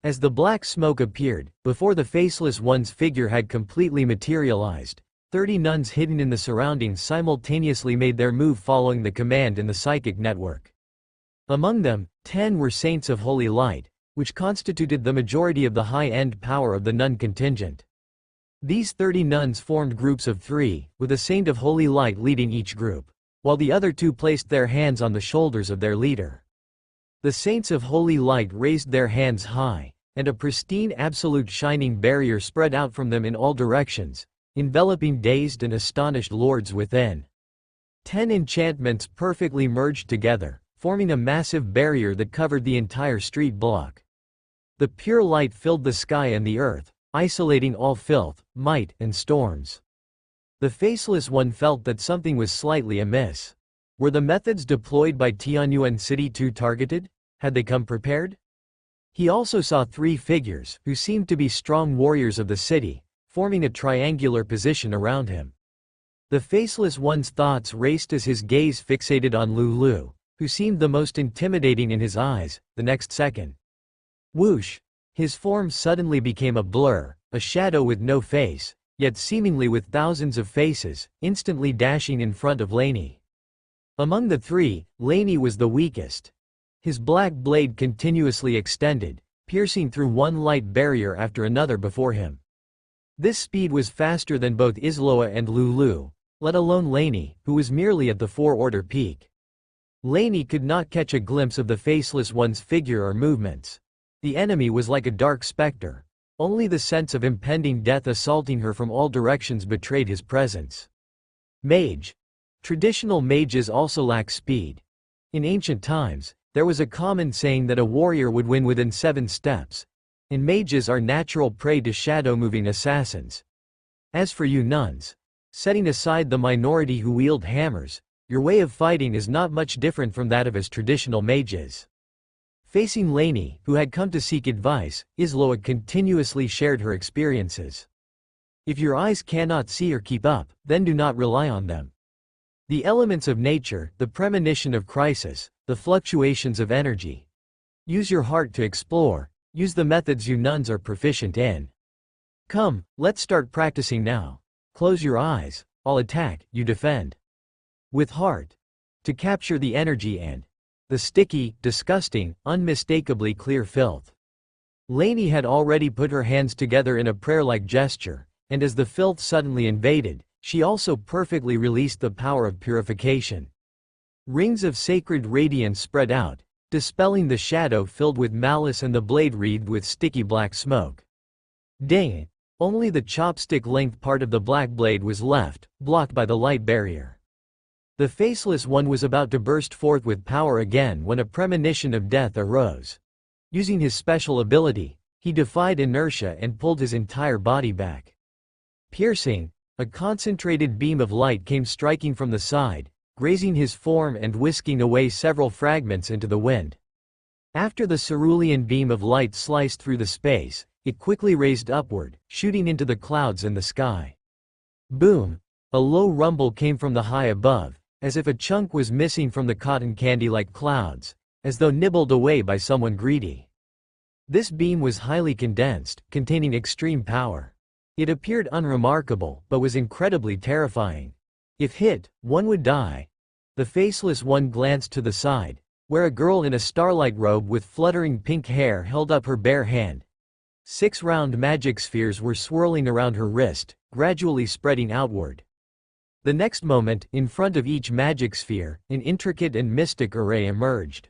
As the black smoke appeared, before the Faceless One's figure had completely materialized, 30 nuns hidden in the surroundings simultaneously made their move following the command in the psychic network. Among them, 10 were Saints of Holy Light, which constituted the majority of the high-end power of the nun contingent. These 30 nuns formed groups of 3, with a Saint of Holy Light leading each group, while the other 2 placed their hands on the shoulders of their leader. The Saints of Holy Light raised their hands high, and a pristine absolute shining barrier spread out from them in all directions, enveloping dazed and astonished lords within. 10 enchantments perfectly merged together, forming a massive barrier that covered the entire street block. The pure light filled the sky and the earth, isolating all filth, might, and storms. The Faceless One felt that something was slightly amiss. Were the methods deployed by Tianyuan City too targeted? Had they come prepared? He also saw 3 figures, who seemed to be strong warriors of the city, forming a triangular position around him. The Faceless One's thoughts raced as his gaze fixated on Lulu, who seemed the most intimidating in his eyes. The next second, whoosh! His form suddenly became a blur, a shadow with no face, yet seemingly with thousands of faces, instantly dashing in front of Laney. Among the 3, Laney was the weakest. His black blade continuously extended, piercing through one light barrier after another before him. This speed was faster than both Isloa and Lulu, let alone Laney, who was merely at the 4-order peak. Laney could not catch a glimpse of the Faceless One's figure or movements. The enemy was like a dark specter. Only the sense of impending death assaulting her from all directions betrayed his presence. Mage. Traditional mages also lack speed. In ancient times, there was a common saying that a warrior would win within 7 steps, and mages are natural prey to shadow-moving assassins. As for you nuns, setting aside the minority who wield hammers, your way of fighting is not much different from that of as traditional mages. Facing Laney, who had come to seek advice, Isloa continuously shared her experiences. If your eyes cannot see or keep up, then do not rely on them. The elements of nature, the premonition of crisis, the fluctuations of energy. Use your heart to explore, use the methods you nuns are proficient in. Come, let's start practicing now. Close your eyes, I'll attack, you defend. With heart. To capture the energy and the sticky, disgusting, unmistakably clear filth. Laney had already put her hands together in a prayer-like gesture, and as the filth suddenly invaded, she also perfectly released the power of purification. Rings of sacred radiance spread out, dispelling the shadow filled with malice and the blade wreathed with sticky black smoke. Dang! Only the chopstick-length part of the black blade was left, blocked by the light barrier. The Faceless One was about to burst forth with power again when a premonition of death arose. Using his special ability, he defied inertia and pulled his entire body back. Piercing, a concentrated beam of light came striking from the side, grazing his form and whisking away several fragments into the wind. After the cerulean beam of light sliced through the space, it quickly raised upward, shooting into the clouds and the sky. Boom! A low rumble came from the high above, as if a chunk was missing from the cotton candy-like clouds, as though nibbled away by someone greedy. This beam was highly condensed, containing extreme power. It appeared unremarkable, but was incredibly terrifying. If hit, one would die. The Faceless One glanced to the side, where a girl in a starlight robe with fluttering pink hair held up her bare hand. 6 round magic spheres were swirling around her wrist, gradually spreading outward. The next moment, in front of each magic sphere, an intricate and mystic array emerged.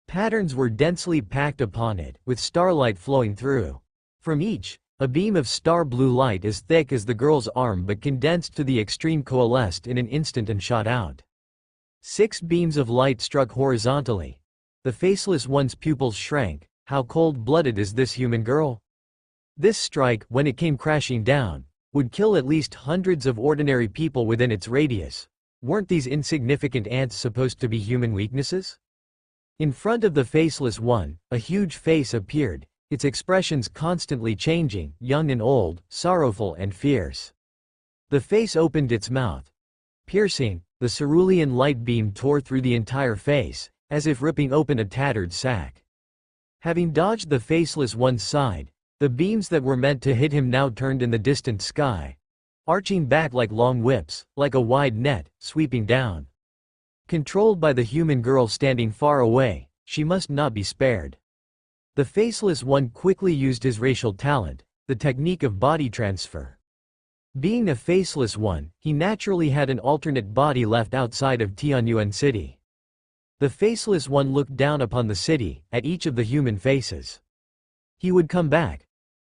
Patterns were densely packed upon it, with starlight flowing through. From each, a beam of star blue light as thick as the girl's arm but condensed to the extreme coalesced in an instant and shot out. 6 beams of light struck horizontally. The Faceless One's pupils shrank. How cold-blooded is this human girl? This strike, when it came crashing down, would kill at least hundreds of ordinary people within its radius. Weren't these insignificant ants supposed to be human weaknesses? In front of the Faceless One, a huge face appeared, its expressions constantly changing, young and old, sorrowful and fierce. The face opened its mouth. Piercing, the cerulean light beam tore through the entire face, as if ripping open a tattered sack. Having dodged the Faceless One's side, the beams that were meant to hit him now turned in the distant sky, arching back like long whips, like a wide net, sweeping down. Controlled by the human girl standing far away, she must not be spared. The Faceless One quickly used his racial talent, the technique of body transfer. Being a Faceless One, he naturally had an alternate body left outside of Tianyuan City. The Faceless One looked down upon the city, at each of the human faces. He would come back.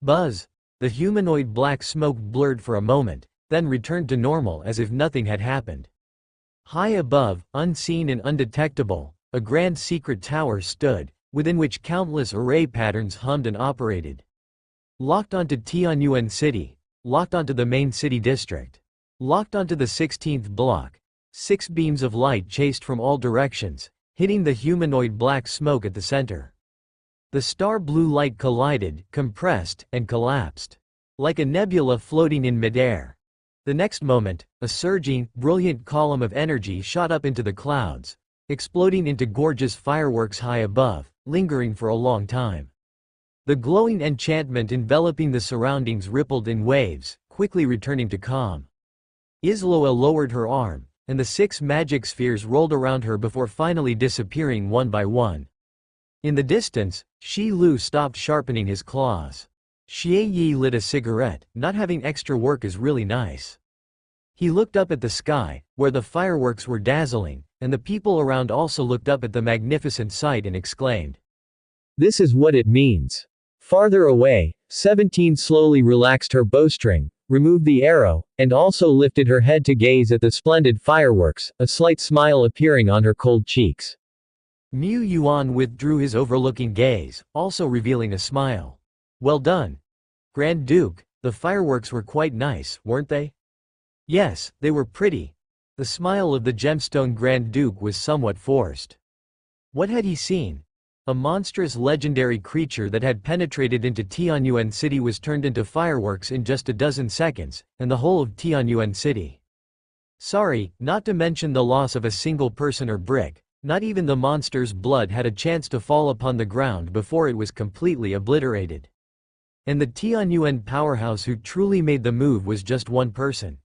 Buzz. The humanoid black smoke blurred for a moment, then returned to normal as if nothing had happened. High above, unseen and undetectable, a grand secret tower stood, within which countless array patterns hummed and operated. Locked onto Tianyuan City, locked onto the main city district, locked onto the 16th block, 6 beams of light chased from all directions, hitting the humanoid black smoke at the center. The star blue light collided, compressed, and collapsed. Like a nebula floating in midair. The next moment, a surging, brilliant column of energy shot up into the clouds, exploding into gorgeous fireworks high above, lingering for a long time. The glowing enchantment enveloping the surroundings rippled in waves, quickly returning to calm. Isloa lowered her arm, and the 6 magic spheres rolled around her before finally disappearing one by one. In the distance, Shi Lu stopped sharpening his claws. Xie Yi lit a cigarette. Not having extra work is really nice. He looked up at the sky, where the fireworks were dazzling, and the people around also looked up at the magnificent sight and exclaimed, "This is what it means." Farther away, 17 slowly relaxed her bowstring, removed the arrow, and also lifted her head to gaze at the splendid fireworks, a slight smile appearing on her cold cheeks. Mu Yuan withdrew his overlooking gaze, also revealing a smile. "Well done. Grand Duke, the fireworks were quite nice, weren't they?" "Yes, they were pretty." The smile of the gemstone Grand Duke was somewhat forced. What had he seen? A monstrous legendary creature that had penetrated into Tianyuan City was turned into fireworks in just a dozen seconds, and the whole of Tianyuan City. Sorry, not to mention the loss of a single person or brick, not even the monster's blood had a chance to fall upon the ground before it was completely obliterated. And the Tianyuan powerhouse who truly made the move was just one person.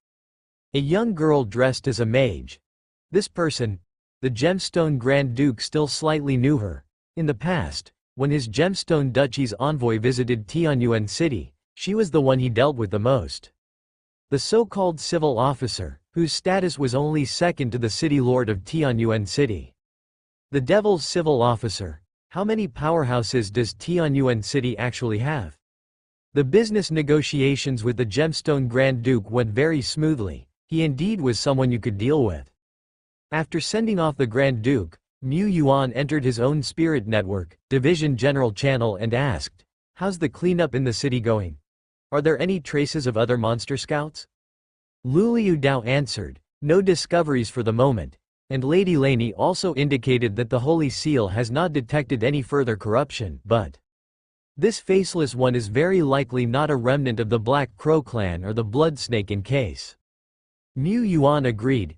A young girl dressed as a mage. This person, the gemstone Grand Duke, still slightly knew her. In the past, when his gemstone duchy's envoy visited Tianyuan City, she was the one he dealt with the most. The so-called civil officer, whose status was only second to the city lord of Tianyuan City. The devil's civil officer. How many powerhouses does Tianyuan City actually have? The business negotiations with the gemstone Grand Duke went very smoothly. He indeed was someone you could deal with. After sending off the Grand Duke, Mu Yuan entered his own spirit network, Division General Channel, and asked, "How's the cleanup in the city going? Are there any traces of other monster scouts?" Lu Liu Dao answered, "No discoveries for the moment," and Lady Laney also indicated that the Holy Seal has not detected any further corruption, but this Faceless One is very likely not a remnant of the Black Crow clan or the Blood Snake in case. Mu Yuan agreed.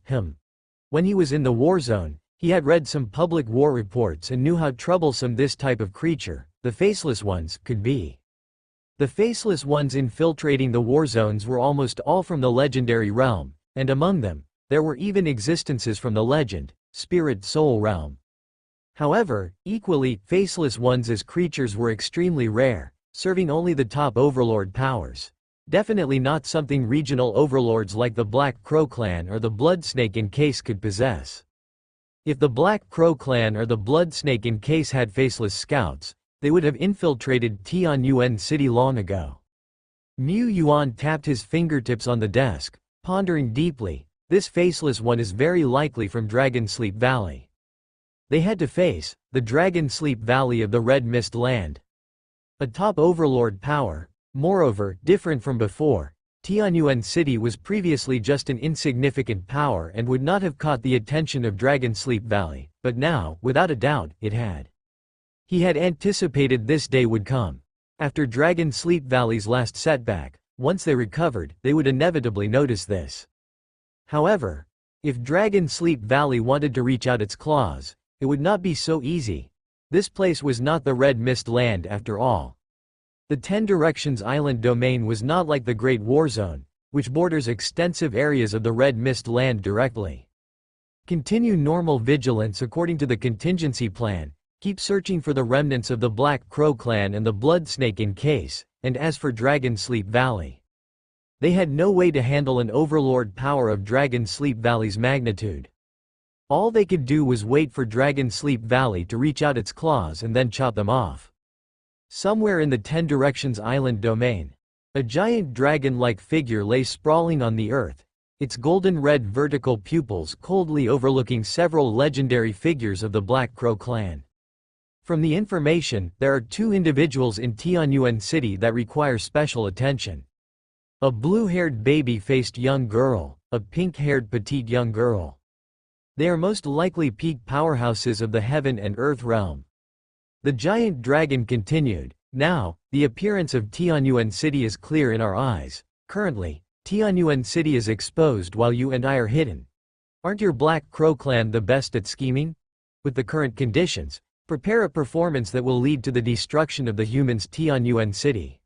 When he was in the war zone, he had read some public war reports and knew how troublesome this type of creature, the Faceless Ones, could be. The Faceless Ones infiltrating the war zones were almost all from the legendary realm, and among them, there were even existences from the legend, Spirit Soul realm. However, equally, Faceless Ones as creatures were extremely rare, serving only the top overlord powers. Definitely not something regional overlords like the Black Crow clan or the Blood Snake in case could possess. If the Black Crow clan or the Blood Snake in case had faceless scouts, they would have infiltrated Tianyuan City long ago. Mu Yuan tapped his fingertips on the desk, pondering deeply. This Faceless One is very likely from Dragon Sleep Valley. They had to face the Dragon Sleep Valley of the Red Mist Land. A top overlord power. Moreover, different from before, Tianyuan City was previously just an insignificant power and would not have caught the attention of Dragon Sleep Valley, but now, without a doubt, it had. He had anticipated this day would come. After Dragon Sleep Valley's last setback, once they recovered, they would inevitably notice this. However, if Dragon Sleep Valley wanted to reach out its claws, it would not be so easy. This place was not the Red Mist Land after all. The Ten Directions Island domain was not like the Great War Zone, which borders extensive areas of the Red Mist Land directly. Continue normal vigilance according to the contingency plan, keep searching for the remnants of the Black Crow clan and the Blood Snake in case, and as for Dragon Sleep Valley. They had no way to handle an overlord power of Dragon Sleep Valley's magnitude. All they could do was wait for Dragon Sleep Valley to reach out its claws and then chop them off. Somewhere in the Ten Directions Island domain, a giant dragon-like figure lay sprawling on the earth, its golden red vertical pupils coldly overlooking several legendary figures of the Black Crow clan. From the information, there are two individuals in Tianyuan City that require special attention. A blue-haired baby-faced young girl, a pink-haired petite young girl. They are most likely peak powerhouses of the heaven and earth realm. The giant dragon continued, "Now, the appearance of Tianyuan City is clear in our eyes. Currently, Tianyuan City is exposed while you and I are hidden. Aren't your Black Crow clan the best at scheming? With the current conditions, prepare a performance that will lead to the destruction of the humans' Tianyuan City.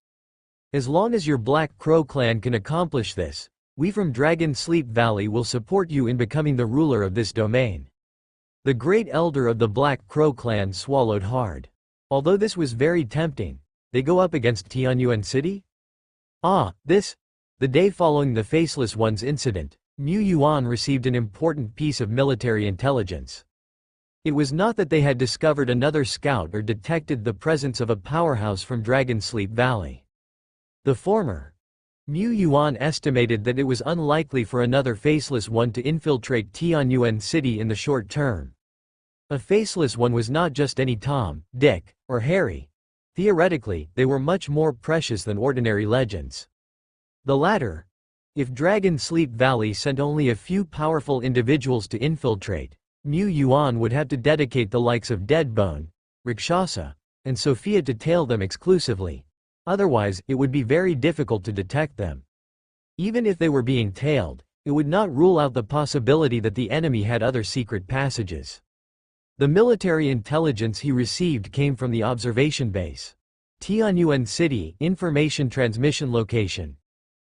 As long as your Black Crow clan can accomplish this, we from Dragon Sleep Valley will support you in becoming the ruler of this domain." The great elder of the Black Crow clan swallowed hard. Although this was very tempting, they go up against Tianyuan City? The day following the Faceless Ones incident, Mu Yuan received an important piece of military intelligence. It was not that they had discovered another scout or detected the presence of a powerhouse from Dragon Sleep Valley. The former. Mu Yuan estimated that it was unlikely for another Faceless One to infiltrate Tianyuan City in the short term. A Faceless One was not just any Tom, Dick, or Harry. Theoretically, they were much more precious than ordinary legends. The latter. If Dragon Sleep Valley sent only a few powerful individuals to infiltrate, Mu Yuan would have to dedicate the likes of Deadbone, Rakshasa, and Sophia to tail them exclusively. Otherwise, it would be very difficult to detect them. Even if they were being tailed, it would not rule out the possibility that the enemy had other secret passages. The military intelligence he received came from the observation base. Tianyuan City, information transmission location.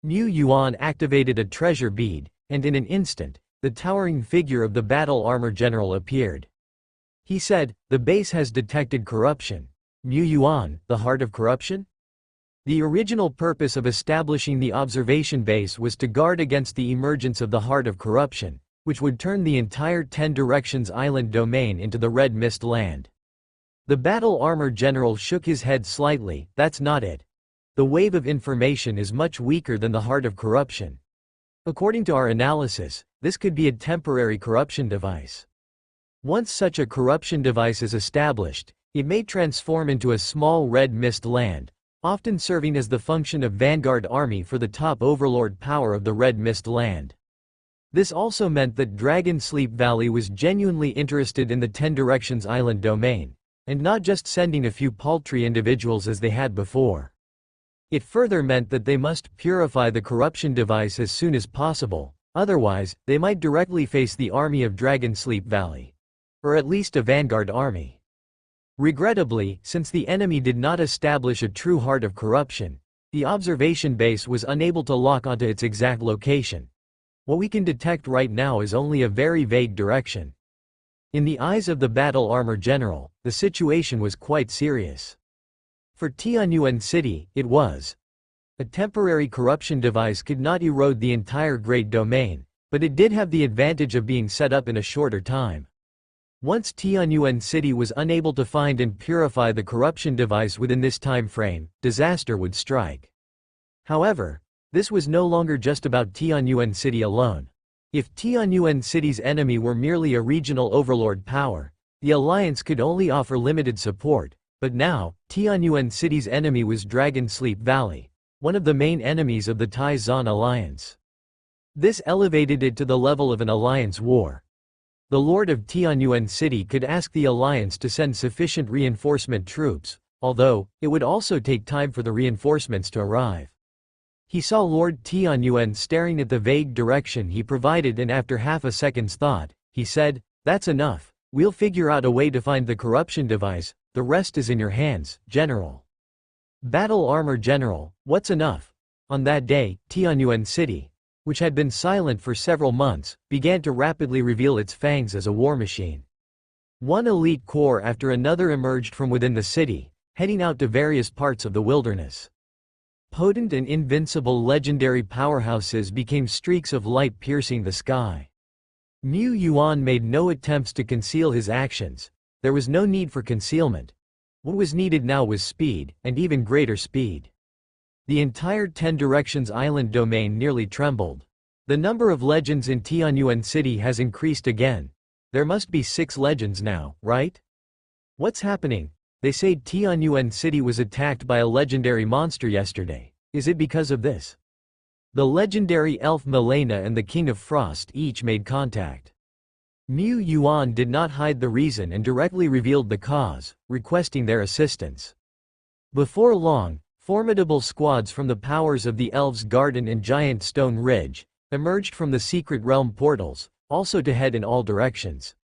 Mu Yuan activated a treasure bead, and in an instant, the towering figure of the battle armor general appeared. He said, "The base has detected corruption." Mu Yuan, the heart of corruption? The original purpose of establishing the observation base was to guard against the emergence of the heart of corruption, which would turn the entire Ten Directions Island domain into the Red Mist Land. The battle armor general shook his head slightly. "That's not it. The wave of information is much weaker than the heart of corruption. According to our analysis, this could be a temporary corruption device. Once such a corruption device is established, it may transform into a small Red Mist Land, often serving as the function of vanguard army for the top overlord power of the Red Mist Land." This also meant that Dragon Sleep Valley was genuinely interested in the Ten Directions Island domain, and not just sending a few paltry individuals as they had before. It further meant that they must purify the corruption device as soon as possible, otherwise, they might directly face the army of Dragon Sleep Valley. Or at least a vanguard army. Regrettably, since the enemy did not establish a true heart of corruption, the observation base was unable to lock onto its exact location. What we can detect right now is only a very vague direction. In the eyes of the battle armor general, the situation was quite serious. For Tianyuan City, it was. A temporary corruption device could not erode the entire Great Domain, but it did have the advantage of being set up in a shorter time. Once Tianyuan City was unable to find and purify the corruption device within this time frame, disaster would strike. However, this was no longer just about Tianyuan City alone. If Tianyuan City's enemy were merely a regional overlord power, the alliance could only offer limited support. But now, Tianyuan City's enemy was Dragon Sleep Valley, one of the main enemies of the Tai Zan Alliance. This elevated it to the level of an alliance war. The Lord of Tianyuan City could ask the alliance to send sufficient reinforcement troops, although, it would also take time for the reinforcements to arrive. He saw Lord Tianyuan staring at the vague direction he provided, and after half a second's thought, he said, "That's enough. We'll figure out a way to find the corruption device, the rest is in your hands, General. Battle Armor General, what's enough? On that day, Tianyuan City, which had been silent for several months, began to rapidly reveal its fangs as a war machine. One elite corps after another emerged from within the city, heading out to various parts of the wilderness. Potent and invincible legendary powerhouses became streaks of light piercing the sky. Mu Yuan made no attempts to conceal his actions. There was no need for concealment. What was needed now was speed, and even greater speed. The entire 10 Directions Island domain nearly trembled. The number of legends in Tianyuan City has increased again. There must be 6 legends now, right? What's happening? They say Tianyuan City was attacked by a legendary monster yesterday. Is it because of this? The legendary elf Milena and the King of Frost each made contact. Mu Yuan did not hide the reason and directly revealed the cause, requesting their assistance. Before long, formidable squads from the powers of the Elves' Garden and Giant Stone Ridge emerged from the secret realm portals, also to head in all directions.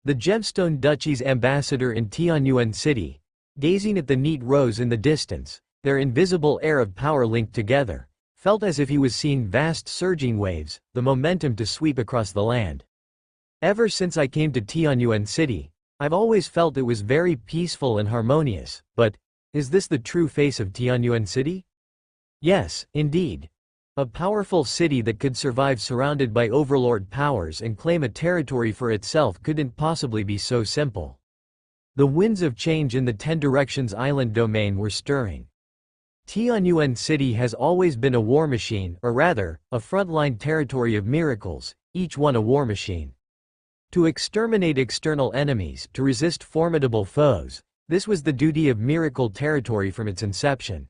The Gemstone Duchy's ambassador in Tianyuan City, gazing at the neat rows in the distance, their invisible air of power linked together, felt as if he was seeing vast surging waves, the momentum to sweep across the land. Ever since I came to Tianyuan City, I've always felt it was very peaceful and harmonious, but is this the true face of Tianyuan City? Yes, indeed. A powerful city that could survive surrounded by overlord powers and claim a territory for itself couldn't possibly be so simple. The winds of change in the 10 Directions Island domain were stirring. Tianyuan City has always been a war machine, or rather, a frontline territory of miracles, each one a war machine. To exterminate external enemies, to resist formidable foes, this was the duty of Miracle Territory from its inception.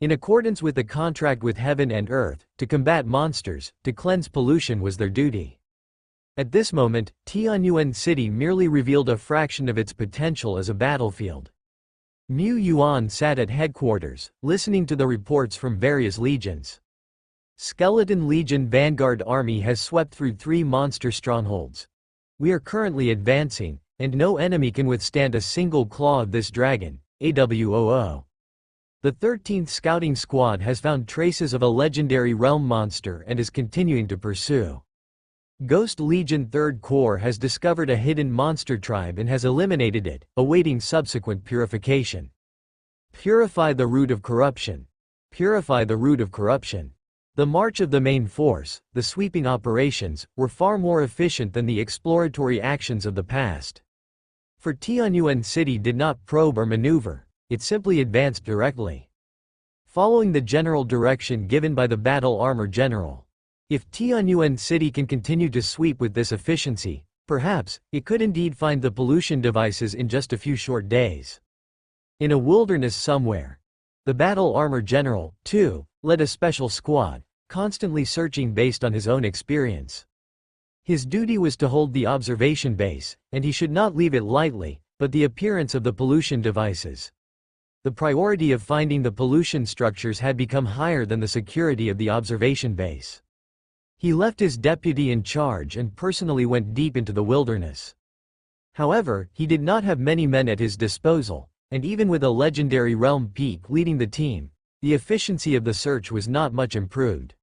In accordance with the contract with heaven and earth, to combat monsters, to cleanse pollution was their duty. At this moment, Tianyuan City merely revealed a fraction of its potential as a battlefield. Mu Yuan sat at headquarters, listening to the reports from various legions. Skeleton Legion Vanguard Army has swept through 3 monster strongholds. We are currently advancing, and no enemy can withstand a single claw of this dragon, AWOO. The 13th Scouting Squad has found traces of a legendary realm monster and is continuing to pursue. Ghost Legion 3rd Corps has discovered a hidden monster tribe and has eliminated it, awaiting subsequent purification. Purify the root of corruption. Purify the root of corruption. The march of the main force, the sweeping operations, were far more efficient than the exploratory actions of the past. For Tianyuan City did not probe or maneuver, it simply advanced directly. Following the general direction given by the Battle Armor General. If Tianyuan City can continue to sweep with this efficiency, perhaps, it could indeed find the pollution devices in just a few short days. In a wilderness somewhere. The Battle Armor General, too, led a special squad, constantly searching based on his own experience. His duty was to hold the observation base, and he should not leave it lightly, but the appearance of the pollution devices. The priority of finding the pollution structures had become higher than the security of the observation base. He left his deputy in charge and personally went deep into the wilderness. However, he did not have many men at his disposal, and even with a legendary realm peak leading the team, the efficiency of the search was not much improved.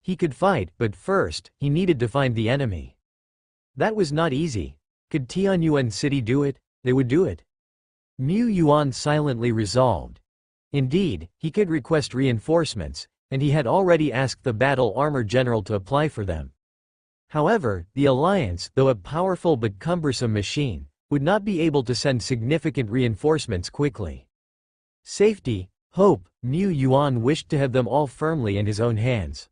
He could fight, but first, he needed to find the enemy. That was not easy. Could Tianyuan City do it? They would do it. Mu Yuan silently resolved. Indeed, he could request reinforcements, and he had already asked the Battle Armor General to apply for them. However, the Alliance, though a powerful but cumbersome machine, would not be able to send significant reinforcements quickly. Safety, hope, Mu Yuan wished to have them all firmly in his own hands.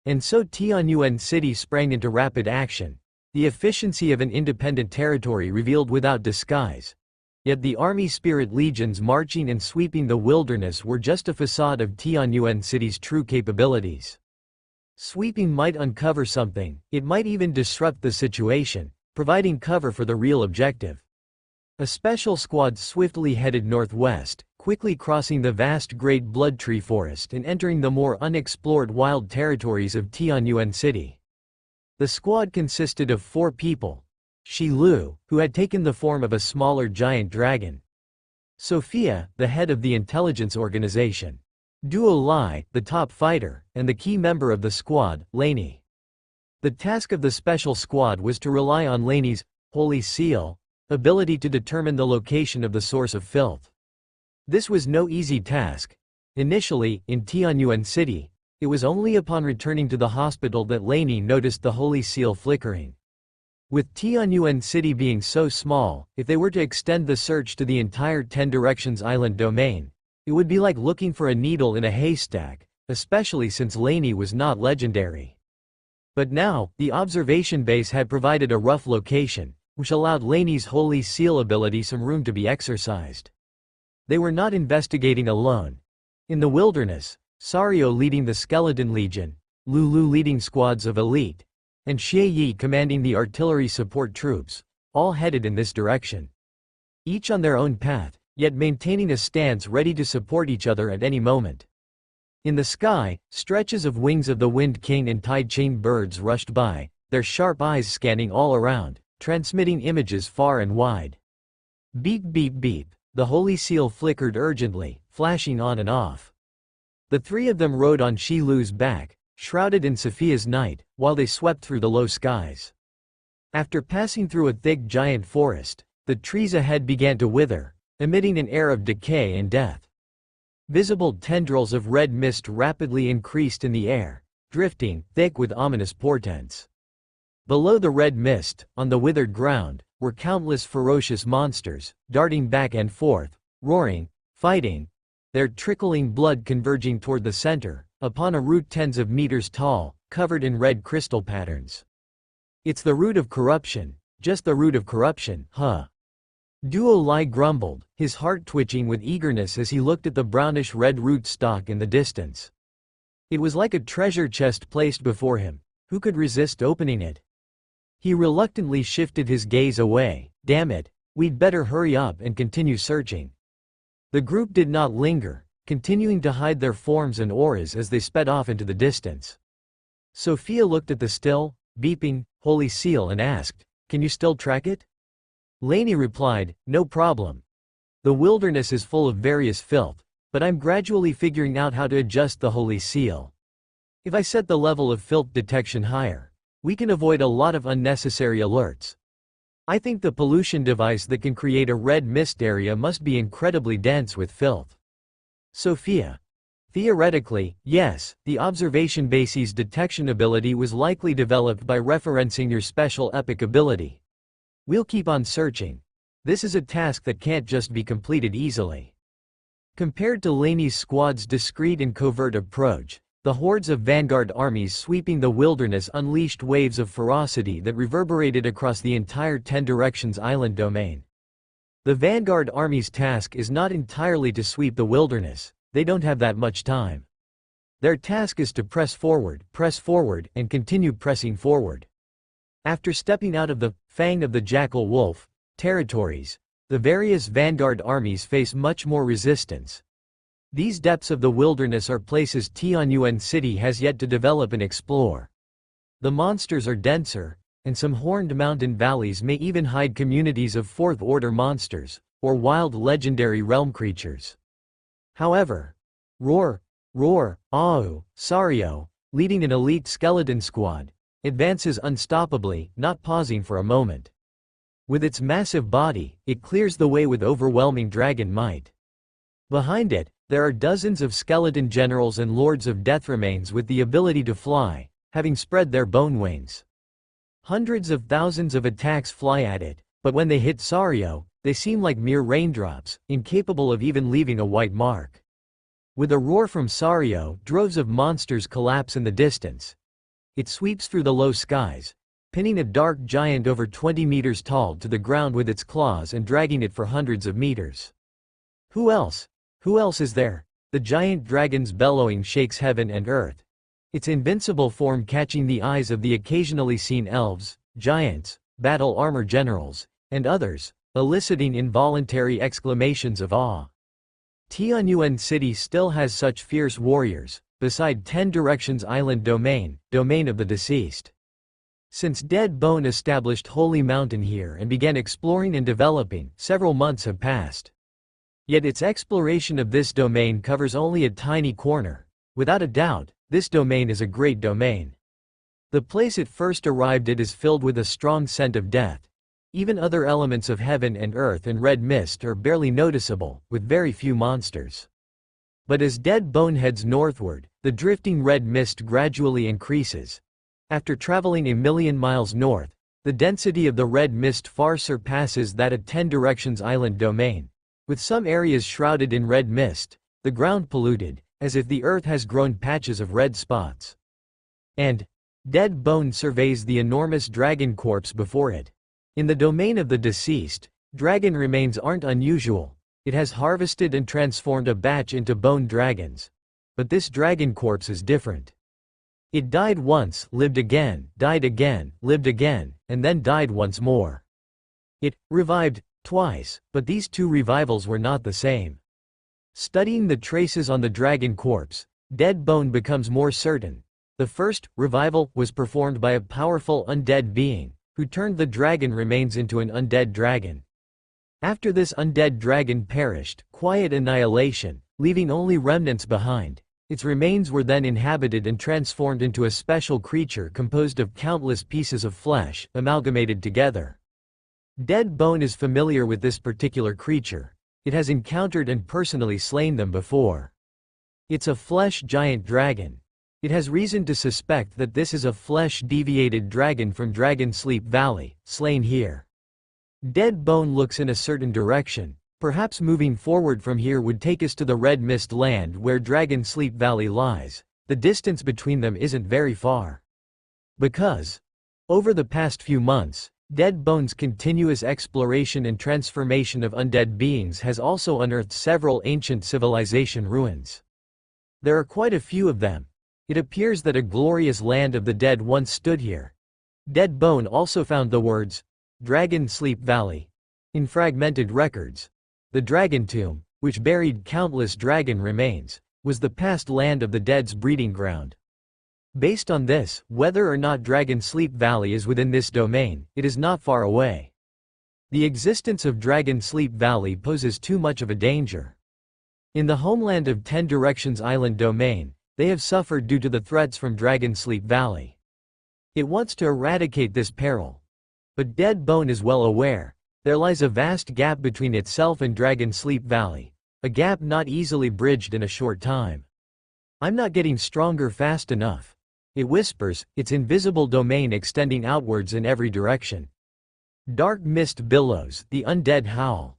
And so Tianyuan City sprang into rapid action, the efficiency of an independent territory revealed without disguise. Yet the army spirit legions marching and sweeping the wilderness were just a facade of Tianyuan City's true capabilities. Sweeping might uncover something, it might even disrupt the situation, providing cover for the real objective. A special squad swiftly headed northwest, quickly crossing the vast Great Blood Tree Forest and entering the more unexplored wild territories of Tianyuan City. The squad consisted of 4 people. Shi Lu, who had taken the form of a smaller giant dragon. Sophia, the head of the intelligence organization. Duo Lai, the top fighter, and the key member of the squad, Laney. The task of the special squad was to rely on Laney's Holy Seal ability to determine the location of the source of filth. This was no easy task. Initially, in Tianyuan City, it was only upon returning to the hospital that Laney noticed the Holy Seal flickering. With Tianyuan City being so small, if they were to extend the search to the entire 10 Directions Island domain, it would be like looking for a needle in a haystack, especially since Laney was not legendary. But now, the observation base had provided a rough location, which allowed Laney's Holy Seal ability some room to be exercised. They were not investigating alone. In the wilderness, Sario leading the Skeleton Legion, Lulu leading squads of elite, and Xie Yi commanding the artillery support troops, all headed in this direction. Each on their own path, yet maintaining a stance ready to support each other at any moment. In the sky, stretches of wings of the Wind King and Tide Chain birds rushed by, their sharp eyes scanning all around, transmitting images far and wide. Beep beep beep, the Holy Seal flickered urgently, flashing on and off. The three of them rode on Shi Lu's back, shrouded in Sophia's night, while they swept through the low skies. After passing through a thick giant forest, the trees ahead began to wither, emitting an air of decay and death. Visible tendrils of red mist rapidly increased in the air, drifting, thick with ominous portents. Below the red mist, on the withered ground, were countless ferocious monsters, darting back and forth, roaring, fighting, their trickling blood converging toward the center, upon a root tens of meters tall, covered in red crystal patterns. It's the root of corruption, just the root of corruption, huh? Duo Lai grumbled, his heart twitching with eagerness as he looked at the brownish-red root stock in the distance. It was like a treasure chest placed before him. Who could resist opening it? He reluctantly shifted his gaze away. Damn it, we'd better hurry up and continue searching. The group did not linger, continuing to hide their forms and auras as they sped off into the distance. Sophia looked at the still, beeping, Holy Seal and asked, "Can you still track it?" Laney replied, "No problem. The wilderness is full of various filth, but I'm gradually figuring out how to adjust the Holy Seal. If I set the level of filth detection higher, we can avoid a lot of unnecessary alerts. I think the pollution device that can create a red mist area must be incredibly dense with filth." Sophia. Theoretically, yes, the observation base's detection ability was likely developed by referencing your special epic ability. We'll keep on searching. This is a task that can't just be completed easily. Compared to Laney's squad's discreet and covert approach, the hordes of vanguard armies sweeping the wilderness unleashed waves of ferocity that reverberated across the entire 10 Directions Island domain. The vanguard army's task is not entirely to sweep the wilderness. They don't have that much time. Their task is to press forward, and continue pressing forward. After stepping out of the fang of the jackal wolf territories, the various vanguard armies face much more resistance. These depths of the wilderness are places Tianyuan City has yet to develop and explore. The monsters are denser, and some horned mountain valleys may even hide communities of fourth-order monsters, or wild legendary realm creatures. However, Roar, Au, Sario, leading an elite skeleton squad, advances unstoppably, not pausing for a moment. With its massive body, it clears the way with overwhelming dragon might. Behind it, there are dozens of skeleton generals and lords of death remains with the ability to fly, having spread their bone wings. Hundreds of thousands of attacks fly at it, but when they hit Sario, they seem like mere raindrops, incapable of even leaving a white mark. With a roar from Sario, droves of monsters collapse in the distance. It sweeps through the low skies, pinning a dark giant over 20 meters tall to the ground with its claws and dragging it for hundreds of meters. Who else? Who else is there? The giant dragon's bellowing shakes heaven and earth. Its invincible form catching the eyes of the occasionally seen elves, giants, battle armor generals, and others, eliciting involuntary exclamations of awe. Tianyuan City still has such fierce warriors, beside 10 Directions Island domain of the deceased. Since Dead Bone established Holy Mountain here and began exploring and developing, several months have passed. Yet its exploration of this domain covers only a tiny corner. Without a doubt, this domain is a great domain. The place it first arrived at is filled with a strong scent of death. Even other elements of heaven and earth and red mist are barely noticeable, with very few monsters. But as Dead Bone heads northward, the drifting red mist gradually increases. After traveling 1,000,000 miles north, the density of the red mist far surpasses that of 10 Directions Island domain. With some areas shrouded in red mist, the ground polluted, as if the earth has grown patches of red spots. And Dead Bone surveys the enormous dragon corpse before it. In the domain of the deceased, dragon remains aren't unusual. It has harvested and transformed a batch into bone dragons. But this dragon corpse is different. It died once, lived again, died again, lived again, and then died once more. It revived twice, but these two revivals were not the same. Studying the traces on the dragon corpse, Dead Bone becomes more certain. The first revival was performed by a powerful undead being, who turned the dragon remains into an undead dragon. After this undead dragon perished, quiet annihilation, leaving only remnants behind, its remains were then inhabited and transformed into a special creature composed of countless pieces of flesh, amalgamated together. Dead Bone is familiar with this particular creature. It has encountered and personally slain them before. It's a flesh giant dragon. It has reason to suspect that this is a flesh-deviated dragon from Dragon Sleep Valley, slain here. Dead Bone looks in a certain direction. Perhaps moving forward from here would take us to the Red Mist land where Dragon Sleep Valley lies. The distance between them isn't very far. Because, over the past few months, Dead Bone's continuous exploration and transformation of undead beings has also unearthed several ancient civilization ruins. There are quite a few of them. It appears that a glorious land of the dead once stood here. Dead Bone also found the words, Dragon Sleep Valley, in fragmented records. The Dragon Tomb, which buried countless dragon remains, was the past land of the dead's breeding ground. Based on this, whether or not Dragon Sleep Valley is within this domain, it is not far away. The existence of Dragon Sleep Valley poses too much of a danger. In the homeland of 10 Directions Island domain, they have suffered due to the threats from Dragon Sleep Valley. It wants to eradicate this peril. But Dead Bone is well aware, there lies a vast gap between itself and Dragon Sleep Valley, a gap not easily bridged in a short time. I'm not getting stronger fast enough. It whispers, its invisible domain extending outwards in every direction. Dark mist billows, the undead howl.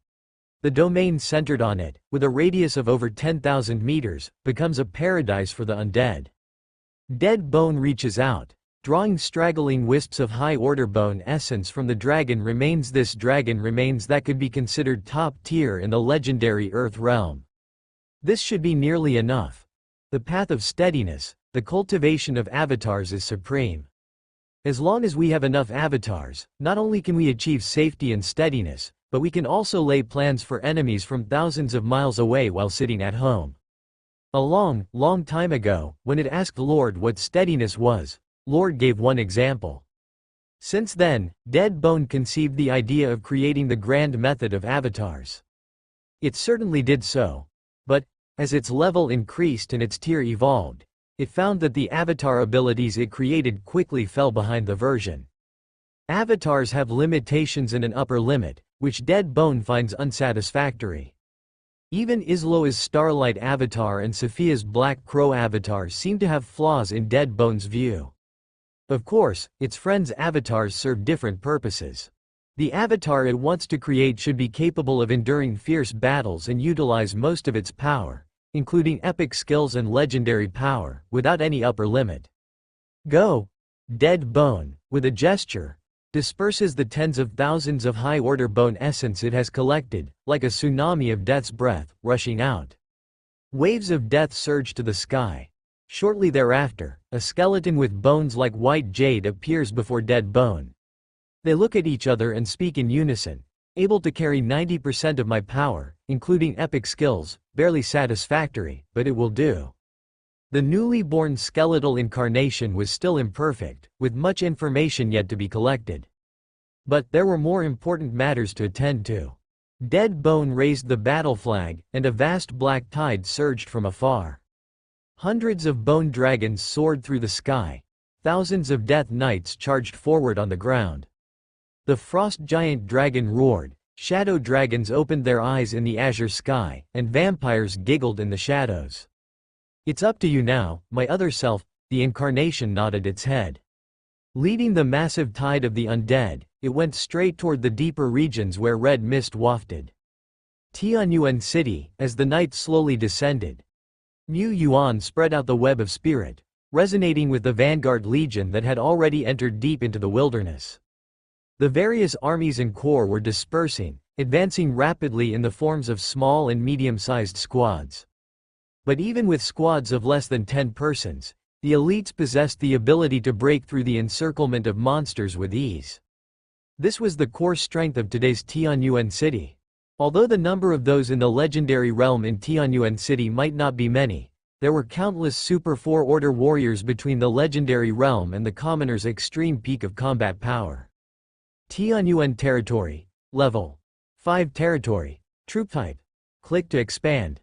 The domain centered on it, with a radius of over 10,000 meters, becomes a paradise for the undead. Dead Bone reaches out, drawing straggling wisps of high-order bone essence from the dragon remains. This dragon remains that could be considered top tier in the legendary Earth realm. This should be nearly enough. The path of steadiness, the cultivation of avatars is supreme. As long as we have enough avatars, not only can we achieve safety and steadiness, but we can also lay plans for enemies from thousands of miles away while sitting at home. A long, long time ago, when it asked Lord what steadiness was, Lord gave one example. Since then, Dead Bone conceived the idea of creating the grand method of avatars. It certainly did so. But, as its level increased and its tier evolved, it found that the avatar abilities it created quickly fell behind the version. Avatars have limitations and an upper limit, which Dead Bone finds unsatisfactory. Even Isloa's Starlight avatar and Sophia's Black Crow avatar seem to have flaws in Dead Bone's view. Of course, its friends' avatars serve different purposes. The avatar it wants to create should be capable of enduring fierce battles and utilize most of its power, including epic skills and legendary power, without any upper limit. Go! Dead Bone, with a gesture, disperses the tens of thousands of high-order bone essence it has collected, like a tsunami of death's breath, rushing out. Waves of death surge to the sky. Shortly thereafter, a skeleton with bones like white jade appears before Dead Bone. They look at each other and speak in unison. Able to carry 90% of my power, including epic skills, barely satisfactory, but it will do. The newly born skeletal incarnation was still imperfect, with much information yet to be collected. But there were more important matters to attend to. Dead Bone raised the battle flag, and a vast black tide surged from afar. Hundreds of bone dragons soared through the sky. Thousands of death knights charged forward on the ground. The frost giant dragon roared, shadow dragons opened their eyes in the azure sky, and vampires giggled in the shadows. "It's up to you now, my other self," the incarnation nodded its head. Leading the massive tide of the undead, it went straight toward the deeper regions where red mist wafted. Tianyuan City, as the night slowly descended. Mu Yuan spread out the web of spirit, resonating with the vanguard legion that had already entered deep into the wilderness. The various armies and corps were dispersing, advancing rapidly in the forms of small and medium-sized squads. But even with squads of less than 10 persons, the elites possessed the ability to break through the encirclement of monsters with ease. This was the core strength of today's Tianyuan City. Although the number of those in the legendary realm in Tianyuan City might not be many, there were countless Super 4-order warriors between the legendary realm and the commoner's extreme peak of combat power. Tianyuan Territory. Level 5 Territory. Troop Type. Click to expand.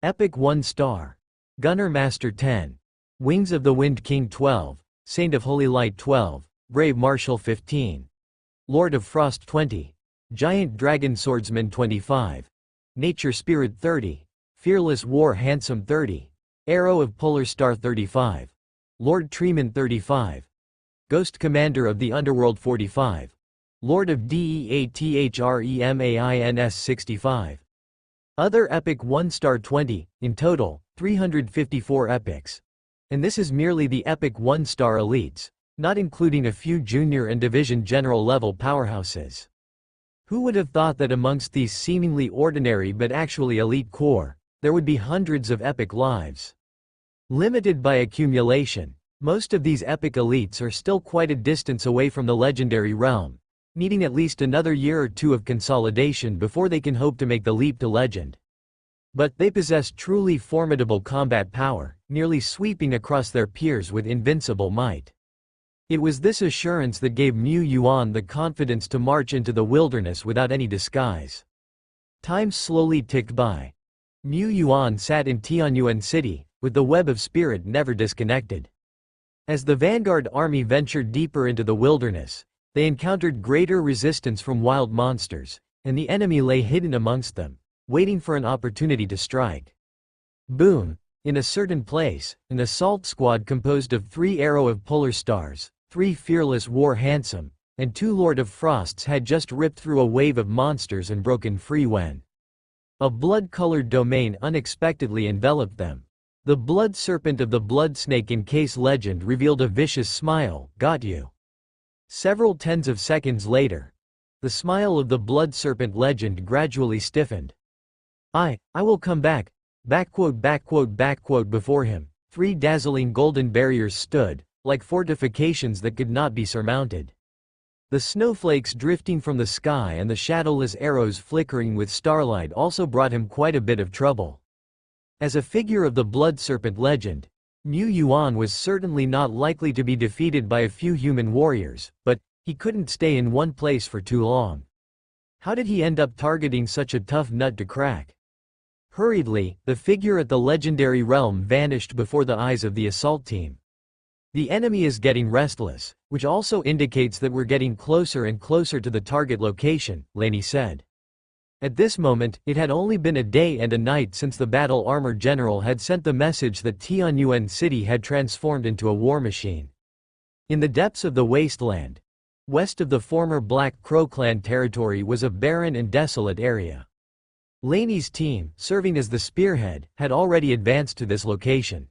Epic 1 star. Gunner Master 10. Wings of the Wind King 12, Saint of Holy Light 12, Brave Marshal 15. Lord of Frost 20. Giant Dragon Swordsman 25. Nature Spirit 30. Fearless War Handsome 30. Arrow of Polar Star 35. Lord Treeman 35. Ghost Commander of the Underworld 45. Lord of Deathremains 65. Other Epic 1-star 20, in total, 354 epics. And this is merely the Epic 1-star elites, not including a few junior and division general level powerhouses. Who would have thought that amongst these seemingly ordinary but actually elite corps, there would be hundreds of epic lives? Limited by accumulation, most of these epic elites are still quite a distance away from the legendary realm, needing at least another year or two of consolidation before they can hope to make the leap to legend. But they possess truly formidable combat power, nearly sweeping across their peers with invincible might. It was this assurance that gave Mu Yuan the confidence to march into the wilderness without any disguise. Time slowly ticked by. Mu Yuan sat in Tianyuan City, with the web of spirit never disconnected. As the vanguard army ventured deeper into the wilderness, they encountered greater resistance from wild monsters, and the enemy lay hidden amongst them, waiting for an opportunity to strike. Boom! In a certain place, an assault squad composed of 3 Arrow of Polar Stars, 3 Fearless War Handsome, and 2 Lord of Frosts had just ripped through a wave of monsters and broken free when a blood-colored domain unexpectedly enveloped them. The blood serpent of the blood snake encase legend revealed a vicious smile. "Got you." Several tens of seconds later, the smile of the blood serpent legend gradually stiffened. I will come back. Before him, 3 dazzling golden barriers stood, like fortifications that could not be surmounted. The snowflakes drifting from the sky and the shadowless arrows flickering with starlight also brought him quite a bit of trouble. As a figure of the blood serpent legend, Mu Yuan was certainly not likely to be defeated by a few human warriors, but he couldn't stay in one place for too long. How did he end up targeting such a tough nut to crack? Hurriedly, the figure at the legendary realm vanished before the eyes of the assault team. The enemy is getting restless, which also indicates that we're getting closer and closer to the target location, Laney said. At this moment, it had only been a day and a night since the battle armor general had sent the message that Tianyuan City had transformed into a war machine. In the depths of the wasteland, west of the former Black Crow clan territory, was a barren and desolate area. Laney's team, serving as the spearhead, had already advanced to this location.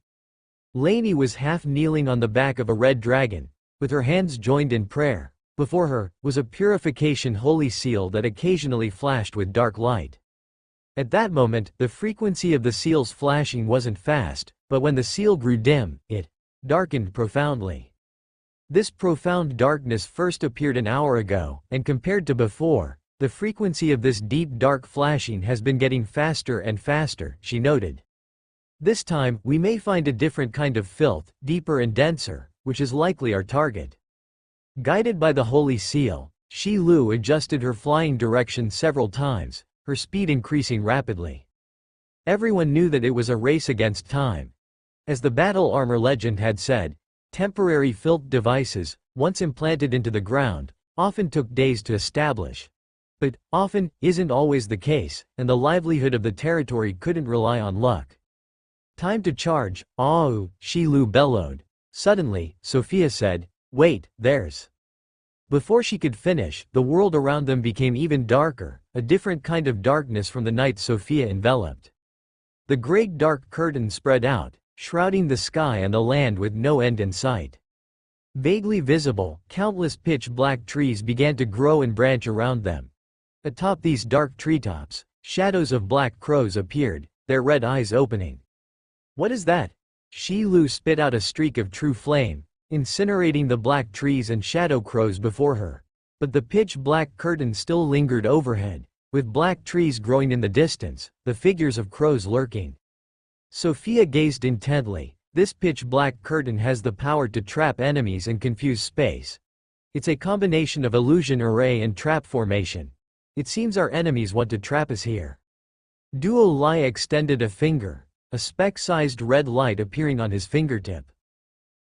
Laney was half kneeling on the back of a red dragon, with her hands joined in prayer. Before her was a purification holy seal that occasionally flashed with dark light. At that moment, the frequency of the seal's flashing wasn't fast, but when the seal grew dim, it darkened profoundly. This profound darkness first appeared an hour ago, and compared to before, the frequency of this deep dark flashing has been getting faster and faster, she noted. This time, we may find a different kind of filth, deeper and denser, which is likely our target. Guided by the Holy Seal, Shi Lu adjusted her flying direction several times, her speed increasing rapidly. Everyone knew that it was a race against time. As the battle armor legend had said, temporary filth devices, once implanted into the ground, often took days to establish. But, often, isn't always the case, and the livelihood of the territory couldn't rely on luck. Time to charge, Aou, Shi Lu bellowed. Suddenly, Sophia said, "Wait, there's." Before she could finish, the world around them became even darker, a different kind of darkness from the night Sophia enveloped. The great dark curtain spread out, shrouding the sky and the land with no end in sight. Vaguely visible, countless pitch-black trees began to grow and branch around them. Atop these dark treetops, shadows of black crows appeared, their red eyes opening. "What is that?" Shi Lu spit out a streak of true flame, incinerating the black trees and shadow crows before her. But the pitch-black curtain still lingered overhead, with black trees growing in the distance, the figures of crows lurking. Sophia gazed intently. This pitch-black curtain has the power to trap enemies and confuse space. It's a combination of illusion array and trap formation. It seems our enemies want to trap us here. Duo Lai extended a finger, a speck-sized red light appearing on his fingertip.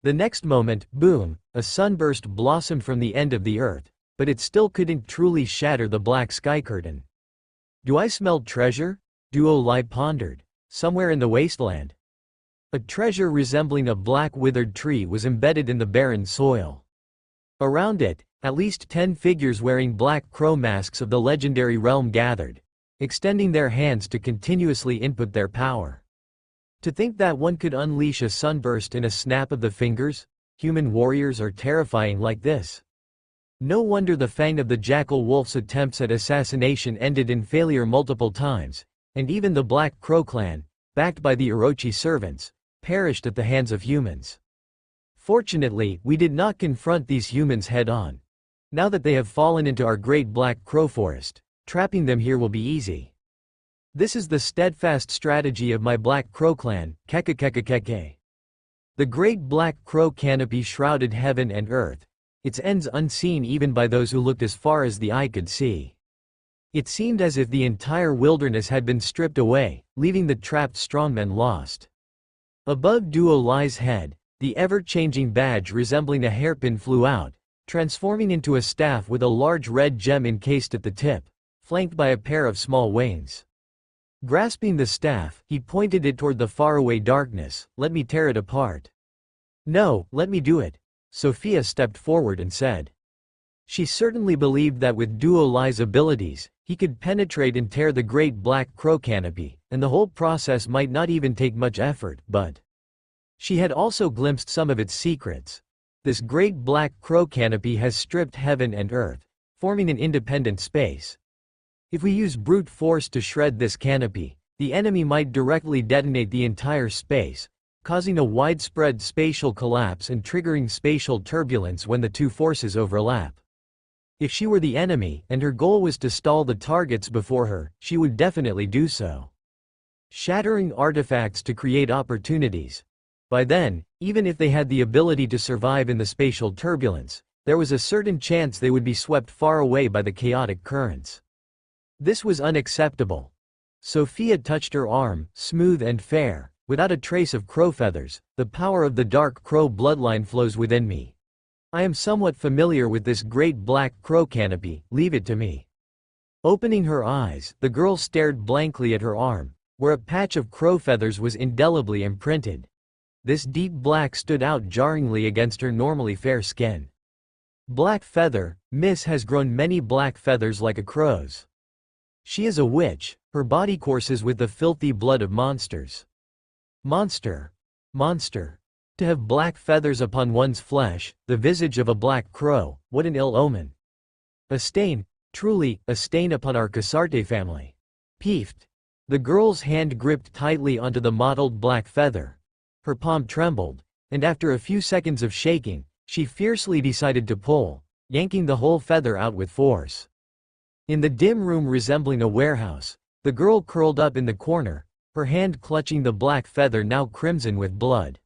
The next moment, boom, a sunburst blossomed from the end of the earth, but it still couldn't truly shatter the black sky curtain. "Do I smell treasure?" Duo Lai pondered. "Somewhere in the wasteland." A treasure resembling a black withered tree was embedded in the barren soil. Around it, at least 10 figures wearing black crow masks of the legendary realm gathered, extending their hands to continuously input their power. To think that one could unleash a sunburst in a snap of the fingers? Human warriors are terrifying like this. No wonder the fang of the jackal wolf's attempts at assassination ended in failure multiple times, and even the Black Crow clan, backed by the Orochi servants, perished at the hands of humans. Fortunately, we did not confront these humans head-on. Now that they have fallen into our great Black Crow forest, trapping them here will be easy. This is the steadfast strategy of my Black Crow clan, kekekekekeke. The great Black Crow canopy shrouded heaven and earth, its ends unseen even by those who looked as far as the eye could see. It seemed as if the entire wilderness had been stripped away, leaving the trapped strongmen lost. Above Duo Lai's head, the ever-changing badge resembling a hairpin flew out, transforming into a staff with a large red gem encased at the tip, flanked by a pair of small wings. Grasping the staff, he pointed it toward the faraway darkness. "Let me tear it apart." "No, let me do it," Sophia stepped forward and said. She certainly believed that with Duo Lai's abilities, he could penetrate and tear the great Black Crow canopy, and the whole process might not even take much effort, but she had also glimpsed some of its secrets. This great Black Crow canopy has stripped heaven and earth, forming an independent space. If we use brute force to shred this canopy, the enemy might directly detonate the entire space, causing a widespread spatial collapse and triggering spatial turbulence when the two forces overlap. If she were the enemy, and her goal was to stall the targets before her, she would definitely do so. Shattering artifacts to create opportunities. By then, even if they had the ability to survive in the spatial turbulence, there was a certain chance they would be swept far away by the chaotic currents. This was unacceptable. Sophia touched her arm, smooth and fair, without a trace of crow feathers. "The power of the dark crow bloodline flows within me. I am somewhat familiar with this great Black Crow canopy, leave it to me." Opening her eyes, the girl stared blankly at her arm, where a patch of crow feathers was indelibly imprinted. This deep black stood out jarringly against her normally fair skin. "Black feather, Miss has grown many black feathers like a crow's. She is a witch, her body courses with the filthy blood of monsters." Monster. Monster. To have black feathers upon one's flesh, the visage of a black crow, what an ill omen. A stain, truly, a stain upon our Casarte family. Peeved. The girl's hand gripped tightly onto the mottled black feather. Her palm trembled, and after a few seconds of shaking, she fiercely decided to pull, yanking the whole feather out with force. In the dim room resembling a warehouse, the girl curled up in the corner, her hand clutching the black feather now crimson with blood.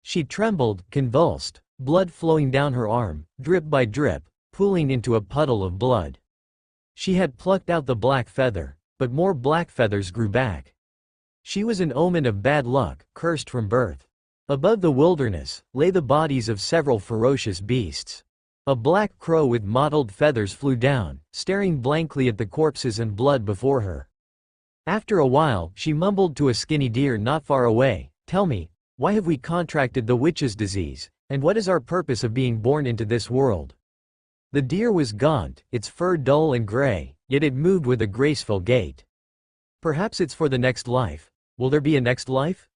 She trembled, convulsed, blood flowing down her arm, drip by drip, pooling into a puddle of blood. She had plucked out the black feather, but more black feathers grew back. She was an omen of bad luck, cursed from birth. Above the wilderness, lay the bodies of several ferocious beasts. A black crow with mottled feathers flew down, staring blankly at the corpses and blood before her. After a while, she mumbled to a skinny deer not far away, "Tell me, why have we contracted the witch's disease, and what is our purpose of being born into this world?" The deer was gaunt, its fur dull and gray, yet it moved with a graceful gait. "Perhaps it's for the next life. Will there be a next life?"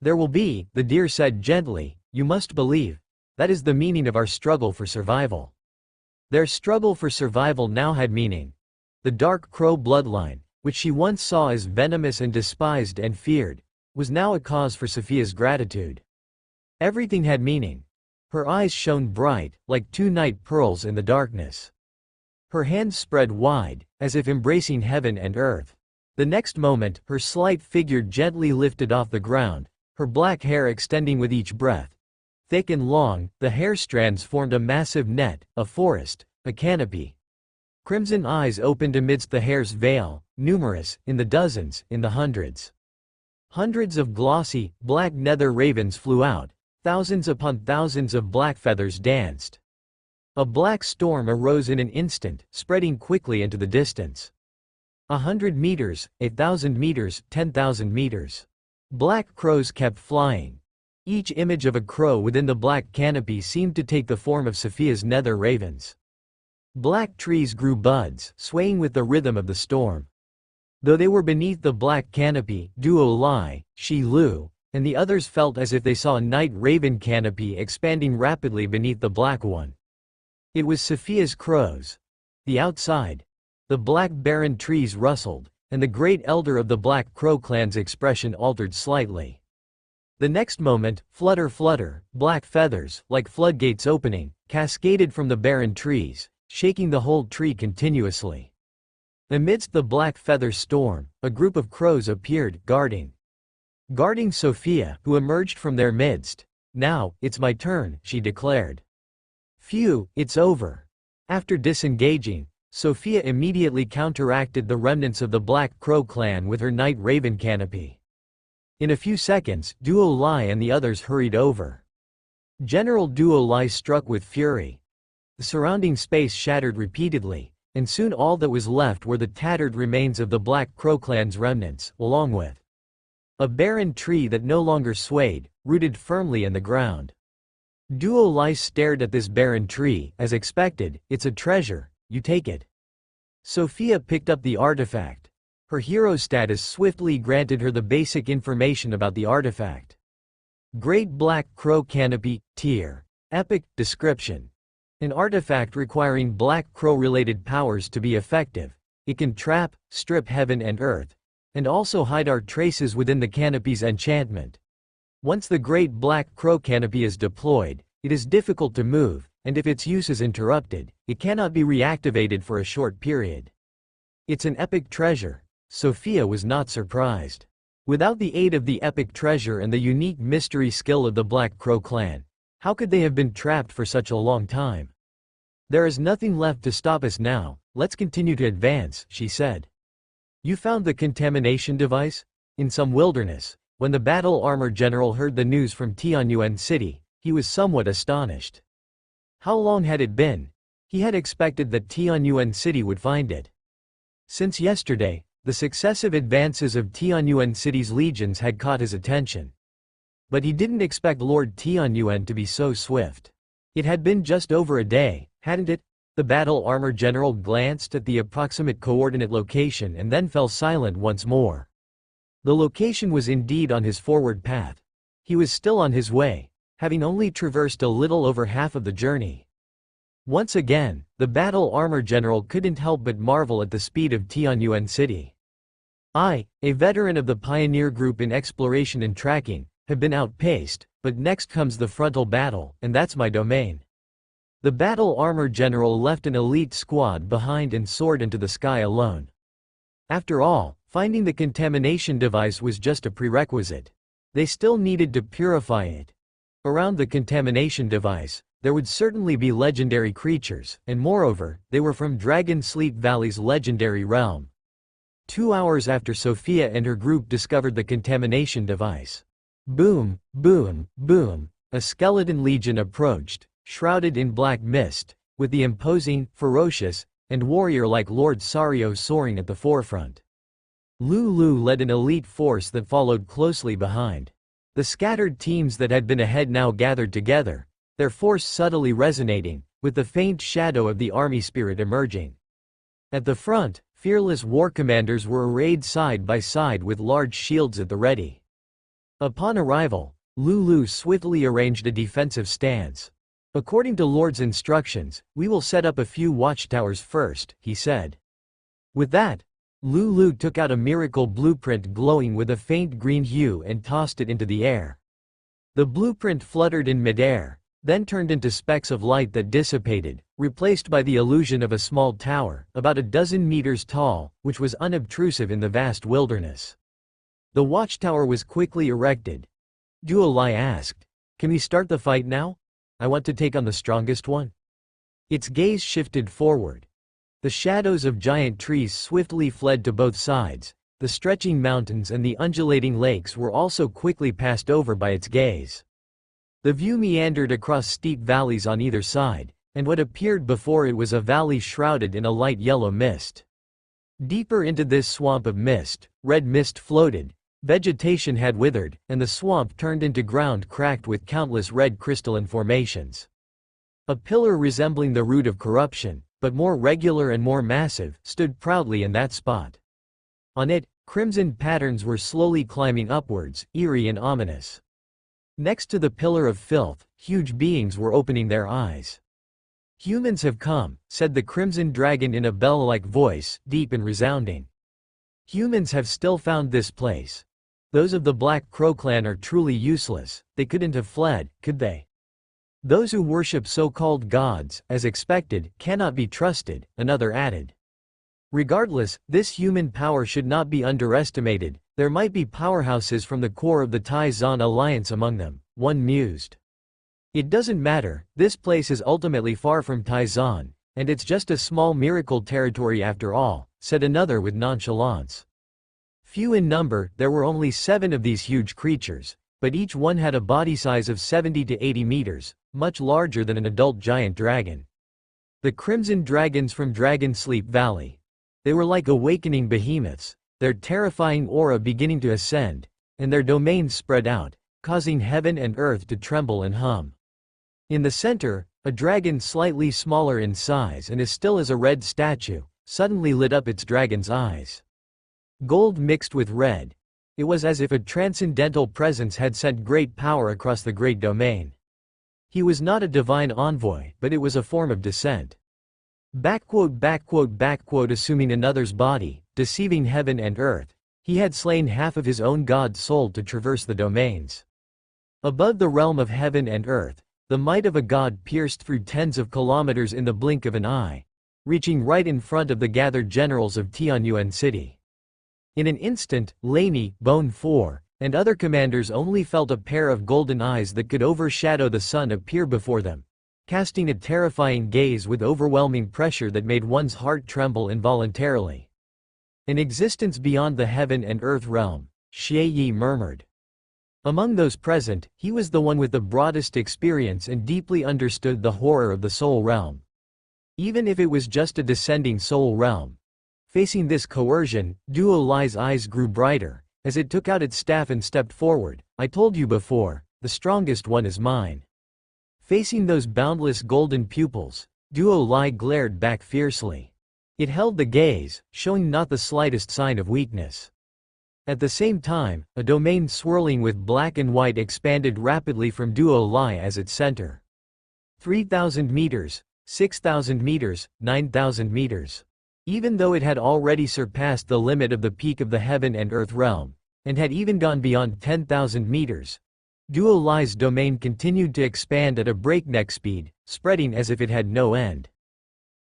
"There will be," the deer said gently, "you must believe. That is the meaning of our struggle for survival." Their struggle for survival now had meaning. The dark crow bloodline, which she once saw as venomous and despised and feared, was now a cause for Sophia's gratitude. Everything had meaning. Her eyes shone bright, like two night pearls in the darkness. Her hands spread wide, as if embracing heaven and earth. The next moment, her slight figure gently lifted off the ground, her black hair extending with each breath. Thick and long, the hair strands formed a massive net, a forest, a canopy. Crimson eyes opened amidst the hair's veil, numerous, in the dozens, in the hundreds. Hundreds of glossy, black nether ravens flew out, thousands upon thousands of black feathers danced. A black storm arose in an instant, spreading quickly into the distance. 100 meters, 1,000 meters, 10,000 meters. Black crows kept flying. Each image of a crow within the black canopy seemed to take the form of Sophia's nether ravens. Black trees grew buds, swaying with the rhythm of the storm. Though they were beneath the black canopy, Duo Lai, Shi Lu, and the others felt as if they saw a night raven canopy expanding rapidly beneath the black one. It was Sophia's crows. The outside. The black barren trees rustled, and the great elder of the Black Crow clan's expression altered slightly. The next moment, flutter flutter, black feathers, like floodgates opening, cascaded from the barren trees, shaking the whole tree continuously. Amidst the black feather storm, a group of crows appeared, guarding Sophia, who emerged from their midst. "Now, it's my turn," she declared. "Phew, it's over." After disengaging, Sophia immediately counteracted the remnants of the Black Crow clan with her night raven canopy. In a few seconds, Duo Lai and the others hurried over. General Duo Lai struck with fury. The surrounding space shattered repeatedly, and soon all that was left were the tattered remains of the Black Crow clan's remnants, along with a barren tree that no longer swayed, rooted firmly in the ground. Duo Lai stared at this barren tree, as expected. "It's a treasure, you take it." Sophia picked up the artifact. Her hero status swiftly granted her the basic information about the artifact. Great Black Crow Canopy, Tier. Epic, description. An artifact requiring Black Crow-related powers to be effective. It can trap, strip heaven and earth, and also hide our traces within the canopy's enchantment. Once the Great Black Crow Canopy is deployed, it is difficult to move, and if its use is interrupted, it cannot be reactivated for a short period. It's an epic treasure. Sophia was not surprised. Without the aid of the epic treasure and the unique mystery skill of the Black Crow clan, how could they have been trapped for such a long time? "There is nothing left to stop us now, let's continue to advance," she said. "You found the contamination device?" In some wilderness, when the battle armor general heard the news from Tianyuan City, he was somewhat astonished. How long had it been? He had expected that Tianyuan City would find it. Since yesterday, the successive advances of Tianyuan City's legions had caught his attention. But he didn't expect Lord Tianyuan to be so swift. It had been just over a day, hadn't it? The battle armor general glanced at the approximate coordinate location and then fell silent once more. The location was indeed on his forward path. He was still on his way, having only traversed a little over half of the journey. Once again, the battle armor general couldn't help but marvel at the speed of Tianyuan City. "I, a veteran of the pioneer group in exploration and tracking, have been outpaced, but next comes the frontal battle, and that's my domain." The battle armor general left an elite squad behind and soared into the sky alone. After all, Finding the contamination device was just a prerequisite. They still needed to purify it. Around the contamination device, there would certainly be legendary creatures, and moreover, they were from Dragon Sleep Valley's legendary realm. 2 hours after Sophia and her group discovered the contamination device. Boom, boom, boom, a skeleton legion approached, shrouded in black mist, with the imposing, ferocious, and warrior-like Lord Sario soaring at the forefront. Lulu led an elite force that followed closely behind. The scattered teams that had been ahead now gathered together, their force subtly resonating, with the faint shadow of the army spirit emerging. At the front, fearless war commanders were arrayed side by side with large shields at the ready. Upon arrival, Lulu swiftly arranged a defensive stance. According to Lord's instructions, we will set up a few watchtowers first, he said. With that, Lulu took out a miracle blueprint glowing with a faint green hue and tossed it into the air. The blueprint fluttered in midair, then turned into specks of light that dissipated, replaced by the illusion of a small tower, about a dozen meters tall, which was unobtrusive in the vast wilderness. The watchtower was quickly erected. Duo Lai asked, "Can we start the fight now? I want to take on the strongest one." Its gaze shifted forward. The shadows of giant trees swiftly fled to both sides, the stretching mountains and the undulating lakes were also quickly passed over by its gaze. The view meandered across steep valleys on either side, and what appeared before it was a valley shrouded in a light yellow mist. Deeper into this swamp of mist, red mist floated, vegetation had withered, and the swamp turned into ground cracked with countless red crystalline formations. A pillar resembling the root of corruption, but more regular and more massive, stood proudly in that spot. On it, crimson patterns were slowly climbing upwards, eerie and ominous. Next to the pillar of filth, huge beings were opening their eyes. "Humans have come," said the Crimson Dragon in a bell-like voice, deep and resounding. "Humans have still found this place. Those of the Black Crow clan are truly useless, they couldn't have fled, could they? Those who worship so-called gods, as expected, cannot be trusted," another added. "Regardless, this human power should not be underestimated, there might be powerhouses from the core of the Tai Zan alliance among them," one mused. "It doesn't matter, this place is ultimately far from Tai Zan, and it's just a small miracle territory after all," said another with nonchalance. Few in number, there were only 7 of these huge creatures, but each one had a body size of 70 to 80 meters, much larger than an adult giant dragon. The Crimson Dragons from Dragon Sleep Valley. They were like awakening behemoths, their terrifying aura beginning to ascend, and their domains spread out, causing heaven and earth to tremble and hum. In the center, a dragon slightly smaller in size and as still as a red statue, suddenly lit up its dragon's eyes. Gold mixed with red. It was as if a transcendental presence had sent great power across the great domain. He was not a divine envoy, but it was a form of descent. Assuming another's body, deceiving heaven and earth, he had slain half of his own god's soul to traverse the domains. Above the realm of heaven and earth, the might of a god pierced through tens of kilometers in the blink of an eye, reaching right in front of the gathered generals of Tianyuan City. In an instant, Laney, Bone 4, and other commanders only felt a pair of golden eyes that could overshadow the sun appear before them, casting a terrifying gaze with overwhelming pressure that made one's heart tremble involuntarily. "An existence beyond the heaven and earth realm," Xie Yi murmured. Among those present, he was the one with the broadest experience and deeply understood the horror of the soul realm. Even if it was just a descending soul realm. Facing this coercion, Duo Lai's eyes grew brighter, as it took out its staff and stepped forward. "I told you before, the strongest one is mine." Facing those boundless golden pupils, Duo Lai glared back fiercely. It held the gaze, showing not the slightest sign of weakness. At the same time, a domain swirling with black and white expanded rapidly from Duo Lai as its center. 3,000 meters, 6,000 meters, 9,000 meters. Even though it had already surpassed the limit of the peak of the heaven and earth realm, and had even gone beyond 10,000 meters, Duo Lai's domain continued to expand at a breakneck speed, spreading as if it had no end.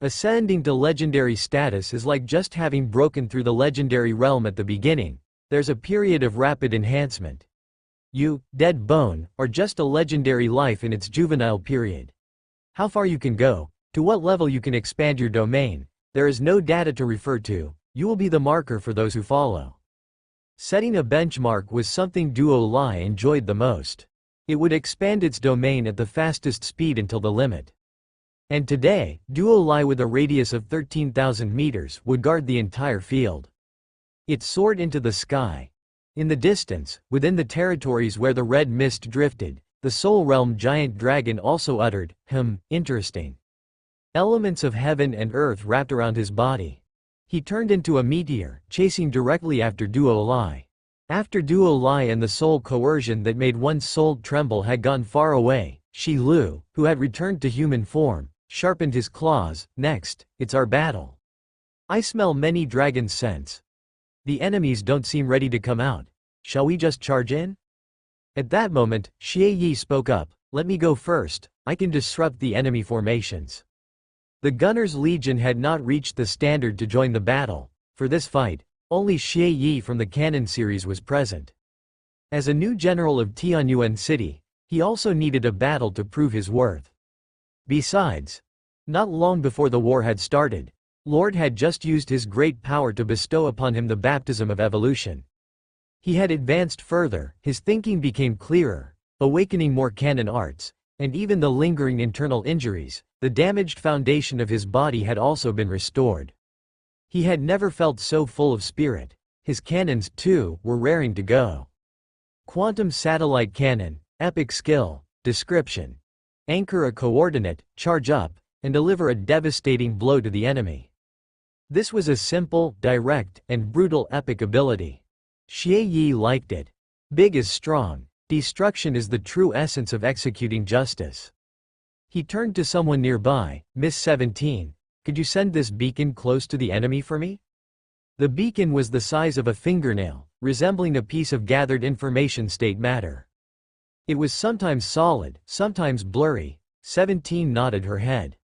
Ascending to legendary status is like just having broken through the legendary realm at the beginning. There's a period of rapid enhancement. You, Dead Bone, are just a legendary life in its juvenile period. How far you can go, to what level you can expand your domain, there is no data to refer to. You will be the marker for those who follow. Setting a benchmark was something Duo Lai enjoyed the most. It would expand its domain at the fastest speed until the limit. And today, Duo Lai with a radius of 13,000 meters would guard the entire field. It soared into the sky. In the distance, within the territories where the red mist drifted, the Soul Realm giant dragon also uttered, interesting. Elements of heaven and earth wrapped around his body. He turned into a meteor, chasing directly after Duo Lai. After Duo Lai and the soul coercion that made one's soul tremble had gone far away, Shi Lu, who had returned to human form, sharpened his claws. Next, it's our battle. I smell many dragon scents. The enemies don't seem ready to come out. Shall we just charge in? At that moment, Xie Yi spoke up, let me go first, I can disrupt the enemy formations. The Gunners' Legion had not reached the standard to join the battle. For this fight, only Xie Yi from the Canon series was present. As a new general of Tianyuan City, he also needed a battle to prove his worth. Besides, not long before the war had started, Lord had just used his great power to bestow upon him the baptism of evolution. He had advanced further, his thinking became clearer, awakening more canon arts, and even the lingering internal injuries, the damaged foundation of his body had also been restored. He had never felt so full of spirit. His cannons, too, were raring to go. Quantum satellite cannon, epic skill, description. Anchor a coordinate, charge up, and deliver a devastating blow to the enemy. This was a simple, direct, and brutal epic ability. Xie Yi liked it. Big is strong. Destruction is the true essence of executing justice. He turned to someone nearby. Miss 17, could you send this beacon close to the enemy for me? The beacon was the size of a fingernail, resembling a piece of gathered information state matter. It was sometimes solid, sometimes blurry. 17 nodded her head.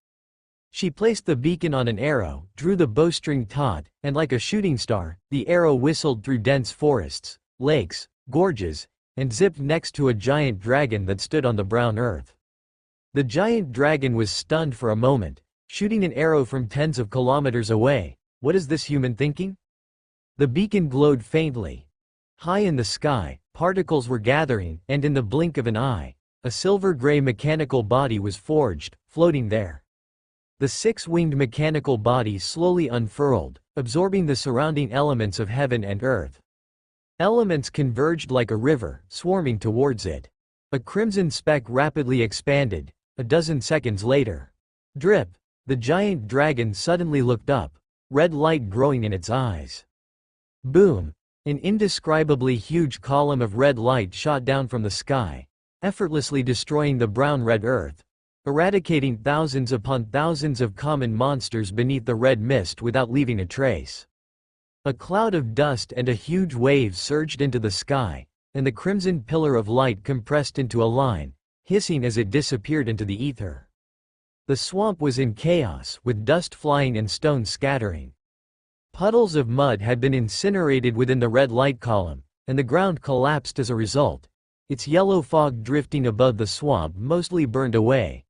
She placed the beacon on an arrow, drew the bowstring taut, and like a shooting star, the arrow whistled through dense forests, lakes, gorges, and zipped next to a giant dragon that stood on the brown earth. The giant dragon was stunned for a moment, shooting an arrow from tens of kilometers away. What is this human thinking? The beacon glowed faintly. High in the sky, particles were gathering, and in the blink of an eye, a silver-gray mechanical body was forged, floating there. The six-winged mechanical body slowly unfurled, absorbing the surrounding elements of heaven and earth. Elements converged like a river, swarming towards it. A crimson speck rapidly expanded. A dozen seconds later. Drip! The giant dragon suddenly looked up, red light growing in its eyes. Boom! An indescribably huge column of red light shot down from the sky, effortlessly destroying the brown-red earth, eradicating thousands upon thousands of common monsters beneath the red mist without leaving a trace. A cloud of dust and a huge wave surged into the sky, and the crimson pillar of light compressed into a line, hissing as it disappeared into the ether. The swamp was in chaos, with dust flying and stones scattering. Puddles of mud had been incinerated within the red light column, and the ground collapsed as a result, its yellow fog drifting above the swamp mostly burned away.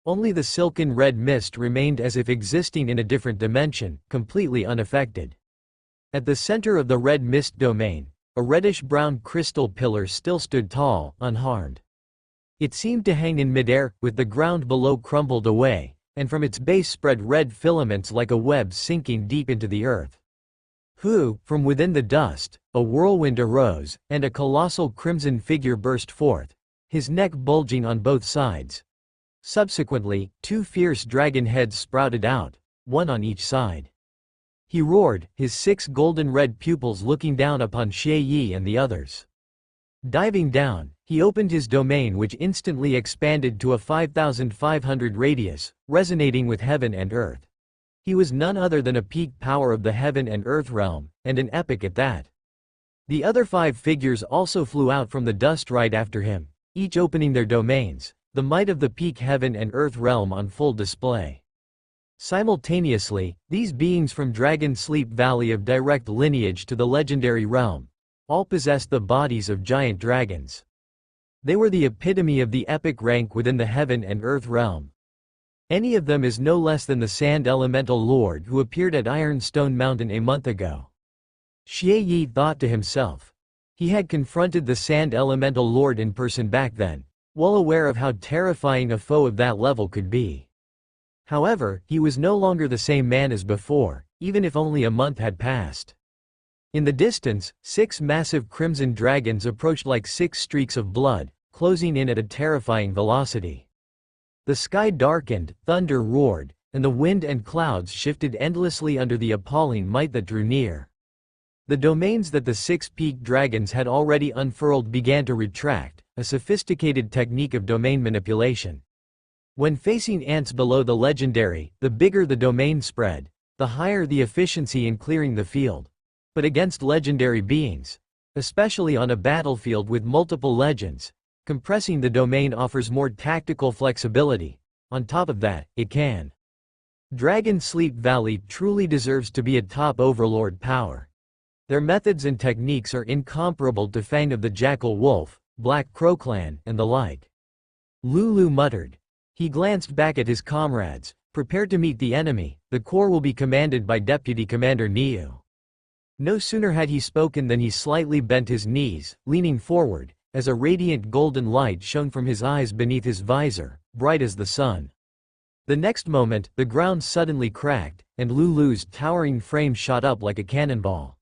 Only the silken red mist remained as if existing in a different dimension, completely unaffected. At the center of the red mist domain, a reddish-brown crystal pillar still stood tall, unharmed. It seemed to hang in midair, with the ground below crumbled away, and from its base spread red filaments like a web sinking deep into the earth. From within the dust, a whirlwind arose, and a colossal crimson figure burst forth, his neck bulging on both sides. Subsequently, two fierce dragon heads sprouted out, one on each side. He roared, his 6 golden-red pupils looking down upon Xie Yi and the others. Diving down, he opened his domain, which instantly expanded to a 5,500 radius, resonating with heaven and earth. He was none other than a peak power of the heaven and earth realm, and an epic at that. The other 5 figures also flew out from the dust right after him, each opening their domains, the might of the peak heaven and earth realm on full display. Simultaneously, these beings from Dragon Sleep Valley of direct lineage to the legendary realm, all possessed the bodies of giant dragons. They were the epitome of the epic rank within the heaven and earth realm. Any of them is no less than the Sand Elemental Lord who appeared at Ironstone Mountain a month ago. Xie Yi thought to himself. He had confronted the Sand Elemental Lord in person back then, well aware of how terrifying a foe of that level could be. However, he was no longer the same man as before, even if only a month had passed. In the distance, 6 massive crimson dragons approached like 6 streaks of blood, closing in at a terrifying velocity. The sky darkened, thunder roared, and the wind and clouds shifted endlessly under the appalling might that drew near. The domains that the 6-peaked dragons had already unfurled began to retract, a sophisticated technique of domain manipulation. When facing ants below the legendary, the bigger the domain spread, the higher the efficiency in clearing the field. But against legendary beings, especially on a battlefield with multiple legends, compressing the domain offers more tactical flexibility. On top of that, it can. Dragon Sleep Valley truly deserves to be a top overlord power. Their methods and techniques are incomparable to Fang of the Jackal Wolf, Black Crow Clan, and the like. Lulu muttered. He glanced back at his comrades, prepared to meet the enemy. The corps will be commanded by Deputy Commander Niu. No sooner had he spoken than he slightly bent his knees, leaning forward, as a radiant golden light shone from his eyes beneath his visor, bright as the sun. The next moment, the ground suddenly cracked, and Lulu's towering frame shot up like a cannonball.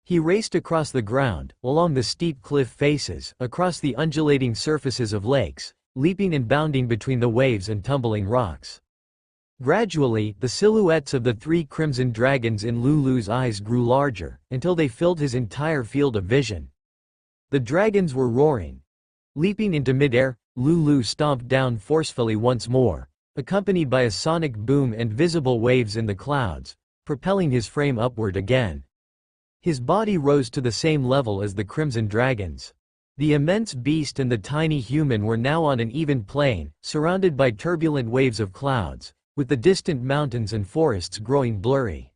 He raced across the ground, along the steep cliff faces, across the undulating surfaces of lakes, leaping and bounding between the waves and tumbling rocks. Gradually, the silhouettes of the 3 crimson dragons in Lulu's eyes grew larger, until they filled his entire field of vision. The dragons were roaring. Leaping into midair, Lulu stomped down forcefully once more, accompanied by a sonic boom and visible waves in the clouds, propelling his frame upward again. His body rose to the same level as the crimson dragons. The immense beast and the tiny human were now on an even plane, surrounded by turbulent waves of clouds, with the distant mountains and forests growing blurry.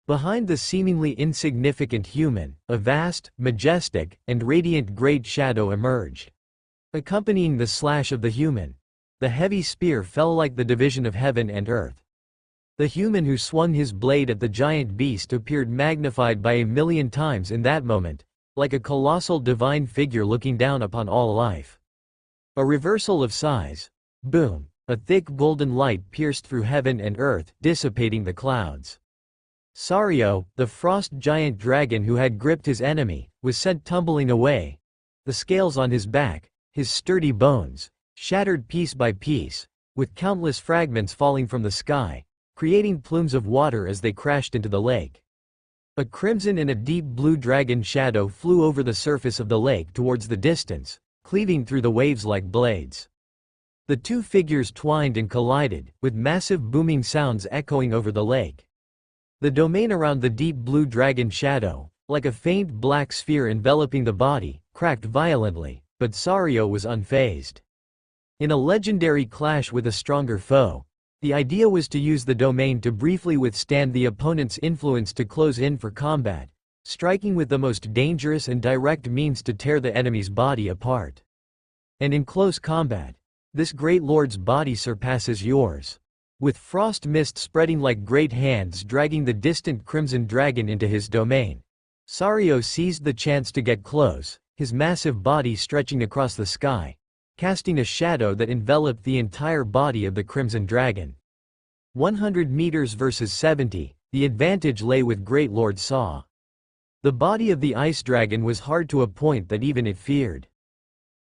Behind the seemingly insignificant human, a vast, majestic, and radiant great shadow emerged. Accompanying the slash of the human, the heavy spear fell like the division of heaven and earth. The human who swung his blade at the giant beast appeared magnified by 1,000,000 times in that moment, like a colossal divine figure looking down upon all life. A reversal of size. Boom! A thick golden light pierced through heaven and earth, dissipating the clouds. Sario, the frost giant dragon who had gripped his enemy, was sent tumbling away. The scales on his back, his sturdy bones, shattered piece by piece, with countless fragments falling from the sky, creating plumes of water as they crashed into the lake. A crimson and a deep blue dragon shadow flew over the surface of the lake towards the distance, cleaving through the waves like blades. The 2 figures twined and collided, with massive booming sounds echoing over the lake. The domain around the deep blue dragon shadow, like a faint black sphere enveloping the body, cracked violently, but Sario was unfazed. In a legendary clash with a stronger foe, the idea was to use the domain to briefly withstand the opponent's influence to close in for combat, striking with the most dangerous and direct means to tear the enemy's body apart. And in close combat, this great lord's body surpasses yours. With frost mist spreading like great hands dragging the distant crimson dragon into his domain, Sario seized the chance to get close, his massive body stretching across the sky, casting a shadow that enveloped the entire body of the crimson dragon. 100 meters versus 70, the advantage lay with Great Lord Saw. The body of the ice dragon was hard to a point that even it feared.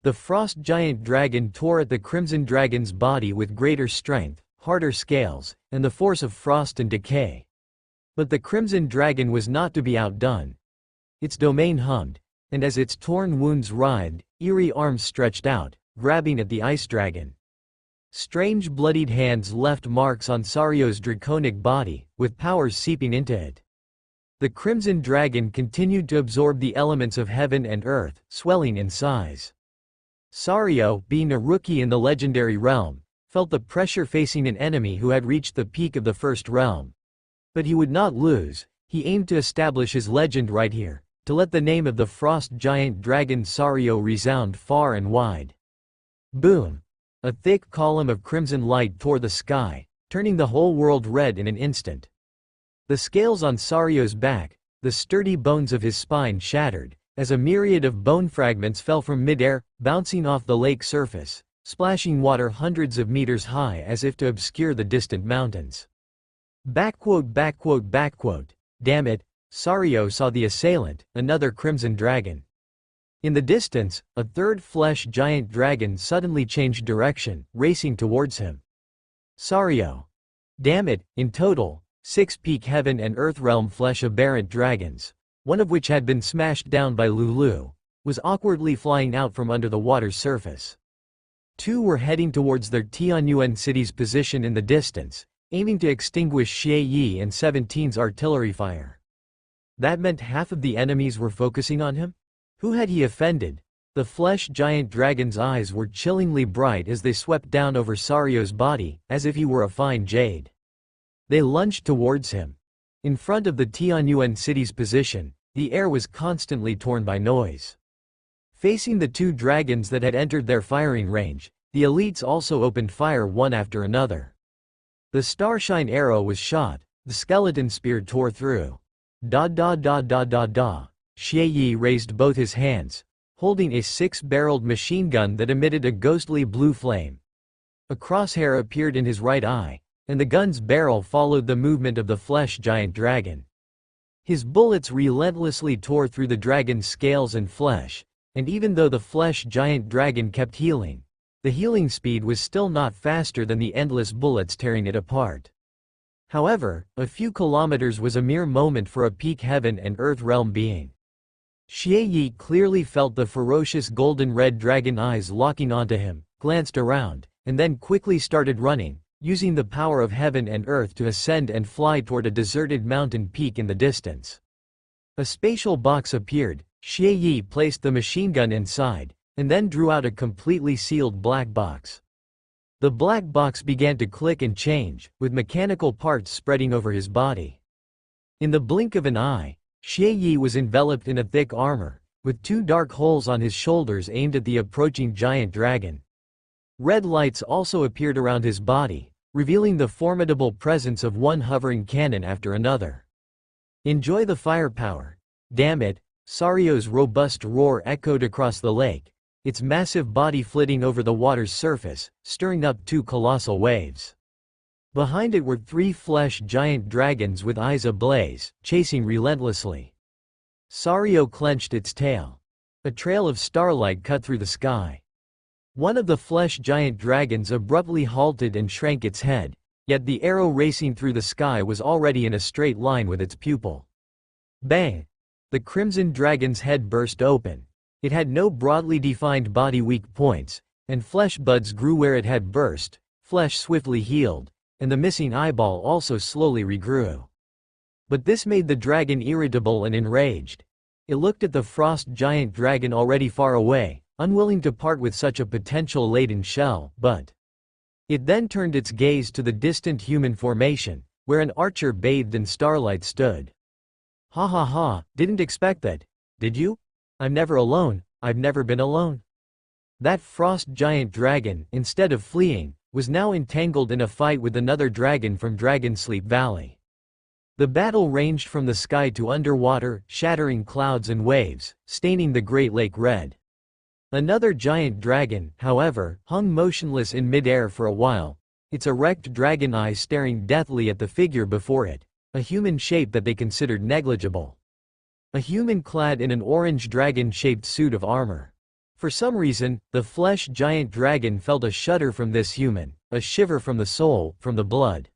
The frost giant dragon tore at the crimson dragon's body with greater strength, harder scales, and the force of frost and decay. But the crimson dragon was not to be outdone. Its domain hummed, and as its torn wounds writhed, eerie arms stretched out, grabbing at the ice dragon. Strange bloodied hands left marks on Sario's draconic body, with powers seeping into it. The crimson dragon continued to absorb the elements of heaven and earth, swelling in size. Sario, being a rookie in the legendary realm, felt the pressure facing an enemy who had reached the peak of the first realm. But he would not lose. He aimed to establish his legend right here, to let the name of the frost giant dragon Sario resound far and wide. Boom! A thick column of crimson light tore the sky, turning the whole world red in an instant. The scales on Sario's back, the sturdy bones of his spine shattered, as a myriad of bone fragments fell from mid-air, bouncing off the lake surface, splashing water hundreds of meters high as if to obscure the distant mountains. Damn it, Sario saw the assailant, another crimson dragon. In the distance, a third flesh giant dragon suddenly changed direction, racing towards him. Sario. Damn it, in total, 6 peak heaven and earth realm flesh aberrant dragons, one of which had been smashed down by Lulu, was awkwardly flying out from under the water's surface. 2 were heading towards their Tianyuan city's position in the distance, aiming to extinguish Xie Yi and 17's artillery fire. That meant half of the enemies were focusing on him? Who had he offended? The flesh giant dragon's eyes were chillingly bright as they swept down over Sario's body, as if he were a fine jade. They lunged towards him. In front of the Tianyuan city's position, the air was constantly torn by noise. Facing the 2 dragons that had entered their firing range, the elites also opened fire one after another. The starshine arrow was shot, the skeleton spear tore through. Xie Yi raised both his hands, holding a 6-barreled machine gun that emitted a ghostly blue flame. A crosshair appeared in his right eye, and the gun's barrel followed the movement of the flesh giant dragon. His bullets relentlessly tore through the dragon's scales and flesh, and even though the flesh giant dragon kept healing, the healing speed was still not faster than the endless bullets tearing it apart. However, a few kilometers was a mere moment for a peak heaven and earth realm being. Xie Yi clearly felt the ferocious golden-red dragon eyes locking onto him, glanced around, and then quickly started running, using the power of heaven and earth to ascend and fly toward a deserted mountain peak in the distance. A spatial box appeared. Xie Yi placed the machine gun inside, and then drew out a completely sealed black box. The black box began to click and change, with mechanical parts spreading over his body. In the blink of an eye, Xie Yi was enveloped in a thick armor, with 2 dark holes on his shoulders aimed at the approaching giant dragon. Red lights also appeared around his body, revealing the formidable presence of one hovering cannon after another. Enjoy the firepower. Damn it, Sario's robust roar echoed across the lake, its massive body flitting over the water's surface, stirring up 2 colossal waves. Behind it were 3 flesh giant dragons with eyes ablaze, chasing relentlessly. Sario clenched its tail. A trail of starlight cut through the sky. One of the flesh giant dragons abruptly halted and shrank its head, yet the arrow racing through the sky was already in a straight line with its pupil. Bang! The crimson dragon's head burst open. It had no broadly defined body weak points, and flesh buds grew where it had burst, flesh swiftly healed, and the missing eyeball also slowly regrew. But this made the dragon irritable and enraged. It looked at the frost giant dragon already far away, unwilling to part with such a potential-laden shell, but it then turned its gaze to the distant human formation, where an archer bathed in starlight stood. Ha ha ha, didn't expect that, did you? I'm never alone, I've never been alone. That frost giant dragon, instead of fleeing, was now entangled in a fight with another dragon from Dragonsleep Valley. The battle ranged from the sky to underwater, shattering clouds and waves, staining the Great Lake red. Another giant dragon, however, hung motionless in mid-air for a while, its erect dragon eyes staring deathly at the figure before it, a human shape that they considered negligible. A human clad in an orange dragon-shaped suit of armor. For some reason, the flesh giant dragon felt a shudder from this human, a shiver from the soul, from the blood.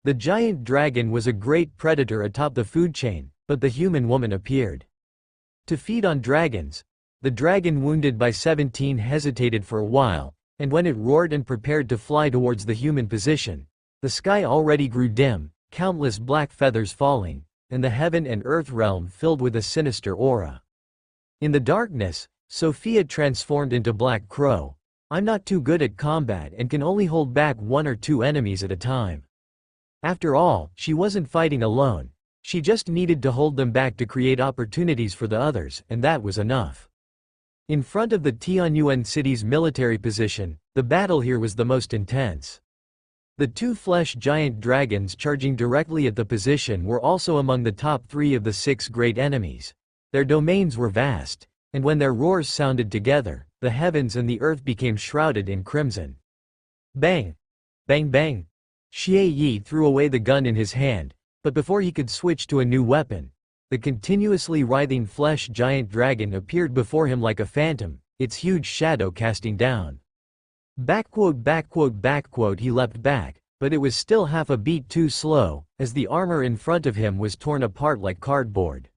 The giant dragon was a great predator atop the food chain, but the human woman appeared to feed on dragons. The dragon wounded by 17 hesitated for a while, and when it roared and prepared to fly towards the human position, the sky already grew dim, countless black feathers falling, and the heaven and earth realm filled with a sinister aura. In the darkness, Sophia transformed into Black Crow, I'm not too good at combat and can only hold back 1 or 2 enemies at a time. After all, she wasn't fighting alone. She just needed to hold them back to create opportunities for the others, and that was enough. In front of the Tianyuan city's military position, the battle here was the most intense. The 2 flesh giant dragons charging directly at the position were also among the top 3 of the 6 great enemies. Their domains were vast, and when their roars sounded together, the heavens and the earth became shrouded in crimson. Bang! Bang bang! Xie Yi threw away the gun in his hand, but before he could switch to a new weapon, the continuously writhing flesh giant dragon appeared before him like a phantom, its huge shadow casting down. He leapt back, but it was still half a beat too slow, as the armor in front of him was torn apart like cardboard.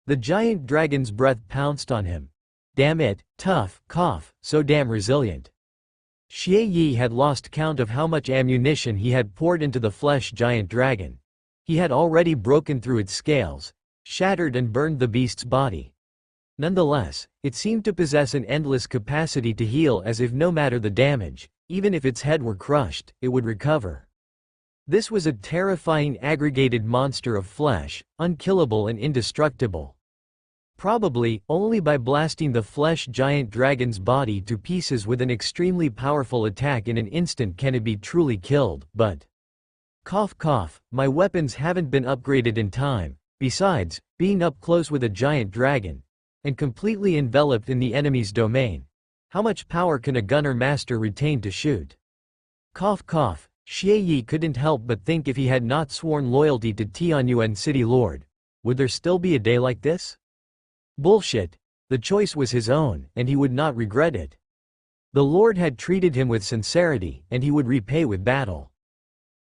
The giant dragon's breath pounced on him. Damn it, tough, cough, so damn resilient. Xie Yi had lost count of how much ammunition he had poured into the flesh giant dragon. He had already broken through its scales, shattered and burned the beast's body. Nonetheless, it seemed to possess an endless capacity to heal, as if no matter the damage, even if its head were crushed, it would recover. This was a terrifying aggregated monster of flesh, unkillable and indestructible. Probably, only by blasting the flesh giant dragon's body to pieces with an extremely powerful attack in an instant can it be truly killed, but… Cough cough, my weapons haven't been upgraded in time. Besides, being up close with a giant dragon, and completely enveloped in the enemy's domain, how much power can a gunner master retain to shoot? Cough cough, Xie Yi couldn't help but think if he had not sworn loyalty to Tianyuan City Lord, would there still be a day like this? Bullshit. The choice was his own, and he would not regret it. The Lord had treated him with sincerity, and he would repay with battle.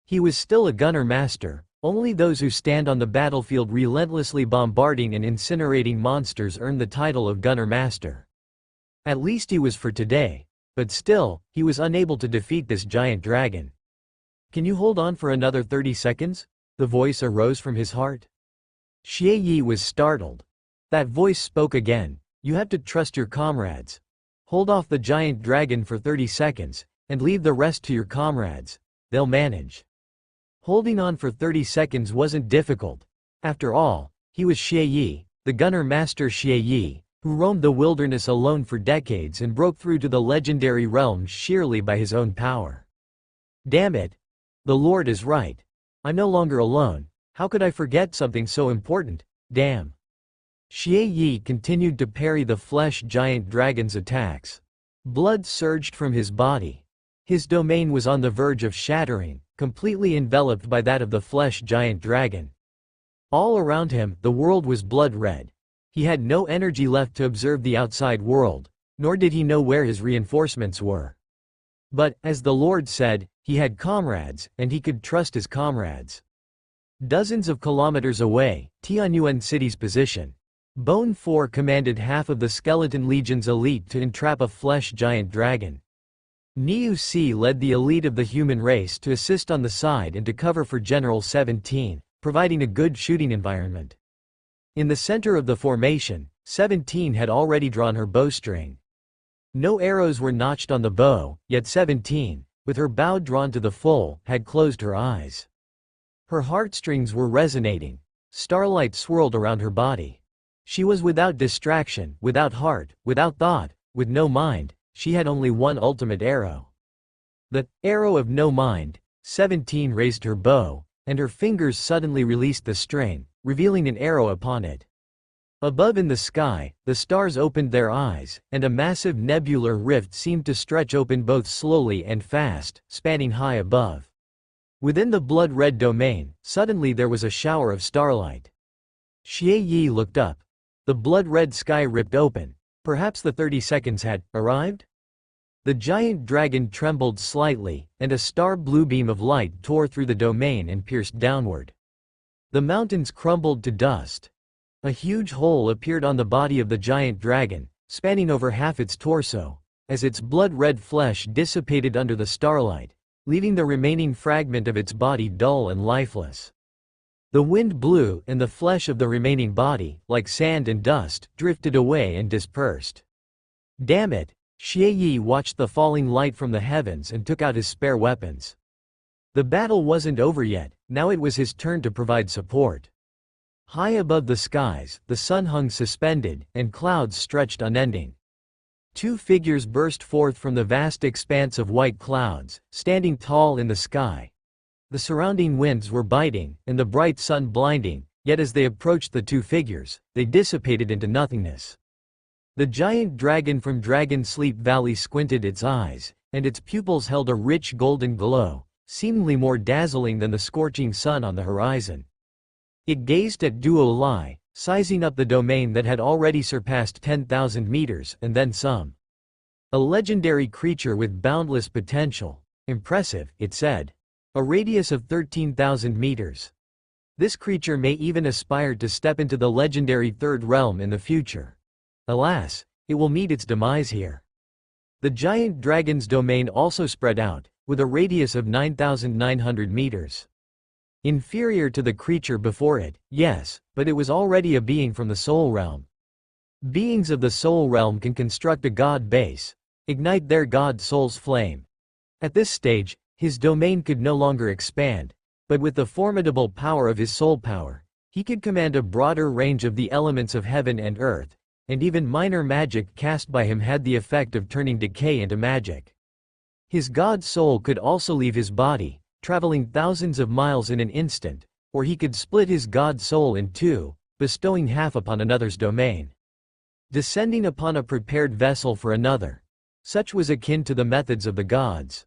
He was still a gunner master. Only those who stand on the battlefield relentlessly bombarding and incinerating monsters earn the title of Gunner Master. At least he was for today, but still, he was unable to defeat this giant dragon. Can you hold on for another 30 seconds? The voice arose from his heart. Xie Yi was startled. That voice spoke again. You have to trust your comrades. Hold off the giant dragon for 30 seconds, and leave the rest to your comrades. They'll manage. Holding on for 30 seconds wasn't difficult. After all, he was Xie Yi, the gunner master Xie Yi, who roamed the wilderness alone for decades and broke through to the legendary realms sheerly by his own power. Damn it. The Lord is right. I'm no longer alone. How could I forget something so important? Damn. Xie Yi continued to parry the flesh giant dragon's attacks. Blood surged from his body. His domain was on the verge of shattering, completely enveloped by that of the flesh giant dragon. All around him, the world was blood red. He had no energy left to observe the outside world, nor did he know where his reinforcements were. But, as the Lord said, he had comrades, and he could trust his comrades. Dozens of kilometers away, Tianyuan City's position. Bone 4 commanded half of the Skeleton Legion's elite to entrap a flesh giant dragon. Niu Si led the elite of the human race to assist on the side and to cover for General 17, providing a good shooting environment. In the center of the formation, 17 had already drawn her bowstring. No arrows were notched on the bow, yet 17, with her bow drawn to the full, had closed her eyes. Her heartstrings were resonating. Starlight swirled around her body. She was without distraction, without heart, without thought, with no mind. She had only one ultimate arrow. The arrow of no mind. 17 raised her bow, and her fingers suddenly released the string, revealing an arrow upon it. Above in the sky, the stars opened their eyes, and a massive nebular rift seemed to stretch open both slowly and fast, spanning high above. Within the blood-red domain, suddenly there was a shower of starlight. Xie Yi looked up. The blood-red sky ripped open. Perhaps the 30 seconds had arrived? The giant dragon trembled slightly, and a star-blue beam of light tore through the domain and pierced downward. The mountains crumbled to dust. A huge hole appeared on the body of the giant dragon, spanning over half its torso, as its blood-red flesh dissipated under the starlight, leaving the remaining fragment of its body dull and lifeless. The wind blew, and the flesh of the remaining body, like sand and dust, drifted away and dispersed. Damn it! Xie Yi watched the falling light from the heavens and took out his spare weapons. The battle wasn't over yet, now it was his turn to provide support. High above the skies, the sun hung suspended, and clouds stretched unending. Two figures burst forth from the vast expanse of white clouds, standing tall in the sky. The surrounding winds were biting, and the bright sun blinding, yet as they approached the two figures, they dissipated into nothingness. The giant dragon from Dragon Sleep Valley squinted its eyes, and its pupils held a rich golden glow, seemingly more dazzling than the scorching sun on the horizon. It gazed at Duo Lai, sizing up the domain that had already surpassed 10,000 meters, and then some. A legendary creature with boundless potential. Impressive, it said. A radius of 13,000 meters. This creature may even aspire to step into the legendary Third Realm in the future. Alas, it will meet its demise here. The giant dragon's domain also spread out, with a radius of 9,900 meters. Inferior to the creature before it, yes, but it was already a being from the Soul Realm. Beings of the Soul Realm can construct a god base, ignite their god soul's flame. At this stage, his domain could no longer expand, but with the formidable power of his soul power, he could command a broader range of the elements of heaven and earth, and even minor magic cast by him had the effect of turning decay into magic. His god soul could also leave his body, traveling thousands of miles in an instant, or he could split his god soul in two, bestowing half upon another's domain. Descending upon a prepared vessel for another. Such was akin to the methods of the gods.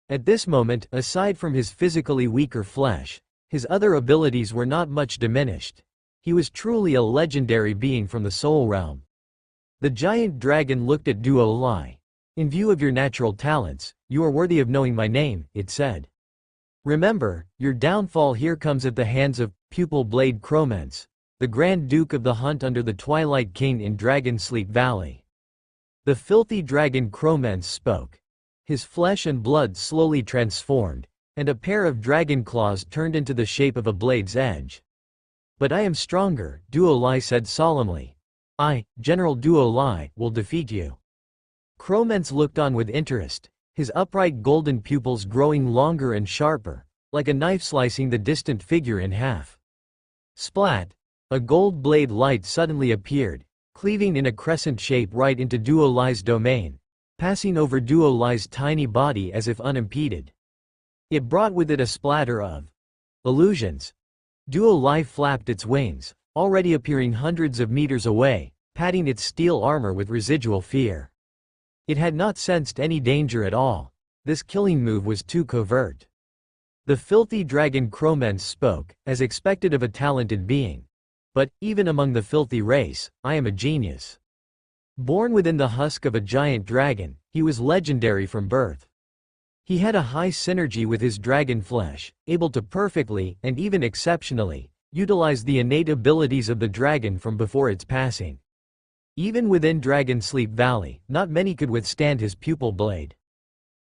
At this moment, aside from his physically weaker flesh, his other abilities were not much diminished. He was truly a legendary being from the Soul Realm. The giant dragon looked at Duo Lai. In view of your natural talents, you are worthy of knowing my name, it said. Remember, your downfall here comes at the hands of Pupil Blade Cromence, the Grand Duke of the Hunt under the Twilight King in Dragon Sleep Valley. The filthy dragon Cromence spoke. His flesh and blood slowly transformed, and a pair of dragon claws turned into the shape of a blade's edge. But I am stronger, Duo Lai said solemnly. I, General Duo Lai, will defeat you. Cromence looked on with interest, his upright golden pupils growing longer and sharper, like a knife slicing the distant figure in half. Splat! A gold blade light suddenly appeared, cleaving in a crescent shape right into Duo Lai's domain, passing over Duo Lai's tiny body as if unimpeded. It brought with it a splatter of illusions. Duo Lai flapped its wings, already appearing hundreds of meters away, patting its steel armor with residual fear. It had not sensed any danger at all. This killing move was too covert. The filthy dragon Cromence spoke, as expected of a talented being. But, even among the filthy race, I am a genius. Born within the husk of a giant dragon, he was legendary from birth. He had a high synergy with his dragon flesh, able to perfectly, and even exceptionally, utilize the innate abilities of the dragon from before its passing. Even within Dragon Sleep Valley, not many could withstand his pupil blade.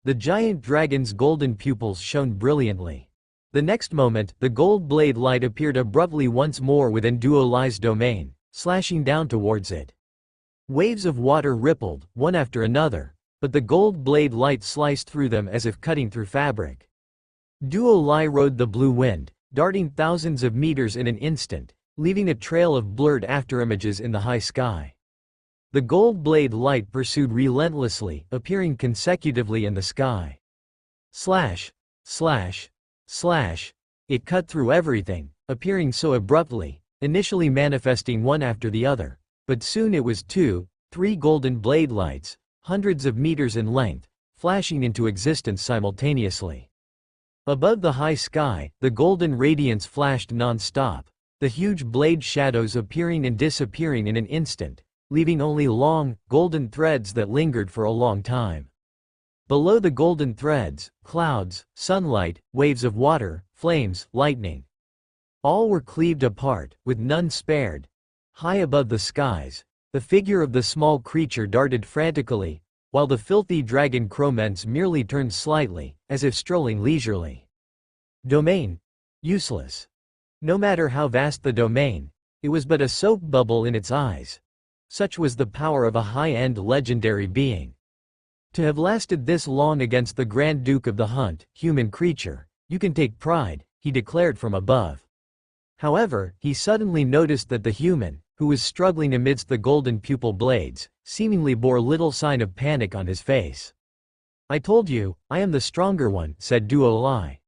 The giant dragon's golden pupils shone brilliantly. The next moment, the gold blade light appeared abruptly once more within Duo Lai's domain, slashing down towards it. Waves of water rippled, one after another, but the gold blade light sliced through them as if cutting through fabric. Duo Lai rode the blue wind, darting thousands of meters in an instant, leaving a trail of blurred afterimages in the high sky. The gold blade light pursued relentlessly, appearing consecutively in the sky. Slash, slash, slash. It cut through everything, appearing so abruptly, initially manifesting one after the other, but soon it was 2, 3 golden blade lights, hundreds of meters in length, flashing into existence simultaneously. Above the high sky, the golden radiance flashed non-stop, the huge blade shadows appearing and disappearing in an instant, leaving only long, golden threads that lingered for a long time. Below the golden threads, clouds, sunlight, waves of water, flames, lightning. All were cleaved apart, with none spared. High above the skies, the figure of the small creature darted frantically, while the filthy dragon Cromence merely turned slightly, as if strolling leisurely. Domain? Useless. No matter how vast the domain, it was but a soap bubble in its eyes. Such was the power of a high-end legendary being. To have lasted this long against the Grand Duke of the Hunt, human creature, you can take pride, he declared from above. However, he suddenly noticed that the human, who was struggling amidst the golden pupil blades, seemingly bore little sign of panic on his face. I told you, I am the stronger one, said Duo Lai.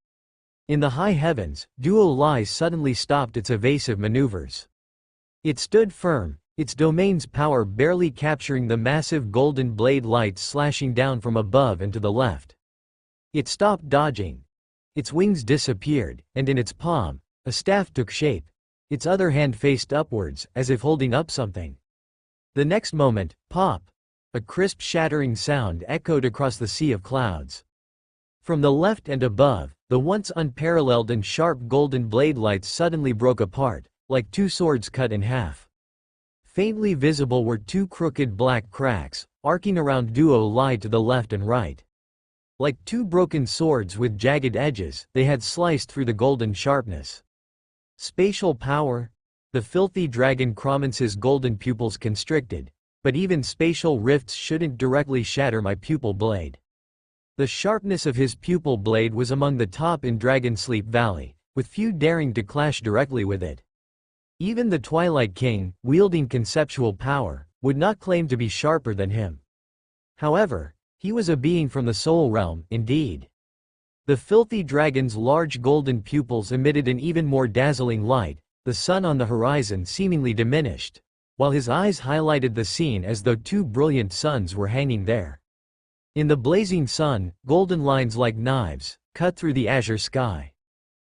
In the high heavens, Duo Lai suddenly stopped its evasive maneuvers. It stood firm, its domain's power barely capturing the massive golden blade lights slashing down from above and to the left. It stopped dodging. Its wings disappeared, and in its palm, a staff took shape. Its other hand faced upwards, as if holding up something. The next moment, pop! A crisp shattering sound echoed across the sea of clouds. From the left and above, the once unparalleled and sharp golden blade lights suddenly broke apart, like two swords cut in half. Faintly visible were two crooked black cracks, arcing around Duo Lai to the left and right. Like two broken swords with jagged edges, they had sliced through the golden sharpness. Spatial power? The filthy dragon Cromance's golden pupils constricted, but even spatial rifts shouldn't directly shatter my pupil blade. The sharpness of his pupil blade was among the top in Dragon Sleep Valley, with few daring to clash directly with it. Even the Twilight King, wielding conceptual power, would not claim to be sharper than him. However, he was a being from the soul realm, indeed. The filthy dragon's large golden pupils emitted an even more dazzling light, the sun on the horizon seemingly diminished, while his eyes highlighted the scene as though two brilliant suns were hanging there. In the blazing sun, golden lines like knives, cut through the azure sky.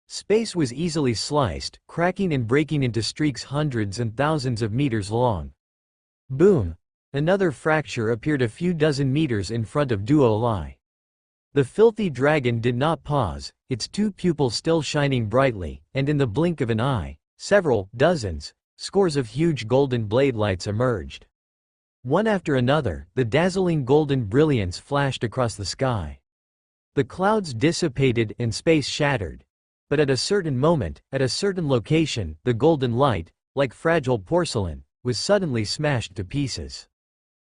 Space was easily sliced, cracking and breaking into streaks hundreds and thousands of meters long. Boom! Another fracture appeared a few dozen meters in front of Duo Lai. The filthy dragon did not pause, its two pupils still shining brightly, and in the blink of an eye, several, dozens, scores of huge golden blade lights emerged. One after another, the dazzling golden brilliance flashed across the sky. The clouds dissipated and space shattered. But at a certain moment, at a certain location, the golden light, like fragile porcelain, was suddenly smashed to pieces.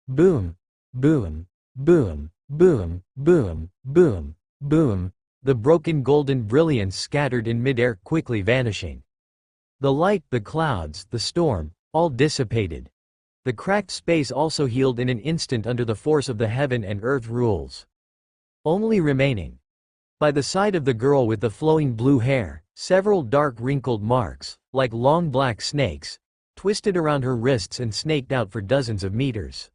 Boom! Boom! Boom! Boom! Boom! Boom! Boom! The broken golden brilliance scattered in midair, quickly vanishing. The light, the clouds, the storm, all dissipated. The cracked space also healed in an instant under the force of the heaven and earth rules. Only remaining, by the side of the girl with the flowing blue hair, several dark wrinkled marks, like long black snakes, twisted around her wrists and snaked out for dozens of meters.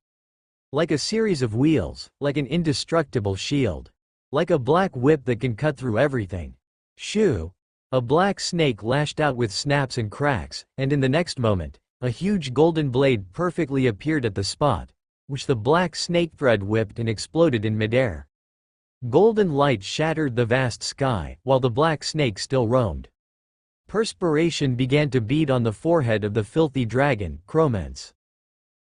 Like a series of wheels, like an indestructible shield. Like a black whip that can cut through everything. Shoo! A black snake lashed out with snaps and cracks, and in the next moment, a huge golden blade perfectly appeared at the spot, which the black snake thread whipped and exploded in midair. Golden light shattered the vast sky, while the black snake still roamed. Perspiration began to bead on the forehead of the filthy dragon, Cromance.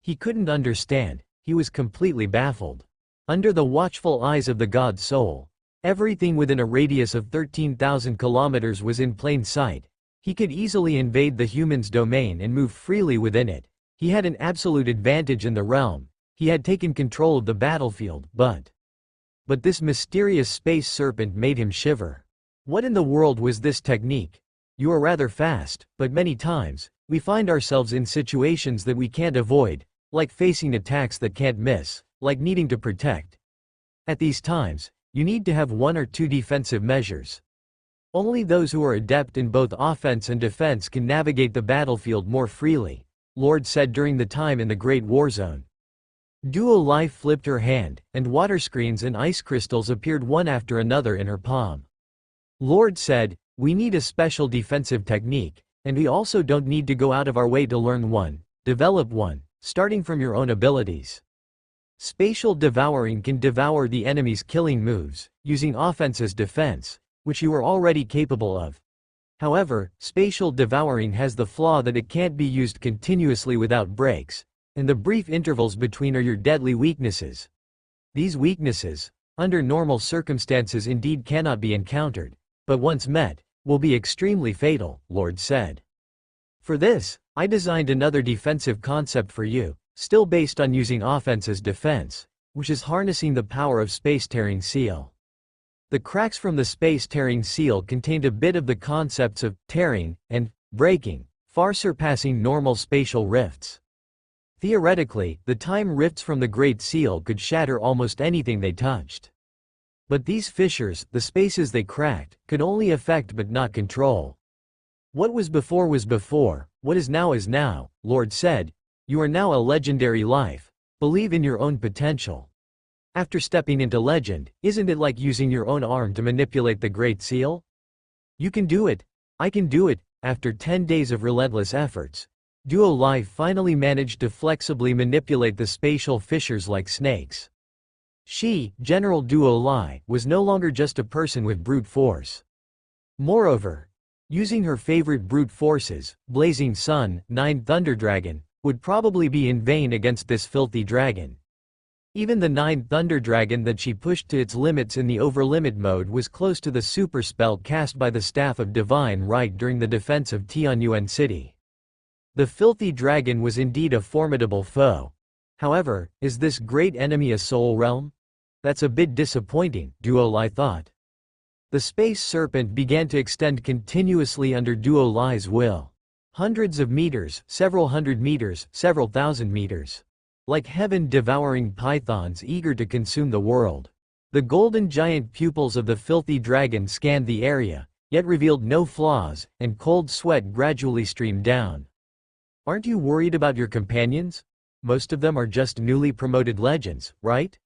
He couldn't understand, he was completely baffled. Under the watchful eyes of the god soul, everything within a radius of 13,000 kilometers was in plain sight. He could easily invade the human's domain and move freely within it. He had an absolute advantage in the realm. He had taken control of the battlefield, but this mysterious space serpent made him shiver. What in the world was this technique? You are rather fast, but many times, we find ourselves in situations that we can't avoid, like facing attacks that can't miss, like needing to protect. At these times, you need to have one or two defensive measures. Only those who are adept in both offense and defense can navigate the battlefield more freely, Lord said during the time in the Great War Zone. Duo Lai flipped her hand, and water screens and ice crystals appeared one after another in her palm. Lord said, we need a special defensive technique, and we also don't need to go out of our way to learn one, develop one, starting from your own abilities. Spatial devouring can devour the enemy's killing moves, using offense as defense, which you are already capable of. However, spatial devouring has the flaw that it can't be used continuously without breaks, and the brief intervals between are your deadly weaknesses. These weaknesses, under normal circumstances indeed cannot be encountered, but once met, will be extremely fatal, Lord said. For this, I designed another defensive concept for you, still based on using offense as defense. which is harnessing the power of space-tearing seal. The cracks from the space-tearing seal contained a bit of the concepts of tearing and breaking, far surpassing normal spatial rifts. Theoretically, the time rifts from the Great Seal could shatter almost anything they touched. But these fissures, the spaces they cracked, could only affect but not control. What was before, what is now, Lord said. You are now a legendary life. Believe in your own potential. After stepping into legend, isn't it like using your own arm to manipulate the Great Seal? You can do it. I can do it. After 10 days of relentless efforts, Duo Lai finally managed to flexibly manipulate the spatial fissures like snakes. She, General Duo Lai, was no longer just a person with brute force. Moreover, using her favorite brute forces, Blazing Sun, 9 Thunder Dragon, would probably be in vain against this filthy dragon. Even the 9 Thunder Dragon that she pushed to its limits in the overlimit mode was close to the super spell cast by the Staff of Divine Right during the defense of Tianyuan City. The filthy dragon was indeed a formidable foe. However, is this great enemy a soul realm? That's a bit disappointing, Duo Lai thought. The space serpent began to extend continuously under Duo Lai's will. Hundreds of meters, several hundred meters, several thousand meters. Like heaven-devouring pythons eager to consume the world. The golden giant pupils of the filthy dragon scanned the area, yet revealed no flaws, and cold sweat gradually streamed down. Aren't you worried about your companions? Most of them are just newly promoted legends, right?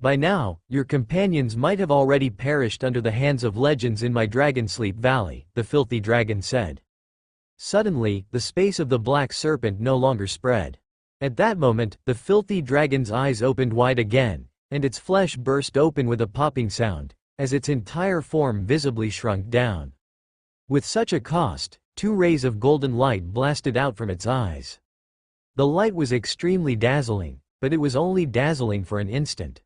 By now, your companions might have already perished under the hands of legends in my Dragonsleep Valley, the filthy dragon said. Suddenly, the space of the black serpent no longer spread. At that moment, the filthy dragon's eyes opened wide again, and its flesh burst open with a popping sound, as its entire form visibly shrunk down. With such a cost, 2 rays of golden light blasted out from its eyes. The light was extremely dazzling, but it was only dazzling for an instant.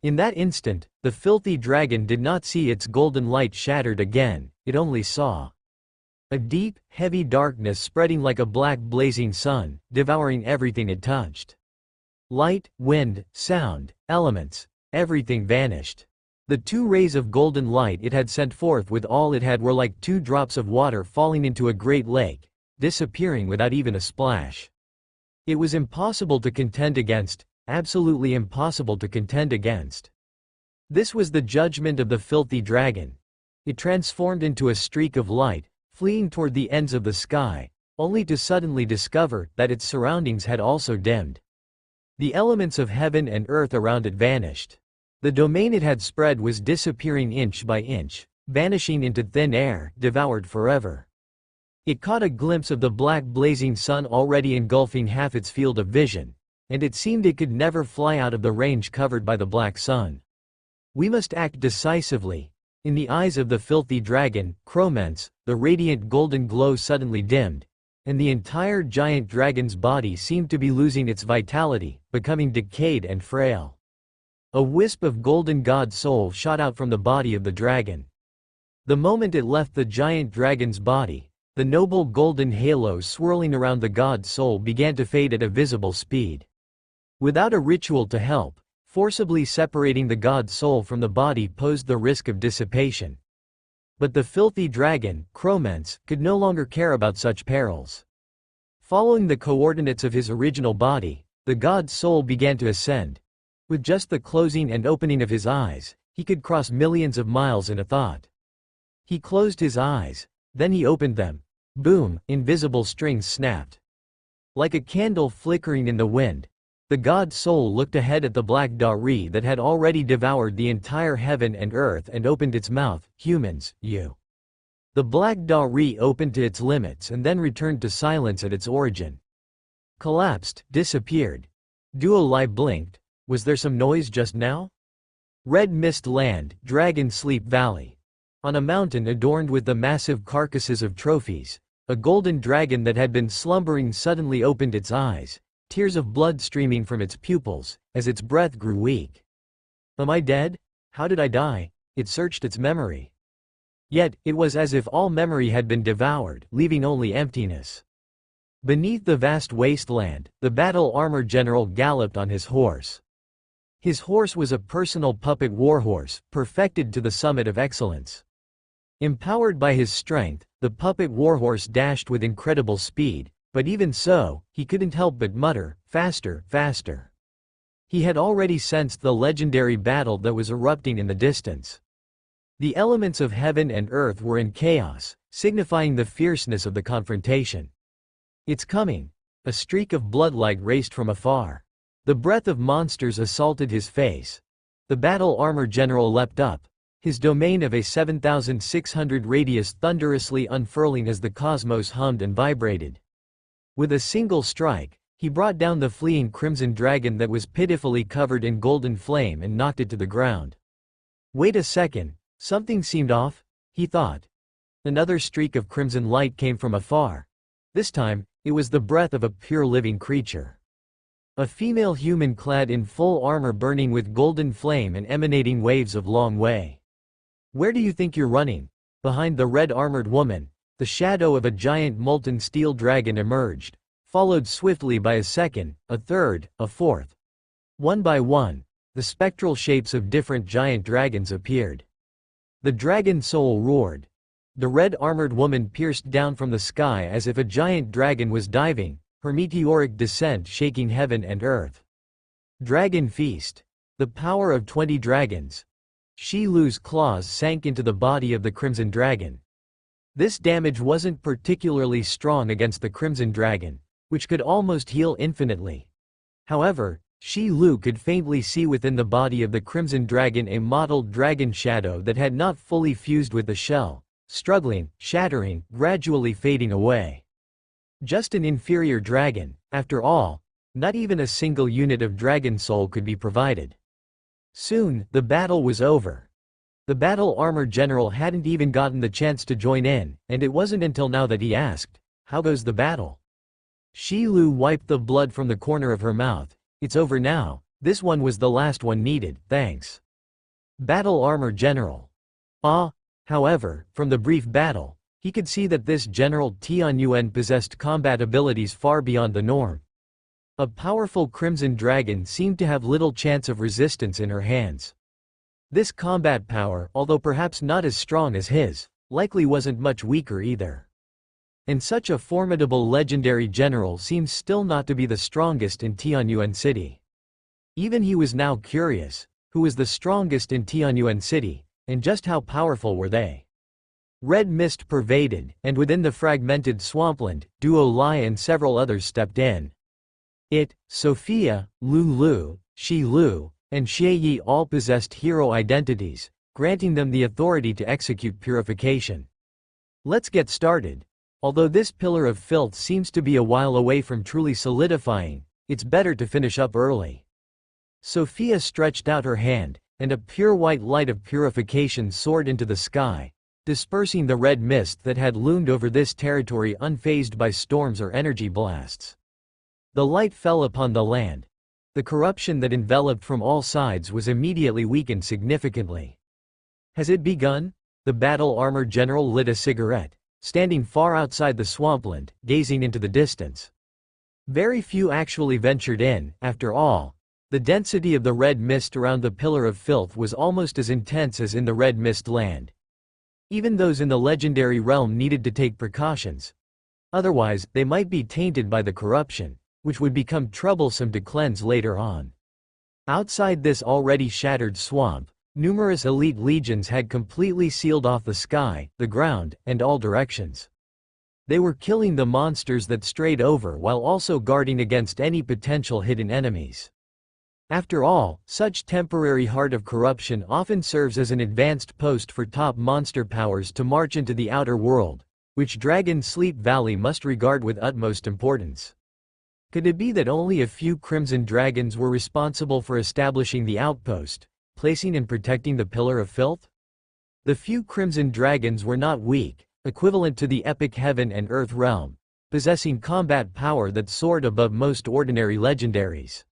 In that instant, the filthy dragon did not see its golden light shattered again, it only saw a deep, heavy darkness spreading like a black blazing sun, devouring everything it touched. Light, wind, sound, elements, everything vanished. The 2 rays of golden light it had sent forth with all it had were like 2 drops of water falling into a great lake, disappearing without even a splash. It was impossible to contend against, absolutely impossible to contend against. This was the judgment of the filthy dragon. It transformed into a streak of light, fleeing toward the ends of the sky, only to suddenly discover that its surroundings had also dimmed. The elements of heaven and earth around it vanished. The domain it had spread was disappearing inch by inch, vanishing into thin air, devoured forever. It caught a glimpse of the black blazing sun already engulfing half its field of vision, and it seemed it could never fly out of the range covered by the black sun. We must act decisively. In the eyes of the filthy dragon, Chromance, the radiant golden glow suddenly dimmed, and the entire giant dragon's body seemed to be losing its vitality, becoming decayed and frail. A wisp of golden god soul shot out from the body of the dragon. The moment it left the giant dragon's body, the noble golden halos swirling around the god soul began to fade at a visible speed. Without a ritual to help, forcibly separating the god soul from the body posed the risk of dissipation. But the filthy dragon, Chromance, could no longer care about such perils. Following the coordinates of his original body, the god's soul began to ascend. With just the closing and opening of his eyes, he could cross millions of miles in a thought. He closed his eyes, then he opened them. Boom, invisible strings snapped. Like a candle flickering in the wind, the god soul looked ahead at the black Dari that had already devoured the entire heaven and earth and opened its mouth. Humans, you. The black Dari opened to its limits and then returned to silence at its origin. Collapsed, disappeared. Duo Lai blinked. Was there some noise just now? Red Mist Land, Dragonsleep Valley. On a mountain adorned with the massive carcasses of trophies, a golden dragon that had been slumbering suddenly opened its eyes, tears of blood streaming from its pupils, as its breath grew weak. Am I dead? How did I die? It searched its memory. Yet, it was as if all memory had been devoured, leaving only emptiness. Beneath the vast wasteland, the battle-armored general galloped on his horse. His horse was a personal puppet warhorse, perfected to the summit of excellence. Empowered by his strength, the puppet warhorse dashed with incredible speed, but even so, he couldn't help but mutter, "Faster, faster." He had already sensed the legendary battle that was erupting in the distance. The elements of heaven and earth were in chaos, signifying the fierceness of the confrontation. "It's coming." A streak of bloodlight raced from afar. The breath of monsters assaulted his face. The battle armor general leapt up, his domain of a 7,600 radius thunderously unfurling as the cosmos hummed and vibrated. With a single strike, he brought down the fleeing crimson dragon that was pitifully covered in golden flame and knocked it to the ground. Wait a second, something seemed off, he thought. Another streak of crimson light came from afar. This time, it was the breath of a pure living creature. A female human clad in full armor burning with golden flame and emanating waves of long way. "Where do you think you're running?" Behind the red-armored woman, the shadow of a giant molten steel dragon emerged, followed swiftly by a second, a third, a fourth. One by one, the spectral shapes of different giant dragons appeared. The dragon soul roared. The red-armored woman pierced down from the sky as if a giant dragon was diving, her meteoric descent shaking heaven and earth. Dragon Feast. The power of 20 dragons. Shi Lu's claws sank into the body of the Crimson Dragon. This damage wasn't particularly strong against the Crimson Dragon, which could almost heal infinitely. However, Shi Lu could faintly see within the body of the Crimson Dragon a mottled dragon shadow that had not fully fused with the shell, struggling, shattering, gradually fading away. Just an inferior dragon, after all. Not even a single unit of dragon soul could be provided. Soon, the battle was over. The battle armor general hadn't even gotten the chance to join in, and it wasn't until now that he asked, "How goes the battle?" Shi Lu wiped the blood from the corner of her mouth. "It's over now. This one was the last one needed, thanks." Battle armor general. However, from the brief battle, he could see that this General Tianyuan possessed combat abilities far beyond the norm. A powerful Crimson Dragon seemed to have little chance of resistance in her hands. This combat power, although perhaps not as strong as his, likely wasn't much weaker either. And such a formidable legendary general seems still not to be the strongest in Tianyuan City. Even he was now curious, who was the strongest in Tianyuan City, and just how powerful were they? Red mist pervaded, and within the fragmented swampland, Duo Lai and several others stepped in. Sophia, Lu, Shi Lu, and Xie Yi all possessed hero identities, granting them the authority to execute purification. Let's get started. Although this pillar of filth seems to be a while away from truly solidifying, it's better to finish up early. Sophia stretched out her hand, and a pure white light of purification soared into the sky, dispersing the red mist that had loomed over this territory unfazed by storms or energy blasts. The light fell upon the land. The corruption that enveloped from all sides was immediately weakened significantly. Has it begun? The battle armor general lit a cigarette, standing far outside the swampland, gazing into the distance. Very few actually ventured in, after all. The density of the red mist around the pillar of filth was almost as intense as in the red mist land. Even those in the legendary realm needed to take precautions. Otherwise, they might be tainted by the corruption, which would become troublesome to cleanse later on. Outside this already shattered swamp, numerous elite legions had completely sealed off the sky, the ground, and all directions. They were killing the monsters that strayed over while also guarding against any potential hidden enemies. After all, such temporary heart of corruption often serves as an advanced post for top monster powers to march into the outer world, which Dragon Sleep Valley must regard with utmost importance. Could it be that only a few Crimson Dragons were responsible for establishing the outpost, placing and protecting the Pillar of Filth? The few Crimson Dragons were not weak, equivalent to the epic heaven and earth realm, possessing combat power that soared above most ordinary legendaries.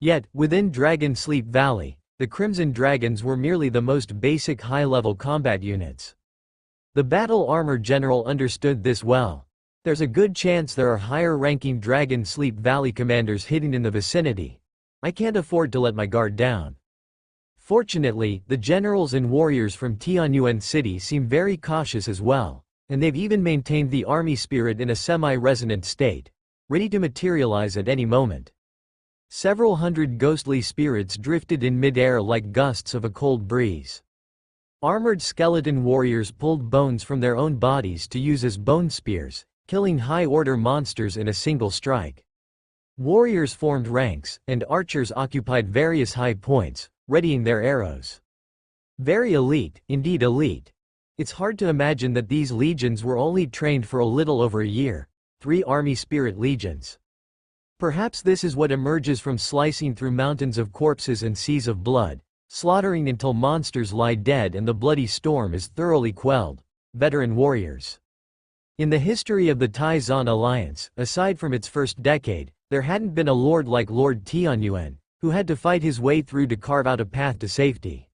Yet, within Dragon Sleep Valley, the Crimson Dragons were merely the most basic high-level combat units. The battle armor general understood this well. There's a good chance there are higher-ranking Dragon Sleep Valley commanders hidden in the vicinity. I can't afford to let my guard down. Fortunately, the generals and warriors from Tianyuan City seem very cautious as well, and they've even maintained the army spirit in a semi-resonant state, ready to materialize at any moment. Several hundred ghostly spirits drifted in mid-air like gusts of a cold breeze. Armored skeleton warriors pulled bones from their own bodies to use as bone spears, killing high-order monsters in a single strike. Warriors formed ranks, and archers occupied various high points, readying their arrows. Very elite, indeed elite. It's hard to imagine that these legions were only trained for a little over a year. 3 army spirit legions. Perhaps this is what emerges from slicing through mountains of corpses and seas of blood, slaughtering until monsters lie dead and the bloody storm is thoroughly quelled. Veteran warriors. In the history of the Tai-Zan alliance, aside from its first decade, there hadn't been a lord like Lord Tianyuan, who had to fight his way through to carve out a path to safety.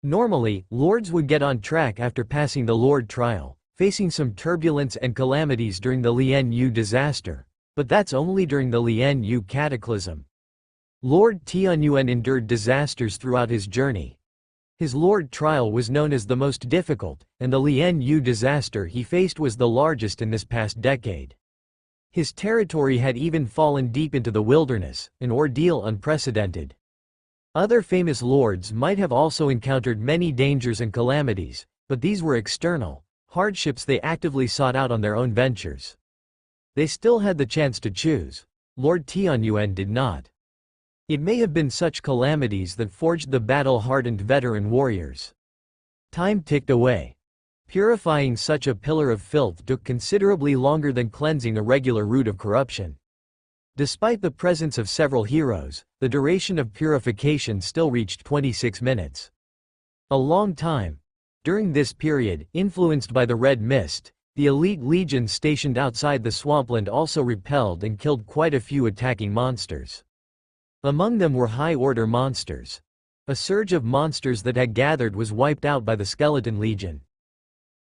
Normally, lords would get on track after passing the lord trial, facing some turbulence and calamities during the Lian Yu disaster, but that's only during the Lian Yu cataclysm. Lord Tianyuan endured disasters throughout his journey. His lord trial was known as the most difficult, and the Lian Yu disaster he faced was the largest in this past decade. His territory had even fallen deep into the wilderness, an ordeal unprecedented. Other famous lords might have also encountered many dangers and calamities, but these were external, hardships they actively sought out on their own ventures. They still had the chance to choose. Lord Tianyuan did not. It may have been such calamities that forged the battle-hardened veteran warriors. Time ticked away. Purifying such a pillar of filth took considerably longer than cleansing a regular root of corruption. Despite the presence of several heroes, the duration of purification still reached 26 minutes. A long time. During this period, influenced by the red mist, the elite legions stationed outside the swampland also repelled and killed quite a few attacking monsters. Among them were high-order monsters. A surge of monsters that had gathered was wiped out by the Skeleton Legion.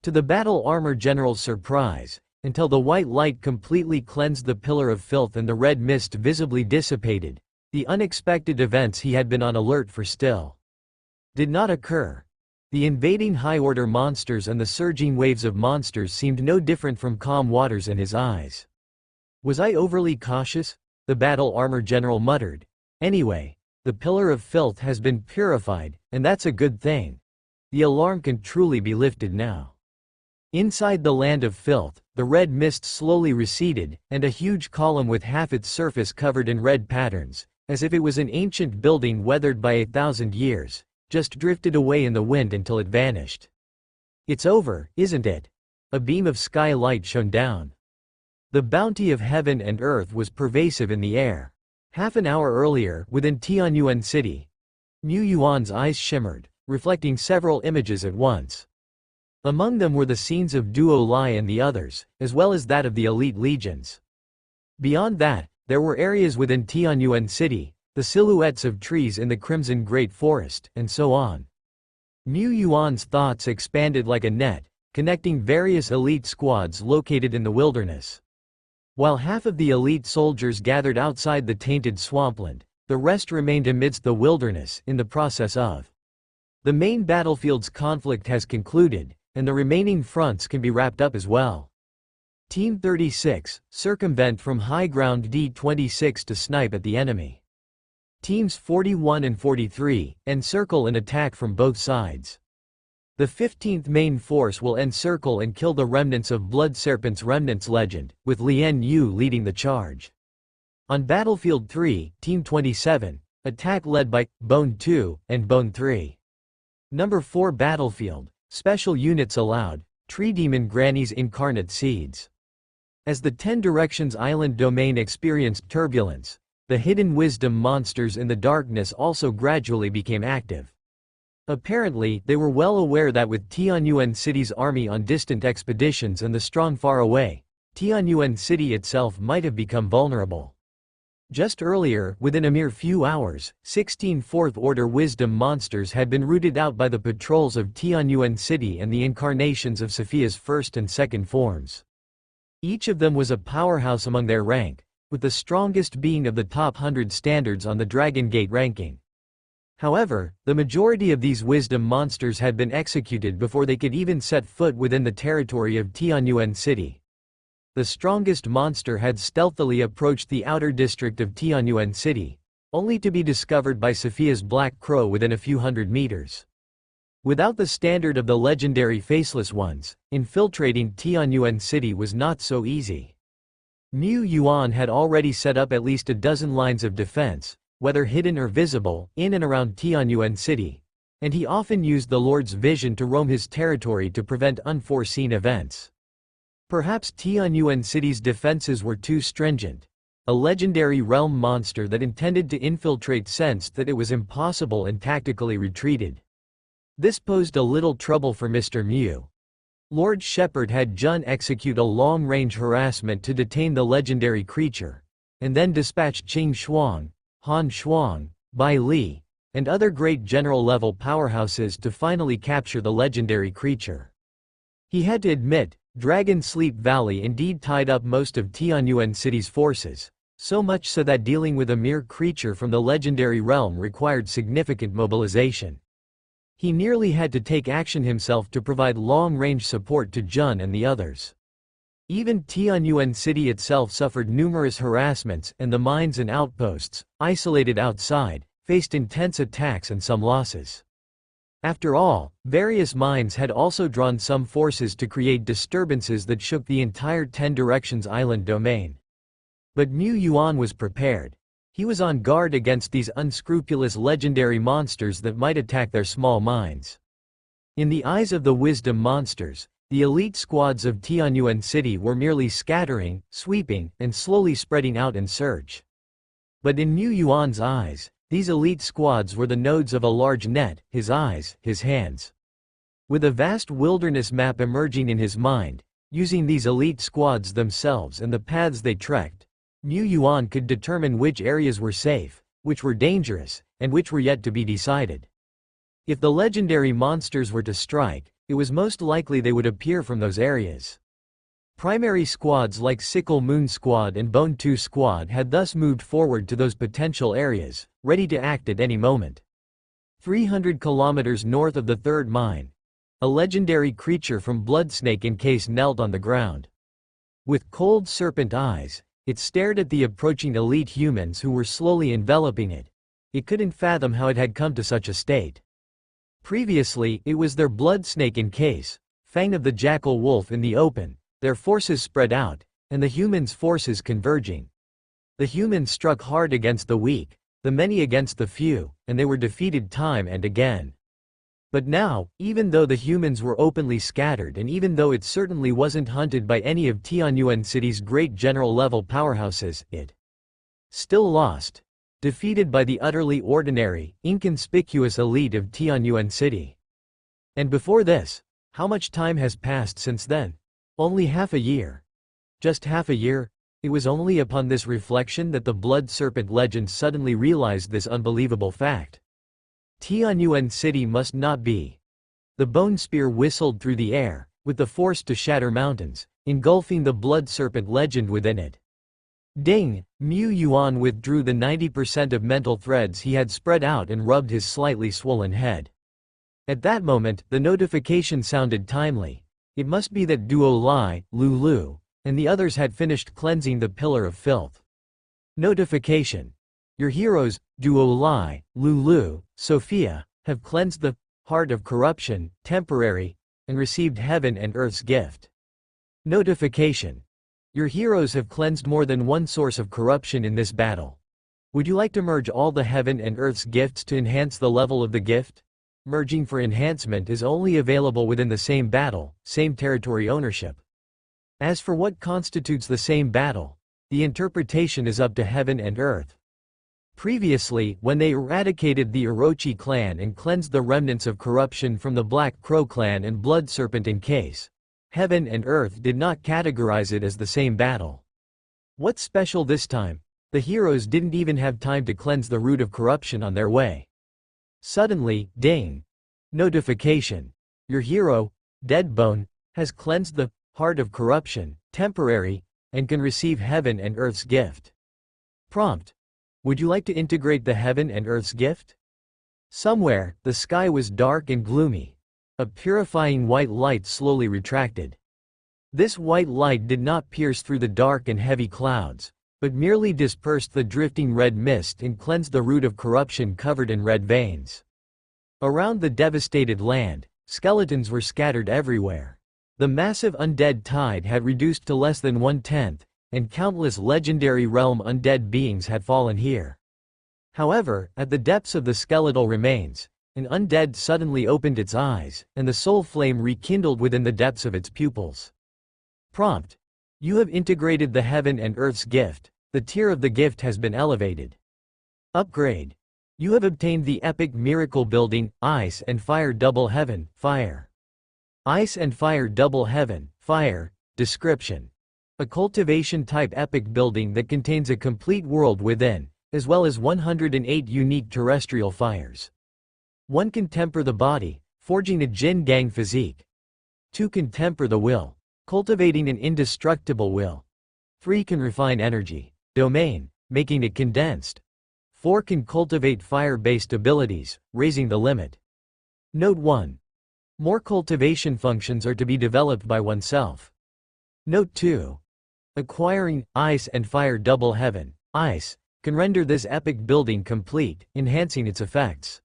To the battle armor general's surprise, until the white light completely cleansed the pillar of filth and the red mist visibly dissipated, the unexpected events he had been on alert for still did not occur. The invading high-order monsters and the surging waves of monsters seemed no different from calm waters in his eyes. Was I overly cautious? The battle armor general muttered. Anyway, the pillar of filth has been purified, and that's a good thing. The alarm can truly be lifted now. Inside the land of filth, the red mist slowly receded, and a huge column with half its surface covered in red patterns, as if it was an ancient building weathered by 1,000 years, just drifted away in the wind until it vanished. It's over, isn't it? A beam of sky light shone down. The bounty of heaven and earth was pervasive in the air. Half an hour earlier, within Tianyuan City, Niu Yuan's eyes shimmered, reflecting several images at once. Among them were the scenes of Duo Lai and the others, as well as that of the elite legions. Beyond that, there were areas within Tianyuan City, the silhouettes of trees in the Crimson Great Forest, and so on. Niu Yuan's thoughts expanded like a net, connecting various elite squads located in the wilderness. While half of the elite soldiers gathered outside the tainted swampland, the rest remained amidst the wilderness, in the process of. The main battlefield's conflict has concluded, and the remaining fronts can be wrapped up as well. Team 36, circumvent from high ground D26 to snipe at the enemy. Teams 41 and 43, encircle and attack from both sides. The 15th main force will encircle and kill the remnants of Blood Serpent's Remnants legend, with Lian Yu leading the charge. On Battlefield 3, Team 27, attack led by Bone 2 and Bone 3. Number 4 Battlefield, special units allowed, Tree Demon Granny's Incarnate Seeds. As the 10 Directions Island domain experienced turbulence, the hidden wisdom monsters in the darkness also gradually became active. Apparently, they were well aware that with Tianyuan City's army on distant expeditions and the strong far away, Tianyuan City itself might have become vulnerable. Just earlier, within a mere few hours, 16 Fourth-Order Wisdom monsters had been rooted out by the patrols of Tianyuan City and the incarnations of Sophia's first and second forms. Each of them was a powerhouse among their rank, with the strongest being of the top 100 standards on the Dragon Gate ranking. However, the majority of these wisdom monsters had been executed before they could even set foot within the territory of Tianyuan City. The strongest monster had stealthily approached the outer district of Tianyuan City, only to be discovered by Sophia's Black Crow within a few hundred meters. Without the standard of the legendary Faceless Ones, infiltrating Tianyuan City was not so easy. Mu Yuan had already set up at least a dozen lines of defense, whether hidden or visible, in and around Tianyuan City, and he often used the Lord's vision to roam his territory to prevent unforeseen events. Perhaps Tianyuan City's defenses were too stringent. A legendary realm monster that intended to infiltrate sensed that it was impossible and tactically retreated. This posed a little trouble for Mr. Mu. Lord Shepherd had Jun execute a long-range harassment to detain the legendary creature, and then dispatched Qing Shuang, Han Shuang, Bai Li, and other great general-level powerhouses to finally capture the legendary creature. He had to admit, Dragon Sleep Valley indeed tied up most of Tianyuan City's forces, so much so that dealing with a mere creature from the legendary realm required significant mobilization. He nearly had to take action himself to provide long-range support to Jun and the others. Even Tianyuan City itself suffered numerous harassments, and the mines and outposts, isolated outside, faced intense attacks and some losses. After all, various mines had also drawn some forces to create disturbances that shook the entire Ten Directions island domain. But Mu Yuan was prepared. He was on guard against these unscrupulous legendary monsters that might attack their small mines. In the eyes of the wisdom monsters, the elite squads of Tianyuan City were merely scattering, sweeping, and slowly spreading out in search. But in Mu Yuan's eyes, these elite squads were the nodes of a large net, his eyes, his hands. With a vast wilderness map emerging in his mind, using these elite squads themselves and the paths they trekked, Mu Yuan could determine which areas were safe, which were dangerous, and which were yet to be decided. If the legendary monsters were to strike, it was most likely they would appear from those areas. Primary squads like Sickle Moon Squad and Bone 2 Squad had thus moved forward to those potential areas, ready to act at any moment. 300 kilometers north of the third mine, a legendary creature from Bloodsnake Encase knelt on the ground. With cold serpent eyes, it stared at the approaching elite humans who were slowly enveloping it. It couldn't fathom how it had come to such a state. Previously, it was their Bloodsnake Encase, Fang of the Jackal Wolf in the open, their forces spread out, and the humans' forces converging. The humans struck hard against the weak, the many against the few, and they were defeated time and again. But now, even though the humans were openly scattered and even though it certainly wasn't hunted by any of Tianyuan City's great general-level powerhouses, it still lost, defeated by the utterly ordinary, inconspicuous elite of Tianyuan City. And before this, how much time has passed since then? Only half a year. Just half a year? It was only upon this reflection that the Blood Serpent legend suddenly realized this unbelievable fact. Tianyuan City must not be. The bone spear whistled through the air, with the force to shatter mountains, engulfing the Blood Serpent legend within it. Ding! Mu Yuan withdrew the 90% of mental threads he had spread out and rubbed his slightly swollen head. At that moment, the notification sounded timely. It must be that Duo Lai, Lulu, and the others had finished cleansing the Pillar of Filth. Notification. Your heroes, Duo Lai, Lulu, Sophia, have cleansed the heart of corruption, temporary, and received heaven and earth's gift. Notification. Your heroes have cleansed more than one source of corruption in this battle. Would you like to merge all the heaven and earth's gifts to enhance the level of the gift? Merging for enhancement is only available within the same battle, same territory ownership. As for what constitutes the same battle, the interpretation is up to heaven and earth. Previously, when they eradicated the Orochi clan and cleansed the remnants of corruption from the Black Crow clan and Blood Serpent Encase, heaven and earth did not categorize it as the same battle. What's special this time? The heroes didn't even have time to cleanse the root of corruption on their way. Suddenly, ding! Notification. Your hero, Deadbone, has cleansed the heart of corruption, temporary, and can receive heaven and earth's gift. Prompt: would you like to integrate the heaven and earth's gift? Somewhere, the sky was dark and gloomy. A purifying white light slowly retracted. This white light did not pierce through the dark and heavy clouds, but merely dispersed the drifting red mist and cleansed the root of corruption covered in red veins. Around the devastated land, skeletons were scattered everywhere. The massive undead tide had reduced to less than 1/10, and countless legendary realm undead beings had fallen here. However, at the depths of the skeletal remains, an undead suddenly opened its eyes, and the soul flame rekindled within the depths of its pupils. Prompt: you have integrated the heaven and earth's gift. The tier of the gift has been elevated. Upgrade: you have obtained the epic miracle building, Ice and Fire Double Heaven, Fire. Ice and Fire Double Heaven, Fire. Description: a cultivation-type epic building that contains a complete world within, as well as 108 unique terrestrial fires. 1 can temper the body, forging a Jin Gang physique. 2 can temper the will, cultivating an indestructible will. 3 can refine energy domain, making it condensed. 4 can cultivate fire-based abilities, raising the limit. Note 1. More cultivation functions are to be developed by oneself. Note 2. Acquiring Ice and Fire Double Heaven, Ice, can render this epic building complete, enhancing its effects.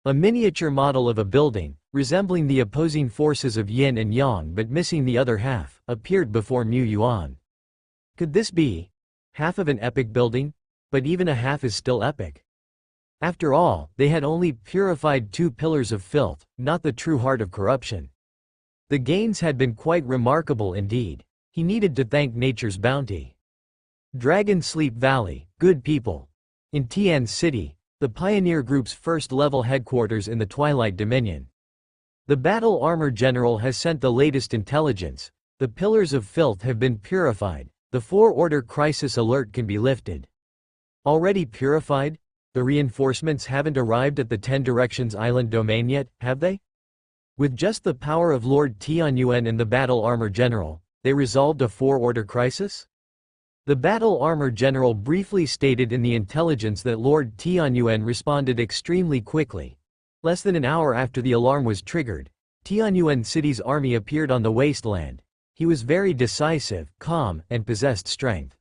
A miniature model of a building, resembling the opposing forces of yin and yang but missing the other half, appeared before Mu Yuan. Could this be half of an epic building? But even a half is still epic. After all, they had only purified 2 pillars of filth, not the true heart of corruption. The gains had been quite remarkable indeed. He needed to thank nature's bounty. Dragon Sleep Valley, good people. In Tian City, the Pioneer Group's first-level headquarters in the Twilight Dominion. The Battle Armor General has sent the latest intelligence. The pillars of filth have been purified. The 4-order crisis alert can be lifted. Already purified? The reinforcements haven't arrived at the 10 Directions Island domain yet, have they? With just the power of Lord Tianyuan and the Battle Armor General, they resolved a 4-order crisis? The Battle Armor General briefly stated in the intelligence that Lord Tianyuan responded extremely quickly. Less than an hour after the alarm was triggered, Tianyuan City's army appeared on the wasteland. He was very decisive, calm, and possessed strength.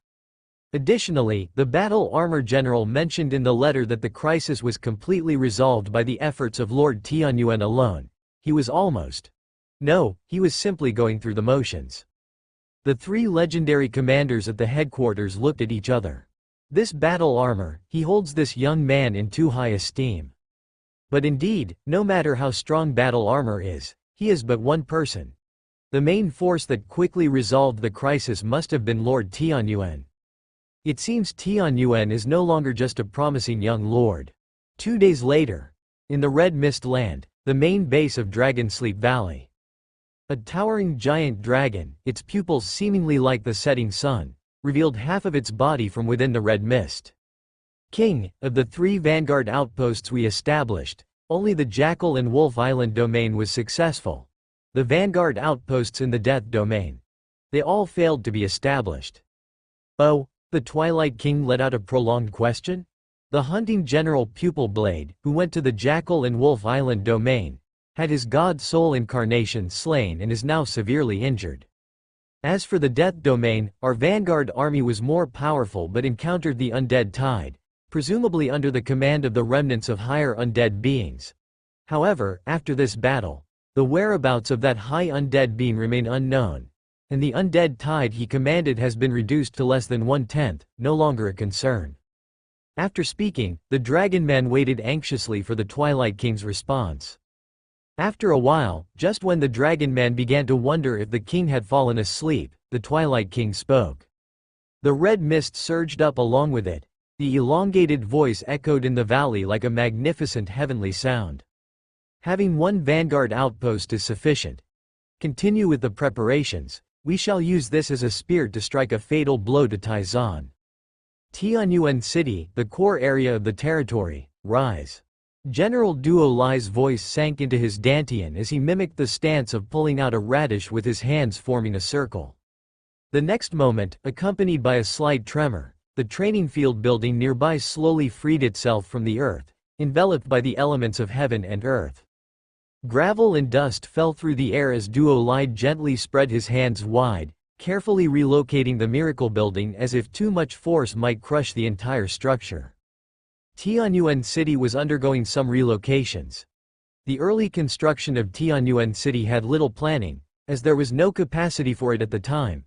Additionally, the Battle Armor General mentioned in the letter that the crisis was completely resolved by the efforts of Lord Tianyuan alone. He was almost. No, he was simply going through the motions. The 3 legendary commanders at the headquarters looked at each other. This battle armor, he holds this young man in too high esteem. But indeed, no matter how strong battle armor is, he is but one person. The main force that quickly resolved the crisis must have been Lord Tianyuan. It seems Tianyuan is no longer just a promising young lord. 2 days later, in the Red Mist Land, the main base of Dragon Sleep Valley. A towering giant dragon, its pupils seemingly like the setting sun, revealed half of its body from within the red mist. King, of the 3 vanguard outposts we established, only the Jackal and Wolf Island domain was successful. The vanguard outposts in the Death domain. They all failed to be established. Oh, the Twilight King let out a prolonged question? The hunting general Pupil Blade, who went to the Jackal and Wolf Island domain, had his god soul incarnation slain and is now severely injured. As for the Death domain, our vanguard army was more powerful but encountered the undead tide, presumably under the command of the remnants of higher undead beings. However, after this battle, the whereabouts of that high undead being remain unknown, and the undead tide he commanded has been reduced to less than 1/10, no longer a concern. After speaking, the Dragon Man waited anxiously for the Twilight King's response. After a while, just when the Dragon Man began to wonder if the king had fallen asleep, the Twilight King spoke. The red mist surged up along with it. The elongated voice echoed in the valley like a magnificent heavenly sound. Having 1 vanguard outpost is sufficient. Continue with the preparations. We shall use this as a spear to strike a fatal blow to Taizan. Tianyuan City, the core area of the territory, rise. General Duo Lai's voice sank into his dantian as he mimicked the stance of pulling out a radish with his hands forming a circle. The next moment, accompanied by a slight tremor, the training field building nearby slowly freed itself from the earth, enveloped by the elements of heaven and earth. Gravel and dust fell through the air as Duo Lai gently spread his hands wide, carefully relocating the miracle building as if too much force might crush the entire structure. Tianyuan City was undergoing some relocations. The early construction of Tianyuan City had little planning, as there was no capacity for it at the time.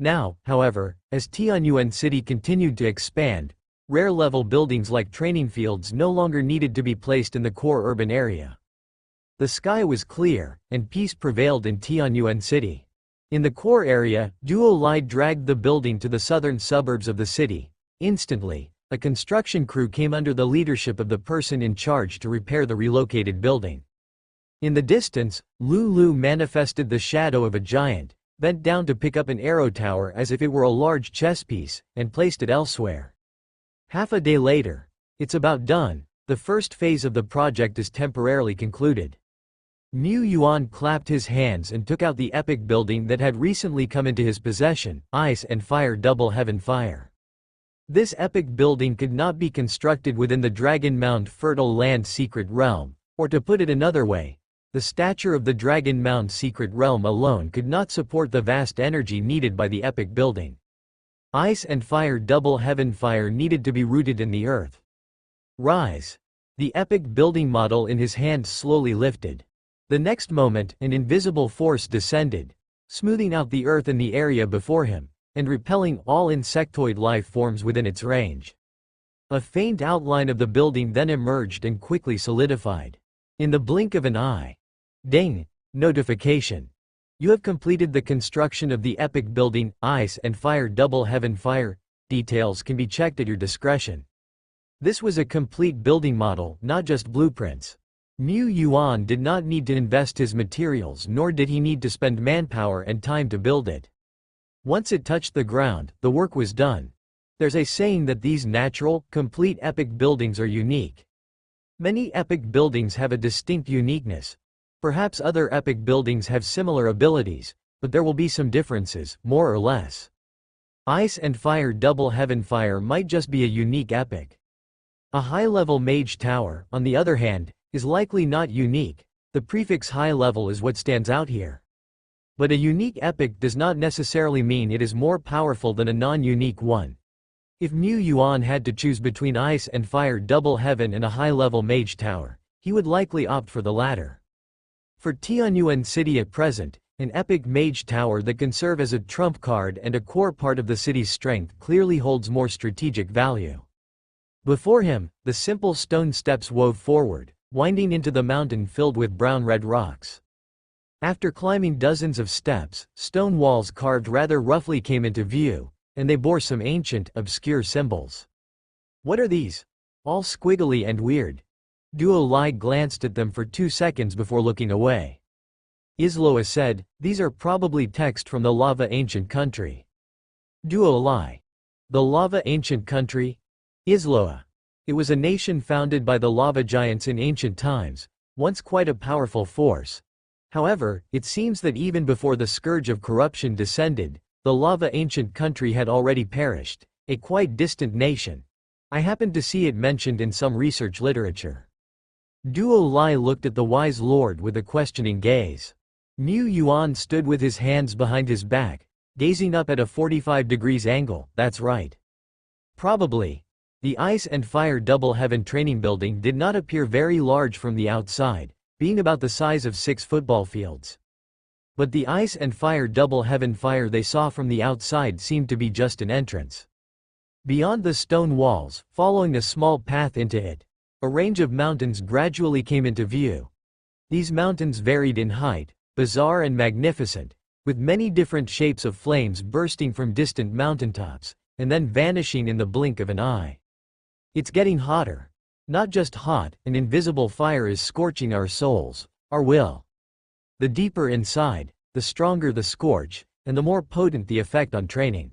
Now, however, as Tianyuan City continued to expand, rare-level buildings like training fields no longer needed to be placed in the core urban area. The sky was clear, and peace prevailed in Tianyuan City. In the core area, Duo Lai dragged the building to the southern suburbs of the city. Instantly, a construction crew came under the leadership of the person in charge to repair the relocated building. In the distance, Lu manifested the shadow of a giant, bent down to pick up an arrow tower as if it were a large chess piece, and placed it elsewhere. Half a day later, it's about done. The first phase of the project is temporarily concluded. Mu Yuan clapped his hands and took out the epic building that had recently come into his possession, Ice and Fire Double Heaven Fire. This epic building could not be constructed within the Dragon Mound Fertile Land Secret Realm, or to put it another way, the stature of the Dragon Mound Secret Realm alone could not support the vast energy needed by the epic building. Ice and Fire Double Heaven Fire needed to be rooted in the earth. Rise! The epic building model in his hand slowly lifted. The next moment, an invisible force descended, smoothing out the earth in the area before him, and repelling all insectoid life forms within its range. A faint outline of the building then emerged and quickly solidified. In the blink of an eye. Ding! Notification. You have completed the construction of the epic building, Ice and Fire Double Heaven Fire. Details can be checked at your discretion. This was a complete building model, not just blueprints. Mu Yuan did not need to invest his materials, nor did he need to spend manpower and time to build it. Once it touched the ground, the work was done. There's a saying that these natural, complete epic buildings are unique. Many epic buildings have a distinct uniqueness. Perhaps other epic buildings have similar abilities, but there will be some differences, more or less. Ice and Fire Double Heaven Fire might just be a unique epic. A high-level mage tower, on the other hand, is likely not unique. The prefix high level is what stands out here. But a unique epic does not necessarily mean it is more powerful than a non-unique one. If Mu Yuan had to choose between Ice and Fire Double Heaven and a high-level mage tower, he would likely opt for the latter. For Tianyuan City at present, an epic mage tower that can serve as a trump card and a core part of the city's strength clearly holds more strategic value. Before him, the simple stone steps wove forward, winding into the mountain filled with brown-red rocks. After climbing dozens of steps, stone walls carved rather roughly came into view, and they bore some ancient, obscure symbols. What are these? All squiggly and weird. Duo Lai glanced at them for 2 seconds before looking away. Isloa said, these are probably text from the Lava Ancient Country. Duo Lai. The Lava Ancient Country? Isloa. It was a nation founded by the lava giants in ancient times, once quite a powerful force. However, it seems that even before the scourge of corruption descended, the Lava Ancient Country had already perished, a quite distant nation. I happened to see it mentioned in some research literature. Duo Lai looked at the wise lord with a questioning gaze. Mu Yuan stood with his hands behind his back, gazing up at a 45 degrees angle. That's right. Probably. The Ice and Fire Double Heaven training building did not appear very large from the outside, being about the size of 6 football fields. But the Ice and Fire Double Heaven Fire they saw from the outside seemed to be just an entrance. Beyond the stone walls, following a small path into it, a range of mountains gradually came into view. These mountains varied in height, bizarre and magnificent, with many different shapes of flames bursting from distant mountaintops, and then vanishing in the blink of an eye. It's getting hotter. Not just hot, an invisible fire is scorching our souls, our will. The deeper inside, the stronger the scorch, and the more potent the effect on training.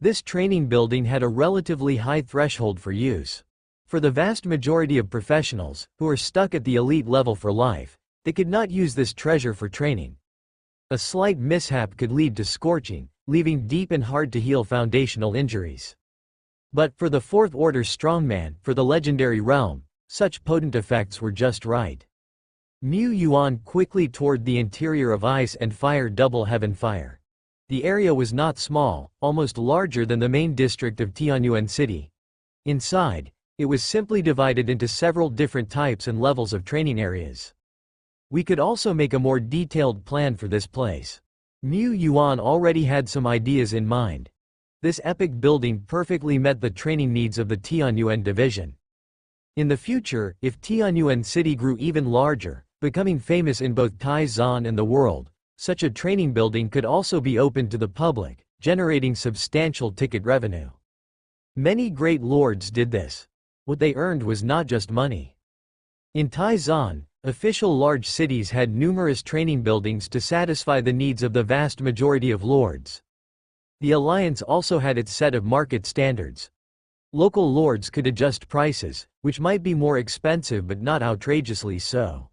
This training building had a relatively high threshold for use. For the vast majority of professionals, who are stuck at the elite level for life, they could not use this treasure for training. A slight mishap could lead to scorching, leaving deep and hard-to-heal foundational injuries. But for the Fourth Order strongman, for the legendary realm, such potent effects were just right. Mu Yuan quickly toured the interior of Ice and Fire Double Heaven Fire. The area was not small, almost larger than the main district of Tianyuan City. Inside, it was simply divided into several different types and levels of training areas. We could also make a more detailed plan for this place. Mu Yuan already had some ideas in mind. This epic building perfectly met the training needs of the Tianyuan division. In the future, if Tianyuan City grew even larger, becoming famous in both Taizan and the world, such a training building could also be opened to the public, generating substantial ticket revenue. Many great lords did this. What they earned was not just money. In Taizan, official large cities had numerous training buildings to satisfy the needs of the vast majority of lords. The alliance also had its set of market standards. Local lords could adjust prices, which might be more expensive but not outrageously so.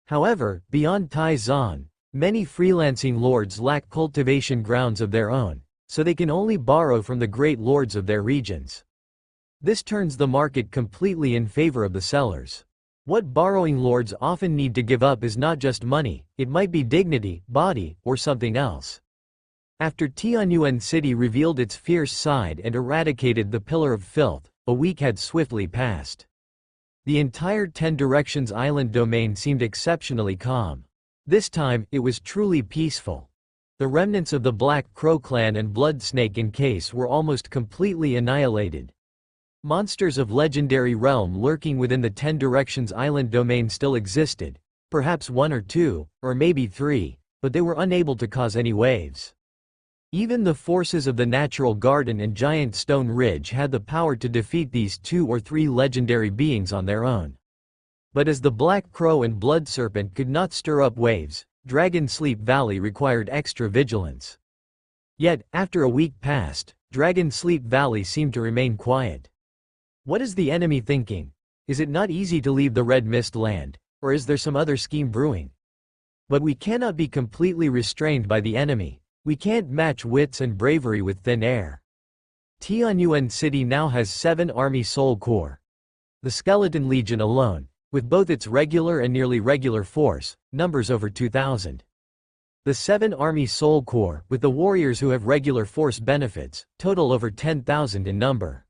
However, beyond Taizan, many freelancing lords lack cultivation grounds of their own, so they can only borrow from the great lords of their regions. This turns the market completely in favor of the sellers. What borrowing lords often need to give up is not just money, it might be dignity, body, or something else. After Tianyuan City revealed its fierce side and eradicated the Pillar of Filth, a week had swiftly passed. The entire Ten Directions Island domain seemed exceptionally calm. This time, it was truly peaceful. The remnants of the Black Crow clan and Blood Snake encase were almost completely annihilated. Monsters of legendary realm lurking within the Ten Directions Island domain still existed, perhaps one or two, or maybe three, but they were unable to cause any waves. Even the forces of the Natural Garden and Giant Stone Ridge had the power to defeat these 2 or 3 legendary beings on their own. But as the Black Crow and Blood Serpent could not stir up waves, Dragon Sleep Valley required extra vigilance. Yet, after a week passed, Dragon Sleep Valley seemed to remain quiet. What is the enemy thinking? Is it not easy to leave the Red Mist land, or is there some other scheme brewing? But we cannot be completely restrained by the enemy. We can't match wits and bravery with thin air. Tianyuan City now has 7 Army Soul Corps. The Skeleton Legion alone, with both its regular and nearly regular force, numbers over 2,000. The 7 Army Soul Corps, with the warriors who have regular force benefits, total over 10,000 in number.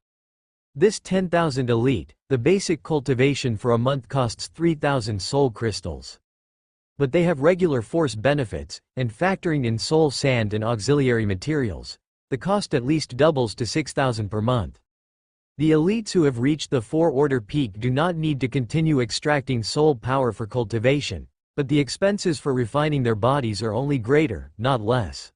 This 10,000 elite, the basic cultivation for a month costs 3,000 soul crystals. But they have regular force benefits, and factoring in soul sand and auxiliary materials, the cost at least doubles to 6,000 per month. The elites who have reached the 4-order peak do not need to continue extracting soul power for cultivation, but the expenses for refining their bodies are only greater, not less.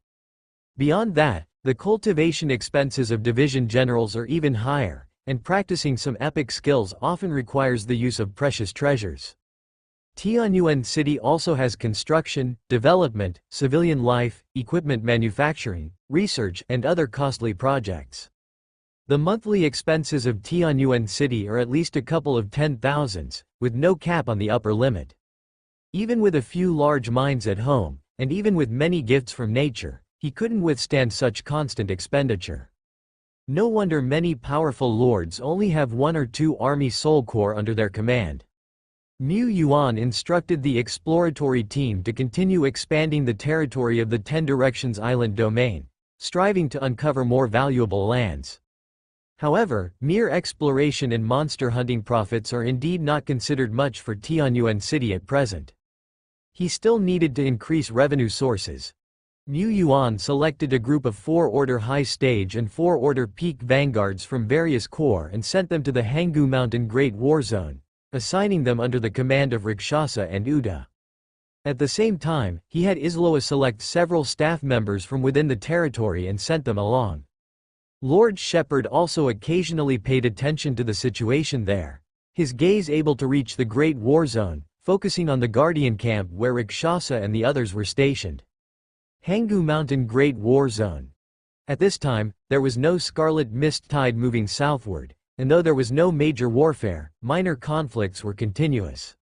Beyond that, the cultivation expenses of division generals are even higher, and practicing some epic skills often requires the use of precious treasures. Tianyuan City also has construction, development, civilian life, equipment manufacturing, research, and other costly projects. The monthly expenses of Tianyuan City are at least a couple of 10,000s, with no cap on the upper limit. Even with a few large mines at home, and even with many gifts from nature, he couldn't withstand such constant expenditure. No wonder many powerful lords only have 1 or 2 Army Soul Corps under their command. Mu Yuan instructed the exploratory team to continue expanding the territory of the Ten Directions Island domain, striving to uncover more valuable lands. However, mere exploration and monster hunting profits are indeed not considered much for Tianyuan City at present. He still needed to increase revenue sources. Mu Yuan selected a group of 4-order high stage and 4-order peak vanguards from various corps and sent them to the Hanggu Mountain Great War Zone, assigning them under the command of Rakshasa and Uda. At the same time, he had Isloa select several staff members from within the territory and sent them along. Lord Shepherd also occasionally paid attention to the situation there, his gaze able to reach the Great War Zone, focusing on the Guardian Camp where Rakshasa and the others were stationed. Hanggu Mountain Great War Zone. At this time, there was no scarlet mist tide moving southward, and though there was no major warfare, minor conflicts were continuous.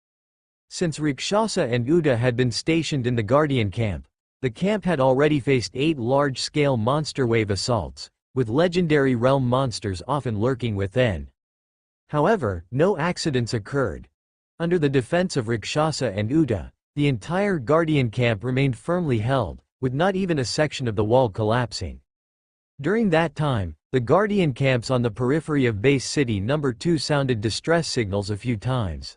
Since Rakshasa and Uda had been stationed in the Guardian Camp, the camp had already faced 8 large-scale monster wave assaults, with legendary realm monsters often lurking within. However, no accidents occurred. Under the defense of Rakshasa and Uta, the entire Guardian camp remained firmly held, with not even a section of the wall collapsing. During that time, the Guardian camps on the periphery of Base City No. 2 sounded distress signals a few times.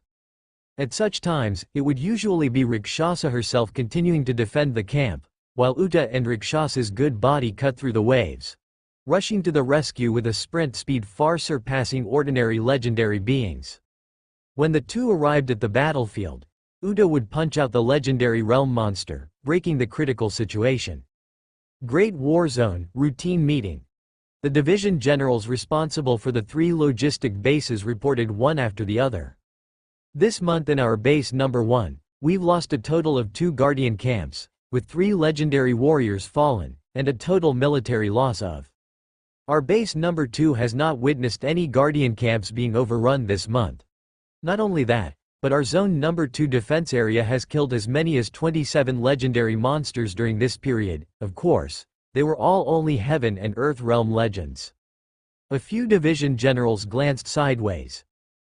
At such times, it would usually be Rakshasa herself continuing to defend the camp, while Uta and Rakshasa's good body cut through the waves, rushing to the rescue with a sprint speed far surpassing ordinary legendary beings. When the two arrived at the battlefield, Uta would punch out the legendary realm monster, breaking the critical situation. Great War Zone, routine meeting. The division generals responsible for the 3 logistic bases reported one after the other. This month in our base number 1, we've lost a total of 2 Guardian camps, with 3 legendary warriors fallen, and a total military loss of. Our base number 2 has not witnessed any Guardian camps being overrun this month. Not only that, but our zone number 2 defense area has killed as many as 27 legendary monsters during this period. Of course, they were all only heaven and earth realm legends. A few division generals glanced sideways.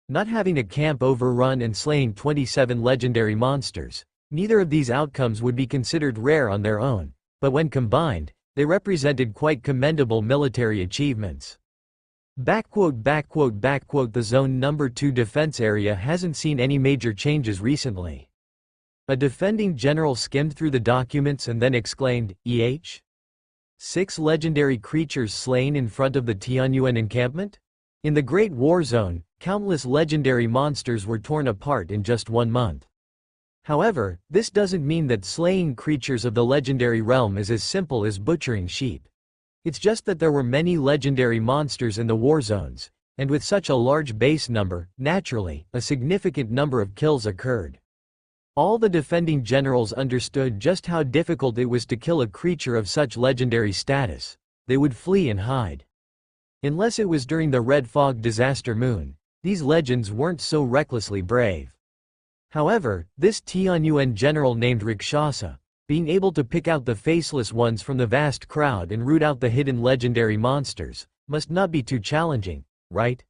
Not having a camp overrun and slaying 27 legendary monsters, neither of these outcomes would be considered rare on their own, but when combined, they represented quite commendable military achievements. The zone number 2 defense area hasn't seen any major changes recently. A defending general skimmed through the documents and then exclaimed, "Eh? 6 legendary creatures slain in front of the Tianyuan encampment? In the Great War Zone, countless legendary monsters were torn apart in just 1 month. However, this doesn't mean that slaying creatures of the legendary realm is as simple as butchering sheep. It's just that there were many legendary monsters in the war zones, and with such a large base number, naturally, a significant number of kills occurred. All the defending generals understood just how difficult it was to kill a creature of such legendary status. They would flee and hide. Unless it was during the Red Fog disaster moon, these legends weren't so recklessly brave. However, this Tianyuan general named Rakshasa, being able to pick out the faceless ones from the vast crowd and root out the hidden legendary monsters, must not be too challenging, right?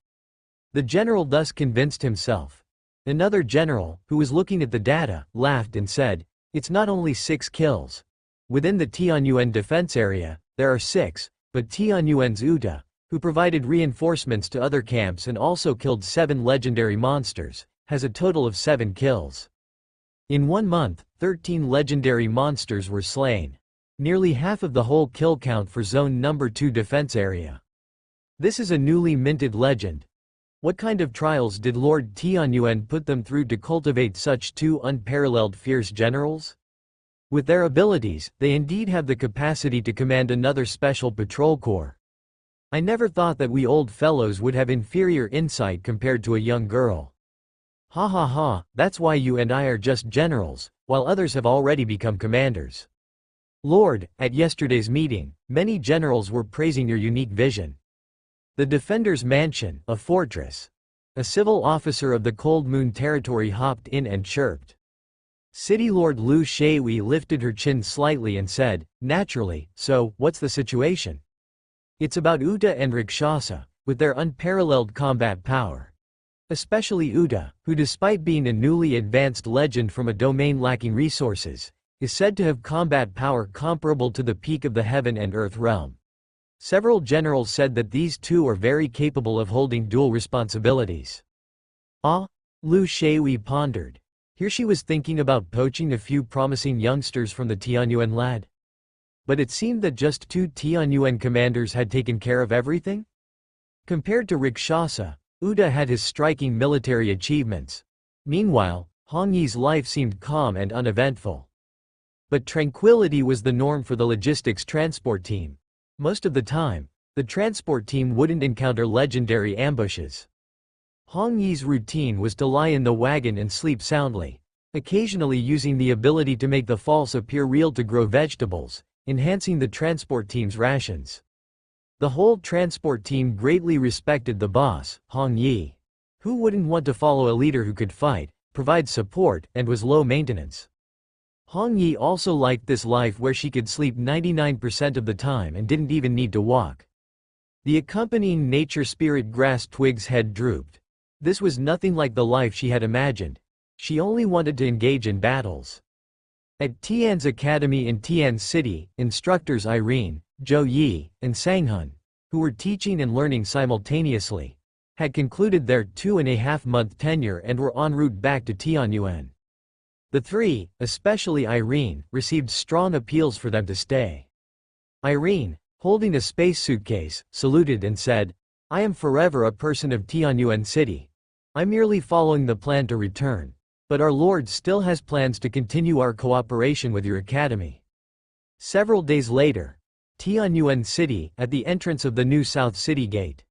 The general thus convinced himself. Another general, who was looking at the data, laughed and said, "It's not only 6 kills. Within the Tianyuan defense area, there are 6, but Tianyuan's Uta, who provided reinforcements to other camps and also killed 7 legendary monsters, has a total of 7 kills. In 1 month, 13 legendary monsters were slain. Nearly half of the whole kill count for zone number 2 defense area. This is a newly minted legend. What kind of trials did Lord Tianyuan put them through to cultivate such 2 unparalleled fierce generals? With their abilities, they indeed have the capacity to command another special patrol corps. I never thought that we old fellows would have inferior insight compared to a young girl. Ha ha ha, that's why you and I are just generals, while others have already become commanders. Lord, at yesterday's meeting, many generals were praising your unique vision. The Defender's Mansion, a fortress. A civil officer of the Cold Moon territory hopped in and chirped. City Lord Lu Shui lifted her chin slightly and said, "Naturally, so, what's the situation?" "It's about Uta and Rakshasa, with their unparalleled combat power. Especially Uta, who despite being a newly advanced legend from a domain lacking resources, is said to have combat power comparable to the peak of the heaven and earth realm. Several generals said that these two are very capable of holding dual responsibilities." Ah? Lu Shui pondered. Here she was thinking about poaching a few promising youngsters from the Tianyuan lad. But it seemed that just 2 Tianyuan commanders had taken care of everything? Compared to Rakshasa, Uta had his striking military achievements. Meanwhile, Hong Yi's life seemed calm and uneventful. But tranquility was the norm for the logistics transport team. Most of the time, the transport team wouldn't encounter legendary ambushes. Hong Yi's routine was to lie in the wagon and sleep soundly, occasionally using the ability to make the false appear real to grow vegetables, enhancing the transport team's rations. The whole transport team greatly respected the boss, Hong Yi. Who wouldn't want to follow a leader who could fight, provide support, and was low maintenance? Hong Yi also liked this life where she could sleep 99% of the time and didn't even need to walk. The accompanying nature spirit grass twig's head drooped. This was nothing like the life she had imagined. She only wanted to engage in battles. At Tian's Academy in Tian City, instructors Irene, Zhou Yi, and Sanghun, who were teaching and learning simultaneously, had concluded their 2.5-month tenure and were en route back to Tianyuan. The three, especially Irene, received strong appeals for them to stay. Irene, holding a space suitcase, saluted and said, "I am forever a person of Tianyuan City. I'm merely following the plan to return. But our Lord still has plans to continue our cooperation with your academy." Several days later, Tianyuan City, at the entrance of the new South City Gate.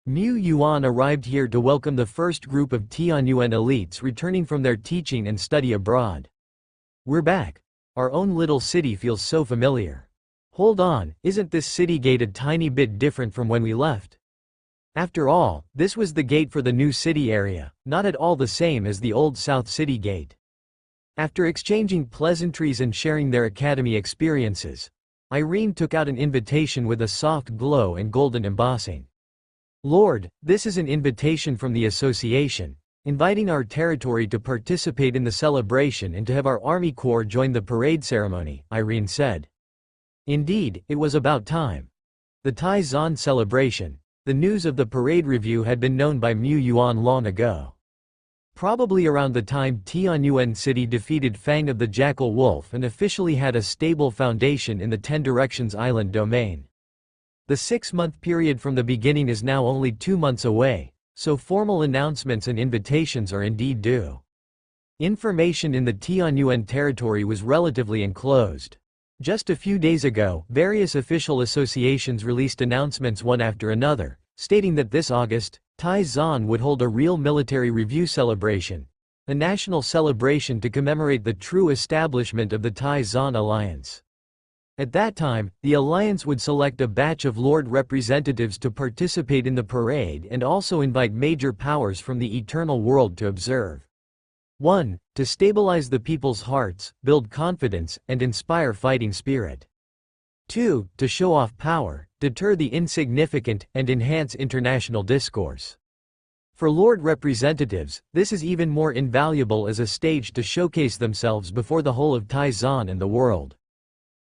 Mu Yuan arrived here to welcome the first group of Tianyuan elites returning from their teaching and study abroad. "We're back. Our own little city feels so familiar. Hold on, isn't this city gate a tiny bit different from when we left?" After all, this was the gate for the new city area, not at all the same as the old South City Gate. After exchanging pleasantries and sharing their academy experiences, Irene took out an invitation with a soft glow and golden embossing. "Lord, this is an invitation from the association, inviting our territory to participate in the celebration and to have our Army Corps join the parade ceremony," Irene said. Indeed, it was about time. The Taizan celebration. The news of the parade review had been known by Mu Yuan long ago. Probably around the time Tianyuan City defeated Fang of the Jackal Wolf and officially had a stable foundation in the Ten Directions Island domain. The 6-month period from the beginning is now only 2 months away, so formal announcements and invitations are indeed due. Information in the Tianyuan territory was relatively enclosed. Just a few days ago, various official associations released announcements one after another, stating that this August, Taizan would hold a real military review celebration, a national celebration to commemorate the true establishment of the Taizan Alliance. At that time, the alliance would select a batch of Lord representatives to participate in the parade and also invite major powers from the eternal world to observe. 1. To stabilize the people's hearts, build confidence, and inspire fighting spirit. 2. To show off power, deter the insignificant, and enhance international discourse. For Lord representatives, this is even more invaluable as a stage to showcase themselves before the whole of Taizan and the world.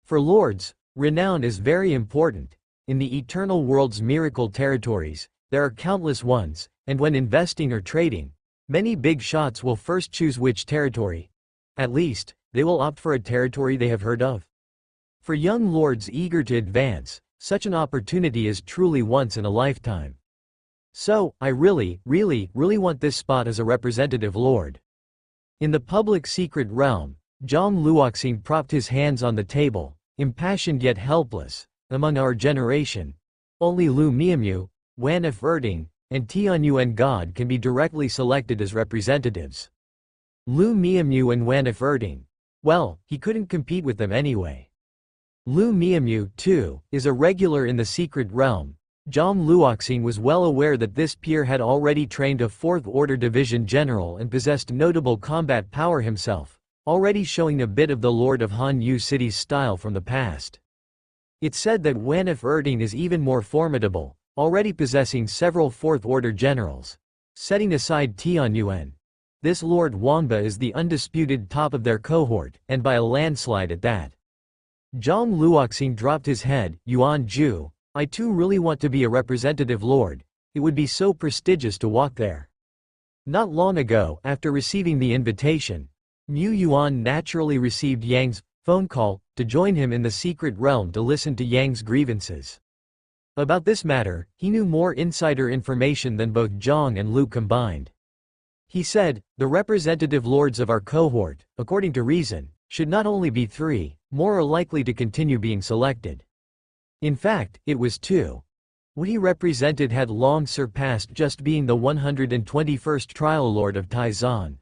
For Lords, renown is very important. In the eternal world's miracle territories, there are countless ones, and when investing or trading, many big shots will first choose which territory. At least, they will opt for a territory they have heard of. For young lords eager to advance, such an opportunity is truly once in a lifetime. So, I really want this spot as a representative lord. In the public secret realm, Zhang Luoxing propped his hands on the table, impassioned yet helpless. Among our generation, only Lu Mianmu, Wan If Erding, and Tianyuan God can be directly selected as representatives. Lu Mianmu and Wan If Erding. Well, he couldn't compete with them anyway. Lu Mianmu, too, is a regular in the secret realm. Zhang Luoxing was well aware that this peer had already trained a 4th Order Division General and possessed notable combat power himself, already showing a bit of the Lord of Han Yu City's style from the past. It's said that Wan If Erding is even more formidable, already possessing several 4th Order generals. Setting aside Tianyuan, this Lord Wangba is the undisputed top of their cohort, and by a landslide at that. Zhang Luoxing dropped his head. Yuan Ju, I too really want to be a representative lord. It would be so prestigious to walk there. Not long ago, after receiving the invitation, Mu Yuan naturally received Yang's phone call to join him in the secret realm to listen to Yang's grievances. About this matter, he knew more insider information than both Zhang and Lu combined. He said, the representative lords of our cohort, according to reason, should not only be 3, more are likely to continue being selected. In fact, it was 2. What he represented had long surpassed just being the 121st trial lord of Taizan.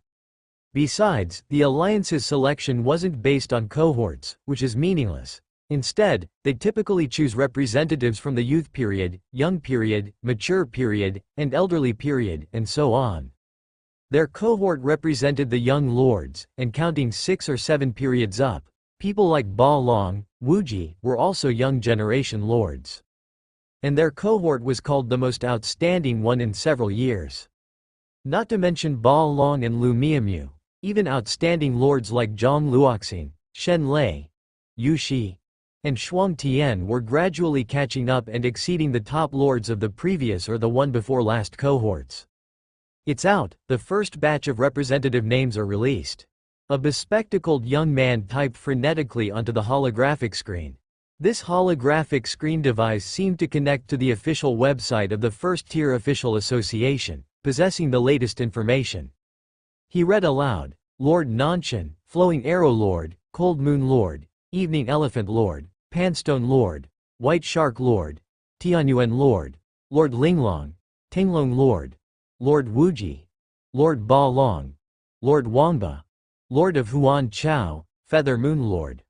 Besides, the alliance's selection wasn't based on cohorts, which is meaningless. Instead, they typically choose representatives from the youth period, young period, mature period, and elderly period, and so on. Their cohort represented the young lords, and counting 6 or 7 periods up, people like Ba Long, Wu Ji, were also young generation lords. And their cohort was called the most outstanding one in several years. Not to mention Ba Long and Lu Miamu, even outstanding lords like Zhang Luoxing, Shen Lei, Yu Shi, and Shuang Tian were gradually catching up and exceeding the top lords of the previous or the one before last cohorts. It's out, the first batch of representative names are released. A bespectacled young man typed frenetically onto the holographic screen. This holographic screen device seemed to connect to the official website of the first-tier official association, possessing the latest information. He read aloud: Lord Nanshan, Flowing Arrow Lord, Cold Moon Lord, Evening Elephant Lord, Panstone Lord, White Shark Lord, Tianyuan Lord, Lord Linglong, Tinglong Lord, Lord Wuji, Lord Ba Long, Lord Wangba, Lord of Huan Chao, Feather Moon Lord.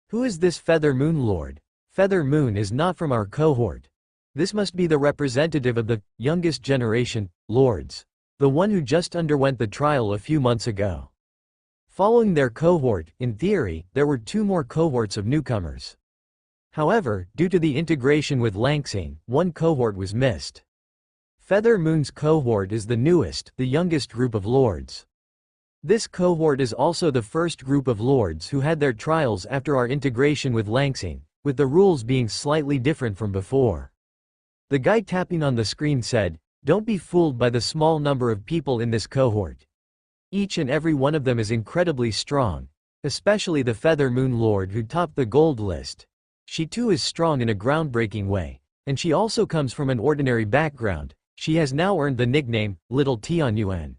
Who is this Feather Moon Lord? Feather Moon is not from our cohort. This must be the representative of the youngest generation lords, the one who just underwent the trial a few months ago. Following their cohort, in theory, there were 2 more cohorts of newcomers. However, due to the integration with Langsing, one cohort was missed. Feather Moon's cohort is the newest, the youngest group of lords. This cohort is also the first group of lords who had their trials after our integration with Langsing, with the rules being slightly different from before. The guy tapping on the screen said, "Don't be fooled by the small number of people in this cohort. Each and every one of them is incredibly strong, especially the Feather Moon Lord who topped the gold list. She too is strong in a groundbreaking way, and she also comes from an ordinary background. She has now earned the nickname, Little Tianyuan."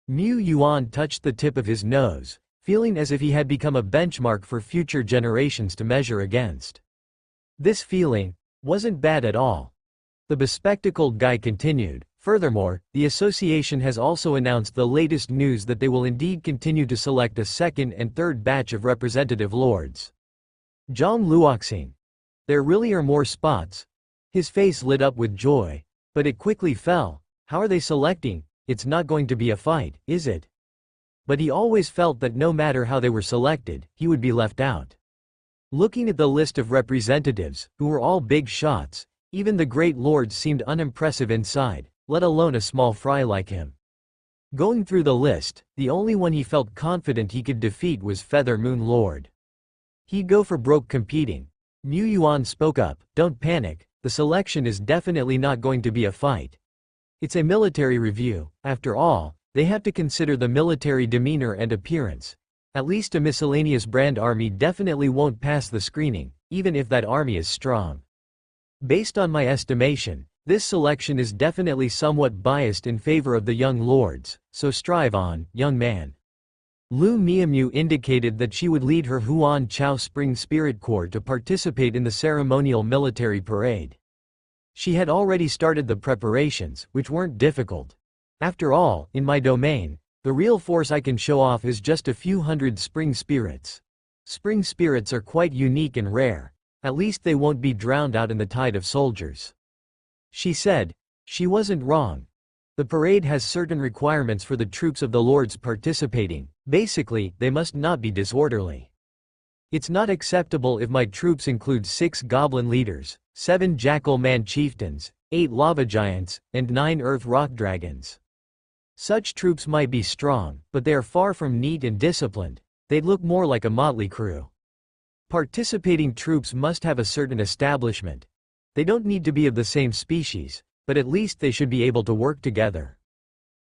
Mu Yuan touched the tip of his nose, feeling as if he had become a benchmark for future generations to measure against. This feeling wasn't bad at all. The bespectacled guy continued, "Furthermore, the association has also announced the latest news that they will indeed continue to select a second and third batch of representative lords." Zhang Luoxing. There really are more spots. His face lit up with joy, but it quickly fell. How are they selecting? It's not going to be a fight, is it? But he always felt that no matter how they were selected, he would be left out. Looking at the list of representatives, who were all big shots, even the great lords seemed unimpressive inside, let alone a small fry like him. Going through the list, the only one he felt confident he could defeat was Feather Moon Lord. He'd go for broke competing. Mu Yuan spoke up, "Don't panic, the selection is definitely not going to be a fight. It's a military review, after all, they have to consider the military demeanor and appearance. At least a miscellaneous brand army definitely won't pass the screening, even if that army is strong. Based on my estimation, this selection is definitely somewhat biased in favor of the young lords, so strive on, young man." Lu Miamu indicated that she would lead her Huan Chao Spring Spirit Corps to participate in the ceremonial military parade. She had already started the preparations, which weren't difficult. After all, in my domain, the real force I can show off is just a few hundred spring spirits. Spring spirits are quite unique and rare. At least they won't be drowned out in the tide of soldiers. She said. She wasn't wrong. The parade has certain requirements for the troops of the lords participating. Basically, they must not be disorderly. It's not acceptable if my troops include 6 goblin leaders, 7 jackal man chieftains, 8 lava giants, and 9 earth rock dragons. Such troops might be strong, but they are far from neat and disciplined. They'd look more like a motley crew. Participating troops must have a certain establishment. They don't need to be of the same species, but at least they should be able to work together.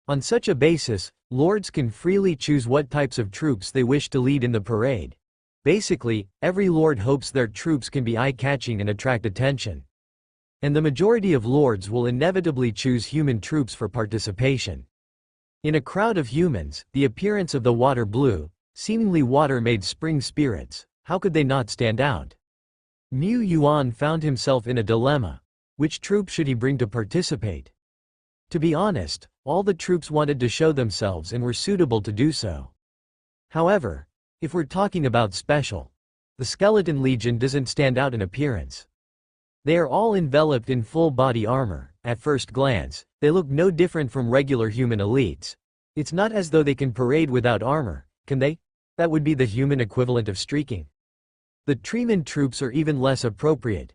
On such a basis, lords can freely choose what types of troops they wish to lead in the parade. Basically, every lord hopes their troops can be eye-catching and attract attention. And the majority of lords will inevitably choose human troops for participation. In a crowd of humans, the appearance of the water blue, seemingly water-made spring spirits, how could they not stand out? Mu Yuan found himself in a dilemma. Which troop should he bring to participate? To be honest, all the troops wanted to show themselves and were suitable to do so. However, if we're talking about special, the Skeleton Legion doesn't stand out in appearance. They are all enveloped in full body armor. At first glance, they look no different from regular human elites. It's not as though they can parade without armor, can they? That would be the human equivalent of streaking. The Treeman troops are even less appropriate.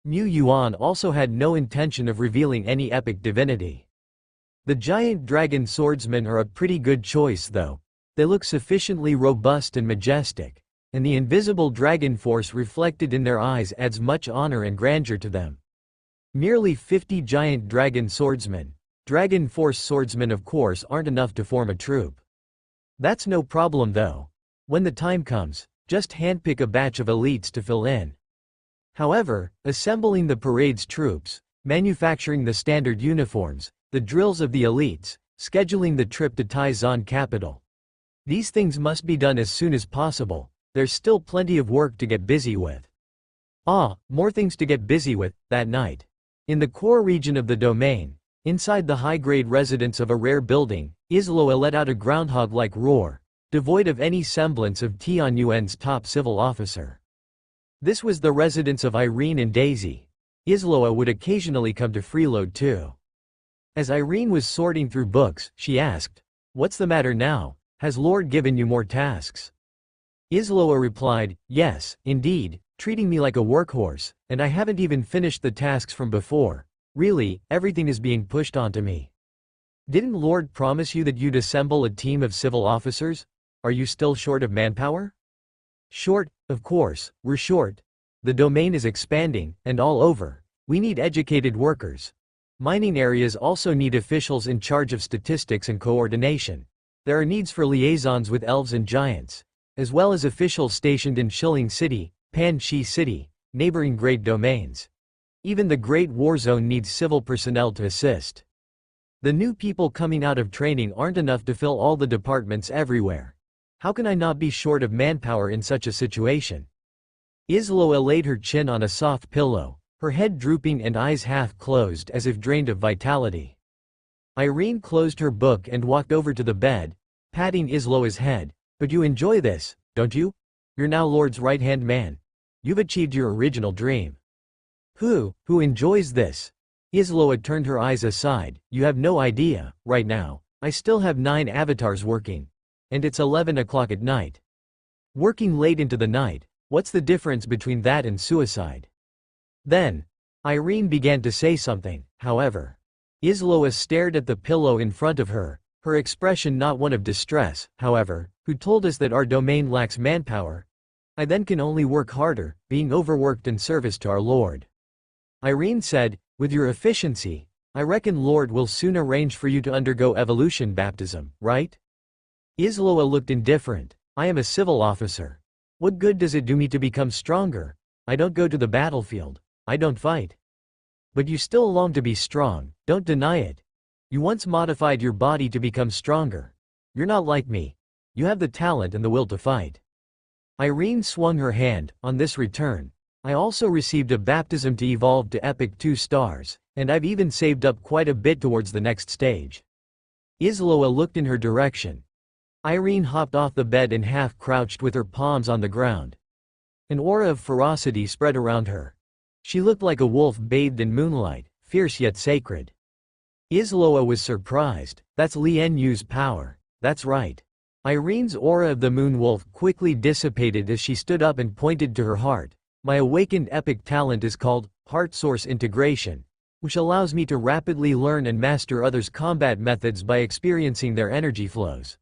Niu Yuan also had no intention of revealing any epic divinity. The giant dragon swordsmen are a pretty good choice though. They look sufficiently robust and majestic, and the invisible dragon force reflected in their eyes adds much honor and grandeur to them. Merely 50 giant dragon swordsmen. Dragon force swordsmen of course aren't enough to form a troop. That's no problem though. When the time comes, just handpick a batch of elites to fill in. However, assembling the parade's troops, manufacturing the standard uniforms, the drills of the elites, scheduling the trip to Taizan capital. These things must be done as soon as possible. There's still plenty of work to get busy with. More things to get busy with. That night, in the core region of the domain, inside the high-grade residence of a rare building, Isloa let out a groundhog-like roar, devoid of any semblance of Tianyuan's top civil officer. This was the residence of Irene and Daisy. Isloa would occasionally come to freeload too. As Irene was sorting through books, she asked, "What's the matter now? Has Lord given you more tasks?" Isloa replied, "Yes, indeed, treating me like a workhorse, and I haven't even finished the tasks from before. Really, everything is being pushed onto me." "Didn't Lord promise you that you'd assemble a team of civil officers? Are you still short of manpower?" "Short, of course, we're short. The domain is expanding, and all over. We need educated workers. Mining areas also need officials in charge of statistics and coordination. There are needs for liaisons with elves and giants, as well as officials stationed in Shilling City, Panchi City, neighboring great domains. Even the Great War Zone needs civil personnel to assist. The new people coming out of training aren't enough to fill all the departments everywhere. How can I not be short of manpower in such a situation?" Isloa laid her chin on a soft pillow, her head drooping and eyes half closed as if drained of vitality. Irene closed her book and walked over to the bed, patting Isloa's head. "But you enjoy this, don't you? You're now Lord's right-hand man. You've achieved your original dream." Who enjoys this?" Isloa turned her eyes aside. "You have no idea, right now, I still have 9 avatars working. And it's 11 o'clock at night. Working late into the night, what's the difference between that and suicide?" Then, Irene began to say something, however. Isloa stared at the pillow in front of her, her expression not one of distress, however. "Who told us that our domain lacks manpower? I then can only work harder, being overworked in service to our Lord." Irene said, "With your efficiency, I reckon Lord will soon arrange for you to undergo evolution baptism, right?" Isloa looked indifferent. "I am a civil officer. What good does it do me to become stronger? I don't go to the battlefield. I don't fight." "But you still long to be strong, don't deny it. You once modified your body to become stronger. You're not like me. You have the talent and the will to fight." Irene swung her hand. "On this return, I also received a baptism to evolve to Epic 2 stars, and I've even saved up quite a bit towards the next stage." Isloa looked in her direction. Irene hopped off the bed and half crouched with her palms on the ground. An aura of ferocity spread around her. She looked like a wolf bathed in moonlight, fierce yet sacred. Isloa was surprised. "That's Lien Yu's power. That's right." Irene's aura of the moon wolf quickly dissipated as she stood up and pointed to her heart. "My awakened epic talent is called Heart Source Integration, which allows me to rapidly learn and master others' combat methods by experiencing their energy flows.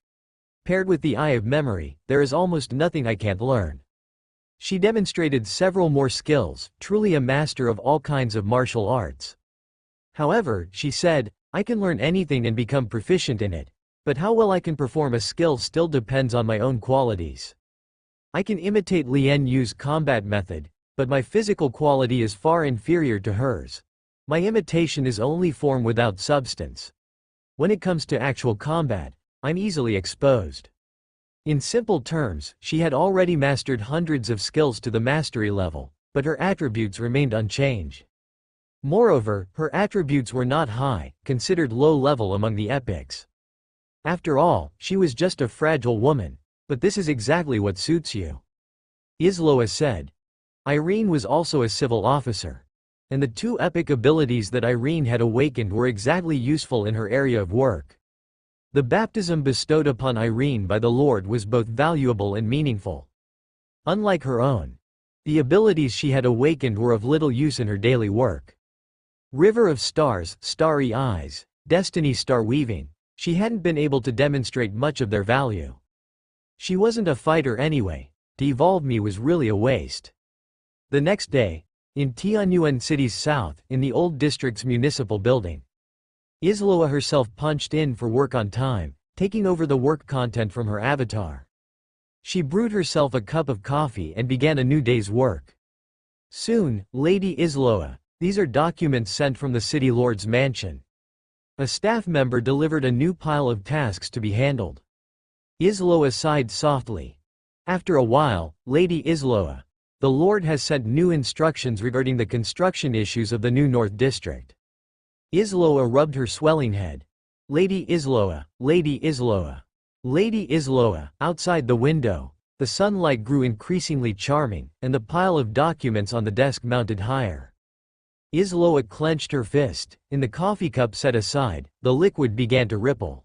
Paired with the Eye of Memory, there is almost nothing I can't learn." She demonstrated several more skills, truly a master of all kinds of martial arts. "However," she said, "I can learn anything and become proficient in it, but how well I can perform a skill still depends on my own qualities. I can imitate Lien Yu's combat method, but my physical quality is far inferior to hers. My imitation is only form without substance. When it comes to actual combat, I'm easily exposed." In simple terms, she had already mastered hundreds of skills to the mastery level, but her attributes remained unchanged. Moreover, her attributes were not high, considered low level among the epics. After all, she was just a fragile woman. "But this is exactly what suits you," Isloa said. Irene was also a civil officer, and the 2 epic abilities that Irene had awakened were exactly useful in her area of work. The baptism bestowed upon Irene by the Lord was both valuable and meaningful. Unlike her own, The abilities she had awakened were of little use in her daily work. River of stars, starry eyes, destiny star weaving, she hadn't been able to demonstrate much of their value. She wasn't a fighter anyway, to evolve me was really a waste. The next day, in Tianyuan City's south, in the old district's municipal building, Isloa herself punched in for work on time, taking over the work content from her avatar. She brewed herself a cup of coffee and began a new day's work. Soon, Lady Isloa, these are documents sent from the city lord's mansion. A staff member delivered a new pile of tasks to be handled. Isloa sighed softly. After a while, Lady Isloa, the Lord has sent new instructions regarding the construction issues of the new North District. Isloa rubbed her swelling head. Lady Isloa, Lady Isloa. Lady Isloa, outside the window, the sunlight grew increasingly charming, and the pile of documents on the desk mounted higher. Isloa clenched her fist. In the coffee cup set aside, the liquid began to ripple.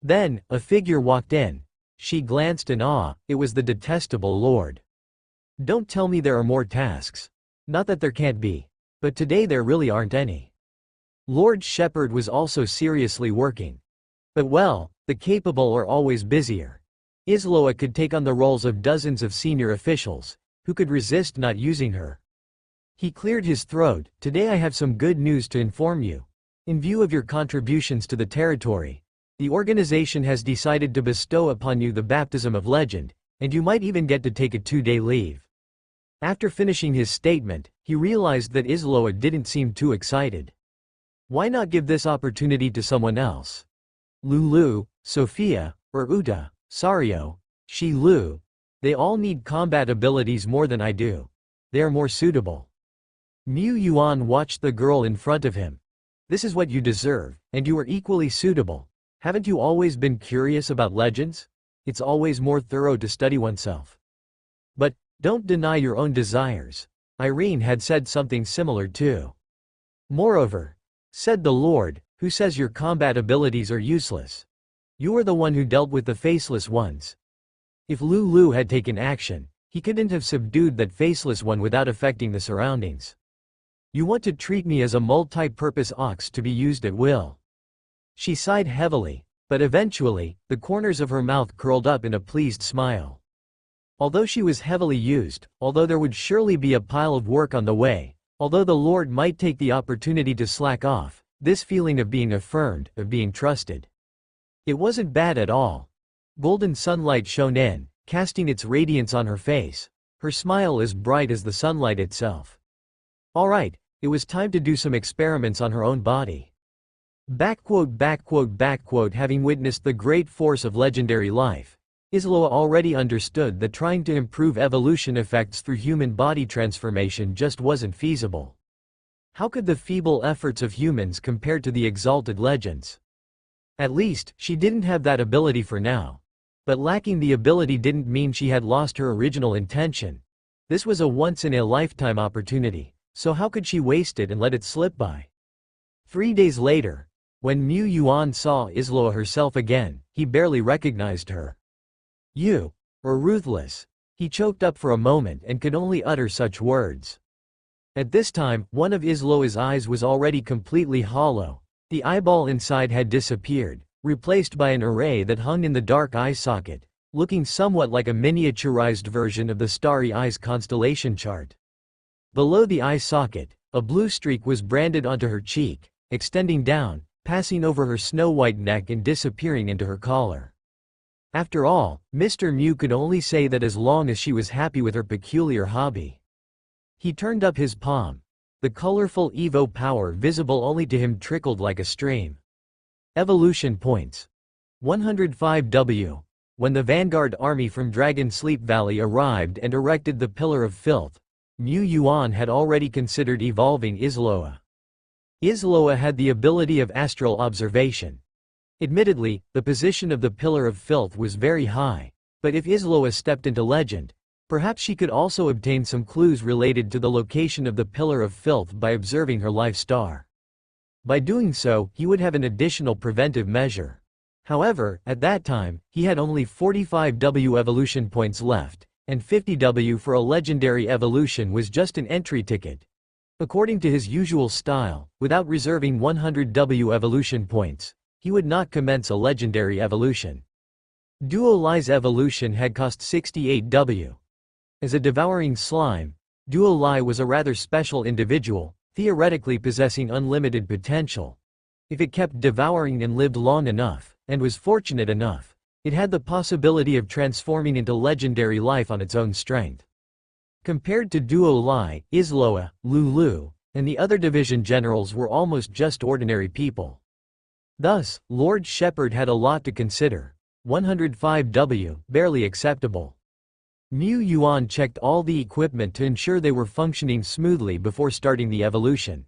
Then, a figure walked in. She glanced in awe. It was the detestable Lord. Don't tell me there are more tasks. Not that there can't be. But today there really aren't any. Lord Shepherd was also seriously working. But well, the capable are always busier. Isloa could take on the roles of dozens of senior officials. Who could resist not using her? He cleared his throat. Today I have some good news to inform you. In view of your contributions to the territory, the organization has decided to bestow upon you the baptism of legend, and you might even get to take a 2-day leave. After finishing his statement, he realized that Isloa didn't seem too excited. Why not give this opportunity to someone else? Lulu, Sophia, or Uta, Sario, Shi-Lu. They all need combat abilities more than I do. They are more suitable. Mu Yuan watched the girl in front of him. This is what you deserve, and you are equally suitable. Haven't you always been curious about legends? It's always more thorough to study oneself. But, don't deny your own desires. Irene had said something similar too. Moreover, said the Lord, who says your combat abilities are useless? You are the one who dealt with the faceless ones. If Lulu had taken action, he couldn't have subdued that faceless one without affecting the surroundings. You want to treat me as a multi-purpose ox to be used at will. She sighed heavily, but eventually, the corners of her mouth curled up in a pleased smile. Although she was heavily used, although there would surely be a pile of work on the way, although the Lord might take the opportunity to slack off, this feeling of being affirmed, of being trusted. It wasn't bad at all. Golden sunlight shone in, casting its radiance on her face, her smile as bright as the sunlight itself. All right, it was time to do some experiments on her own body. Having witnessed the great force of legendary life, Isloa already understood that trying to improve evolution effects through human body transformation just wasn't feasible. How could the feeble efforts of humans compare to the exalted legends? At least, she didn't have that ability for now. But lacking the ability didn't mean she had lost her original intention. This was a once-in-a-lifetime opportunity, so how could she waste it and let it slip by? 3 days later, when Mu Yuan saw Isloa herself again, he barely recognized her. You are ruthless. He choked up for a moment and could only utter such words. At this time, one of Isloa's eyes was already completely hollow. The eyeball inside had disappeared, replaced by an array that hung in the dark eye socket, looking somewhat like a miniaturized version of the starry eyes constellation chart. Below the eye socket, a blue streak was branded onto her cheek, extending down, passing over her snow-white neck and disappearing into her collar. After all, Mr. Mu could only say that as long as she was happy with her peculiar hobby. He turned up his palm. The colorful Evo power visible only to him trickled like a stream. Evolution points. 105W. When the Vanguard army from Dragon Sleep Valley arrived and erected the Pillar of Filth, Mu Yuan had already considered evolving Isloa. Isloa had the ability of astral observation. Admittedly, the position of the Pillar of Filth was very high, but if Isloa stepped into legend, perhaps she could also obtain some clues related to the location of the Pillar of Filth by observing her life star. By doing so, he would have an additional preventive measure. However, at that time, he had only 45W evolution points left, and 50W for a legendary evolution was just an entry ticket. According to his usual style, without reserving 100W evolution points, he would not commence a legendary evolution. Duo Lie's evolution had cost 68W. As a devouring slime, Duo Lie was a rather special individual, theoretically possessing unlimited potential. If it kept devouring and lived long enough, and was fortunate enough, it had the possibility of transforming into legendary life on its own strength. Compared to Duo Lie, Izloa, Lulu, and the other division generals were almost just ordinary people. Thus, Lord Shepard had a lot to consider. 105W, barely acceptable. Mu Yuan checked all the equipment to ensure they were functioning smoothly before starting the evolution.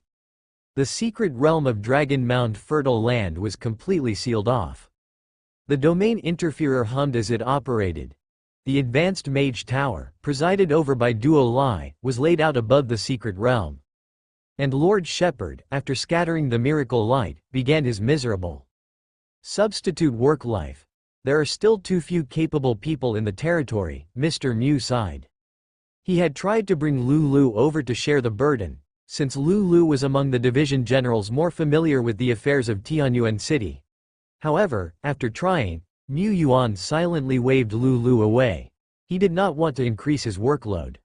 The secret realm of Dragon Mound Fertile Land was completely sealed off. The domain interferer hummed as it operated. The advanced mage tower, presided over by Duo Lie, was laid out above the secret realm. And Lord Shepard, after scattering the miracle light, began his miserable substitute work life. There are still too few capable people in the territory, Mr. Mu sighed. He had tried to bring Lulu over to share the burden, since Lulu was among the division generals more familiar with the affairs of Tianyuan City. However, after trying, Mu Yuan silently waved Lulu away. He did not want to increase his workload.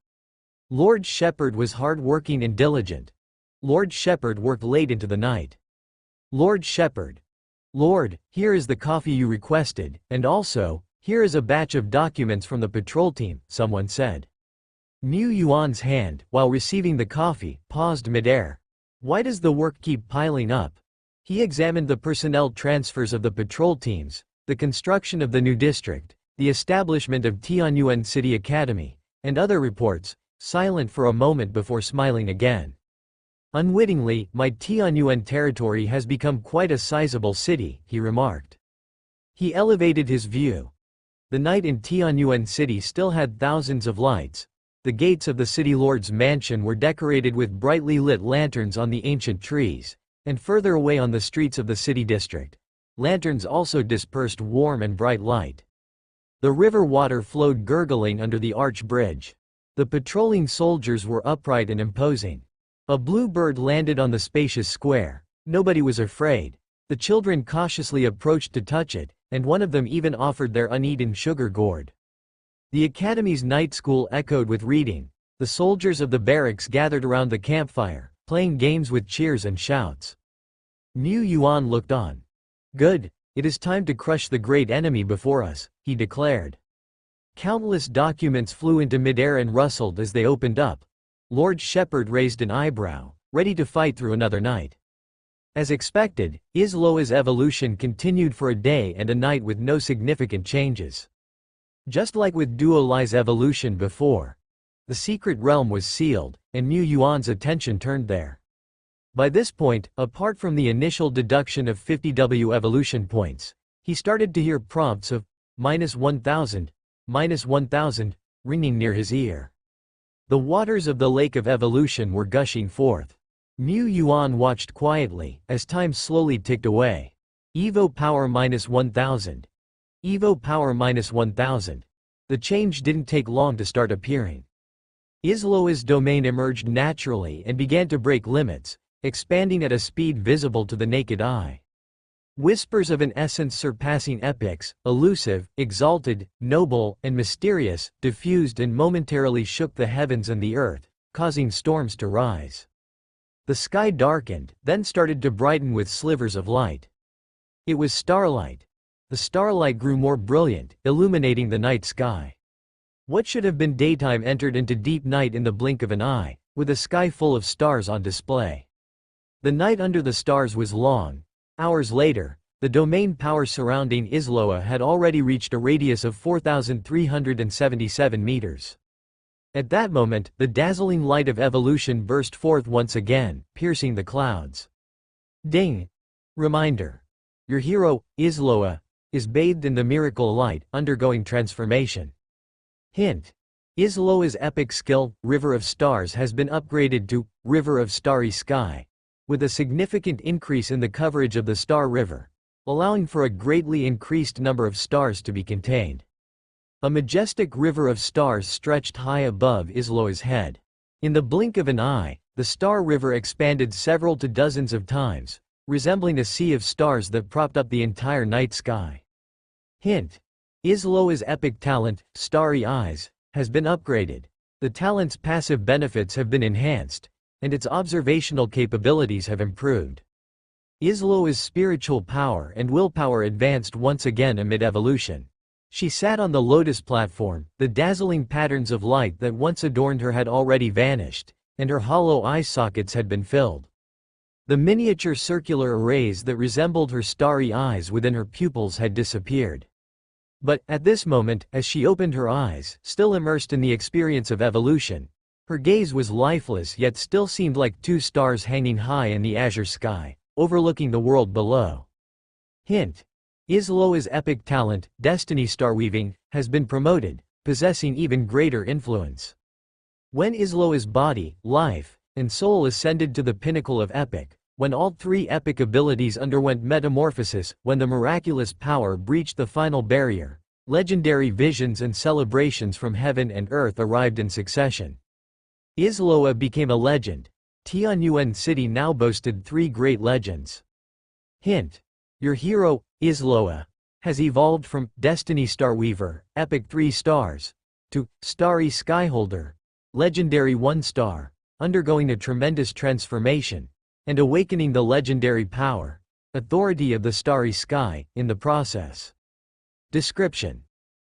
Lord Shepard was hard-working and diligent. Lord Shepard worked late into the night. Lord Shepard. Lord, here is the coffee you requested, and also, here is a batch of documents from the patrol team, someone said. Mu Yuan's hand, while receiving the coffee, paused midair. Why does the work keep piling up? He examined the personnel transfers of the patrol teams, the construction of the new district, the establishment of Tianyuan City Academy, and other reports, silent for a moment before smiling again. Unwittingly, my Tianyuan territory has become quite a sizable city, he remarked. He elevated his view. The night in Tianyuan City still had thousands of lights. The gates of the city lord's mansion were decorated with brightly lit lanterns on the ancient trees, and further away on the streets of the city district, lanterns also dispersed warm and bright light. The river water flowed gurgling under the arch bridge. The patrolling soldiers were upright and imposing. A blue bird landed on the spacious square. Nobody was afraid. The children cautiously approached to touch it, and one of them even offered their uneaten sugar gourd. The academy's night school echoed with reading. The soldiers of the barracks gathered around the campfire, playing games with cheers and shouts. Mu Yuan looked on. Good, it is time to crush the great enemy before us, he declared. Countless documents flew into midair and rustled as they opened up. Lord Shepard raised an eyebrow, ready to fight through another night. As expected, Izloa's evolution continued for a day and a night with no significant changes. Just like with Duo Lie's evolution before, the secret realm was sealed, and Mu Yuan's attention turned there. By this point, apart from the initial deduction of 50W evolution points, he started to hear prompts of -1000, -1000, ringing near his ear. The waters of the Lake of Evolution were gushing forth. Mu Yuan watched quietly, as time slowly ticked away. Evo power -1000. Evo power -1000. The change didn't take long to start appearing. Izloa's domain emerged naturally and began to break limits, expanding at a speed visible to the naked eye. Whispers of an essence surpassing epics, elusive, exalted, noble, and mysterious, diffused and momentarily shook the heavens and the earth, causing storms to rise. The sky darkened, then started to brighten with slivers of light. It was starlight. The starlight grew more brilliant, illuminating the night sky. What should have been daytime entered into deep night in the blink of an eye, with a sky full of stars on display. The night under the stars was long. Hours later, the domain power surrounding Izloa had already reached a radius of 4,377 meters. At that moment, the dazzling light of evolution burst forth once again, piercing the clouds. Ding! Reminder. Your hero, Izloa, is bathed in the miracle light, undergoing transformation. Hint. Izloa's epic skill, River of Stars, has been upgraded to River of Starry Sky, with a significant increase in the coverage of the Star River, allowing for a greatly increased number of stars to be contained. A majestic river of stars stretched high above Isloa's head. In the blink of an eye, the star river expanded several to dozens of times, resembling a sea of stars that propped up the entire night sky. Hint: Isloa's epic talent, Starry Eyes, has been upgraded. The talent's passive benefits have been enhanced, and its observational capabilities have improved. Isloa's spiritual power and willpower advanced once again amid evolution. She sat on the lotus platform, the dazzling patterns of light that once adorned her had already vanished, and her hollow eye sockets had been filled. The miniature circular arrays that resembled her starry eyes within her pupils had disappeared. But, at this moment, as she opened her eyes, still immersed in the experience of evolution, her gaze was lifeless yet still seemed like two stars hanging high in the azure sky, overlooking the world below. Hint: Isloa's epic talent, Destiny Starweaving, has been promoted, possessing even greater influence. When Isloa's body, life, and soul ascended to the pinnacle of epic, when all three epic abilities underwent metamorphosis, when the miraculous power breached the final barrier, legendary visions and celebrations from heaven and earth arrived in succession. Isloa became a legend. Tianyuan City now boasted three great legends. Hint: your hero, Isloa, has evolved from Destiny Starweaver, Epic 3 stars, to Starry Skyholder, Legendary 1 star, undergoing a tremendous transformation, and awakening the legendary power, authority of the starry sky, in the process. Description: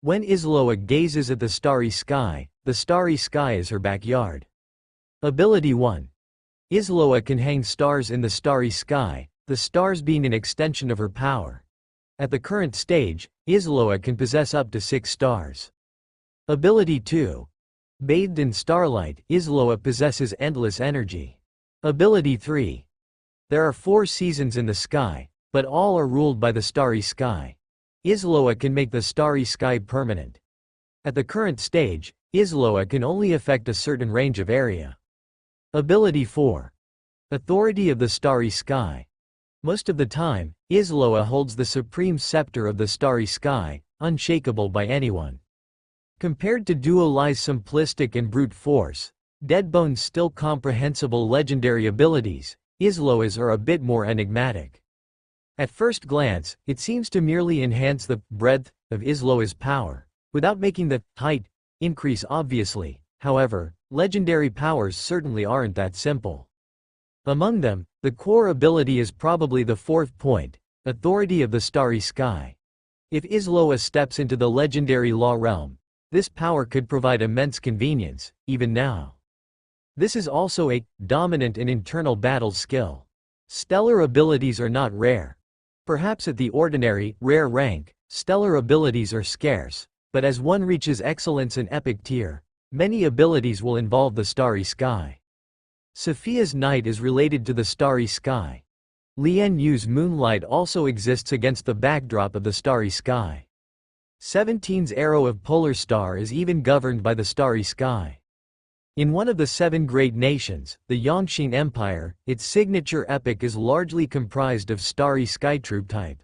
when Isloa gazes at the starry sky is her backyard. Ability 1. Isloa can hang stars in the starry sky, the stars being an extension of her power. At the current stage, Isloa can possess up to 6 stars. Ability 2. Bathed in starlight, Isloa possesses endless energy. Ability 3. There are 4 seasons in the sky, but all are ruled by the starry sky. Isloa can make the starry sky permanent. At the current stage, Isloa can only affect a certain range of area. Ability 4. Authority of the starry sky. Most of the time, Isloa holds the supreme scepter of the starry sky, unshakable by anyone. Compared to Duolai's simplistic and brute force, Deadbone's still comprehensible legendary abilities, Isloa's are a bit more enigmatic. At first glance, it seems to merely enhance the breadth of Isloa's power, without making the height increase obviously. However, legendary powers certainly aren't that simple. Among them, the core ability is probably the 4th point, authority of the starry sky. If Isloa steps into the legendary law realm, this power could provide immense convenience, even now. This is also a dominant and internal battle skill. Stellar abilities are not rare. Perhaps at the ordinary, rare rank, stellar abilities are scarce, but as one reaches excellence in epic tier, many abilities will involve the starry sky. Sophia's night is related to the starry sky. Lian Yu's moonlight also exists against the backdrop of the starry sky. 17's arrow of polar star is even governed by the starry sky. In one of the 7 great nations, the Yongxing Empire, its signature epic is largely comprised of starry sky troop type.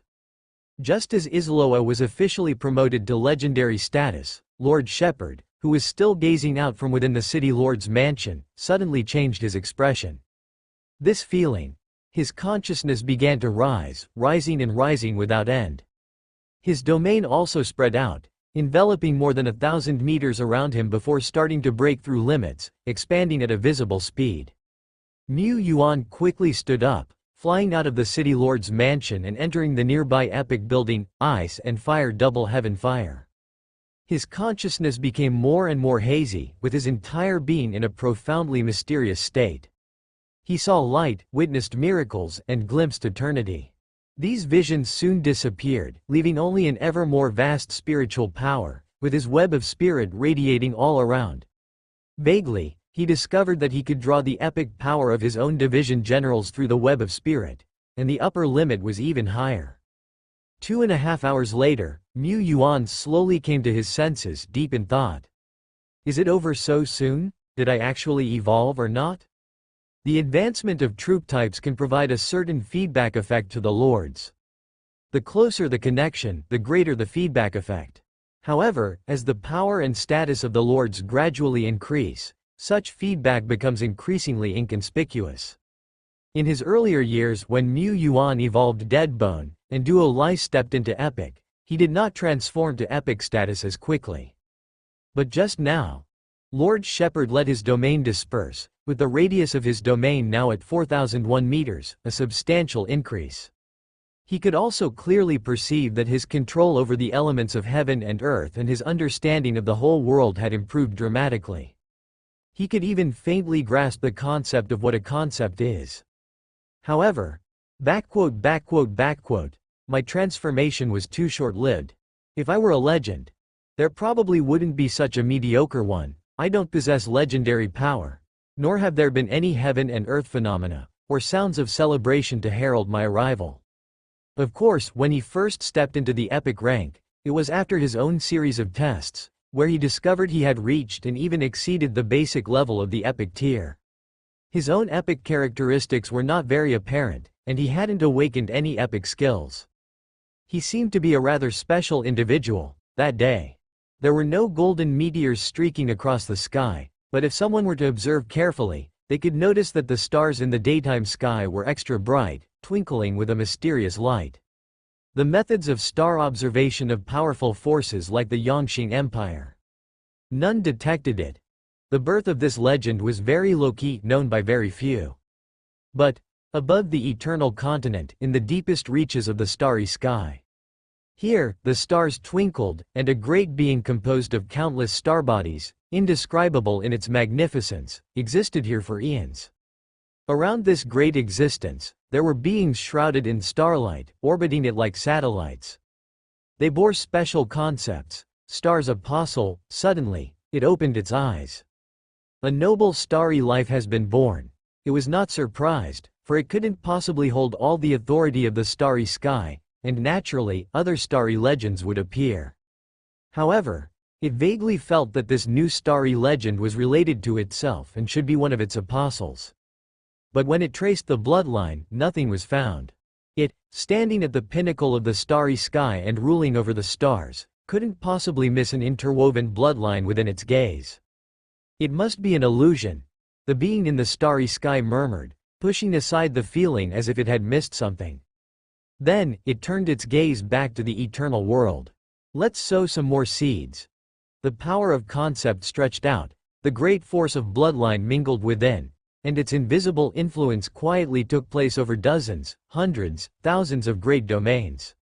Just as Isloa was officially promoted to legendary status, Lord Shepherd, who was still gazing out from within the city lord's mansion, suddenly changed his expression. This feeling, his consciousness began to rise, rising and rising without end. His domain also spread out, enveloping more than 1,000 meters around him before starting to break through limits, expanding at a visible speed. Mu Yuan quickly stood up, flying out of the city lord's mansion and entering the nearby epic building, Ice and Fire Double Heaven Fire. His consciousness became more and more hazy, with his entire being in a profoundly mysterious state. He saw light, witnessed miracles, and glimpsed eternity. These visions soon disappeared, leaving only an ever more vast spiritual power, with his web of spirit radiating all around. Vaguely, he discovered that he could draw the epic power of his own division generals through the web of spirit, and the upper limit was even higher. 2.5 hours later, Mu Yuan slowly came to his senses, deep in thought. Is it over so soon? Did I actually evolve or not? The advancement of troop types can provide a certain feedback effect to the lords. The closer the connection, the greater the feedback effect. However, as the power and status of the lords gradually increase, such feedback becomes increasingly inconspicuous. In his earlier years when Mu Yuan evolved Deadbone, and Duo Lai stepped into Epic, he did not transform to Epic status as quickly. But just now, Lord Shepard let his domain disperse, with the radius of his domain now at 4001 meters, a substantial increase. He could also clearly perceive that his control over the elements of heaven and earth and his understanding of the whole world had improved dramatically. He could even faintly grasp the concept of what a concept is. However, my transformation was too short-lived. If I were a legend, there probably wouldn't be such a mediocre one. I don't possess legendary power, nor have there been any heaven and earth phenomena, or sounds of celebration to herald my arrival. Of course, when he first stepped into the epic rank, it was after his own series of tests, where he discovered he had reached and even exceeded the basic level of the epic tier. His own epic characteristics were not very apparent, and he hadn't awakened any epic skills. He seemed to be a rather special individual that day. There were no golden meteors streaking across the sky, but if someone were to observe carefully, they could notice that the stars in the daytime sky were extra bright, twinkling with a mysterious light. The methods of star observation of powerful forces like the Yangqing Empire. None detected it. The birth of this legend was very low-key, known by very few. But, above the eternal continent, in the deepest reaches of the starry sky, here, the stars twinkled, and a great being composed of countless star bodies, indescribable in its magnificence, existed here for eons. Around this great existence, there were beings shrouded in starlight, orbiting it like satellites. They bore special concepts. Star's apostle. Suddenly, it opened its eyes. A noble starry life has been born. It was not surprised, for it couldn't possibly hold all the authority of the starry sky, and naturally, other starry legends would appear. However, it vaguely felt that this new starry legend was related to itself and should be one of its apostles. But when it traced the bloodline, nothing was found. It, standing at the pinnacle of the starry sky and ruling over the stars, couldn't possibly miss an interwoven bloodline within its gaze. It must be an illusion, the being in the starry sky murmured, pushing aside the feeling as if it had missed something. Then, it turned its gaze back to the eternal world. Let's sow some more seeds. The power of concept stretched out, the great force of bloodline mingled within, and its invisible influence quietly took place over dozens, hundreds, thousands of great domains.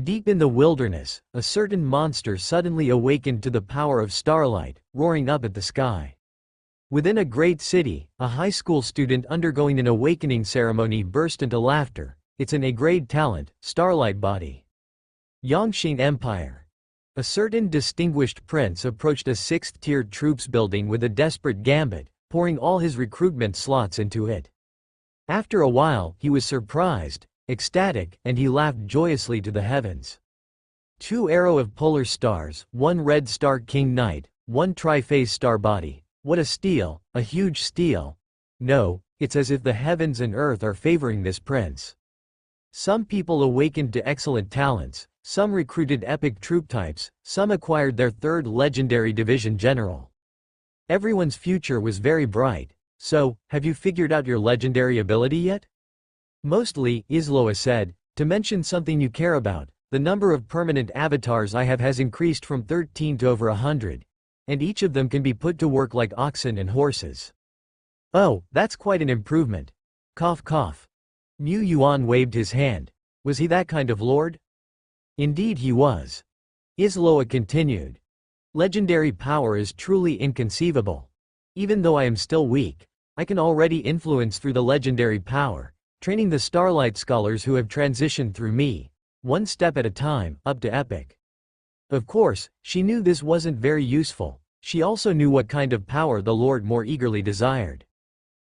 Deep in the wilderness, a certain monster suddenly awakened to the power of starlight, roaring up at the sky. Within a great city, a high school student undergoing an awakening ceremony burst into laughter. It's an A-grade talent, starlight body. Yangqing Empire. A certain distinguished prince approached a sixth-tiered troops building with a desperate gambit, pouring all his recruitment slots into it. After a while, he was surprised, ecstatic, and he laughed joyously to the heavens. 2 arrow of polar stars, 1 red star king knight, 1 tri-phase star body. What a steal, a huge steal. No, it's as if the heavens and earth are favoring this prince. Some people awakened to excellent talents, some recruited epic troop types, some acquired their 3rd legendary division general. Everyone's future was very bright. So, have you figured out your legendary ability yet? Mostly, Isloa said, to mention something you care about, the number of permanent avatars I have has increased from 13 to over 100, and each of them can be put to work like oxen and horses. Oh, that's quite an improvement. Cough cough. Mu Yuan waved his hand. Was he that kind of lord? Indeed he was. Isloa continued. Legendary power is truly inconceivable. Even though I am still weak, I can already influence through the legendary power, training the Starlight Scholars who have transitioned through me, one step at a time, up to epic. Of course, she knew this wasn't very useful. She also knew what kind of power the Lord more eagerly desired.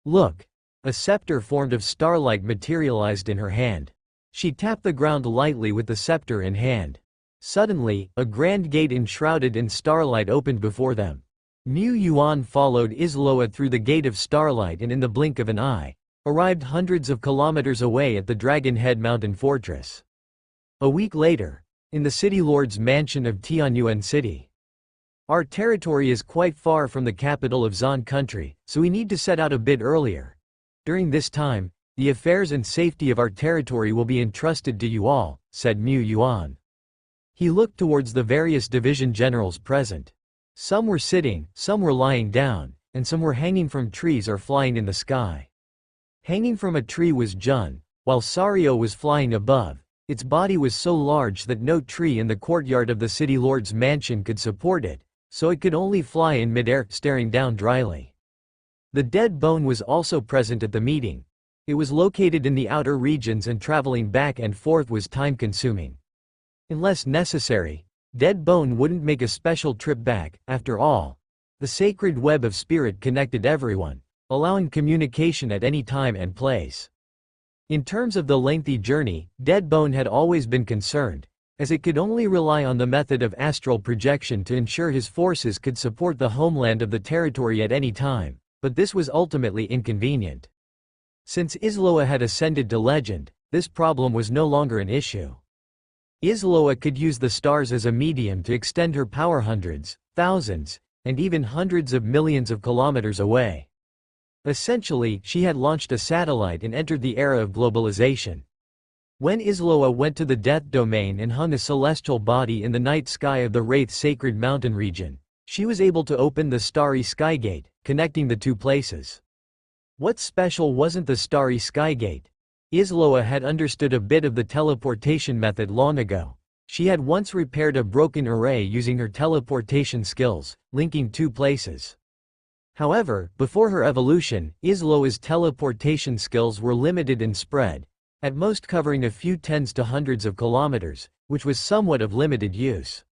Look. A scepter formed of starlight materialized in her hand. She tapped the ground lightly with the scepter in hand. Suddenly, a grand gate enshrouded in starlight opened before them. Mu Yuan followed Isloa through the gate of starlight and in the blink of an eye, arrived hundreds of kilometers away at the Dragon Head Mountain Fortress. A week later, in the city lord's mansion of Tianyuan City. Our territory is quite far from the capital of Zan country, so we need to set out a bit earlier. During this time, the affairs and safety of our territory will be entrusted to you all, said Mu Yuan. He looked towards the various division generals present. Some were sitting, some were lying down, and some were hanging from trees or flying in the sky. Hanging from a tree was Jun, while Sario was flying above. Its body was so large that no tree in the courtyard of the city lord's mansion could support it, so it could only fly in midair, staring down dryly. The dead bone was also present at the meeting. It was located in the outer regions and traveling back and forth was time-consuming. Unless necessary, dead bone wouldn't make a special trip back. After all, the sacred web of spirit connected everyone, allowing communication at any time and place. In terms of the lengthy journey, dead bone had always been concerned, as it could only rely on the method of astral projection to ensure his forces could support the homeland of the territory at any time, but this was ultimately inconvenient. Since Isloa had ascended to legend, this problem was no longer an issue. Isloa could use the stars as a medium to extend her power hundreds, thousands, and even hundreds of millions of kilometers away. Essentially, she had launched a satellite and entered the era of globalization. When Isloa went to the Death Domain and hung a celestial body in the night sky of the Wraith Sacred Mountain region, she was able to open the Starry Skygate, connecting the two places. What special wasn't the Starry Skygate? Isloa had understood a bit of the teleportation method long ago. She had once repaired a broken array using her teleportation skills, linking two places. However, before her evolution, Isloa's teleportation skills were limited in spread, at most covering a few tens to hundreds of kilometers, which was somewhat of limited use.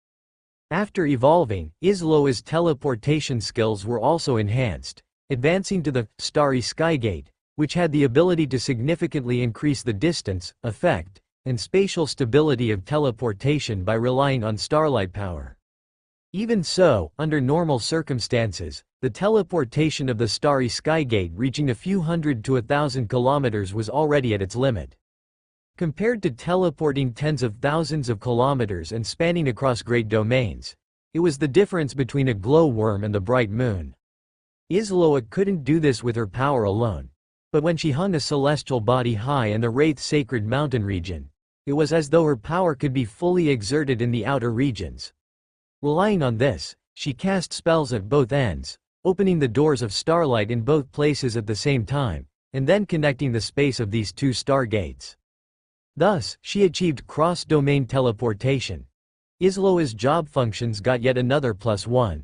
After evolving, Isloa's teleportation skills were also enhanced, advancing to the Starry Skygate, which had the ability to significantly increase the distance, effect, and spatial stability of teleportation by relying on starlight power. Even so, under normal circumstances, the teleportation of the Starry Skygate reaching a few hundred to 1,000 kilometers was already at its limit. Compared to teleporting tens of thousands of kilometers and spanning across great domains, it was the difference between a glowworm and the bright moon. Isloa couldn't do this with her power alone. But when she hung a celestial body high in the Wraith Sacred Mountain region, it was as though her power could be fully exerted in the outer regions. Relying on this, she cast spells at both ends, opening the doors of starlight in both places at the same time, and then connecting the space of these two stargates. Thus, she achieved cross-domain teleportation. Isloa's job functions got yet another +1.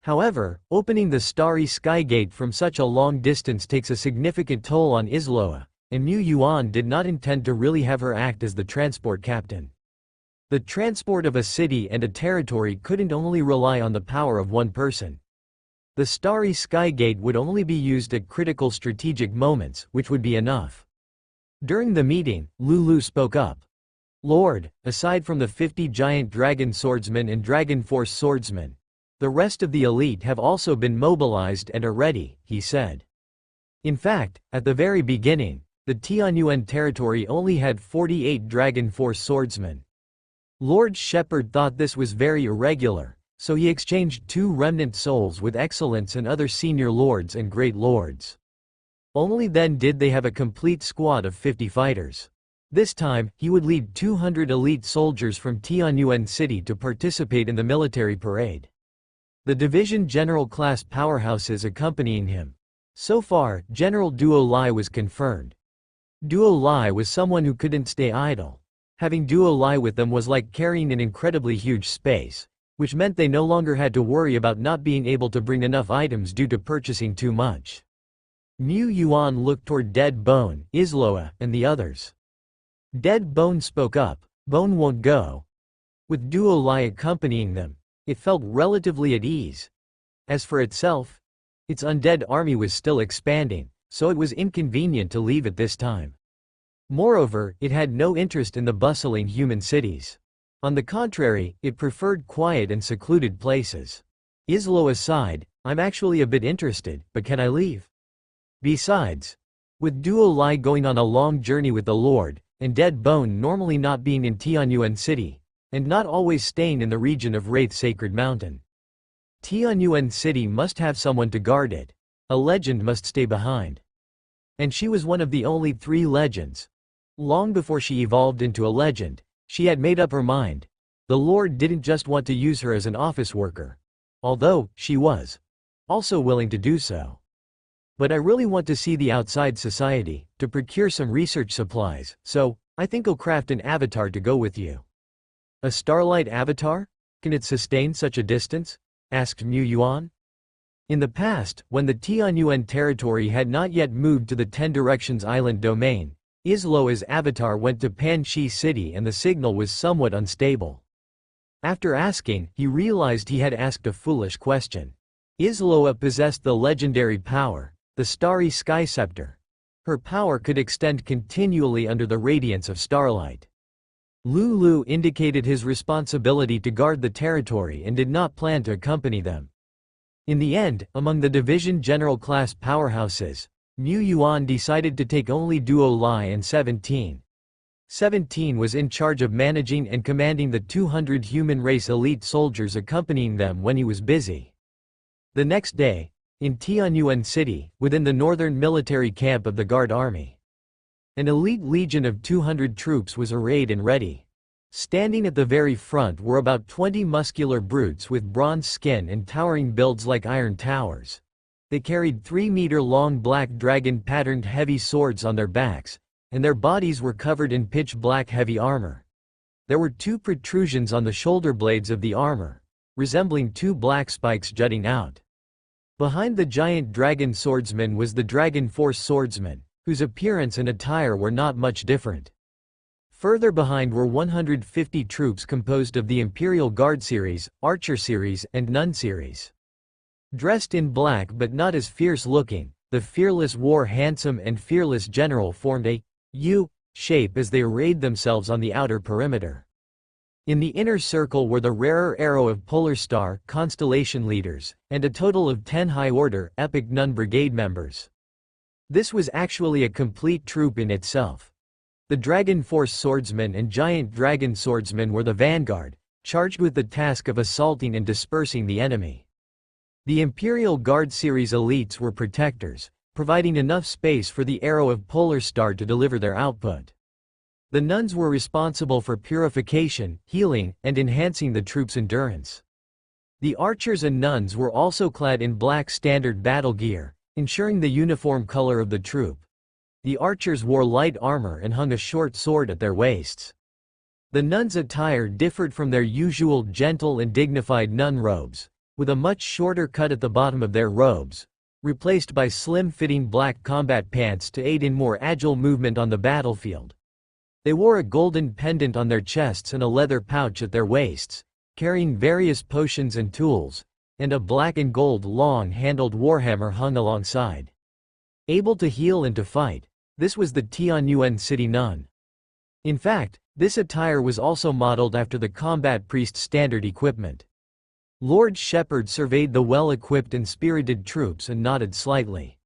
However, opening the Starry Skygate from such a long distance takes a significant toll on Isloa, and Mu Yuan did not intend to really have her act as the transport captain. The transport of a city and a territory couldn't only rely on the power of one person. The Starry Skygate would only be used at critical strategic moments, which would be enough. During the meeting, Lulu spoke up. Lord, aside from the 50 giant dragon swordsmen and dragon force swordsmen, the rest of the elite have also been mobilized and are ready, he said. In fact, at the very beginning, the Tianyuan territory only had 48 dragon force swordsmen. Lord Shepherd thought this was very irregular, so he exchanged 2 remnant souls with excellence and other senior lords and great lords. Only then did they have a complete squad of 50 fighters. This time, he would lead 200 elite soldiers from Tianyuan City to participate in the military parade. The division general class powerhouses accompanying him. So far, General Duo Lai was confirmed. Duo Lai was someone who couldn't stay idle. Having Duo Lai with them was like carrying an incredibly huge space, which meant they no longer had to worry about not being able to bring enough items due to purchasing too much. Mu Yuan looked toward Dead Bone, Isloa, and the others. Dead Bone spoke up, Bone won't go. With Duo Lai accompanying them, it felt relatively at ease. As for itself, its undead army was still expanding, so it was inconvenient to leave at this time. Moreover, it had no interest in the bustling human cities. On the contrary, it preferred quiet and secluded places. Isloa sighed, I'm actually a bit interested, but can I leave? Besides, with Duo Lai going on a long journey with the Lord, and Dead Bone normally not being in Tianyuan City, and not always staying in the region of Wraith Sacred Mountain. Tianyuan City must have someone to guard it. A legend must stay behind. And she was one of the only 3 legends. Long before she evolved into a legend, she had made up her mind. The Lord didn't just want to use her as an office worker. Although, she was also willing to do so. But I really want to see the outside society, to procure some research supplies, so, I think I'll craft an avatar to go with you. A starlight avatar? Can it sustain such a distance? Asked Mu Yuan. In the past, when the Tianyuan territory had not yet moved to the Ten Directions Island domain, Isloa's avatar went to Panchi City and the signal was somewhat unstable. After asking, he realized he had asked a foolish question. Isloa possessed the legendary power, the Starry Sky Scepter. Her power could extend continually under the radiance of starlight. Lulu indicated his responsibility to guard the territory and did not plan to accompany them. In the end, among the Division General class powerhouses, Mu Yuan decided to take only Duo Lai and 17. 17 was in charge of managing and commanding the 200 human race elite soldiers accompanying them when he was busy. The next day, in Tianyuan City, within the northern military camp of the Guard Army, an elite legion of 200 troops was arrayed and ready. Standing at the very front were about 20 muscular brutes with bronze skin and towering builds like iron towers. They carried 3-meter-long black dragon-patterned heavy swords on their backs, and their bodies were covered in pitch-black heavy armor. There were 2 protrusions on the shoulder blades of the armor, resembling 2 black spikes jutting out. Behind the giant dragon swordsman was the Dragon Force swordsman, whose appearance and attire were not much different. Further behind were 150 troops composed of the Imperial Guard series, Archer series, and Nun series. Dressed in black but not as fierce-looking, the fearless war handsome and fearless general formed a U shape as they arrayed themselves on the outer perimeter. In the inner circle were the rarer Arrow of Polar Star constellation leaders, and a total of 10 high-order Epic Nun Brigade members. This was actually a complete troop in itself. The Dragon Force swordsmen and Giant Dragon swordsmen were the vanguard, charged with the task of assaulting and dispersing the enemy. The Imperial Guard series elites were protectors, providing enough space for the Arrow of Polar Star to deliver their output. The nuns were responsible for purification, healing, and enhancing the troops' endurance. The archers and nuns were also clad in black standard battle gear, ensuring the uniform color of the troop. The archers wore light armor and hung a short sword at their waists. The nuns' attire differed from their usual gentle and dignified nun robes, with a much shorter cut at the bottom of their robes, replaced by slim-fitting black combat pants to aid in more agile movement on the battlefield. They wore a golden pendant on their chests and a leather pouch at their waists, carrying various potions and tools, and a black and gold long-handled warhammer hung alongside. Able to heal and to fight, this was the Tianyuan City Nun. In fact, this attire was also modeled after the combat priest standard equipment. Lord Shepard surveyed the well-equipped and spirited troops and nodded slightly.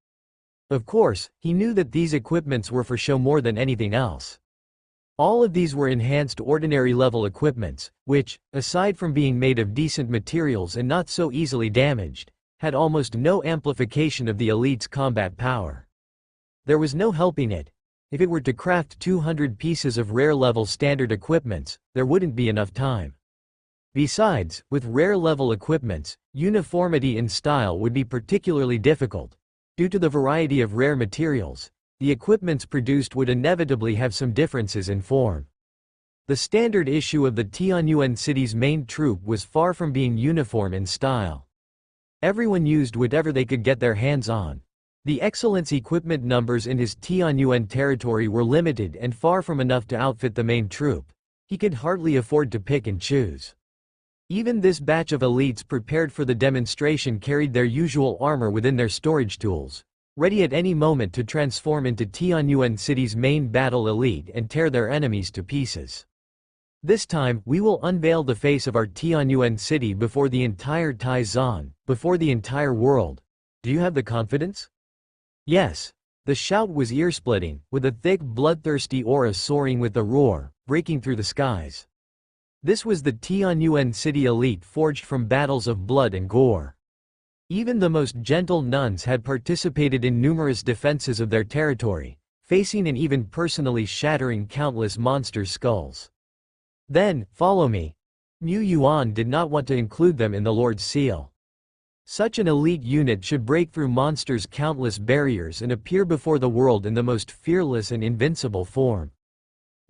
Of course, he knew that these equipments were for show more than anything else. All of these were enhanced ordinary-level equipments, which, aside from being made of decent materials and not so easily damaged, had almost no amplification of the elite's combat power. There was no helping it. If it were to craft 200 pieces of rare-level standard equipments, there wouldn't be enough time. Besides, with rare-level equipments, uniformity in style would be particularly difficult. Due to the variety of rare materials, the equipments produced would inevitably have some differences in form. The standard issue of the Tianyuan City's main troop was far from being uniform in style. Everyone used whatever they could get their hands on. The excellence equipment numbers in his Tianyuan territory were limited and far from enough to outfit the main troop. He could hardly afford to pick and choose. Even this batch of elites prepared for the demonstration carried their usual armor within their storage tools, ready at any moment to transform into Tianyuan City's main battle elite and tear their enemies to pieces. This time, we will unveil the face of our Tianyuan City before the entire Taizan, before the entire world. Do you have the confidence? Yes. The shout was ear-splitting, with a thick bloodthirsty aura soaring with the roar, breaking through the skies. This was the Tianyuan city elite forged from battles of blood and gore. Even the most gentle nuns had participated in numerous defenses of their territory, facing and even personally shattering countless monsters' skulls. Then, follow me. Mu Yuan did not want to include them in the Lord's Seal. Such an elite unit should break through monsters' countless barriers and appear before the world in the most fearless and invincible form.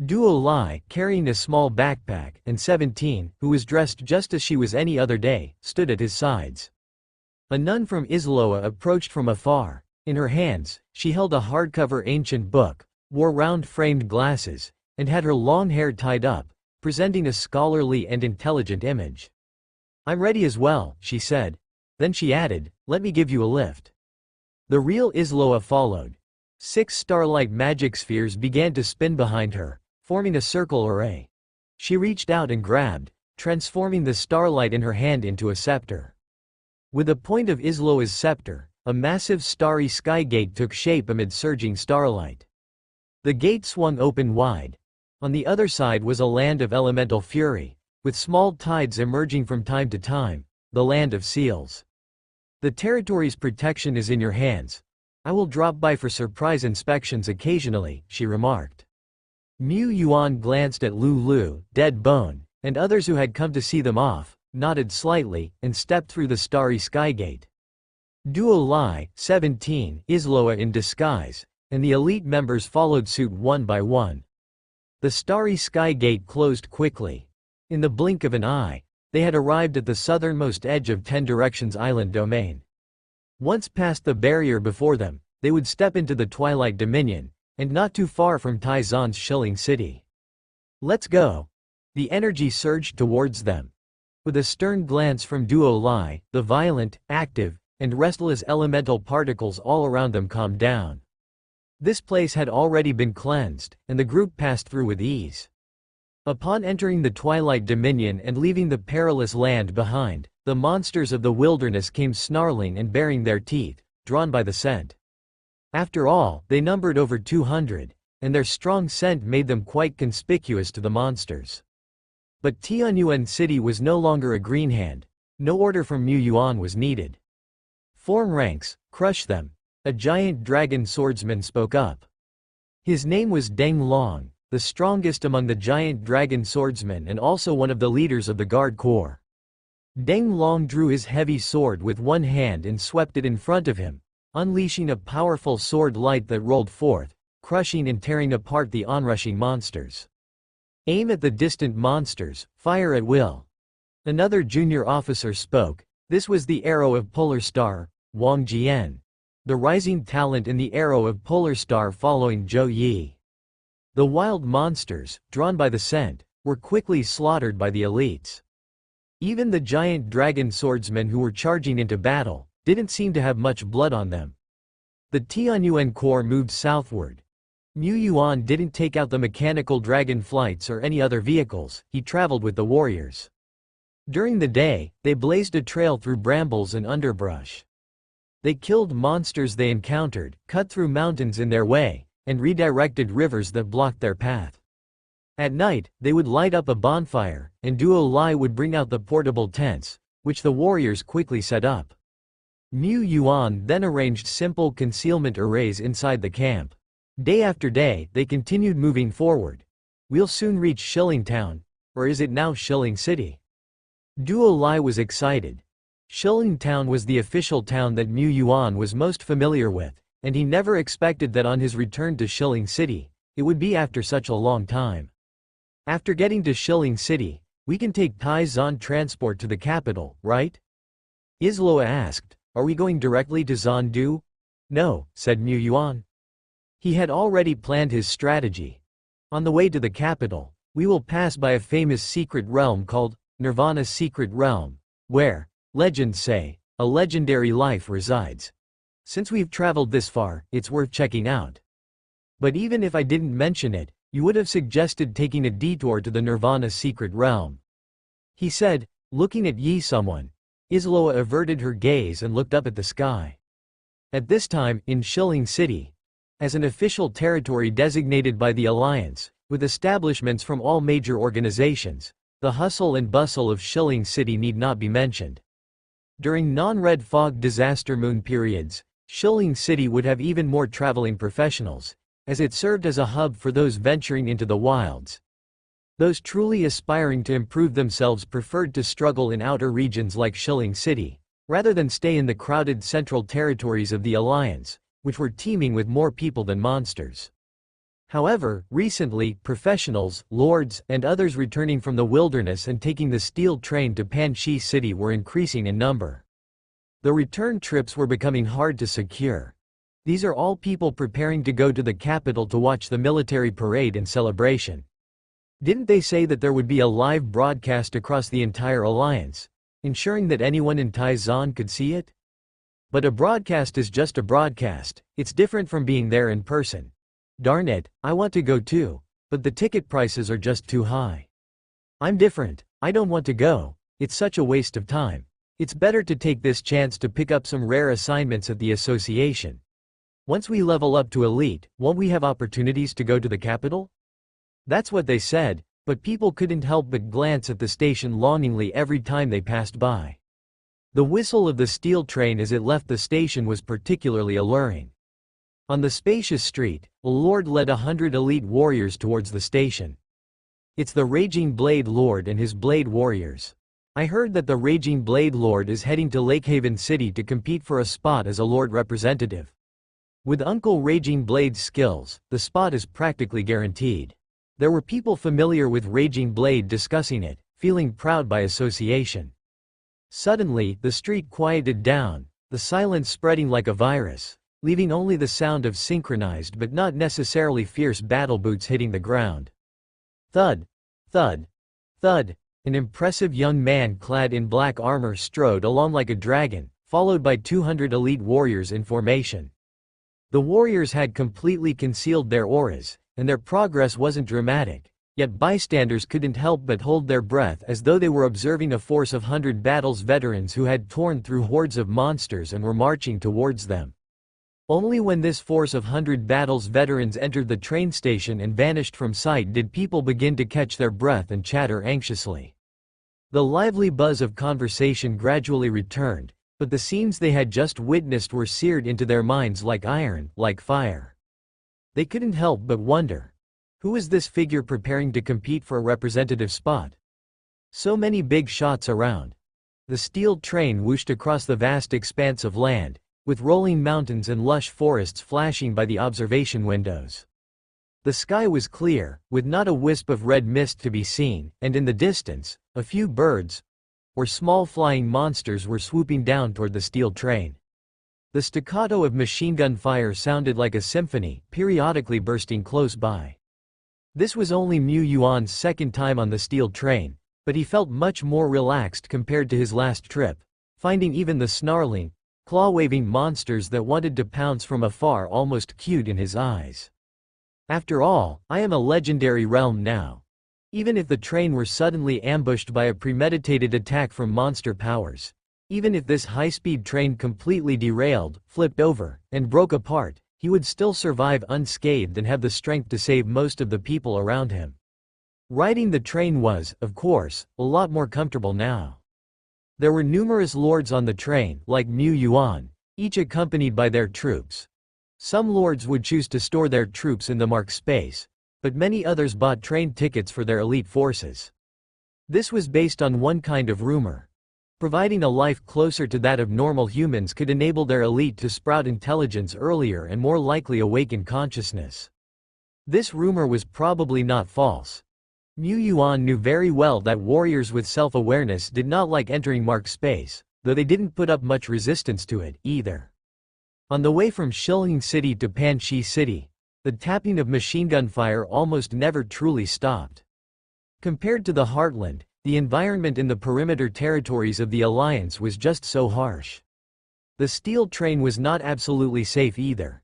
Duo Lai, carrying a small backpack, and 17, who was dressed just as she was any other day, stood at his sides. A nun from Isloa approached from afar. In her hands, she held a hardcover ancient book, wore round-framed glasses, and had her long hair tied up, presenting a scholarly and intelligent image. "I'm ready as well," she said. Then she added, "Let me give you a lift." The real Isloa followed. 6 starlight magic spheres began to spin behind her, forming a circle array. She reached out and grabbed, transforming the starlight in her hand into a scepter. With the point of Isloa's scepter, a massive starry sky gate took shape amid surging starlight. The gate swung open wide. On the other side was a land of elemental fury, with small tides emerging from time to time, the land of seals. "The territory's protection is in your hands. I will drop by for surprise inspections occasionally," she remarked. Mu Yuan glanced at Lulu, Dead Bone, and others who had come to see them off, nodded slightly, and stepped through the starry sky gate. Duo Lai, 17, Isloa in disguise, and the elite members followed suit one by one. The starry sky gate closed quickly. In the blink of an eye, they had arrived at the southernmost edge of 10 Directions Island domain. Once past the barrier before them, they would step into the Twilight Dominion, and not too far from Taizan's Shilling City. "Let's go." The energy surged towards them. With a stern glance from Duo Lai, the violent, active, and restless elemental particles all around them calmed down. This place had already been cleansed, and the group passed through with ease. Upon entering the Twilight Dominion and leaving the perilous land behind, the monsters of the wilderness came snarling and baring their teeth, drawn by the scent. After all, they numbered over 200, and their strong scent made them quite conspicuous to the monsters. But Tianyuan City was no longer a green hand. No order from Mu Yuan was needed. "Form ranks, crush them," a giant dragon swordsman spoke up. His name was Deng Long, the strongest among the giant dragon swordsmen and also one of the leaders of the Guard Corps. Deng Long drew his heavy sword with one hand and swept it in front of him, unleashing a powerful sword light that rolled forth, crushing and tearing apart the onrushing monsters. "Aim at the distant monsters, fire at will." Another junior officer spoke. This was the arrow of Polar Star, Wang Jian, the rising talent in the arrow of Polar Star following Zhou Yi. The wild monsters, drawn by the scent, were quickly slaughtered by the elites. Even the giant dragon swordsmen who were charging into battle didn't seem to have much blood on them. The Tianyuan Corps moved southward. Mu Yuan didn't take out the mechanical dragon flights or any other vehicles, he traveled with the warriors. During the day, they blazed a trail through brambles and underbrush. They killed monsters they encountered, cut through mountains in their way, and redirected rivers that blocked their path. At night, they would light up a bonfire, and Duo Lai would bring out the portable tents, which the warriors quickly set up. Mu Yuan then arranged simple concealment arrays inside the camp. Day after day, they continued moving forward. "We'll soon reach Shilling Town, or is it now Shilling City?" Duo Lai was excited. Shilling Town was the official town that Mu Yuan was most familiar with, and he never expected that on his return to Shilling City, it would be after such a long time. "After getting to Shilling City, we can take Taizan transport to the capital, right?" Isloa asked. "Are we going directly to Zandu?" "No," said Mu Yuan. He had already planned his strategy. "On the way to the capital, we will pass by a famous secret realm called Nirvana's Secret Realm, where, legends say, a legendary life resides. Since we've traveled this far, it's worth checking out. But even if I didn't mention it, you would have suggested taking a detour to the Nirvana Secret Realm," he said, looking at Yi someone. Isloa averted her gaze and looked up at the sky. At this time, in Shilling City, as an official territory designated by the Alliance, with establishments from all major organizations, The hustle and bustle of Shilling City need not be mentioned. During non-red fog disaster moon periods, Shilling City would have even more traveling professionals, as it served as a hub for those venturing into the wilds. Those truly aspiring to improve themselves preferred to struggle in outer regions like Shilling City, rather than stay in the crowded central territories of the Alliance, which were teeming with more people than monsters. However, recently, professionals, lords, and others returning from the wilderness and taking the steel train to Panchi City were increasing in number. The return trips were becoming hard to secure. These are all people preparing to go to the capital to watch the military parade and celebration. Didn't they say that there would be a live broadcast across the entire Alliance, ensuring that anyone in Taizan could see it? But a broadcast is just a broadcast, it's different from being there in person. Darn it, I want to go too, but the ticket prices are just too high. I'm different, I don't want to go, it's such a waste of time. It's better to take this chance to pick up some rare assignments at the association. Once we level up to elite, won't we have opportunities to go to the capital? That's what they said, but people couldn't help but glance at the station longingly every time they passed by. The whistle of the steel train as it left the station was particularly alluring. On the spacious street, a lord led 100 elite warriors towards the station. It's the Raging Blade Lord and his Blade Warriors. I heard that the Raging Blade Lord is heading to Lakehaven City to compete for a spot as a Lord representative. With Uncle Raging Blade's skills, the spot is practically guaranteed. There were people familiar with Raging Blade discussing it, feeling proud by association. Suddenly, the street quieted down, the silence spreading like a virus, leaving only the sound of synchronized but not necessarily fierce battle boots hitting the ground. Thud, thud, thud. An impressive young man clad in black armor strode along like a dragon, followed by 200 elite warriors in formation. The warriors had completely concealed their auras, and their progress wasn't dramatic. Yet bystanders couldn't help but hold their breath as though they were observing a force of 100 battles veterans who had torn through hordes of monsters and were marching towards them. Only when this force of 100 battles veterans entered the train station and vanished from sight did people begin to catch their breath and chatter anxiously. The lively buzz of conversation gradually returned, but the scenes they had just witnessed were seared into their minds like iron, like fire. They couldn't help but wonder. Who is this figure preparing to compete for a representative spot? So many big shots around. The steel train whooshed across the vast expanse of land, with rolling mountains and lush forests flashing by the observation windows. The sky was clear, with not a wisp of red mist to be seen, and in the distance, a few birds, or small flying monsters were swooping down toward the steel train. The staccato of machine gun fire sounded like a symphony, periodically bursting close by. This was only Mu Yuan's second time on the steel train, but he felt much more relaxed compared to his last trip, finding even the snarling, claw-waving monsters that wanted to pounce from afar almost cute in his eyes. After all, I am a legendary realm now. Even if the train were suddenly ambushed by a premeditated attack from monster powers, even if this high-speed train completely derailed, flipped over, and broke apart, he would still survive unscathed and have the strength to save most of the people around him. Riding the train was, of course, a lot more comfortable now. There were numerous lords on the train, like Mu Yuan, each accompanied by their troops. Some lords would choose to store their troops in the marked space, but many others bought train tickets for their elite forces. This was based on one kind of rumor. Providing a life closer to that of normal humans could enable their elite to sprout intelligence earlier and more likely awaken consciousness. This rumor was probably not false. Mu Yuan knew very well that warriors with self-awareness did not like entering marked space, though they didn't put up much resistance to it, either. On the way from Shilling City to Panchi City, the tapping of machine gun fire almost never truly stopped. Compared to the Heartland, the environment in the perimeter territories of the Alliance was just so harsh. The steel train was not absolutely safe either.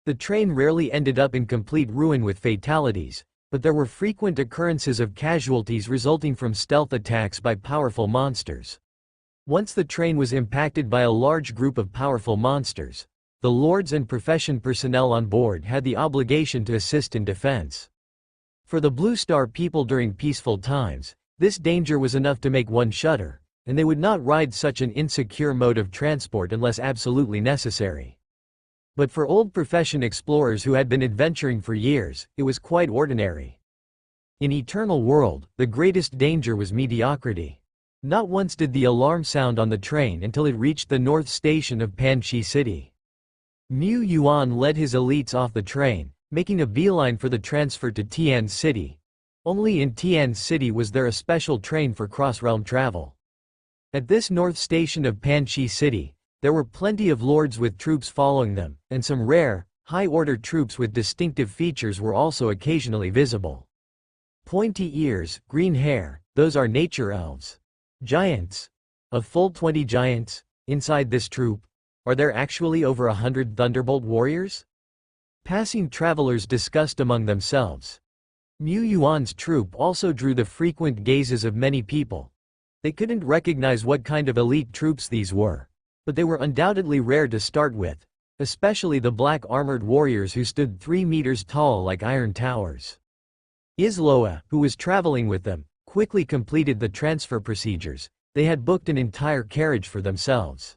The train rarely ended up in complete ruin with fatalities, but there were frequent occurrences of casualties resulting from stealth attacks by powerful monsters. Once the train was impacted by a large group of powerful monsters, the lords and profession personnel on board had the obligation to assist in defense. For the Blue Star people during peaceful times, This danger was enough to make one shudder, and they would not ride such an insecure mode of transport unless absolutely necessary. But for old profession explorers who had been adventuring for years, it was quite ordinary. In Eternal World, the greatest danger was mediocrity. Not once did the alarm sound on the train until it reached the north station of Panchi City. Mu Yuan led his elites off the train, making a beeline for the transfer to Tian City. Only in Tian City was there a special train for cross-realm travel. At this north station of Panchi City, there were plenty of lords with troops following them, and some rare, high-order troops with distinctive features were also occasionally visible. Pointy ears, green hair, those are nature elves. Giants. A full 20 giants, inside this troop. Are there actually over 100 Thunderbolt warriors? Passing travelers discussed among themselves. Mu Yuan's troop also drew the frequent gazes of many people. They couldn't recognize what kind of elite troops these were, but they were undoubtedly rare to start with, especially the black armored warriors who stood 3 meters tall like iron towers. Isloa, who was traveling with them, quickly completed the transfer procedures. They had booked an entire carriage for themselves.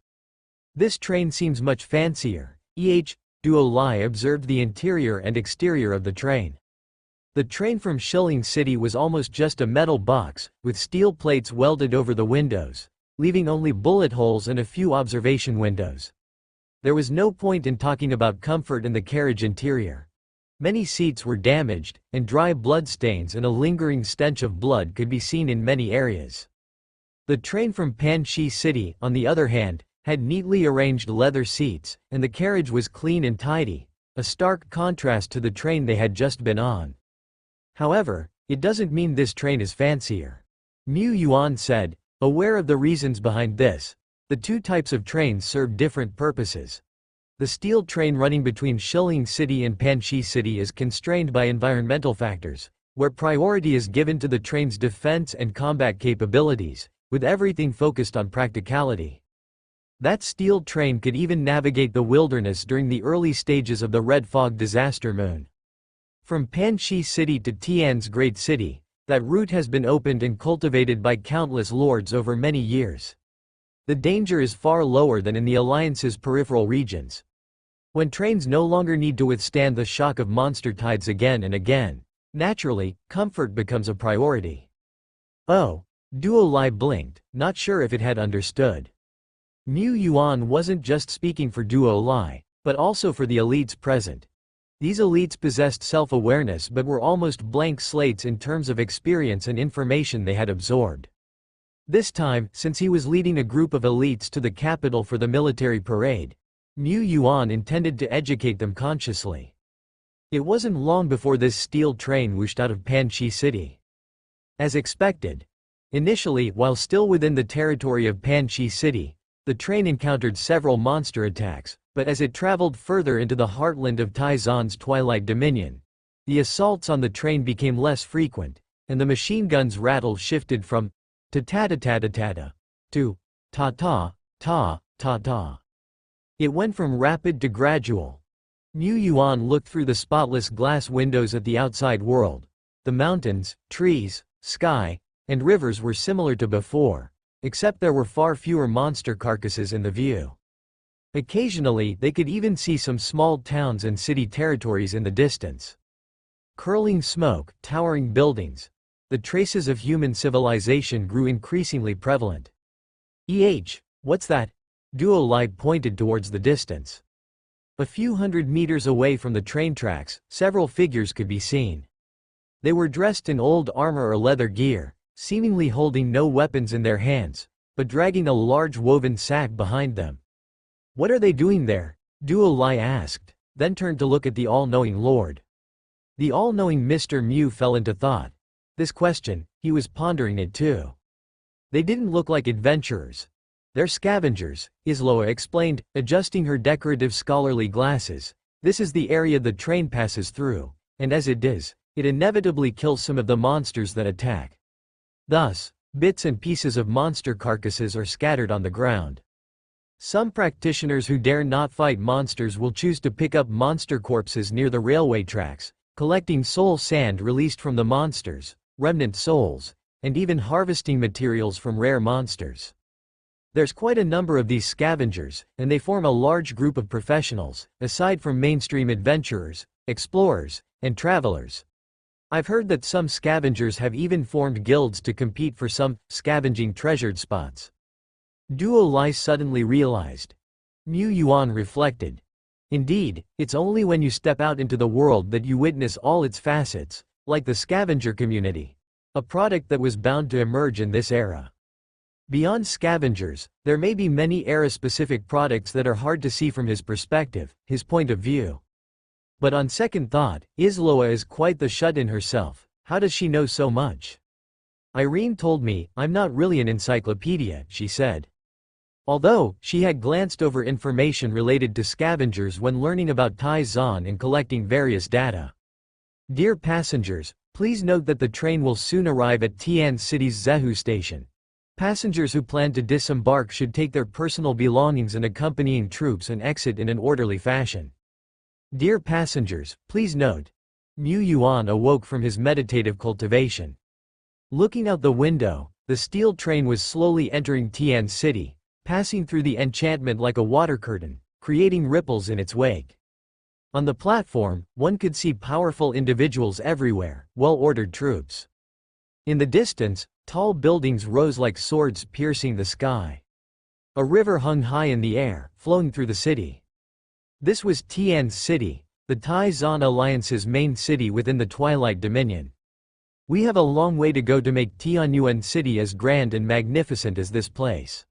This train seems much fancier. Duo Lai observed the interior and exterior of the train. The train from Shilling City was almost just a metal box, with steel plates welded over the windows, leaving only bullet holes and a few observation windows. There was no point in talking about comfort in the carriage interior. Many seats were damaged, and dry bloodstains and a lingering stench of blood could be seen in many areas. The train from Panchi City, on the other hand, had neatly arranged leather seats, and the carriage was clean and tidy, a stark contrast to the train they had just been on. However, it doesn't mean this train is fancier. Mu Yuan said, aware of the reasons behind this. The two types of trains serve different purposes. The steel train running between Shilling City and Panchi City is constrained by environmental factors, where priority is given to the train's defense and combat capabilities, with everything focused on practicality. That steel train could even navigate the wilderness during the early stages of the Red Fog disaster moon. From Panchi City to Tian's Great City, that route has been opened and cultivated by countless lords over many years. The danger is far lower than in the Alliance's peripheral regions. When trains no longer need to withstand the shock of monster tides again and again, naturally, comfort becomes a priority. Oh, Duo Lai blinked, not sure if it had understood. Mu Yuan wasn't just speaking for Duo Lai, but also for the elites present. These elites possessed self-awareness but were almost blank slates in terms of experience and information they had absorbed. This time, since he was leading a group of elites to the capital for the military parade, Mu Yuan intended to educate them consciously. It wasn't long before this steel train whooshed out of Panchi City. As expected, initially, while still within the territory of Panchi City, the train encountered several monster attacks, but as it traveled further into the heartland of Taizan's Twilight Dominion, the assaults on the train became less frequent, and the machine gun's rattle shifted from ta-ta-ta-ta-ta to ta-ta-ta-ta-ta. It went from rapid to gradual. Mu Yuan looked through the spotless glass windows at the outside world. The mountains, trees, sky, and rivers were similar to before, except there were far fewer monster carcasses in the view. Occasionally, they could even see some small towns and city territories in the distance. Curling smoke, towering buildings. The traces of human civilization grew increasingly prevalent. What's that? Duo Lai pointed towards the distance. A few hundred meters away from the train tracks, several figures could be seen. They were dressed in old armor or leather gear, seemingly holding no weapons in their hands, but dragging a large woven sack behind them. What are they doing there? Duo Lai asked, then turned to look at the all-knowing lord. The all-knowing Mr. Mu fell into thought. This question, he was pondering it too. They didn't look like adventurers. They're scavengers, Isloa explained, adjusting her decorative scholarly glasses. This is the area the train passes through, and as it does, it inevitably kills some of the monsters that attack. Thus, bits and pieces of monster carcasses are scattered on the ground. Some practitioners who dare not fight monsters will choose to pick up monster corpses near the railway tracks, collecting soul sand released from the monsters, remnant souls, and even harvesting materials from rare monsters. There's quite a number of these scavengers, and they form a large group of professionals, aside from mainstream adventurers, explorers, and travelers. I've heard that some scavengers have even formed guilds to compete for some scavenging treasured spots. Duo Lai suddenly realized. Mu Yuan reflected. Indeed, it's only when you step out into the world that you witness all its facets, like the scavenger community, a product that was bound to emerge in this era. Beyond scavengers, there may be many era-specific products that are hard to see from his perspective, his point of view. But on second thought, Isloa is quite the shut-in herself. How does she know so much? Irene told me, I'm not really an encyclopedia, she said. Although, she had glanced over information related to scavengers when learning about Tai Zan and collecting various data. Dear passengers, please note that the train will soon arrive at Tian City's Zehu station. Passengers who plan to disembark should take their personal belongings and accompanying troops and exit in an orderly fashion. Dear passengers, please note. Mu Yuan awoke from his meditative cultivation. Looking out the window, the steel train was slowly entering Tian City, passing through the enchantment like a water curtain, creating ripples in its wake. On the platform, one could see powerful individuals everywhere, well-ordered troops. In the distance, tall buildings rose like swords piercing the sky. A river hung high in the air, flowing through the city. This was Tian City, the Tai Zan Alliance's main city within the Twilight Dominion. We have a long way to go to make Tianyuan City as grand and magnificent as this place.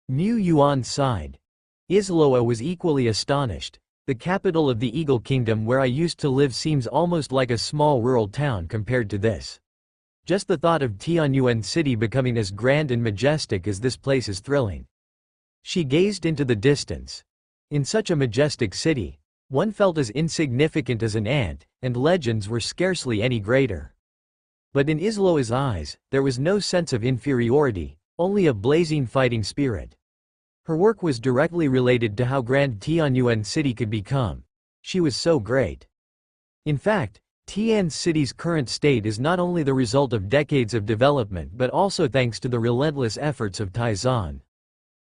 Mu Yuan sighed. Isloa was equally astonished. The capital of the Eagle Kingdom where I used to live seems almost like a small rural town compared to this. Just the thought of Tianyuan City becoming as grand and majestic as this place is thrilling. She gazed into the distance. In such a majestic city, one felt as insignificant as an ant, and legends were scarcely any greater. But in Isloa's eyes, there was no sense of inferiority, only a blazing fighting spirit. Her work was directly related to how grand Tianyuan City could become. She was so great. In fact, Tian City's current state is not only the result of decades of development but also thanks to the relentless efforts of Tai Zan.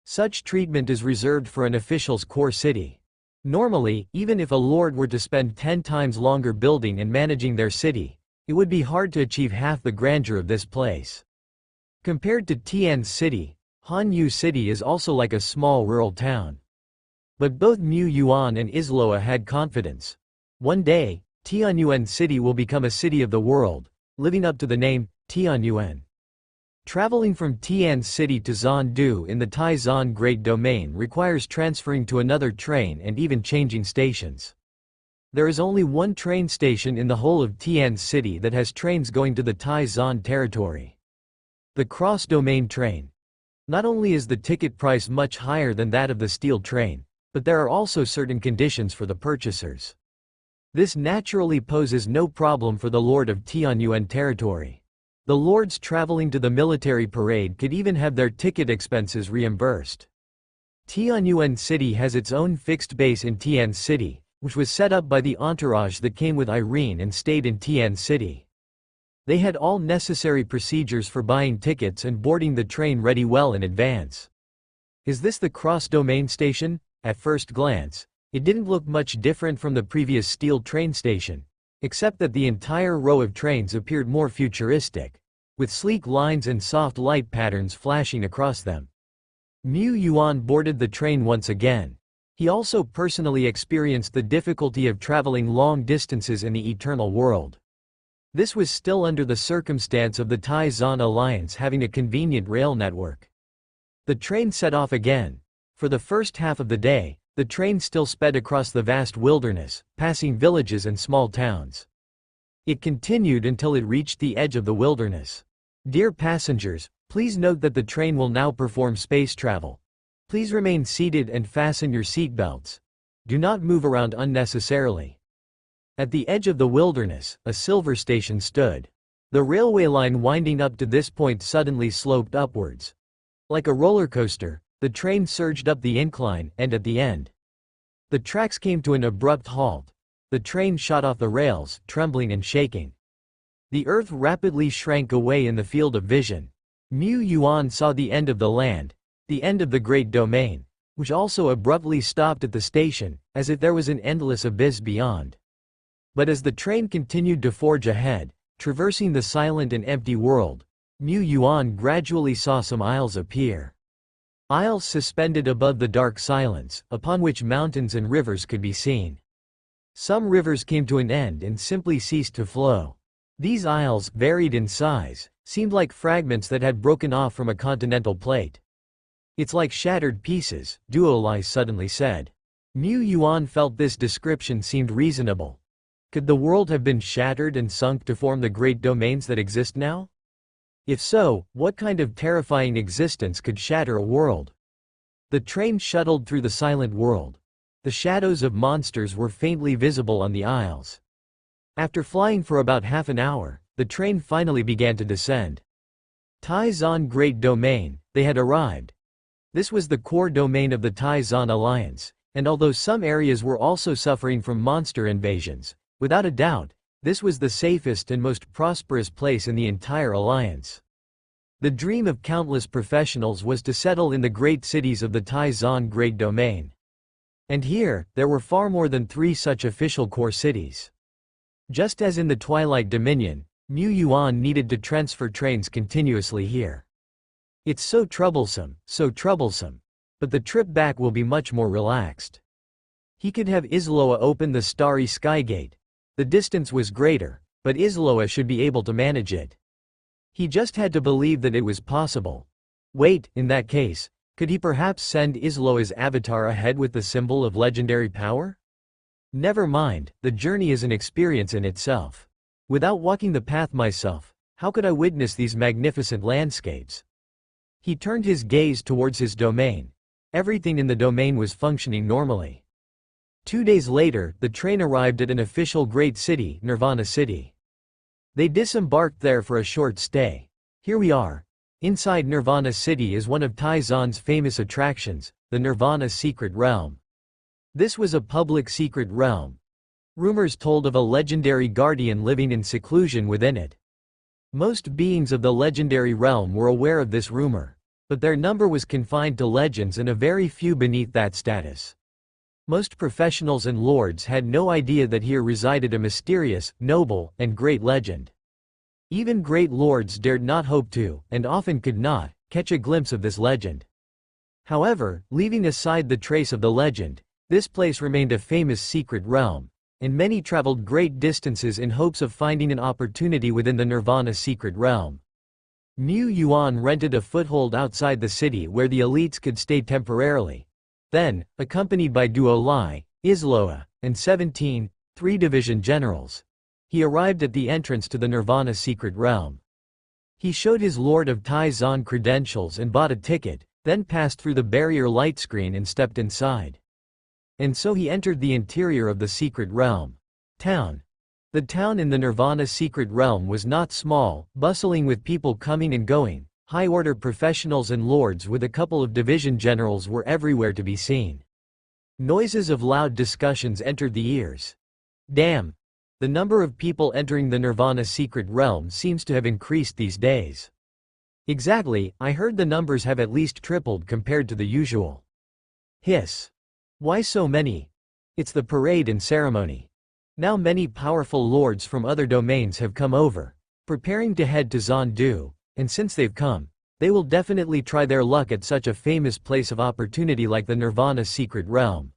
Such treatment is reserved for an official's core city. Normally, even if a lord were to spend 10 times longer building and managing their city, it would be hard to achieve half the grandeur of this place. Compared to Tian City, Hanyu City is also like a small rural town. But both Mu Yuan and Isloa had confidence. One day, Tianyuan City will become a city of the world, living up to the name, Tianyuan. Traveling from Tian City to Zandu in the Tai Zan Great Domain requires transferring to another train and even changing stations. There is only one train station in the whole of Tian City that has trains going to the Tai Zan territory. The cross-domain train. Not only is the ticket price much higher than that of the steel train, but there are also certain conditions for the purchasers. This naturally poses no problem for the Lord of Tianyuan territory. The lords traveling to the military parade could even have their ticket expenses reimbursed. Tianyuan City has its own fixed base in Tian City, which was set up by the entourage that came with Irene and stayed in Tian City. They had all necessary procedures for buying tickets and boarding the train ready well in advance. Is this the cross-domain station? At first glance, it didn't look much different from the previous steel train station, except that the entire row of trains appeared more futuristic, with sleek lines and soft light patterns flashing across them. Mu Yuan boarded the train once again. He also personally experienced the difficulty of traveling long distances in the Eternal World. This was still under the circumstance of the Tai Zan Alliance having a convenient rail network. The train set off again. For the first half of the day, the train still sped across the vast wilderness, passing villages and small towns. It continued until it reached the edge of the wilderness. Dear passengers, please note that the train will now perform space travel. Please remain seated and fasten your seatbelts. Do not move around unnecessarily. At the edge of the wilderness, a silver station stood. The railway line winding up to this point suddenly sloped upwards. Like a roller coaster, the train surged up the incline, and at the end, the tracks came to an abrupt halt. The train shot off the rails, trembling and shaking. The earth rapidly shrank away in the field of vision. Mu Yuan saw the end of the land, the end of the great domain, which also abruptly stopped at the station, as if there was an endless abyss beyond. But as the train continued to forge ahead, traversing the silent and empty world, Mu Yuan gradually saw some isles appear. Isles suspended above the dark silence, upon which mountains and rivers could be seen. Some rivers came to an end and simply ceased to flow. These isles, varied in size, seemed like fragments that had broken off from a continental plate. "It's like shattered pieces," Duo Lai suddenly said. Mu Yuan felt this description seemed reasonable. Could the world have been shattered and sunk to form the great domains that exist now? If so, what kind of terrifying existence could shatter a world? The train shuttled through the silent world. The shadows of monsters were faintly visible on the isles. After flying for about half an hour, the train finally began to descend. Taizan Great Domain, they had arrived. This was the core domain of the Taizan Alliance, and although some areas were also suffering from monster invasions, without a doubt, this was the safest and most prosperous place in the entire alliance. The dream of countless professionals was to settle in the great cities of the Taizan Great Domain. And here, there were far more than 3 such official core cities. Just as in the Twilight Dominion, Mu Yuan needed to transfer trains continuously here. It's so troublesome, but the trip back will be much more relaxed. He could have Isloa open the starry skygate. The distance was greater, but Isloa should be able to manage it. He just had to believe that it was possible. Wait, in that case, could he perhaps send Isloa's avatar ahead with the symbol of legendary power? Never mind, the journey is an experience in itself. Without walking the path myself, how could I witness these magnificent landscapes? He turned his gaze towards his domain. Everything in the domain was functioning normally. 2 days later, the train arrived at an official great city, Nirvana City. They disembarked there for a short stay. Here we are. Inside Nirvana City is one of Taizan's famous attractions, the Nirvana Secret Realm. This was a public secret realm. Rumors told of a legendary guardian living in seclusion within it. Most beings of the legendary realm were aware of this rumor, but their number was confined to legends and a very few beneath that status. Most professionals and lords had no idea that here resided a mysterious, noble, and great legend. Even great lords dared not hope to, and often could not, catch a glimpse of this legend. However, leaving aside the trace of the legend, this place remained a famous secret realm, and many traveled great distances in hopes of finding an opportunity within the Nirvana Secret Realm. Mu Yuan rented a foothold outside the city where the elites could stay temporarily. Then, accompanied by Duo Lai, Isloa, and 17, 3-division generals, he arrived at the entrance to the Nirvana Secret Realm. He showed his Lord of Taizan credentials and bought a ticket, then passed through the barrier light screen and stepped inside. And so he entered the interior of the Secret Realm. Town. The town in the Nirvana Secret Realm was not small, bustling with people coming and going. High-order professionals and lords with a couple of division generals were everywhere to be seen. Noises of loud discussions entered the ears. Damn! The number of people entering the Nirvana Secret Realm seems to have increased these days. Exactly, I heard the numbers have at least tripled compared to the usual. Hiss. Why so many? It's the parade and ceremony. Now many powerful lords from other domains have come over, preparing to head to Zandu. And since they've come, they will definitely try their luck at such a famous place of opportunity like the Nirvana Secret Realm.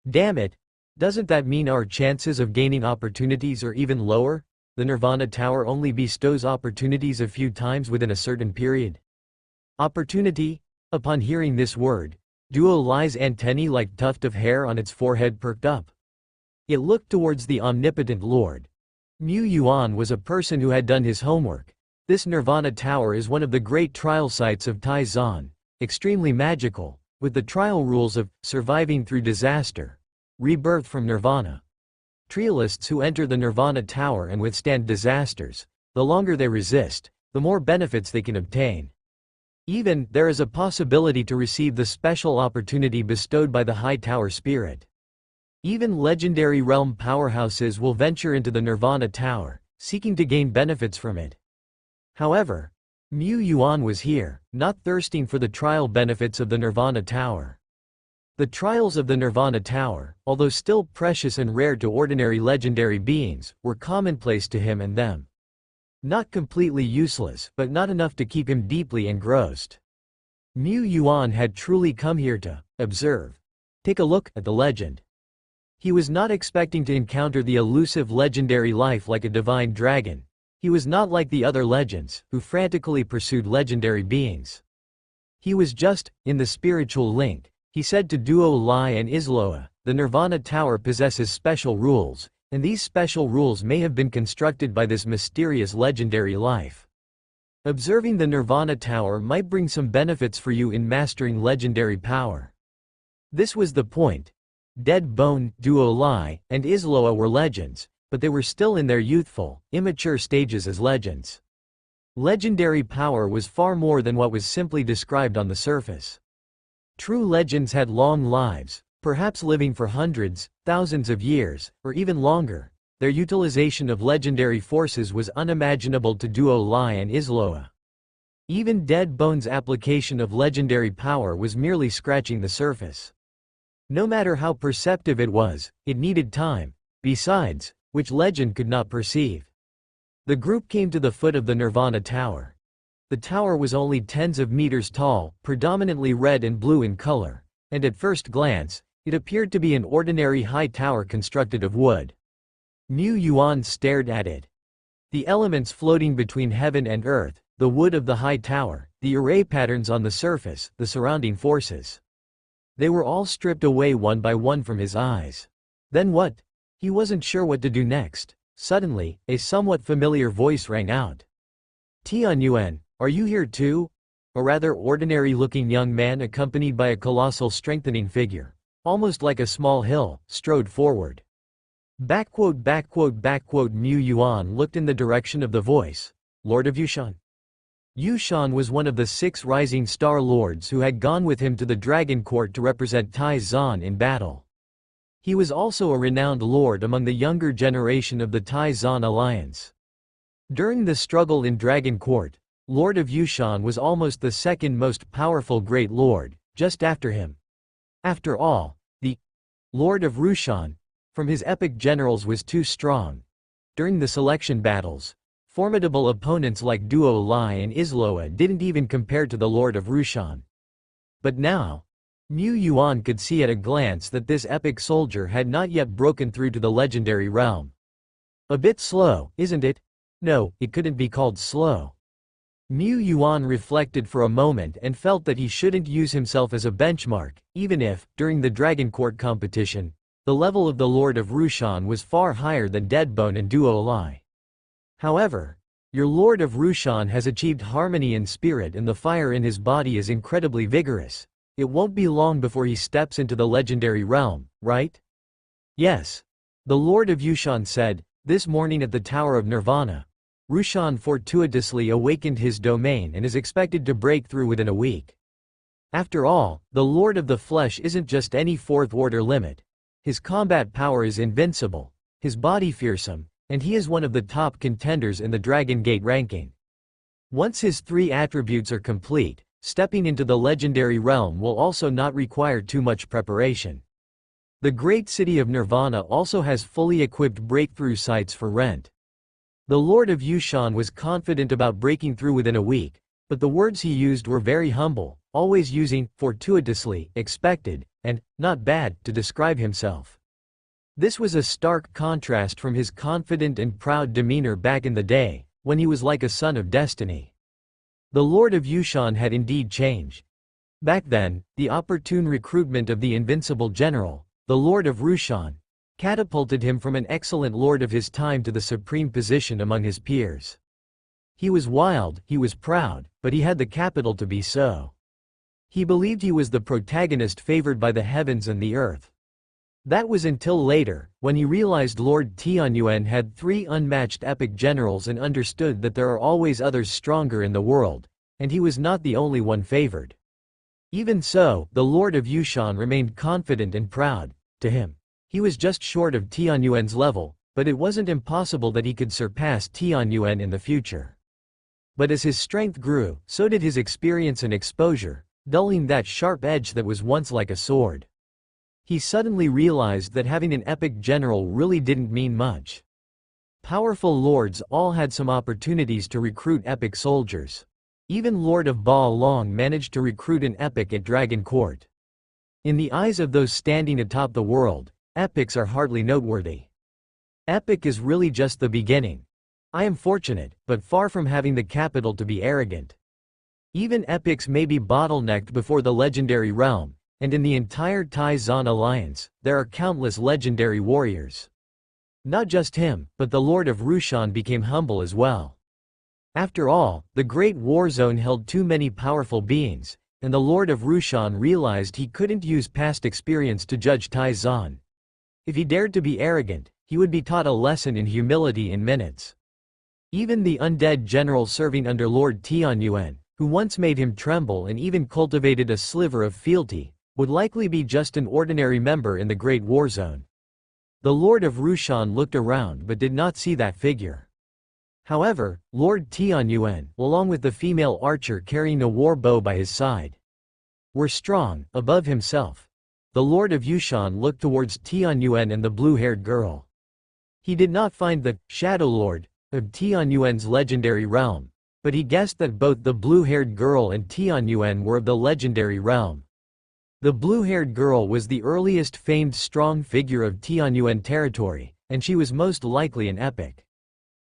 Damn it! Doesn't that mean our chances of gaining opportunities are even lower? The Nirvana Tower only bestows opportunities a few times within a certain period. Opportunity? Upon hearing this word, Duo Lai's antennae like tuft of hair on its forehead perked up. It looked towards the omnipotent Lord. Mu Yuan was a person who had done his homework. This Nirvana Tower is one of the great trial sites of Taizan, extremely magical, with the trial rules of surviving through disaster, rebirth from Nirvana. Trialists who enter the Nirvana Tower and withstand disasters, the longer they resist, the more benefits they can obtain. Even, there is a possibility to receive the special opportunity bestowed by the High Tower Spirit. Even legendary realm powerhouses will venture into the Nirvana Tower, seeking to gain benefits from it. However, Mu Yuan was here, not thirsting for the trial benefits of the Nirvana Tower. The trials of the Nirvana Tower, although still precious and rare to ordinary legendary beings, were commonplace to him and them. Not completely useless, but not enough to keep him deeply engrossed. Mu Yuan had truly come here to observe. Take a look at the legend. He was not expecting to encounter the elusive legendary life like a divine dragon. He was not like the other legends, who frantically pursued legendary beings. He was just, in the spiritual link, he said to Duo Lai and Isloa, the Nirvana Tower possesses special rules, and these special rules may have been constructed by this mysterious legendary life. Observing the Nirvana Tower might bring some benefits for you in mastering legendary power. This was the point. Dead Bone, Duo Lai, and Isloa were legends, but they were still in their youthful, immature stages as legends. Legendary power was far more than what was simply described on the surface. True legends had long lives, perhaps living for hundreds, thousands of years, or even longer. Their utilization of legendary forces was unimaginable to Duo Lai and Isloa. Even Dead Bone's application of legendary power was merely scratching the surface. No matter how perceptive it was, it needed time, besides, which legend could not perceive. The group came to the foot of the Nirvana Tower. The tower was only tens of meters tall, predominantly red and blue in color, and at first glance, it appeared to be an ordinary high tower constructed of wood. Mu Yuan stared at it. The elements floating between heaven and earth, the wood of the high tower, the array patterns on the surface, the surrounding forces. They were all stripped away one by one from his eyes. Then what? He wasn't sure what to do next. Suddenly, a somewhat familiar voice rang out. Tianyuan, are you here too? A rather ordinary-looking young man accompanied by a colossal strengthening figure, almost like a small hill, strode forward. Mu Yuan looked in the direction of the voice. Lord of Yushan. Yushan was one of the 6 rising star lords who had gone with him to the Dragon Court to represent Tai Zan in battle. He was also a renowned lord among the younger generation of the Tai Zan alliance. During the struggle in Dragon Court, Lord of Yushan was almost the second most powerful great lord, just after him. After all, the Lord of Rushan, from his epic generals was too strong. During the selection battles, formidable opponents like Duo Lai and Isloa didn't even compare to the Lord of Rushan. But now, Mu Yuan could see at a glance that this epic soldier had not yet broken through to the legendary realm. A bit slow, isn't it? No, it couldn't be called slow. Mu Yuan reflected for a moment and felt that he shouldn't use himself as a benchmark, even if, during the Dragon Court competition, the level of the Lord of Rushan was far higher than Deadbone and Duo Lai. However, your Lord of Rushan has achieved harmony in spirit and the fire in his body is incredibly vigorous. It won't be long before he steps into the legendary realm, right? Yes. The Lord of Yushan said, this morning at the Tower of Nirvana, Rushan fortuitously awakened his domain and is expected to break through within a week. After all, the Lord of the Flesh isn't just any fourth-order limit. His combat power is invincible, his body fearsome, and he is one of the top contenders in the Dragon Gate ranking. Once his 3 attributes are complete, stepping into the legendary realm will also not require too much preparation. The great city of Nirvana also has fully equipped breakthrough sites for rent. The Lord of Yushan was confident about breaking through within a week, but the words he used were very humble, always using fortuitously, expected, and not bad to describe himself. This was a stark contrast from his confident and proud demeanor back in the day, when he was like a son of destiny. The Lord of Yushan had indeed changed. Back then, the opportune recruitment of the invincible general, the Lord of Rushan, catapulted him from an excellent lord of his time to the supreme position among his peers. He was wild, he was proud, but he had the capital to be so. He believed he was the protagonist favored by the heavens and the earth. That was until later, when he realized Lord Tianyuan had 3 unmatched epic generals and understood that there are always others stronger in the world, and he was not the only one favored. Even so, the Lord of Yushan remained confident and proud. To him, he was just short of Tianyuan's level, but it wasn't impossible that he could surpass Tianyuan in the future. But as his strength grew, so did his experience and exposure, dulling that sharp edge that was once like a sword. He suddenly realized that having an epic general really didn't mean much. Powerful lords all had some opportunities to recruit epic soldiers. Even Lord of Ba Long managed to recruit an epic at Dragon Court. In the eyes of those standing atop the world, epics are hardly noteworthy. Epic is really just the beginning. I am fortunate, but far from having the capital to be arrogant. Even epics may be bottlenecked before the legendary realm, and in the entire Tai Zan alliance, there are countless legendary warriors. Not just him, but the Lord of Rushan became humble as well. After all, the Great War Zone held too many powerful beings, and the Lord of Rushan realized he couldn't use past experience to judge Tai Zan. If he dared to be arrogant, he would be taught a lesson in humility in minutes. Even the undead general serving under Lord Tianyuan, who once made him tremble and even cultivated a sliver of fealty, would likely be just an ordinary member in the Great War Zone. The Lord of Rushan looked around but did not see that figure. However, Lord Tianyuan, along with the female archer carrying a war bow by his side, were strong, above himself. The Lord of Yushan looked towards Tianyuan and the blue-haired girl. He did not find the Shadow Lord of Tianyuan's legendary realm, but he guessed that both the blue-haired girl and Tianyuan were of the legendary realm. The blue-haired girl was the earliest famed strong figure of Tianyuan territory, and she was most likely an epic.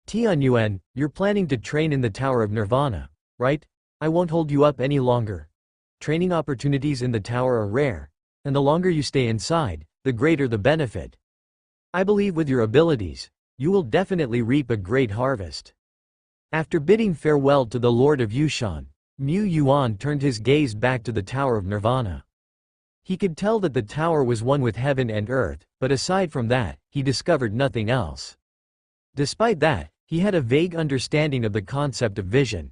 Tianyuan, you're planning to train in the Tower of Nirvana, right? I won't hold you up any longer. Training opportunities in the tower are rare, and the longer you stay inside, the greater the benefit. I believe with your abilities, you will definitely reap a great harvest. After bidding farewell to the Lord of Yushan, Mu Yuan turned his gaze back to the Tower of Nirvana. He could tell that the tower was one with heaven and earth, but aside from that, he discovered nothing else. Despite that, he had a vague understanding of the concept of vision.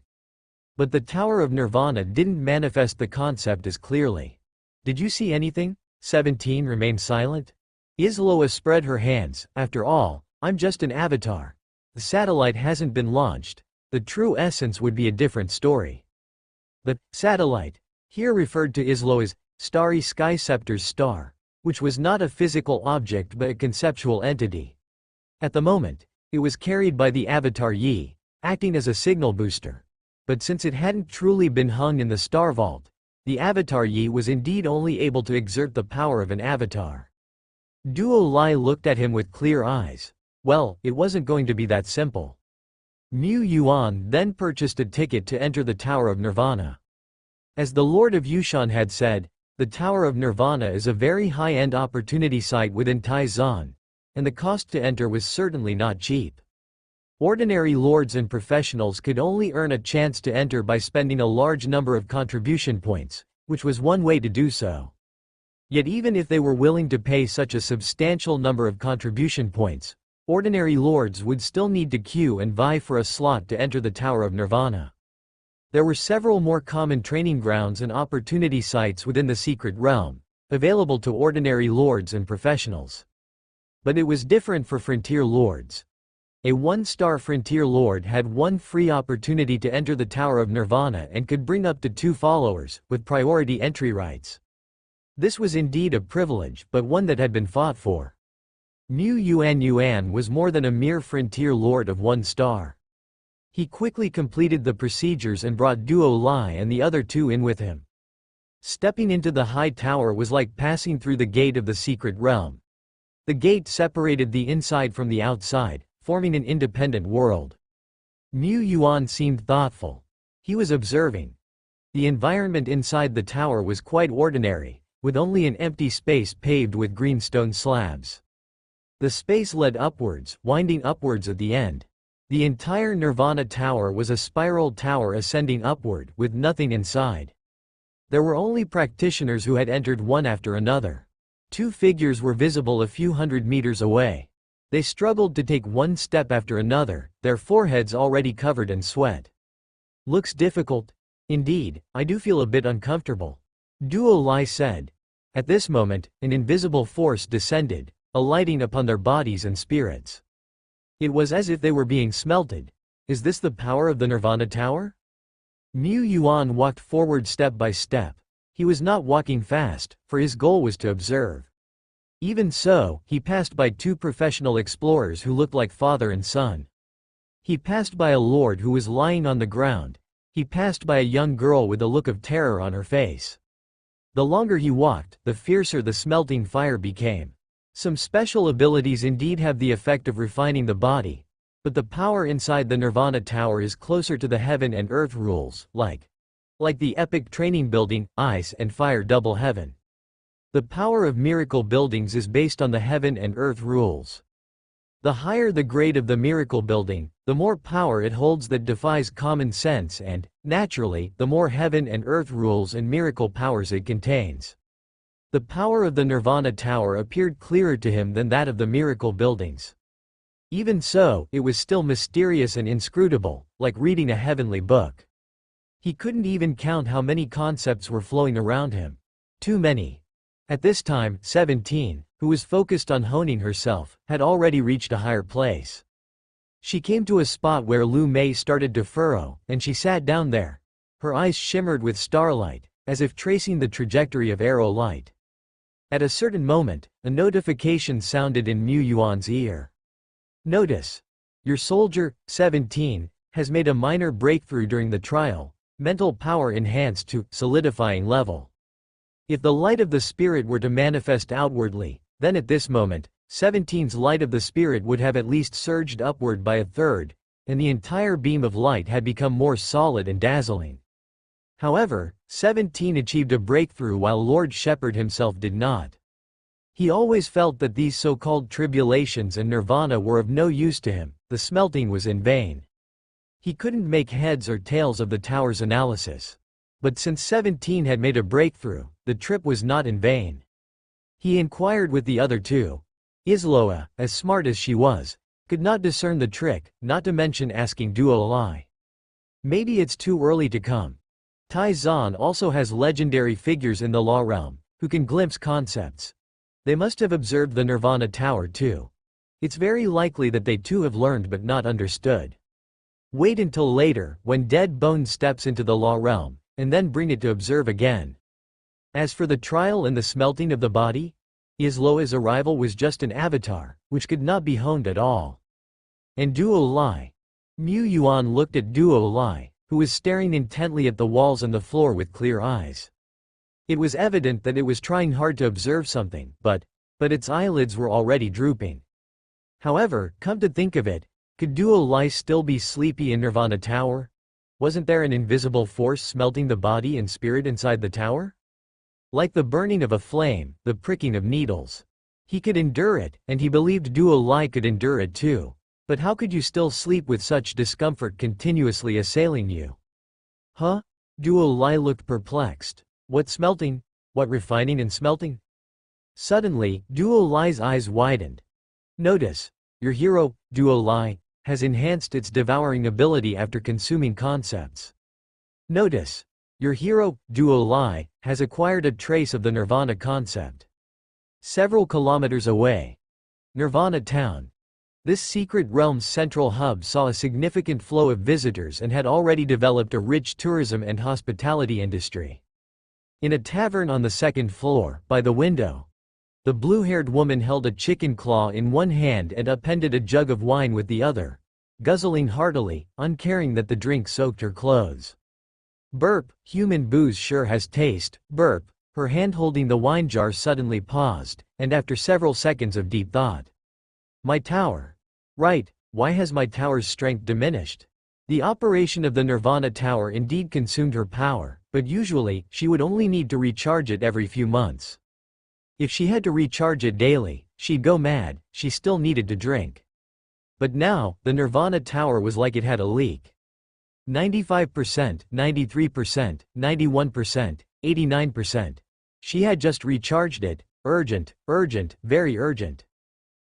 But the Tower of Nirvana didn't manifest the concept as clearly. Did you see anything? 17 remained silent. Isloa spread her hands. After all, I'm just an avatar. The satellite hasn't been launched. The true essence would be a different story. The satellite, here referred to Islo as Starry Sky Scepter's star, which was not a physical object but a conceptual entity. At the moment, it was carried by the Avatar Yi, acting as a signal booster. But since it hadn't truly been hung in the Star Vault, the Avatar Yi was indeed only able to exert the power of an avatar. Duo Lai looked at him with clear eyes. Well, it wasn't going to be that simple. Mu Yuan then purchased a ticket to enter the Tower of Nirvana. As the Lord of Yushan had said, the Tower of Nirvana is a very high-end opportunity site within Tai Zan, and the cost to enter was certainly not cheap. Ordinary lords and professionals could only earn a chance to enter by spending a large number of contribution points, which was one way to do so. Yet even if they were willing to pay such a substantial number of contribution points, ordinary lords would still need to queue and vie for a slot to enter the Tower of Nirvana. There were several more common training grounds and opportunity sites within the secret realm, available to ordinary lords and professionals. But it was different for frontier lords. A one-star frontier lord had one free opportunity to enter the Tower of Nirvana and could bring up to 2 followers, with priority entry rights. This was indeed a privilege, but one that had been fought for. Mu Yuan was more than a mere frontier lord of 1 star. He quickly completed the procedures and brought Duo Lai and the other 2 in with him. Stepping into the high tower was like passing through the gate of the secret realm. The gate separated the inside from the outside, forming an independent world. Mu Yuan seemed thoughtful. He was observing. The environment inside the tower was quite ordinary, with only an empty space paved with green stone slabs. The space led upwards, winding upwards at the end. The entire Nirvana Tower was a spiral tower ascending upward, with nothing inside. There were only practitioners who had entered one after another. 2 figures were visible a few hundred meters away. They struggled to take one step after another, their foreheads already covered in sweat. Looks difficult. Indeed, I do feel a bit uncomfortable. Duo Lai said. At this moment, an invisible force descended, alighting upon their bodies and spirits. It was as if they were being smelted. Is this the power of the Nirvana Tower? Mu Yuan walked forward step by step. He was not walking fast, for his goal was to observe. Even so, he passed by two professional explorers who looked like father and son. He passed by a lord who was lying on the ground. He passed by a young girl with a look of terror on her face. The longer he walked, the fiercer the smelting fire became. Some special abilities indeed have the effect of refining the body, but the power inside the Nirvana Tower is closer to the heaven and earth rules, like the epic training building, ice and fire double heaven. The power of miracle buildings is based on the heaven and earth rules. The higher the grade of the miracle building, the more power it holds that defies common sense and, naturally, the more heaven and earth rules and miracle powers it contains. The power of the Nirvana Tower appeared clearer to him than that of the miracle buildings. Even so, it was still mysterious and inscrutable, like reading a heavenly book. He couldn't even count how many concepts were flowing around him. Too many. At this time, 17, who was focused on honing herself, had already reached a higher place. She came to a spot where Lu Mei started to furrow, and she sat down there. Her eyes shimmered with starlight, as if tracing the trajectory of arrow light. At a certain moment, a notification sounded in Mu Yuan's ear. Notice. Your soldier, 17, has made a minor breakthrough during the trial, mental power enhanced to solidifying level. If the light of the spirit were to manifest outwardly, then at this moment, 17's light of the spirit would have at least surged upward by a third, and the entire beam of light had become more solid and dazzling. However, 17 achieved a breakthrough while Lord Shepherd himself did not. He always felt that these so-called tribulations and nirvana were of no use to him, the smelting was in vain. He couldn't make heads or tails of the tower's analysis. But since 17 had made a breakthrough, the trip was not in vain. He inquired with the other two. Isloa, as smart as she was, could not discern the trick, not to mention asking Duo Lai. Maybe it's too early to come. Tai Zan also has legendary figures in the law realm, who can glimpse concepts. They must have observed the Nirvana Tower too. It's very likely that they too have learned but not understood. Wait until later, when Dead Bone steps into the law realm, and then bring it to observe again. As for the trial and the smelting of the body, Isloa's arrival was just an avatar, which could not be honed at all. And Duo Lai. Mu Yuan looked at Duo Lai, who was staring intently at the walls and the floor with clear eyes. It was evident that it was trying hard to observe something, but its eyelids were already drooping. However, come to think of it, could Duo Lai still be sleepy in Nirvana Tower? Wasn't there an invisible force smelting the body and spirit inside the tower? Like the burning of a flame, the pricking of needles. He could endure it, and he believed Duo Lai could endure it too. But how could you still sleep with such discomfort continuously assailing you? Huh? Duo Lai looked perplexed. What smelting? What refining and smelting? Suddenly, Duo Lai's eyes widened. Notice. Your hero, Duo Lai, has enhanced its devouring ability after consuming concepts. Notice. Your hero, Duo Lai, has acquired a trace of the Nirvana concept. Several kilometers away. Nirvana Town. This secret realm's central hub saw a significant flow of visitors and had already developed a rich tourism and hospitality industry. In a tavern on the second floor, by the window, the blue-haired woman held a chicken claw in one hand and appended a jug of wine with the other, guzzling heartily, uncaring that the drink soaked her clothes. Burp, human booze sure has taste, burp, her hand holding the wine jar suddenly paused, and after several seconds of deep thought. My tower. Right, why has my tower's strength diminished? The operation of the Nirvana Tower indeed consumed her power, but usually, she would only need to recharge it every few months. If she had to recharge it daily, she'd go mad, she still needed to drink. But now, the Nirvana Tower was like it had a leak. 95%, 93%, 91%, 89%. She had just recharged it. Urgent, urgent, very urgent.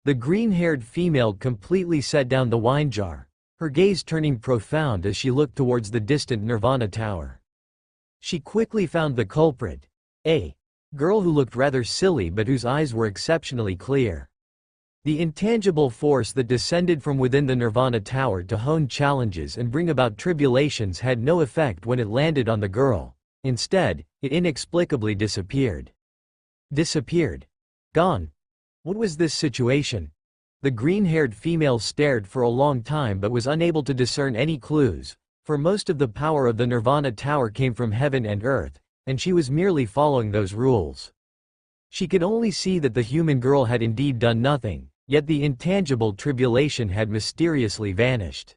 The green-haired female completely set down the wine jar, her gaze turning profound as she looked towards the distant Nirvana Tower. She quickly found the culprit. A girl who looked rather silly but whose eyes were exceptionally clear. The intangible force that descended from within the Nirvana Tower to hone challenges and bring about tribulations had no effect when it landed on the girl. Instead, it inexplicably disappeared. Disappeared. Gone. What was this situation? The green-haired female stared for a long time but was unable to discern any clues, for most of the power of the Nirvana Tower came from heaven and earth, and she was merely following those rules. She could only see that the human girl had indeed done nothing, yet the intangible tribulation had mysteriously vanished.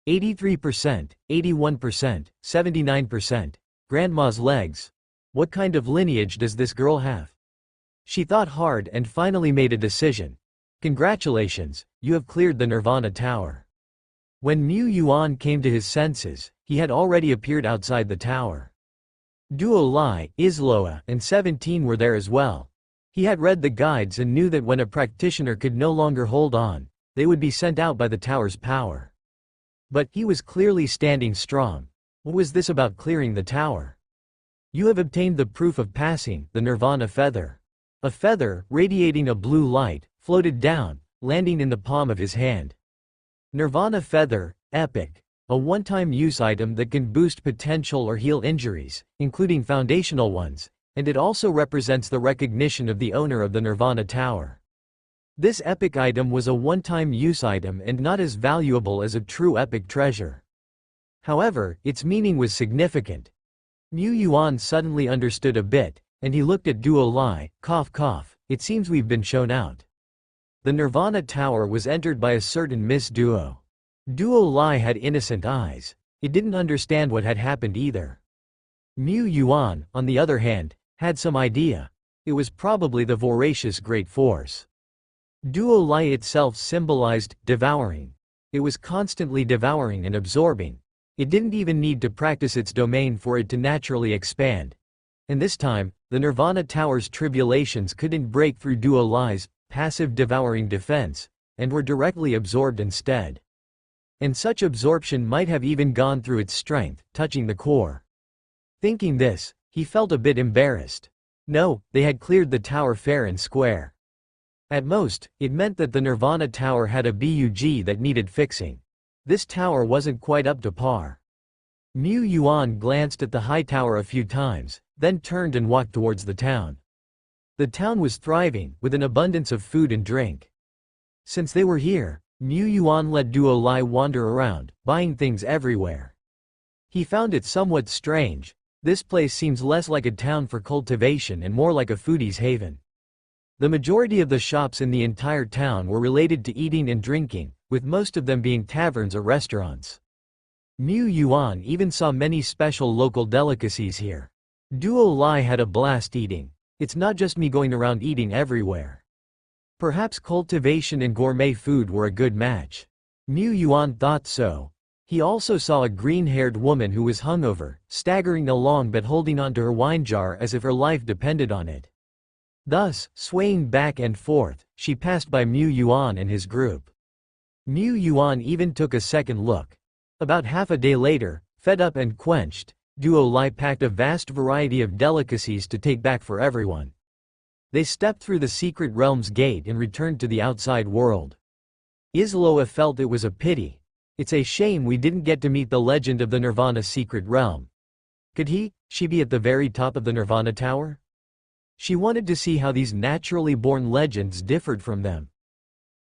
83%, 81%, 79%. Grandma's legs. What kind of lineage does this girl have? She thought hard and finally made a decision. Congratulations, you have cleared the Nirvana Tower. When Mu Yuan came to his senses, he had already appeared outside the tower. Duo Lai, Isloa, and 17 were there as well. He had read the guides and knew that when a practitioner could no longer hold on, they would be sent out by the tower's power. But he was clearly standing strong. What was this about clearing the tower? You have obtained the proof of passing, the Nirvana feather. A feather, radiating a blue light, floated down, landing in the palm of his hand. Nirvana feather, epic. A one-time use item that can boost potential or heal injuries, including foundational ones, and it also represents the recognition of the owner of the Nirvana Tower. This epic item was a one-time use item and not as valuable as a true epic treasure. However, its meaning was significant. Mu Yuan suddenly understood a bit, and he looked at Duo Lai, cough cough, it seems we've been shown out. The Nirvana Tower was entered by a certain Miss Duo. Duo Lai had innocent eyes. It didn't understand what had happened either. Mu Yuan, on the other hand, had some idea. It was probably the voracious great force. Duo Lai itself symbolized devouring. It was constantly devouring and absorbing. It didn't even need to practice its domain for it to naturally expand. And this time, the Nirvana Tower's tribulations couldn't break through Duo Lai's passive devouring defense, and were directly absorbed instead. And such absorption might have even gone through its strength, touching the core. Thinking this, he felt a bit embarrassed. No, they had cleared the tower fair and square. At most, it meant that the Nirvana Tower had a bug that needed fixing. This tower wasn't quite up to par. Mu Yuan glanced at the high tower a few times, then turned and walked towards the town. The town was thriving, with an abundance of food and drink. Since they were here, Mu Yuan let Duo Lai wander around, buying things everywhere. He found it somewhat strange. This place seems less like a town for cultivation and more like a foodie's haven. The majority of the shops in the entire town were related to eating and drinking, with most of them being taverns or restaurants. Mu Yuan even saw many special local delicacies here. Duo Lai had a blast eating. It's not just me going around eating everywhere. Perhaps cultivation and gourmet food were a good match. Mu Yuan thought so. He also saw a green-haired woman who was hungover, staggering along but holding onto her wine jar as if her life depended on it. Thus, swaying back and forth, she passed by Mu Yuan and his group. Mu Yuan even took a second look. About half a day later, fed up and quenched, Duo Lai packed a vast variety of delicacies to take back for everyone. They stepped through the secret realm's gate and returned to the outside world. Isloa felt it was a pity. It's a shame we didn't get to meet the legend of the Nirvana secret realm. Could she be at the very top of the Nirvana Tower? She wanted to see how these naturally born legends differed from them.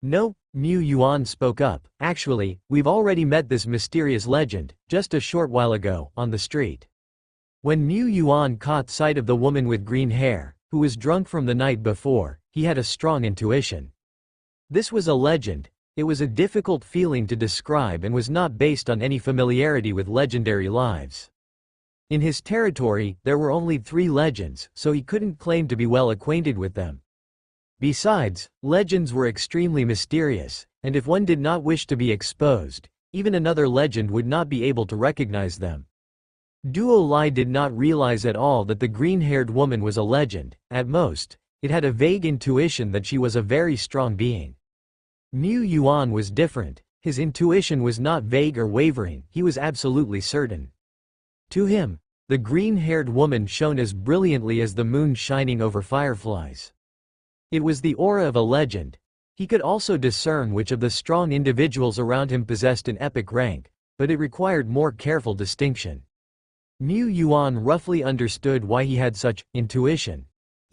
No, Mu Yuan spoke up. Actually, we've already met this mysterious legend, just a short while ago, on the street. When Mu Yuan caught sight of the woman with green hair, who was drunk from the night before, he had a strong intuition. This was a legend. It was a difficult feeling to describe and was not based on any familiarity with legendary lives. In his territory, there were only 3 legends, so he couldn't claim to be well acquainted with them. Besides, legends were extremely mysterious, and if one did not wish to be exposed, even another legend would not be able to recognize them. Duo Lai did not realize at all that the green-haired woman was a legend. At most, it had a vague intuition that she was a very strong being. Mu Yuan was different. His intuition was not vague or wavering, he was absolutely certain. To him, the green-haired woman shone as brilliantly as the moon shining over fireflies. It was the aura of a legend. He could also discern which of the strong individuals around him possessed an epic rank, but it required more careful distinction. Mu Yuan roughly understood why he had such intuition.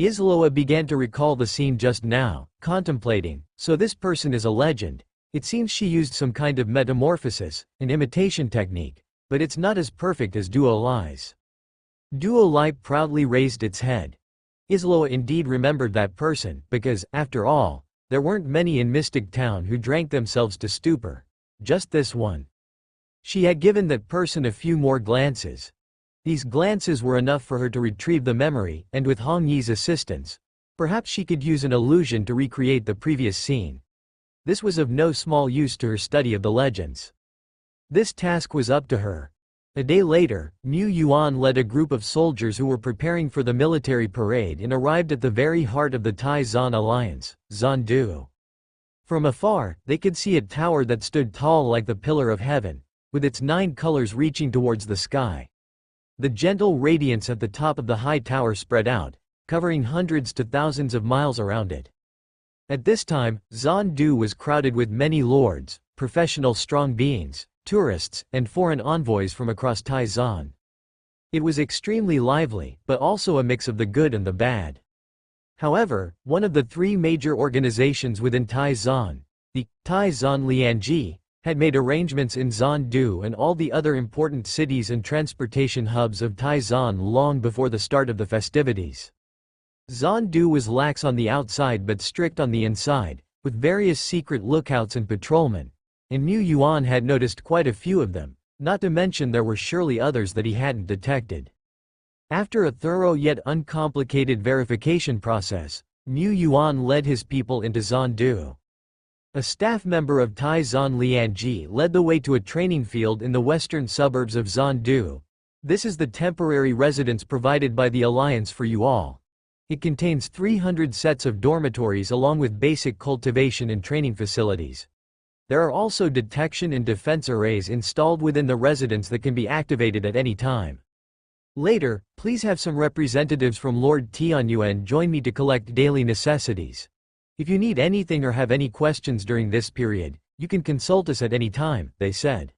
Isloa began to recall the scene just now, contemplating, so this person is a legend. It seems she used some kind of metamorphosis, an imitation technique, but it's not as perfect as Duo Li's. Duo Li proudly raised its head. Isloa indeed remembered that person, because, after all, there weren't many in Mystic Town who drank themselves to stupor. Just this one. She had given that person a few more glances. These glances were enough for her to retrieve the memory, and with Hong Yi's assistance, perhaps she could use an illusion to recreate the previous scene. This was of no small use to her study of the legends. This task was up to her. A day later, Mu Yuan led a group of soldiers who were preparing for the military parade and arrived at the very heart of the Tai-Zan alliance, Zandu. From afar, they could see a tower that stood tall like the pillar of heaven, with its 9 colors reaching towards the sky. The gentle radiance at the top of the high tower spread out, covering hundreds to thousands of miles around it. At this time, Zandu was crowded with many lords, professional strong beings, tourists, and foreign envoys from across Tai-Zan. It was extremely lively, but also a mix of the good and the bad. However, one of the 3 major organizations within Tai-Zan, the Tai-Zan Lianji, had made arrangements in Zandu and all the other important cities and transportation hubs of Tai-Zan long before the start of the festivities. Zandu was lax on the outside but strict on the inside, with various secret lookouts and patrolmen, and Mu Yuan had noticed quite a few of them, not to mention there were surely others that he hadn't detected. After a thorough yet uncomplicated verification process, Mu Yuan led his people into Zandu. A staff member of Tai-Zan Lianji led the way to a training field in the western suburbs of Zandu. This is the temporary residence provided by the Alliance for you all. It contains 300 sets of dormitories along with basic cultivation and training facilities. There are also detection and defense arrays installed within the residence that can be activated at any time. Later, please have some representatives from Lord Tianyuan join me to collect daily necessities. If you need anything or have any questions during this period, you can consult us at any time, they said.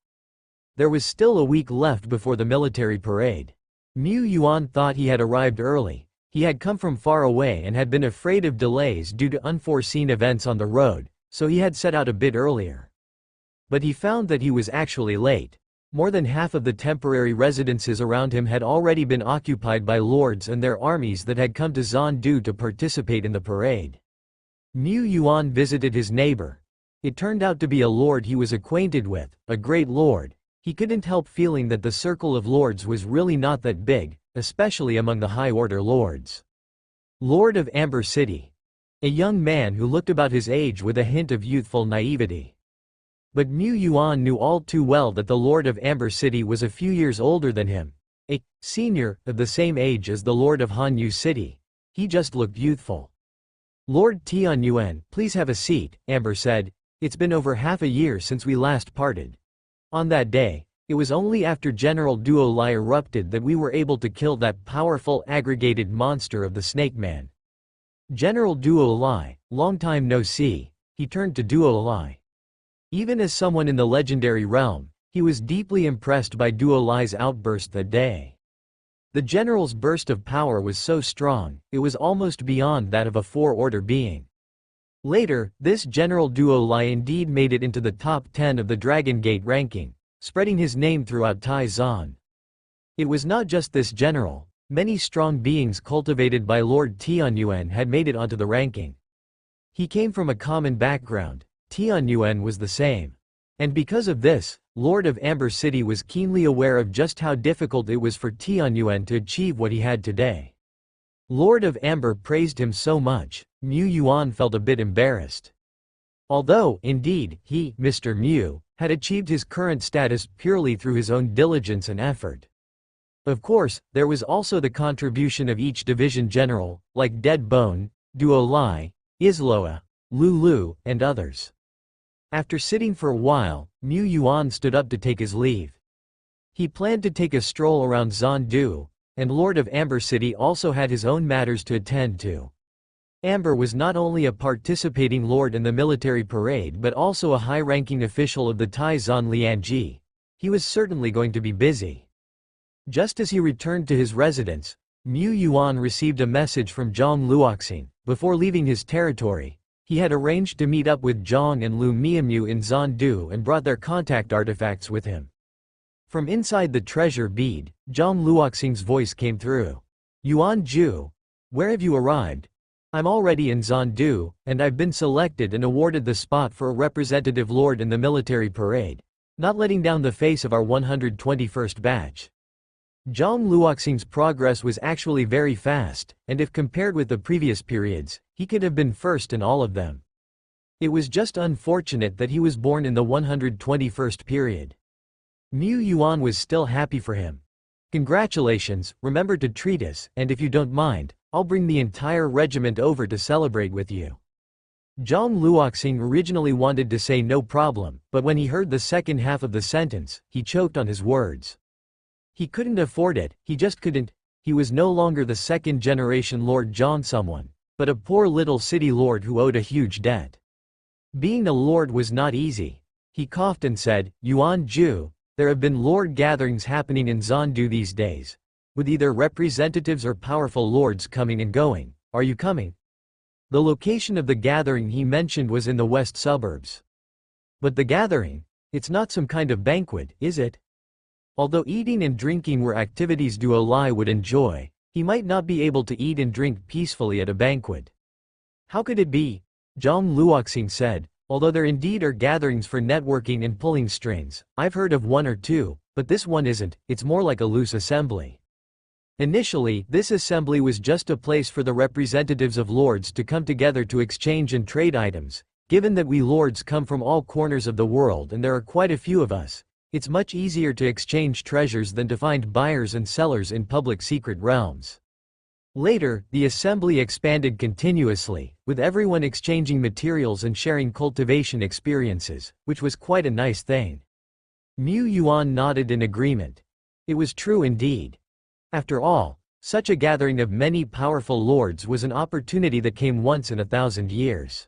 There was still a week left before the military parade. Mu Yuan thought he had arrived early. He had come from far away and had been afraid of delays due to unforeseen events on the road, so he had set out a bit earlier. But he found that he was actually late. More than half of the temporary residences around him had already been occupied by lords and their armies that had come to Zandu to participate in the parade. Mu Yuan visited his neighbor. It turned out to be a lord he was acquainted with, a great lord. He couldn't help feeling that the circle of lords was really not that big, especially among the high-order lords. Lord of Amber City. A young man who looked about his age with a hint of youthful naivety. But Mu Yuan knew all too well that the Lord of Amber City was a few years older than him. A senior, of the same age as the Lord of Hanyu City. He just looked youthful. Lord Tianyuan, please have a seat, Amber said. It's been over half a year since we last parted. On that day, it was only after General Duo Li erupted that we were able to kill that powerful aggregated monster of the Snake Man. General Duo Li, long time no see, he turned to Duo Li. Even as someone in the legendary realm, he was deeply impressed by Duo Li's outburst that day. The general's burst of power was so strong, it was almost beyond that of a 4-order being. Later, this General Duo Li indeed made it into the top 10 of the Dragon Gate ranking, spreading his name throughout Tai-Zan. It was not just this general, many strong beings cultivated by Lord Tianyuan had made it onto the ranking. He came from a common background, Tianyuan was the same. And because of this, Lord of Amber City was keenly aware of just how difficult it was for Tianyuan to achieve what he had today. Lord of Amber praised him so much, Mu Yuan felt a bit embarrassed. Although, indeed, he, Mr. Mu, had achieved his current status purely through his own diligence and effort. Of course, there was also the contribution of each division general, like Dead Bone, Duo Li, Isloa, Lulu, and others. After sitting for a while, Mu Yuan stood up to take his leave. He planned to take a stroll around Zandu, and Lord of Amber City also had his own matters to attend to. Amber was not only a participating lord in the military parade but also a high-ranking official of the Taizan Lianji. He was certainly going to be busy. Just as he returned to his residence, Mu Yuan received a message from Zhang Luoxing. Before leaving his territory, he had arranged to meet up with Zhang and Lu Mianmu in Zandu and brought their contact artifacts with him. From inside the treasure bead, Zhang Luoxing's voice came through. Yuan Ju, where have you arrived? I'm already in Zandu, and I've been selected and awarded the spot for a representative lord in the military parade, not letting down the face of our 121st batch. Zhang Luoxing's progress was actually very fast, and if compared with the previous periods, he could have been first in all of them. It was just unfortunate that he was born in the 121st period. Mu Yuan was still happy for him. Congratulations, remember to treat us, and if you don't mind, I'll bring the entire regiment over to celebrate with you. Zhang Luoxing originally wanted to say no problem, but when he heard the second half of the sentence, he choked on his words. He couldn't afford it, he just couldn't. He was no longer the second-generation Lord Zhang someone, but a poor little city lord who owed a huge debt. Being a lord was not easy. He coughed and said, Yuan Ju, there have been lord gatherings happening in Zandu these days, with either representatives or powerful lords coming and going. Are you coming? The location of the gathering he mentioned was in the west suburbs. But the gathering? It's not some kind of banquet, is it? Although eating and drinking were activities Duo Lai would enjoy, he might not be able to eat and drink peacefully at a banquet. How could it be? Zhang Luoxing said, although there indeed are gatherings for networking and pulling strings, I've heard of one or two, but this one isn't, it's more like a loose assembly. Initially, this assembly was just a place for the representatives of lords to come together to exchange and trade items. Given that we lords come from all corners of the world and there are quite a few of us, it's much easier to exchange treasures than to find buyers and sellers in public secret realms. Later, the assembly expanded continuously, with everyone exchanging materials and sharing cultivation experiences, which was quite a nice thing. Mu Yuan nodded in agreement. It was true indeed. After all, such a gathering of many powerful lords was an opportunity that came once in 1,000 years.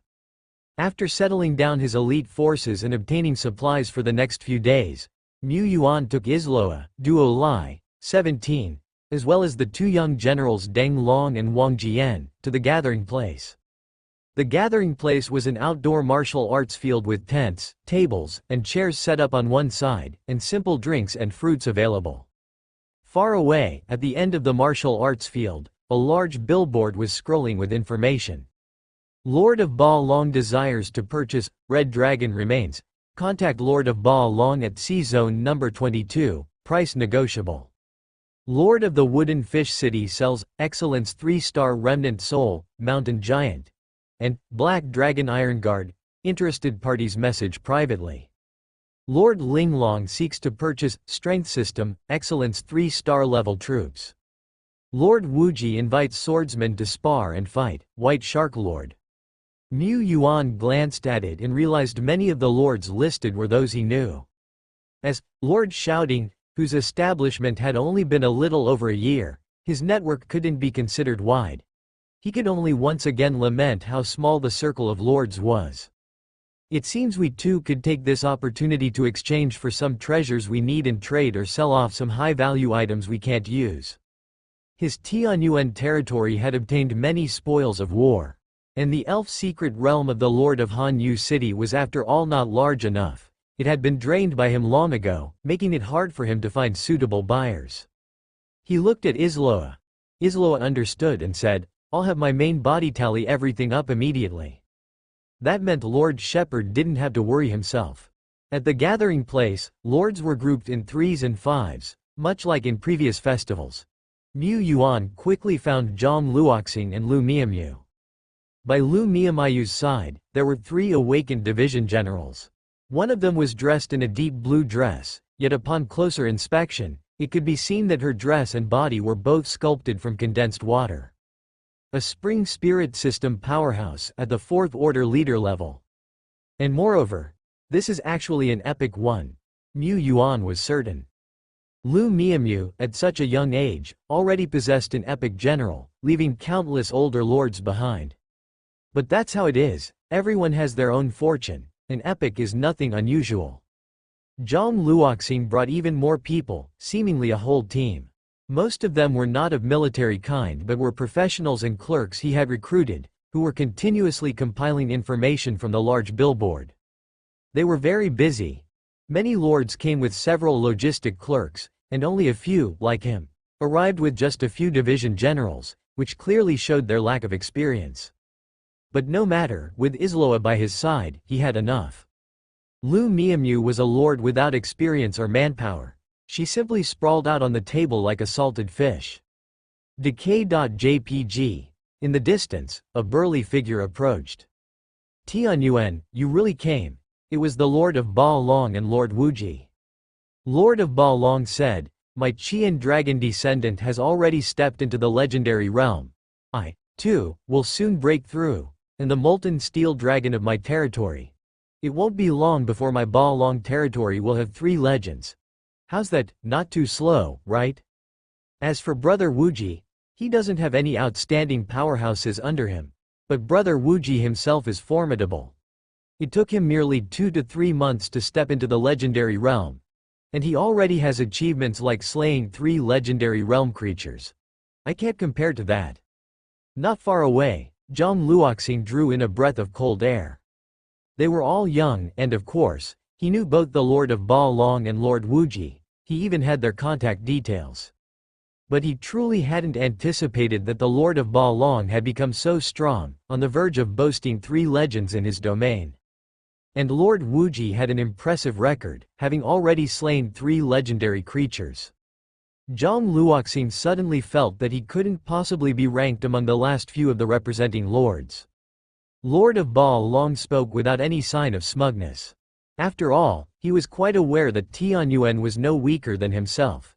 After settling down his elite forces and obtaining supplies for the next few days, Mu Yuan took Isloa, Duo Lai, 17, as well as the two young generals Deng Long and Wang Jian, to the gathering place. The gathering place was an outdoor martial arts field with tents, tables, and chairs set up on one side, and simple drinks and fruits available. Far away, at the end of the martial arts field, a large billboard was scrolling with information. Lord of Ba Long desires to purchase Red Dragon remains. Contact Lord of Ba Long at C-Zone number 22, price negotiable. Lord of the Wooden Fish City sells Excellence 3-star Remnant Soul, Mountain Giant. And Black Dragon Iron Guard. Interested parties message privately. Lord Linglong seeks to purchase Strength System, Excellence 3-star level troops. Lord Wuji invites swordsmen to spar and fight, White Shark Lord. Mu Yuan glanced at it and realized many of the lords listed were those he knew. As Lord Shouting, whose establishment had only been a little over a year, his network couldn't be considered wide. He could only once again lament how small the circle of lords was. It seems we too could take this opportunity to exchange for some treasures we need and trade or sell off some high-value items we can't use. His Tianyuan territory had obtained many spoils of war, and the elf secret realm of the Lord of Hanyu City was after all not large enough. It had been drained by him long ago, making it hard for him to find suitable buyers. He looked at Isloa. Isloa understood and said, I'll have my main body tally everything up immediately. That meant Lord Shepherd didn't have to worry himself. At the gathering place, lords were grouped in 3s and 5s, much like in previous festivals. Mu Yuan quickly found Zhang Luoxing and Lu Mianmu. By Lu Mianmayu's side, there were 3 awakened division generals. One of them was dressed in a deep blue dress, yet upon closer inspection, it could be seen that her dress and body were both sculpted from condensed water. A spring spirit system powerhouse at the 4th order leader level. And moreover, this is actually an epic one. Mu Yuan was certain. Lu Mianmu, at such a young age, already possessed an epic general, leaving countless older lords behind. But that's how it is, everyone has their own fortune. An epic is nothing unusual. Zhang Luoxing brought even more people, seemingly a whole team. Most of them were not of military kind but were professionals and clerks he had recruited, who were continuously compiling information from the large billboard. They were very busy. Many lords came with several logistic clerks, and only a few, like him, arrived with just a few division generals, which clearly showed their lack of experience. But no matter, with Isloa by his side, he had enough. Lu Miamu was a lord without experience or manpower. She simply sprawled out on the table like a salted fish. Decay.jpg. In the distance, a burly figure approached. Tianyuan, you really came. It was the Lord of Ba Long and Lord Wuji. Lord of Ba Long said, my Qian dragon descendant has already stepped into the legendary realm. I, too, will soon break through, and the molten steel dragon of my territory. It won't be long before my Ba Long territory will have 3 legends. How's that, not too slow, right? As for Brother Wuji, he doesn't have any outstanding powerhouses under him. But Brother Wuji himself is formidable. It took him merely 2 to 3 months to step into the legendary realm. And he already has achievements like slaying 3 legendary realm creatures. I can't compare to that. Not far away, Zhang Luoxing drew in a breath of cold air. They were all young, and of course, he knew both the Lord of Ba Long and Lord Wuji. He even had their contact details. But he truly hadn't anticipated that the Lord of Ba Long had become so strong, on the verge of boasting 3 legends in his domain. And Lord Wuji had an impressive record, having already slain 3 legendary creatures. Zhang Luoxing suddenly felt that he couldn't possibly be ranked among the last few of the representing lords. Lord of Ba Long spoke without any sign of smugness. After all, he was quite aware that Tianyuan was no weaker than himself.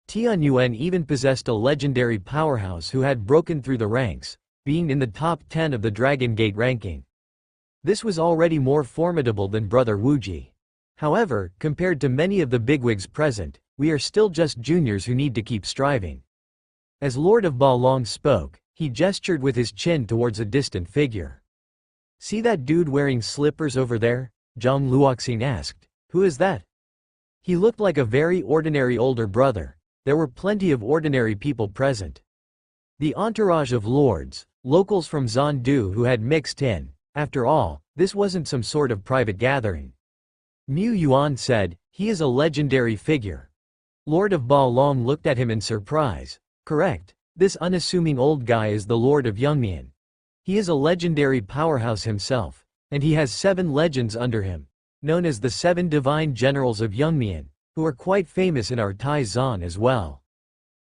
Tianyuan even possessed a legendary powerhouse who had broken through the ranks, being in the top 10 of the Dragon Gate ranking. This was already more formidable than Brother Wuji. However, compared to many of the bigwigs present, we are still just juniors who need to keep striving. As Lord of Ba Long spoke, he gestured with his chin towards a distant figure. See that dude wearing slippers over there? Zhang Luoxing asked. Who is that? He looked like a very ordinary older brother. There were plenty of ordinary people present. The entourage of lords, locals from Zandu who had mixed in. After all, this wasn't some sort of private gathering. Mu Yuan said, he is a legendary figure. Lord of Ba Long looked at him in surprise. Correct, this unassuming old guy is the Lord of Yongmian. He is a legendary powerhouse himself, and he has 7 legends under him, known as the 7 divine generals of Yongmian, who are quite famous in our Taizan as well.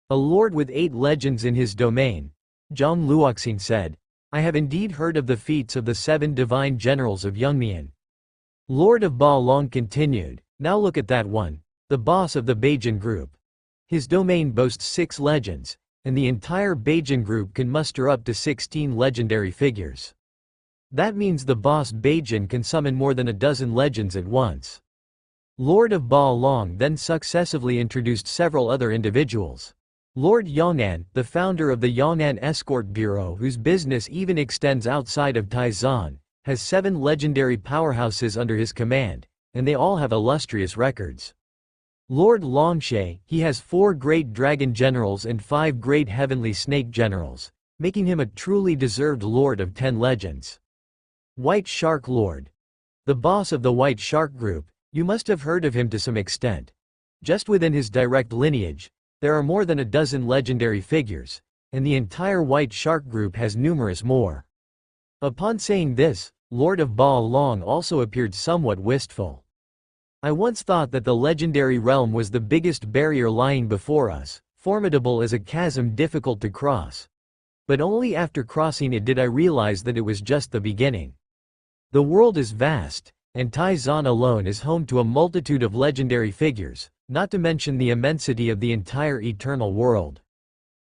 A lord with 8 legends in his domain, Zhang Luoxing said, I have indeed heard of the feats of the 7 divine generals of Yongmian. Lord of Ba Long continued, now look at that one, the boss of the Beijing group. His domain boasts 6 legends, and the entire Beijing group can muster up to 16 legendary figures. That means the boss Beijing can summon more than a dozen legends at once. Lord of Ba Long then successively introduced several other individuals. Lord Yong'an, the founder of the Yong'an Escort Bureau whose business even extends outside of Taizan, has 7 legendary powerhouses under his command, and they all have illustrious records. Lord Longshe, he has 4 great dragon generals and 5 great heavenly snake generals, making him a truly deserved lord of 10 legends. White Shark Lord. The boss of the White Shark Group, you must have heard of him to some extent. Just within his direct lineage, there are more than a dozen legendary figures, and the entire White Shark Group has numerous more. Upon saying this, Lord of Ba Long also appeared somewhat wistful. I once thought that the legendary realm was the biggest barrier lying before us, formidable as a chasm difficult to cross. But only after crossing it did I realize that it was just the beginning. The world is vast, and Taizan alone is home to a multitude of legendary figures, not to mention the immensity of the entire eternal world.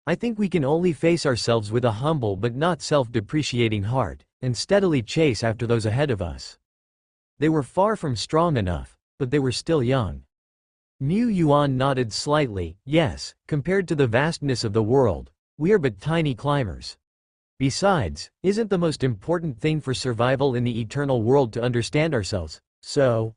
I think we can only face ourselves with a humble but not self-depreciating heart, and steadily chase after those ahead of us. They were far from strong enough, but they were still young. Mu Yuan nodded slightly, yes, compared to the vastness of the world, we are but tiny climbers. Besides, isn't the most important thing for survival in the eternal world to understand ourselves? So,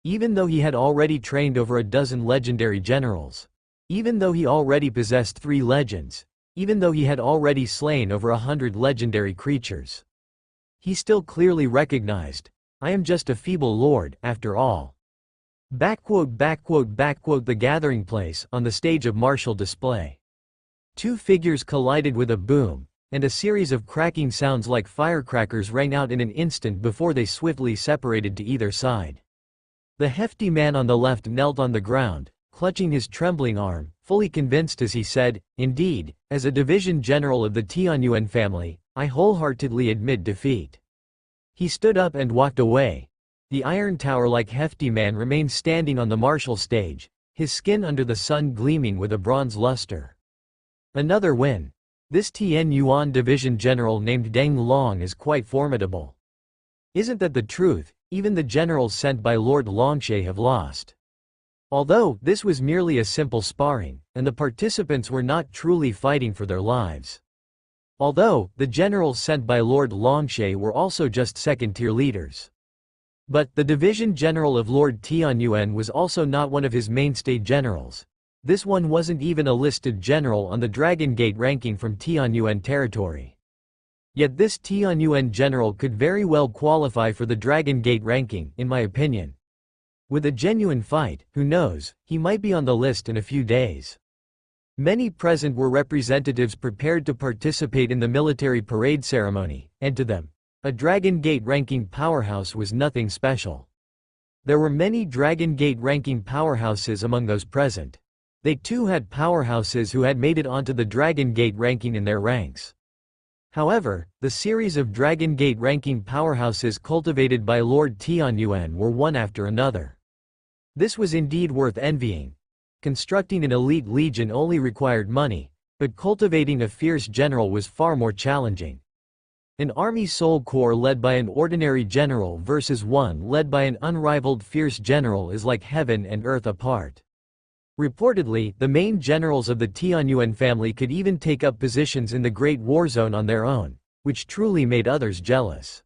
even though he had already trained over a dozen legendary generals, even though he already possessed 3 legends, even though he had already slain over 100 legendary creatures, he still clearly recognized, I am just a feeble lord, after all. The gathering place, on the stage of martial display. 2 figures collided with a boom, and a series of cracking sounds like firecrackers rang out in an instant before they swiftly separated to either side. The hefty man on the left knelt on the ground, clutching his trembling arm, fully convinced as he said, indeed, as a division general of the Tianyuan family, I wholeheartedly admit defeat. He stood up and walked away. The iron tower-like hefty man remained standing on the martial stage, his skin under the sun gleaming with a bronze luster. Another win. This Tianyuan division general named Deng Long is quite formidable. Isn't that the truth? Even the generals sent by Lord Longshe have lost. Although, this was merely a simple sparring, and the participants were not truly fighting for their lives. Although, the generals sent by Lord Longshe were also just second-tier leaders. But, the division general of Lord Tianyuan was also not one of his mainstay generals. This one wasn't even a listed general on the Dragon Gate ranking from Tianyuan territory. Yet this Tianyuan general could very well qualify for the Dragon Gate ranking, in my opinion. With a genuine fight, who knows, he might be on the list in a few days. Many present were representatives prepared to participate in the military parade ceremony, and to them, a Dragon Gate ranking powerhouse was nothing special. There were many Dragon Gate ranking powerhouses among those present. They too had powerhouses who had made it onto the Dragon Gate ranking in their ranks. However, the series of Dragon Gate ranking powerhouses cultivated by Lord Tianyuan were one after another. This was indeed worth envying. Constructing an elite legion only required money, but cultivating a fierce general was far more challenging. An army soul corps led by an ordinary general versus one led by an unrivaled fierce general is like heaven and earth apart. Reportedly, the main generals of the Tianyuan family could even take up positions in the Great War Zone on their own, which truly made others jealous.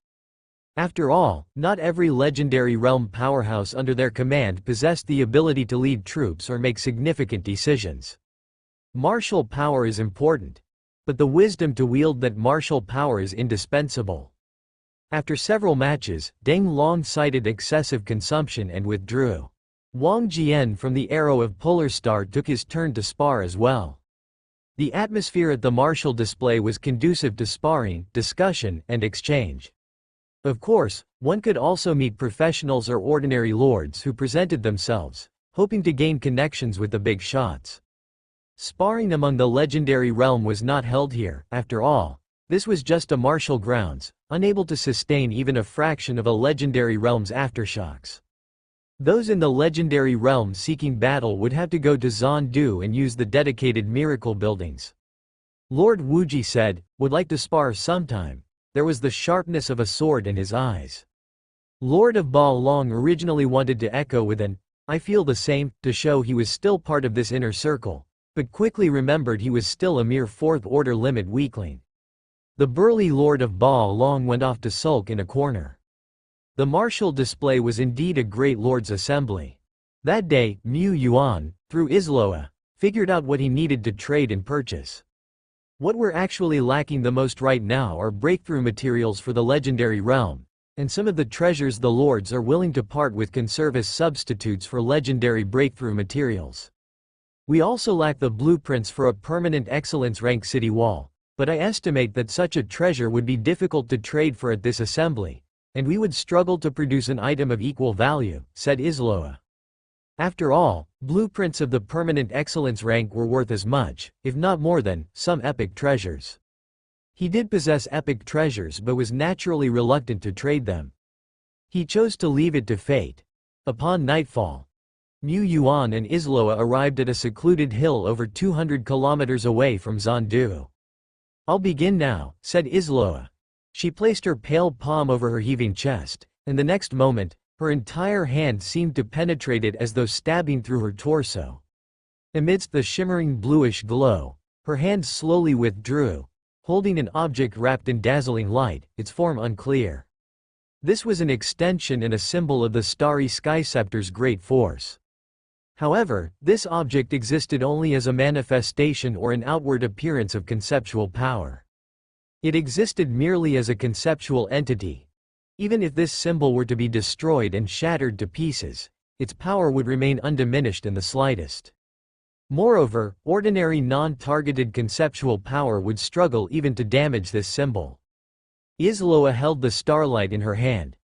After all, not every legendary realm powerhouse under their command possessed the ability to lead troops or make significant decisions. Martial power is important, but the wisdom to wield that martial power is indispensable. After several matches, Deng Long cited excessive consumption and withdrew. Wang Jian from the Arrow of Polar Star took his turn to spar as well. The atmosphere at the martial display was conducive to sparring, discussion, and exchange. Of course, one could also meet professionals or ordinary lords who presented themselves, hoping to gain connections with the big shots. Sparring among the legendary realm was not held here, after all. This was just a martial grounds, unable to sustain even a fraction of a legendary realm's aftershocks. Those in the legendary realm seeking battle would have to go to Zandu and use the dedicated miracle buildings. Lord Wuji said, would like to spar sometime. There was the sharpness of a sword in his eyes. Lord of Ba Long originally wanted to echo with an, I feel the same, to show he was still part of this inner circle, but quickly remembered he was still a mere fourth-order limit weakling. The burly Lord of Ba Long went off to sulk in a corner. The martial display was indeed a great lord's assembly. That day, Mu Yuan, through Isloa, figured out what he needed to trade and purchase. What we're actually lacking the most right now are breakthrough materials for the legendary realm, and some of the treasures the lords are willing to part with can serve as substitutes for legendary breakthrough materials. We also lack the blueprints for a permanent excellence rank city wall, but I estimate that such a treasure would be difficult to trade for at this assembly, and we would struggle to produce an item of equal value, said Isloa. After all, blueprints of the permanent excellence rank were worth as much, if not more than, some epic treasures. He did possess epic treasures but was naturally reluctant to trade them. He chose to leave it to fate. Upon nightfall, Mu Yuan and Isloa arrived at a secluded hill over 200 kilometers away from Zandu. I'll begin now, said Isloa. She placed her pale palm over her heaving chest, and the next moment, her entire hand seemed to penetrate it as though stabbing through her torso. Amidst the shimmering bluish glow, her hand slowly withdrew, holding an object wrapped in dazzling light, its form unclear. This was an extension and a symbol of the starry sky scepter's great force. However, this object existed only as a manifestation or an outward appearance of conceptual power. It existed merely as a conceptual entity. Even if this symbol were to be destroyed and shattered to pieces, its power would remain undiminished in the slightest. Moreover, ordinary non-targeted conceptual power would struggle even to damage this symbol. Isloa held the starlight in her hand.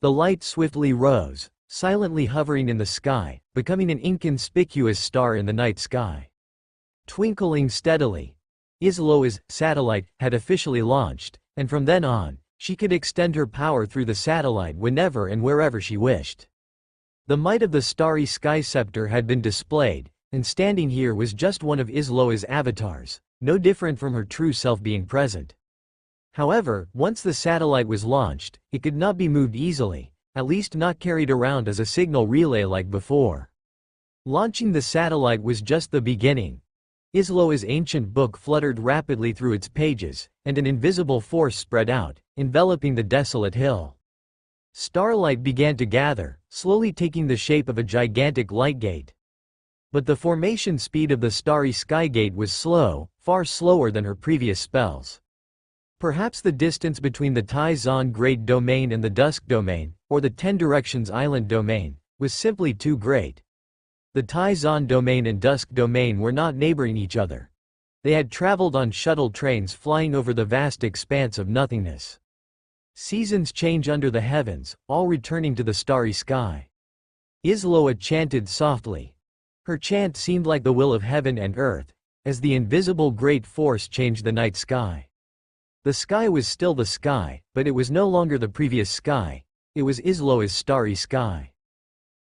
The light swiftly rose, silently hovering in the sky, becoming an inconspicuous star in the night sky. Twinkling steadily, Isloa's satellite had officially launched, and from then on, she could extend her power through the satellite whenever and wherever she wished. The might of the starry sky scepter had been displayed, and standing here was just one of Isloa's avatars, no different from her true self being present. However, once the satellite was launched, it could not be moved easily, at least not carried around as a signal relay like before. Launching the satellite was just the beginning. Isloa's ancient book fluttered rapidly through its pages, and an invisible force spread out, enveloping the desolate hill. Starlight began to gather, slowly taking the shape of a gigantic light gate. But the formation speed of the starry sky gate was slow, far slower than her previous spells. Perhaps the distance between the Tai-Zon Great Domain and the Dusk Domain, or the Ten Directions Island Domain, was simply too great. The Tai-Zon Domain and Dusk Domain were not neighboring each other. They had traveled on shuttle trains flying over the vast expanse of nothingness. Seasons change under the heavens, all returning to the starry sky. Isloa chanted softly. Her chant seemed like the will of heaven and earth, as the invisible great force changed the night sky. The sky was still the sky, but it was no longer the previous sky, it was Isloa's starry sky.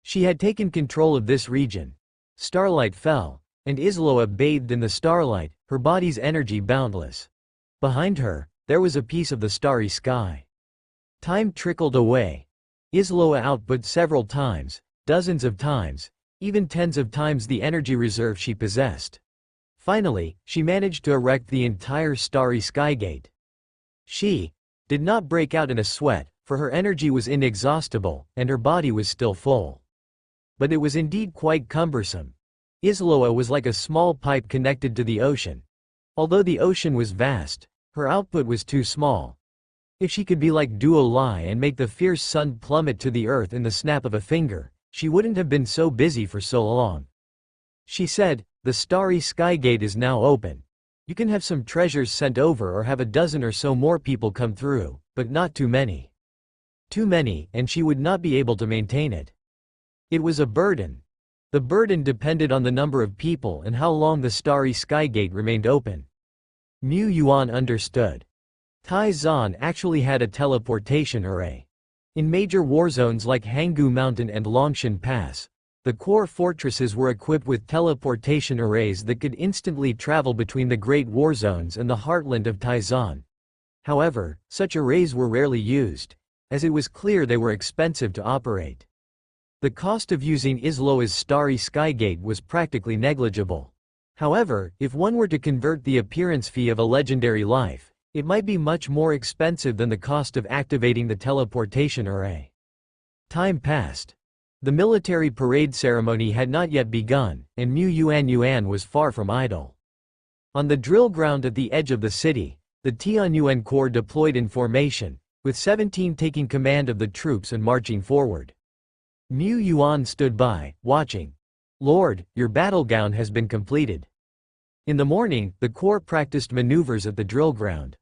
She had taken control of this region. Starlight fell, and Isloa bathed in the starlight, her body's energy boundless. Behind her, there was a piece of the starry sky. Time trickled away. Isloa output several times, dozens of times, even tens of times the energy reserve she possessed. Finally, she managed to erect the entire starry skygate. She did not break out in a sweat, for her energy was inexhaustible, and her body was still full. But it was indeed quite cumbersome. Isloa was like a small pipe connected to the ocean. Although the ocean was vast, her output was too small. If she could be like Duo Lai and make the fierce sun plummet to the earth in the snap of a finger, she wouldn't have been so busy for so long. She said, "The starry skygate is now open. You can have some treasures sent over or have a dozen or so more people come through, but not too many. Too many, and she would not be able to maintain it." It was a burden. The burden depended on the number of people and how long the starry skygate remained open. Mu Yuan understood. Tai-Zon actually had a teleportation array. In major war zones like Hanggu Mountain and Longshan Pass, the core fortresses were equipped with teleportation arrays that could instantly travel between the Great War Zones and the heartland of Tai-Zon. However, such arrays were rarely used, as it was clear they were expensive to operate. The cost of using Isloa's starry skygate was practically negligible. However, if one were to convert the appearance fee of a legendary life, it might be much more expensive than the cost of activating the teleportation array. Time passed. The military parade ceremony had not yet begun, and Mu Yuan was far from idle. On the drill ground at the edge of the city, the Tianyuan Corps deployed in formation, with 17 taking command of the troops and marching forward. Mu Yuan stood by, watching. "Lord, your battle gown has been completed." In the morning, the Corps practiced maneuvers at the drill ground.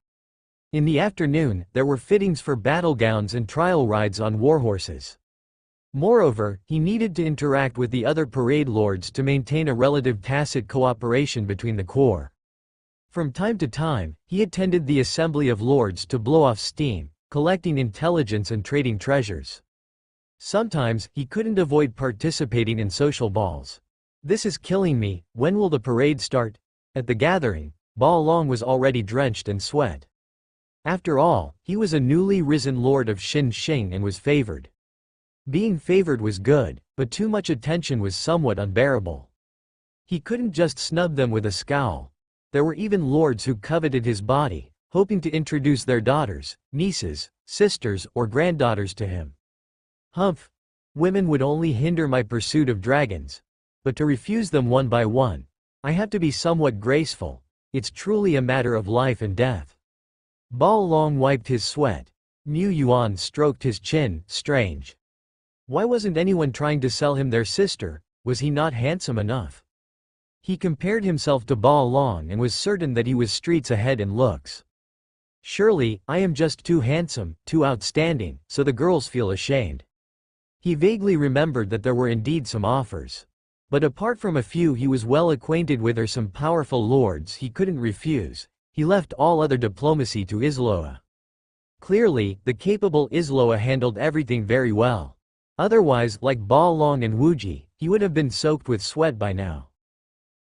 In the afternoon, there were fittings for battle gowns and trial rides on warhorses. Moreover, he needed to interact with the other parade lords to maintain a relative tacit cooperation between the Corps. From time to time, he attended the assembly of lords to blow off steam, collecting intelligence and trading treasures. Sometimes, he couldn't avoid participating in social balls. "This is killing me, when will the parade start?" At the gathering, Ba Long was already drenched in sweat. After all, he was a newly risen lord of Xin Xing and was favored. Being favored was good, but too much attention was somewhat unbearable. He couldn't just snub them with a scowl. There were even lords who coveted his body, hoping to introduce their daughters, nieces, sisters, or granddaughters to him. Humph! Women would only hinder my pursuit of dragons. But to refuse them one by one, I have to be somewhat graceful. It's truly a matter of life and death. Bao Long wiped his sweat. Mu Yuan stroked his chin. Strange. Why wasn't anyone trying to sell him their sister? Was he not handsome enough? He compared himself to Bao Long and was certain that he was streets ahead in looks. Surely, I am just too handsome, too outstanding, so the girls feel ashamed. He vaguely remembered that there were indeed some offers. But apart from a few he was well acquainted with or some powerful lords he couldn't refuse, he left all other diplomacy to Isloa. Clearly, the capable Isloa handled everything very well. Otherwise, like Bao Long and Wuji, he would have been soaked with sweat by now.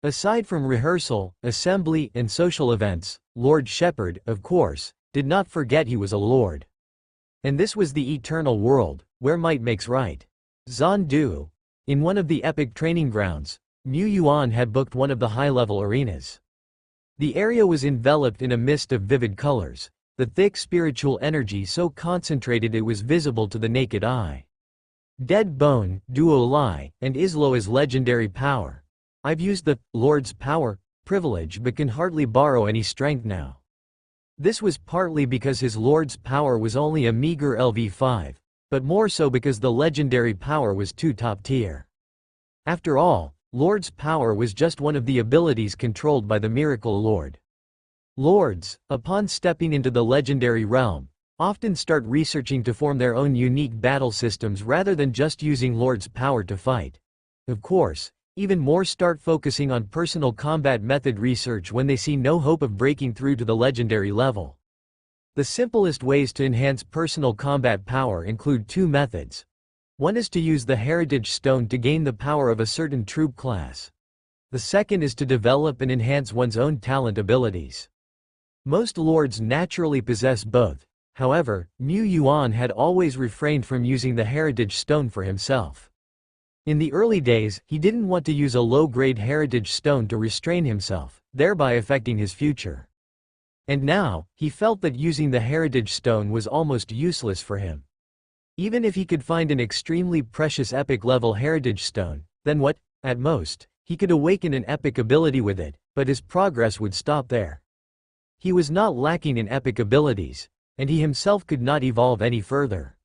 Aside from rehearsal, assembly, and social events, Lord Shepherd, of course, did not forget he was a lord. And this was the eternal world, where might makes right. Zandu. In one of the epic training grounds, Mu Yuan had booked one of the high-level arenas. The area was enveloped in a mist of vivid colors, the thick spiritual energy so concentrated it was visible to the naked eye. Dead Bone, Duo Lai, and Isloa's legendary power. I've used the Lord's power privilege but can hardly borrow any strength now. This was partly because his Lord's power was only a meager LV5, but more so because the legendary power was too top tier. After all, Lord's power was just one of the abilities controlled by the Miracle Lord. Lords, upon stepping into the legendary realm, often start researching to form their own unique battle systems rather than just using Lord's power to fight. Of course, even more start focusing on personal combat method research when they see no hope of breaking through to the legendary level. The simplest ways to enhance personal combat power include two methods. One is to use the Heritage Stone to gain the power of a certain troop class. The second is to develop and enhance one's own talent abilities. Most lords naturally possess both. However, Mu Yuan had always refrained from using the Heritage Stone for himself. In the early days, he didn't want to use a low-grade Heritage Stone to restrain himself, thereby affecting his future. And now, he felt that using the Heritage Stone was almost useless for him. Even if he could find an extremely precious epic-level Heritage Stone, then what, at most, he could awaken an epic ability with it, but his progress would stop there. He was not lacking in epic abilities, and he himself could not evolve any further.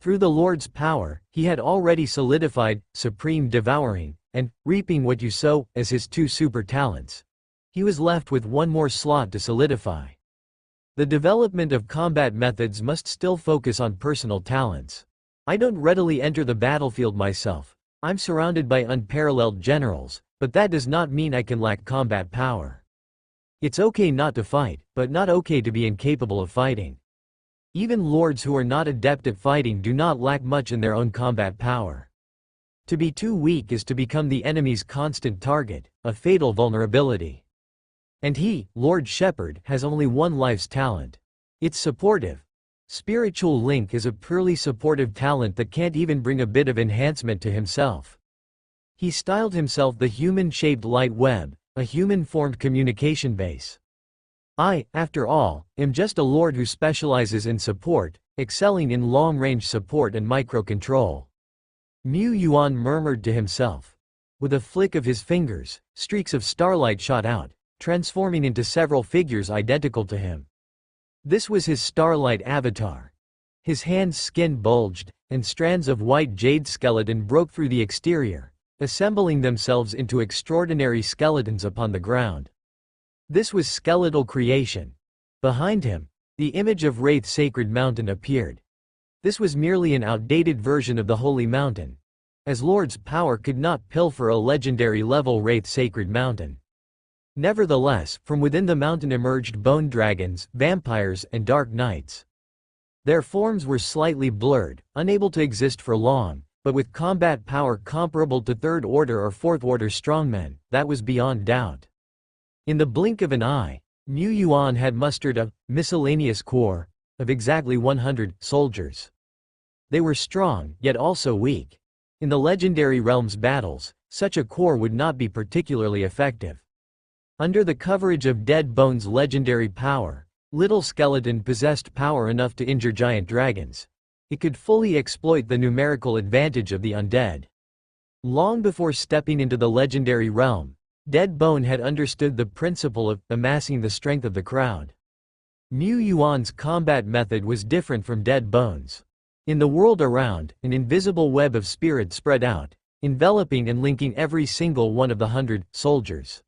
Through the Lord's power, he had already solidified Supreme Devouring and Reaping What You Sow as his two super talents. He was left with one more slot to solidify. The development of combat methods must still focus on personal talents. I don't readily enter the battlefield myself. I'm surrounded by unparalleled generals, but that does not mean I can lack combat power. It's okay not to fight, but not okay to be incapable of fighting. Even lords who are not adept at fighting do not lack much in their own combat power. To be too weak is to become the enemy's constant target, a fatal vulnerability. And he, Lord Shepherd, has only one life's talent. It's supportive. Spiritual Link is a purely supportive talent that can't even bring a bit of enhancement to himself. He styled himself the human-shaped light web, a human-formed communication base. I, after all, am just a lord who specializes in support, excelling in long-range support and microcontrol. Mu Yuan murmured to himself. With a flick of his fingers, streaks of starlight shot out, transforming into several figures identical to him. This was his starlight avatar. His hand's skin bulged, and strands of white jade skeleton broke through the exterior, assembling themselves into extraordinary skeletons upon the ground. This was skeletal creation. Behind him, the image of Wraith Sacred Mountain appeared. This was merely an outdated version of the Holy Mountain, as Lord's power could not pilfer a legendary level Wraith Sacred Mountain. Nevertheless, from within the mountain emerged bone dragons, vampires, and dark knights. Their forms were slightly blurred, unable to exist for long, but with combat power comparable to 3rd Order or 4th Order strongmen, that was beyond doubt. In the blink of an eye, Mu Yuan had mustered a miscellaneous corps of exactly 100 soldiers. They were strong, yet also weak. In the legendary realm's battles, such a corps would not be particularly effective. Under the coverage of Dead Bone's legendary power, Little Skeleton possessed power enough to injure giant dragons. It could fully exploit the numerical advantage of the undead. Long before stepping into the legendary realm, Dead Bone had understood the principle of amassing the strength of the crowd. Mu Yuan's combat method was different from Dead Bone's. In the world around, an invisible web of spirit spread out, enveloping and linking every single one of the 100 soldiers.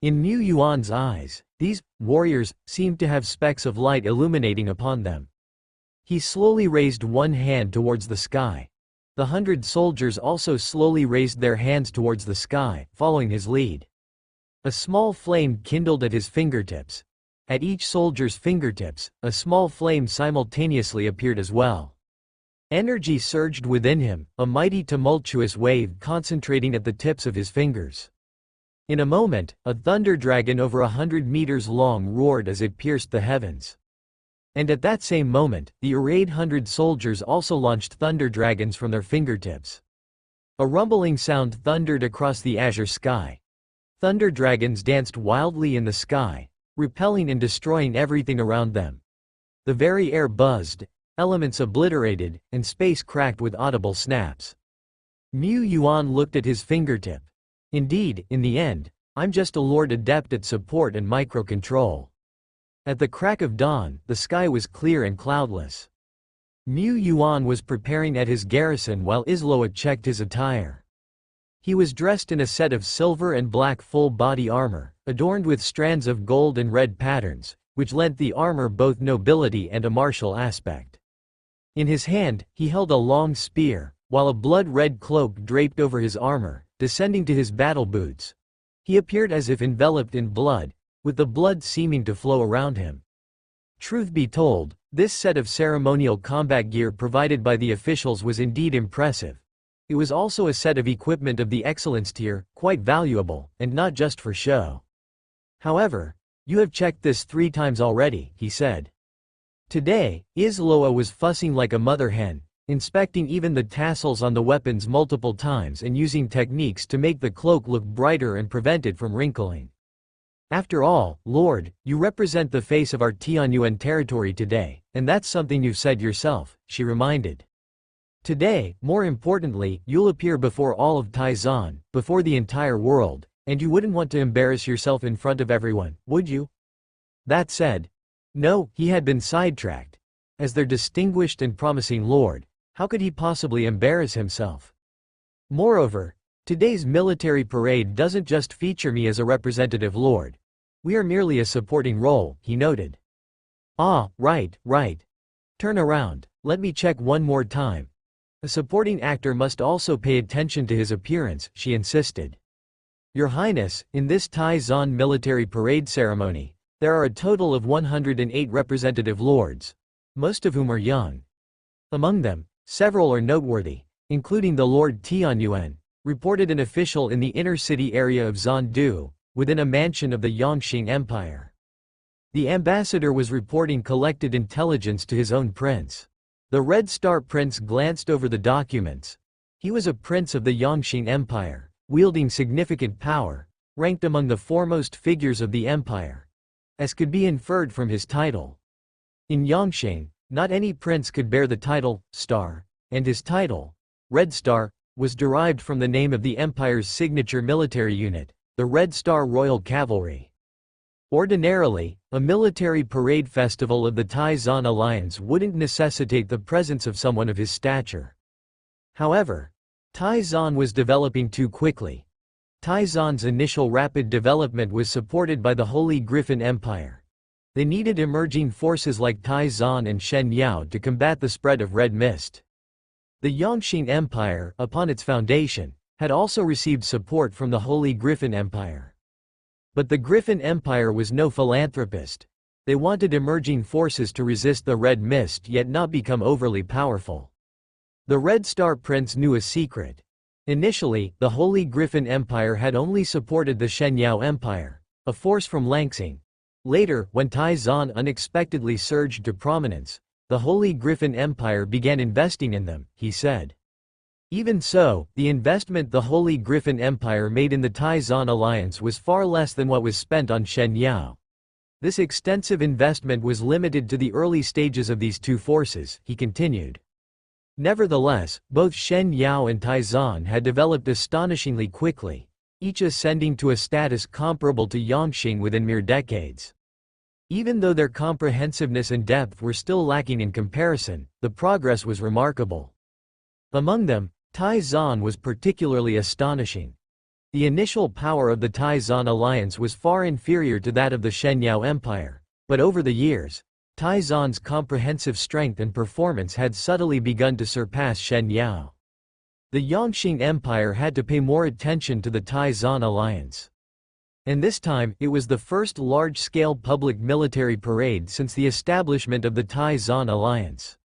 In Mu Yuan's eyes, these warriors seemed to have specks of light illuminating upon them. He slowly raised one hand towards the sky. The 100 soldiers also slowly raised their hands towards the sky, following his lead. A small flame kindled at his fingertips. At each soldier's fingertips, a small flame simultaneously appeared as well. Energy surged within him, a mighty tumultuous wave concentrating at the tips of his fingers. In a moment, a thunder dragon over 100 meters long roared as it pierced the heavens. And at that same moment, the arrayed 100 soldiers also launched thunder dragons from their fingertips. A rumbling sound thundered across the azure sky. Thunder dragons danced wildly in the sky, repelling and destroying everything around them. The very air buzzed, elements obliterated, and space cracked with audible snaps. Mu Yuan looked at his fingertip. Indeed, in the end, I'm just a lord adept at support and microcontrol. At the crack of dawn, the sky was clear and cloudless. Mu Yuan was preparing at his garrison while Isloa checked his attire. He was dressed in a set of silver and black full-body armor, adorned with strands of gold and red patterns, which lent the armor both nobility and a martial aspect. In his hand, he held a long spear, while a blood-red cloak draped over his armor, descending to his battle boots. He appeared as if enveloped in blood, with the blood seeming to flow around him. Truth be told, this set of ceremonial combat gear provided by the officials was indeed impressive. It was also a set of equipment of the excellence tier, quite valuable, and not just for show. However, you have checked this 3 times already, he said. Today, Isloa was fussing like a mother hen, inspecting even the tassels on the weapons multiple times and using techniques to make the cloak look brighter and prevent it from wrinkling. After all, Lord, you represent the face of our Tianyuan territory today, and that's something you've said yourself, she reminded. Today, more importantly, you'll appear before all of Taizan, before the entire world, and you wouldn't want to embarrass yourself in front of everyone, would you? That said, no, he had been sidetracked. As their distinguished and promising lord, how could he possibly embarrass himself? Moreover, today's military parade doesn't just feature me as a representative lord. We are merely a supporting role, he noted. Ah, right. Turn around, let me check one more time. A supporting actor must also pay attention to his appearance, she insisted. Your Highness, in this Taizan military parade ceremony, there are a total of 108 representative lords, most of whom are young. Among them, several are noteworthy, including the Lord Tianyuan, reported an official in the inner city area of Zandu, within a mansion of the Yongxing Empire. The ambassador was reporting collected intelligence to his own prince. The Red Star Prince glanced over the documents. He was a prince of the Yongxing Empire, wielding significant power, ranked among the foremost figures of the empire, as could be inferred from his title. In Yongxing, not any prince could bear the title, Star, and his title, Red Star, was derived from the name of the empire's signature military unit, the Red Star Royal Cavalry. Ordinarily, a military parade festival of the Taizan Alliance wouldn't necessitate the presence of someone of his stature. However, Taizan was developing too quickly. Taizan's initial rapid development was supported by the Holy Griffin Empire. They needed emerging forces like Taizan and Shen Yao to combat the spread of red mist. The Yongxing Empire, upon its foundation, had also received support from the Holy Griffin Empire. But the Griffin Empire was no philanthropist. They wanted emerging forces to resist the red mist yet not become overly powerful. The Red Star Prince knew a secret. Initially, the Holy Griffin Empire had only supported the Shenyao Empire, a force from Langsing. Later, when Taizan unexpectedly surged to prominence, the Holy Griffin Empire began investing in them, he said. Even so, the investment the Holy Griffin Empire made in the Taizan alliance was far less than what was spent on Shen Yao. This extensive investment was limited to the early stages of these two forces, he continued. Nevertheless, both Shen Yao and Taizan had developed astonishingly quickly, each ascending to a status comparable to Yongqing within mere decades. Even though their comprehensiveness and depth were still lacking in comparison, the progress was remarkable. Among them, Taizan was particularly astonishing. The initial power of the Taizan alliance was far inferior to that of the Shenyao Empire, but over the years, Taizan's comprehensive strength and performance had subtly begun to surpass Shenyao. The Yongqing Empire had to pay more attention to the Taizan alliance. And this time, it was the first large-scale public military parade since the establishment of the Taizan alliance.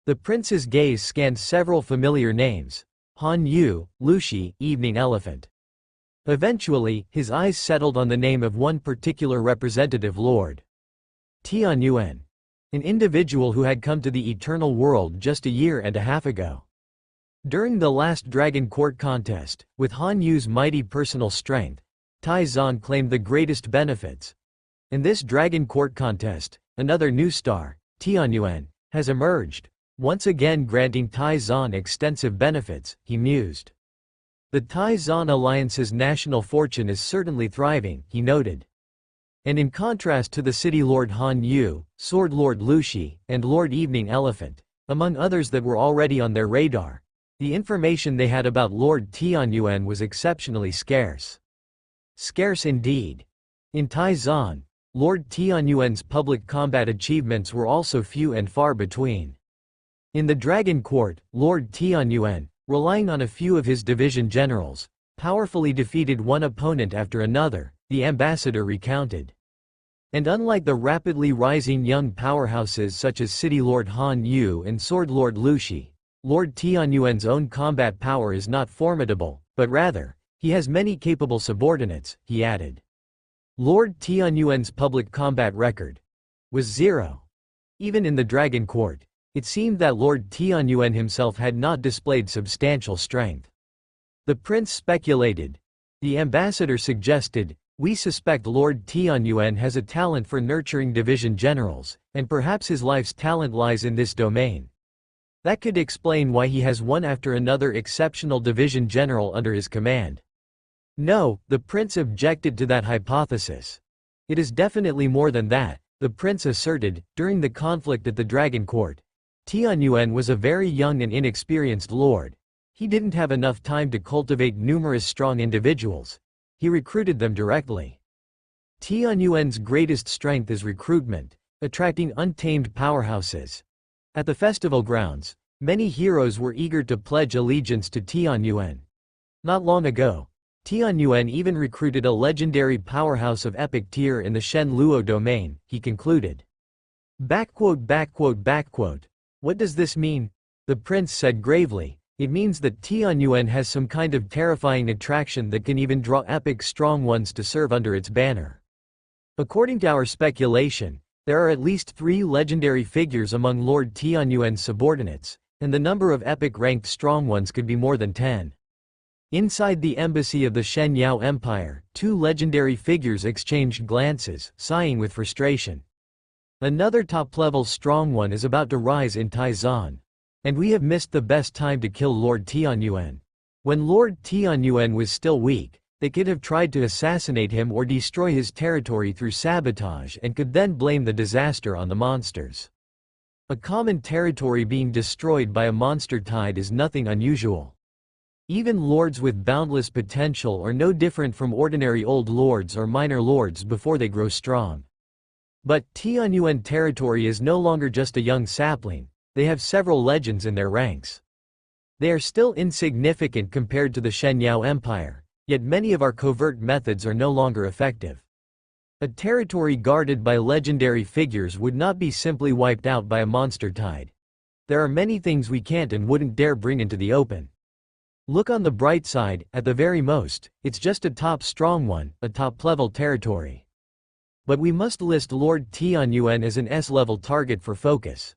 The prince's gaze scanned several familiar names: Han Yu, Lushi, Evening Elephant. Eventually, his eyes settled on the name of one particular representative, Lord Tianyuan, an individual who had come to the Eternal World just a year and a half ago. During the last Dragon Court contest, with Han Yu's mighty personal strength, Taizan claimed the greatest benefits. In this Dragon Court contest, another new star, Tianyuan, has emerged, once again granting Taizan extensive benefits, he mused. The Taizan alliance's national fortune is certainly thriving, he noted. And in contrast to the city Lord Han Yu, Sword Lord Lushi, and Lord Evening Elephant, among others that were already on their radar, the information they had about Lord Tianyuan was exceptionally scarce. Scarce indeed. In Taizan, Lord Tianyuan's public combat achievements were also few and far between. In the Dragon Court, Lord Tianyuan, relying on a few of his division generals, powerfully defeated one opponent after another, the ambassador recounted. And unlike the rapidly rising young powerhouses such as City Lord Han Yu and Sword Lord Lushi, Lord Tianyuan's own combat power is not formidable, but rather, he has many capable subordinates, he added. Lord Tianyuan's public combat record was 0. Even in the Dragon Court, it seemed that Lord Tianyuan himself had not displayed substantial strength. The prince speculated. The ambassador suggested, "We suspect Lord Tianyuan has a talent for nurturing division generals, and perhaps his life's talent lies in this domain. That could explain why he has one after another exceptional division general under his command." No, the prince objected to that hypothesis. It is definitely more than that, the prince asserted. During the conflict at the Dragon Court, Tianyuan was a very young and inexperienced lord. He didn't have enough time to cultivate numerous strong individuals. He recruited them directly. Tianyuan's greatest strength is recruitment, attracting untamed powerhouses. At the festival grounds, many heroes were eager to pledge allegiance to Tianyuan. Not long ago, Tianyuan even recruited a legendary powerhouse of epic tier in the Shen Luo domain, he concluded. What does this mean? The prince said gravely. It means that Tianyuan has some kind of terrifying attraction that can even draw epic strong ones to serve under its banner. According to our speculation, there are at least 3 legendary figures among Lord Tianyuan's subordinates, and the number of epic-ranked strong ones could be more than 10. Inside the embassy of the Shenyao Empire, 2 legendary figures exchanged glances, sighing with frustration. Another top-level strong one is about to rise in Taizan. And we have missed the best time to kill Lord Tianyuan. When Lord Tianyuan was still weak, they could have tried to assassinate him or destroy his territory through sabotage and could then blame the disaster on the monsters. A common territory being destroyed by a monster tide is nothing unusual. Even lords with boundless potential are no different from ordinary old lords or minor lords before they grow strong. But Tianyuan territory is no longer just a young sapling, they have several legends in their ranks. They are still insignificant compared to the Shenyao Empire, yet many of our covert methods are no longer effective. A territory guarded by legendary figures would not be simply wiped out by a monster tide. There are many things we can't and wouldn't dare bring into the open. Look on the bright side, at the very most, it's just a top strong one, a top-level territory. But we must list Lord Tianyuan as an S-level target for focus.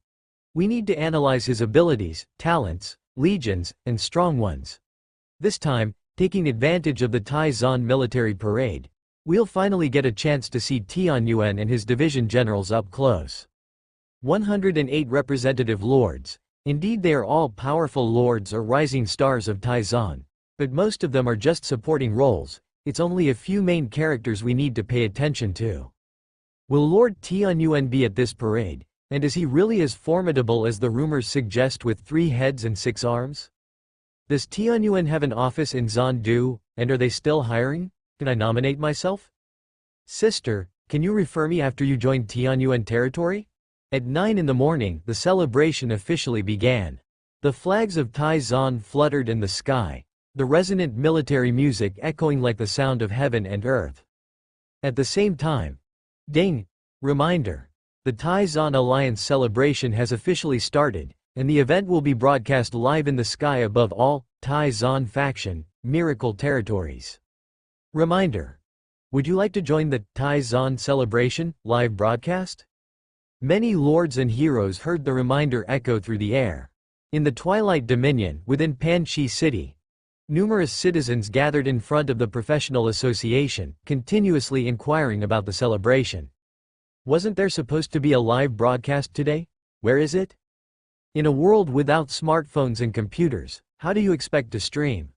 We need to analyze his abilities, talents, legions, and strong ones. This time, taking advantage of the Taizan military parade, We'll finally get a chance to see Tian Yuan and his division generals up close. 108 representative lords. Indeed, they are all powerful lords or rising stars of Taizan. But most of them are just supporting roles. It's only a few main characters we need to pay attention to. Will Lord Tian Yuan be at this parade? And is he really as formidable as the rumors suggest, with 3 heads and 6 arms? Does Tian Yuan have an office in Zandu, and are they still hiring? Can I nominate myself? Sister, can you refer me after you join Tian Yuan territory? At 9 in the morning, the celebration officially began. The flags of Taizan fluttered in the sky, the resonant military music echoing like the sound of heaven and earth. At the same time, ding! Reminder. The Taizan Alliance celebration has officially started, and the event will be broadcast live in the sky above all Taizan faction, miracle territories. Reminder. Would you like to join the Taizan celebration live broadcast? Many lords and heroes heard the reminder echo through the air. In the Twilight Dominion, within Panchi City, numerous citizens gathered in front of the professional association, continuously inquiring about the celebration. Wasn't there supposed to be a live broadcast today? Where is it? In a world without smartphones and computers, how do you expect to stream?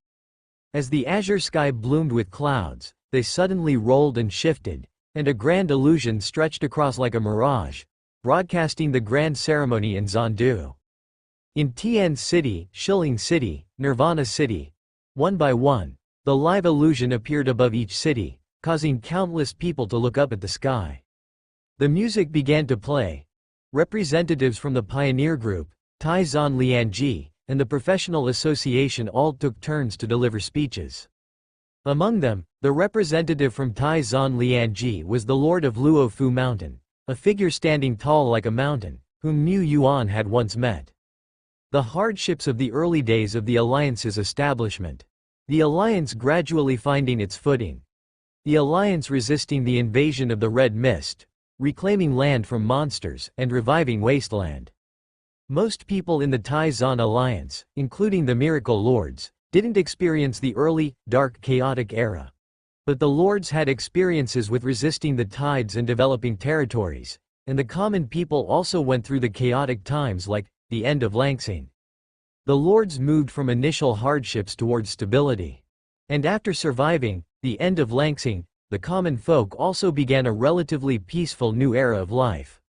As the azure sky bloomed with clouds, they suddenly rolled and shifted, and a grand illusion stretched across like a mirage, broadcasting the grand ceremony in Zandu. In Tian City, Shilling City, Nirvana City, one by one, the live illusion appeared above each city, causing countless people to look up at the sky. The music began to play. Representatives from the Pioneer Group, Taizan Lianji, and the Professional Association all took turns to deliver speeches. Among them, the representative from Taizan Lianji was the Lord of Luofu Mountain, a figure standing tall like a mountain, whom Mu Yuan had once met. The hardships of the early days of the Alliance's establishment. The Alliance gradually finding its footing. The Alliance resisting the invasion of the Red Mist, reclaiming land from monsters, and reviving wasteland. Most people in the Taizan Alliance, including the Miracle Lords, didn't experience the early, dark, chaotic era. But the Lords had experiences with resisting the tides and developing territories, and the common people also went through the chaotic times like the end of Langsing. The Lords moved from initial hardships towards stability. And after surviving the end of Langsing, the common folk also began a relatively peaceful new era of life.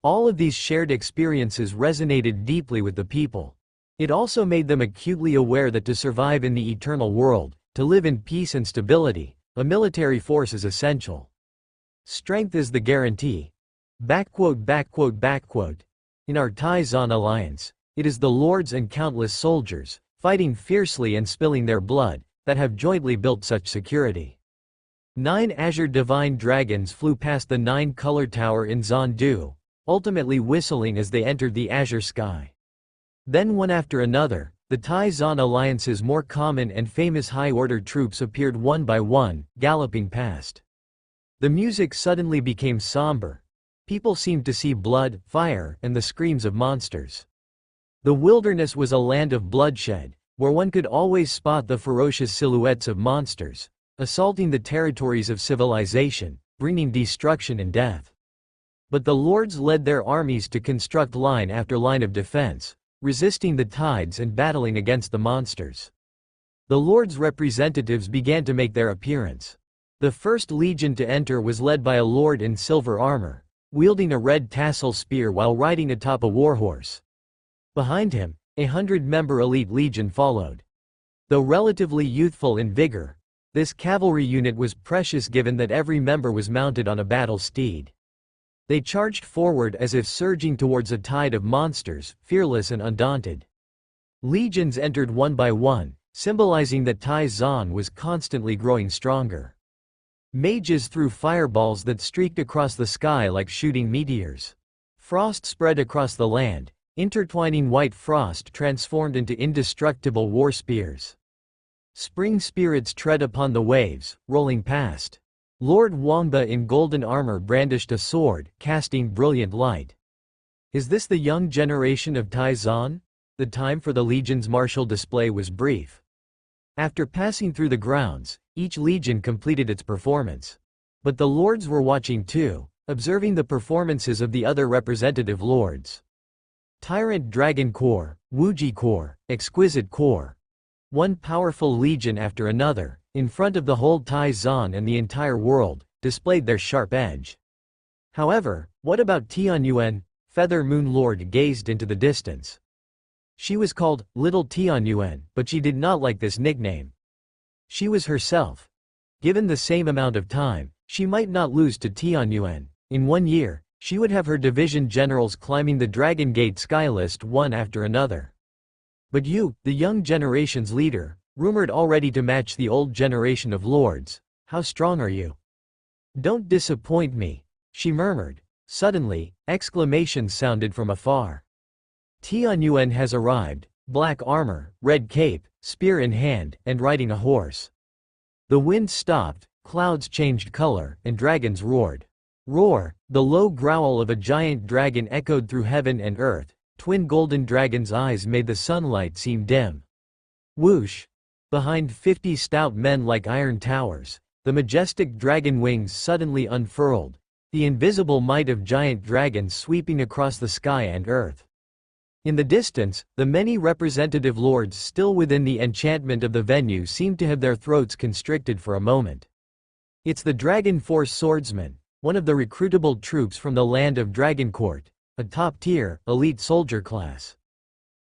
All of these shared experiences resonated deeply with the people. It also made them acutely aware that to survive in the eternal world, to live in peace and stability, a military force is essential. Strength is the guarantee. In our Taizan Alliance, it is the lords and countless soldiers, fighting fiercely and spilling their blood, that have jointly built such security. 9 azure divine dragons flew past the 9-color tower in Zandu, ultimately whistling as they entered the azure sky. Then one after another, the Taizan Alliance's more common and famous high-order troops appeared one by one, galloping past. The music suddenly became somber. People seemed to see blood, fire, and the screams of monsters. The wilderness was a land of bloodshed, where one could always spot the ferocious silhouettes of monsters, assaulting the territories of civilization, bringing destruction and death. But the lords led their armies to construct line after line of defense, resisting the tides and battling against the monsters. The lords' representatives began to make their appearance. The first legion to enter was led by a lord in silver armor, wielding a red tassel spear while riding atop a warhorse. Behind him, 100-member elite legion followed. Though relatively youthful in vigor, this cavalry unit was precious given that every member was mounted on a battle steed. They charged forward as if surging towards a tide of monsters, fearless and undaunted. Legions entered one by one, symbolizing that Taizan was constantly growing stronger. Mages threw fireballs that streaked across the sky like shooting meteors. Frost spread across the land, intertwining white frost transformed into indestructible war spears. Spring spirits tread upon the waves, rolling past. Lord Wangba in golden armor brandished a sword, casting brilliant light. Is this the young generation of Taizan? The time for the legion's martial display was brief. After passing through the grounds, each legion completed its performance. But the lords were watching too, observing the performances of the other representative lords. Tyrant Dragon Corps, Wuji Corps, Exquisite Corps. One powerful legion after another, in front of the whole Tai Zan and the entire world, displayed their sharp edge. However, what about Tianyuan? Feather Moon Lord gazed into the distance. She was called Little Tianyuan, but she did not like this nickname. She was herself. Given the same amount of time, she might not lose to Tianyuan. In 1 year, she would have her division generals climbing the Dragon Gate skylist one after another. But you, the young generation's leader, rumored already to match the old generation of lords, how strong are you? Don't disappoint me, she murmured. Suddenly, exclamations sounded from afar. Tianyuan has arrived, black armor, red cape, spear in hand, and riding a horse. The wind stopped, clouds changed color, and dragons roared. Roar, the low growl of a giant dragon echoed through heaven and earth. Twin golden dragons' eyes made the sunlight seem dim. Whoosh! Behind 50 stout men like iron towers, the majestic dragon wings suddenly unfurled, the invisible might of giant dragons sweeping across the sky and earth. In the distance, the many representative lords still within the enchantment of the venue seemed to have their throats constricted for a moment. It's the Dragon Force Swordsman, one of the recruitable troops from the land of Dragoncourt, a top-tier, elite soldier class.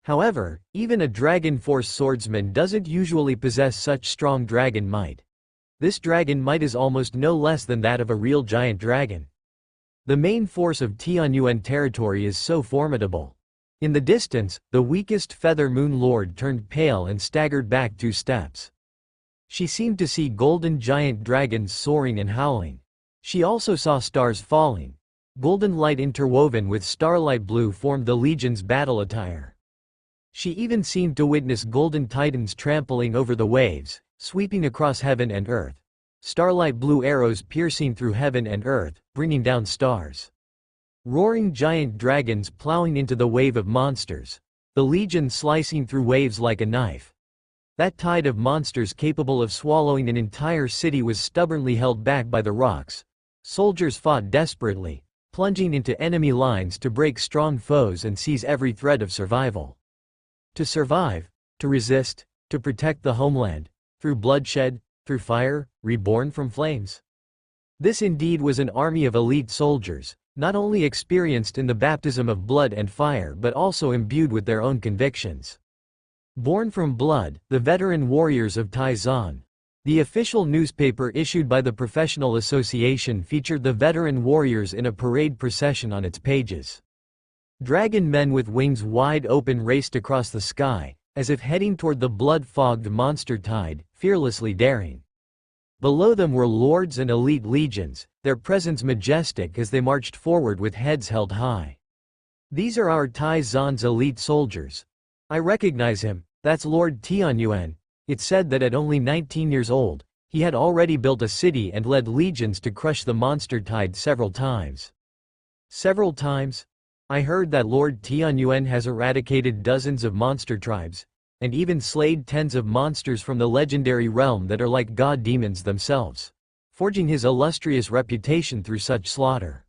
However, even a Dragon Force Swordsman doesn't usually possess such strong dragon might. This dragon might is almost no less than that of a real giant dragon. The main force of Tianyuan territory is so formidable. In the distance, the weakest Feather Moon Lord turned pale and staggered back 2 steps. She seemed to see golden giant dragons soaring and howling. She also saw stars falling. Golden light interwoven with starlight blue formed the legion's battle attire. She even seemed to witness golden titans trampling over the waves, sweeping across heaven and earth. Starlight blue arrows piercing through heaven and earth, bringing down stars. Roaring giant dragons plowing into the wave of monsters. The legion slicing through waves like a knife. That tide of monsters capable of swallowing an entire city was stubbornly held back by the rocks. Soldiers fought desperately, plunging into enemy lines to break strong foes and seize every thread of survival. To survive, to resist, to protect the homeland, through bloodshed, through fire, reborn from flames. This indeed was an army of elite soldiers, not only experienced in the baptism of blood and fire but also imbued with their own convictions. Born from blood, the veteran warriors of Tai Zan. The official newspaper issued by the professional association featured the veteran warriors in a parade procession on its pages. Dragon men with wings wide open raced across the sky, as if heading toward the blood-fogged monster tide, fearlessly daring. Below them were lords and elite legions, their presence majestic as they marched forward with heads held high. These are our Tai Zan's elite soldiers. I recognize him, that's Lord Tianyuan. It's said that at only 19 years old, he had already built a city and led legions to crush the monster tide several times. Several times? I heard that Lord Tianyuan has eradicated dozens of monster tribes, and even slayed tens of monsters from the legendary realm that are like god demons themselves, forging his illustrious reputation through such slaughter.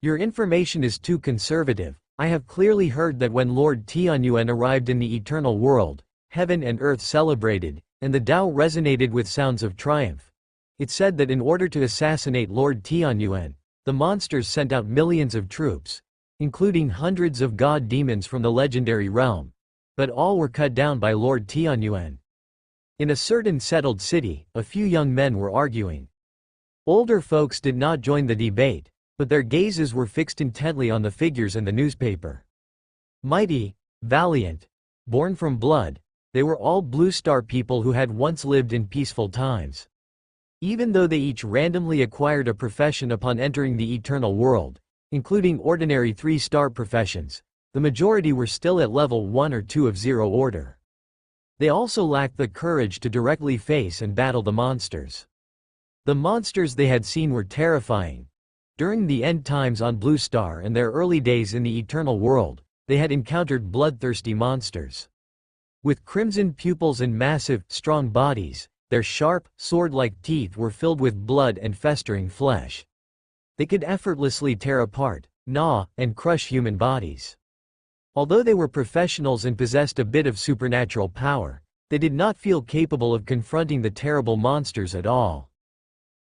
Your information is too conservative. I have clearly heard that when Lord Tianyuan arrived in the eternal world, heaven and earth celebrated, and the Tao resonated with sounds of triumph. It said that in order to assassinate Lord Tianyuan, the monsters sent out millions of troops, including hundreds of god demons from the legendary realm. But all were cut down by Lord Tianyuan. In a certain settled city, a few young men were arguing. Older folks did not join the debate, but their gazes were fixed intently on the figures in the newspaper. Mighty, valiant, born from blood, they were all Blue Star people who had once lived in peaceful times. Even though they each randomly acquired a profession upon entering the eternal world, including ordinary 3-star professions, the majority were still at level 1 or 2 of Zero Order. They also lacked the courage to directly face and battle the monsters. The monsters they had seen were terrifying. During the end times on Blue Star and their early days in the eternal world, they had encountered bloodthirsty monsters. With crimson pupils and massive, strong bodies, Their sharp, sword-like teeth were filled with blood and festering flesh. They could effortlessly tear apart, gnaw, and crush human bodies. Although they were professionals and possessed a bit of supernatural power, they did not feel capable of confronting the terrible monsters at all.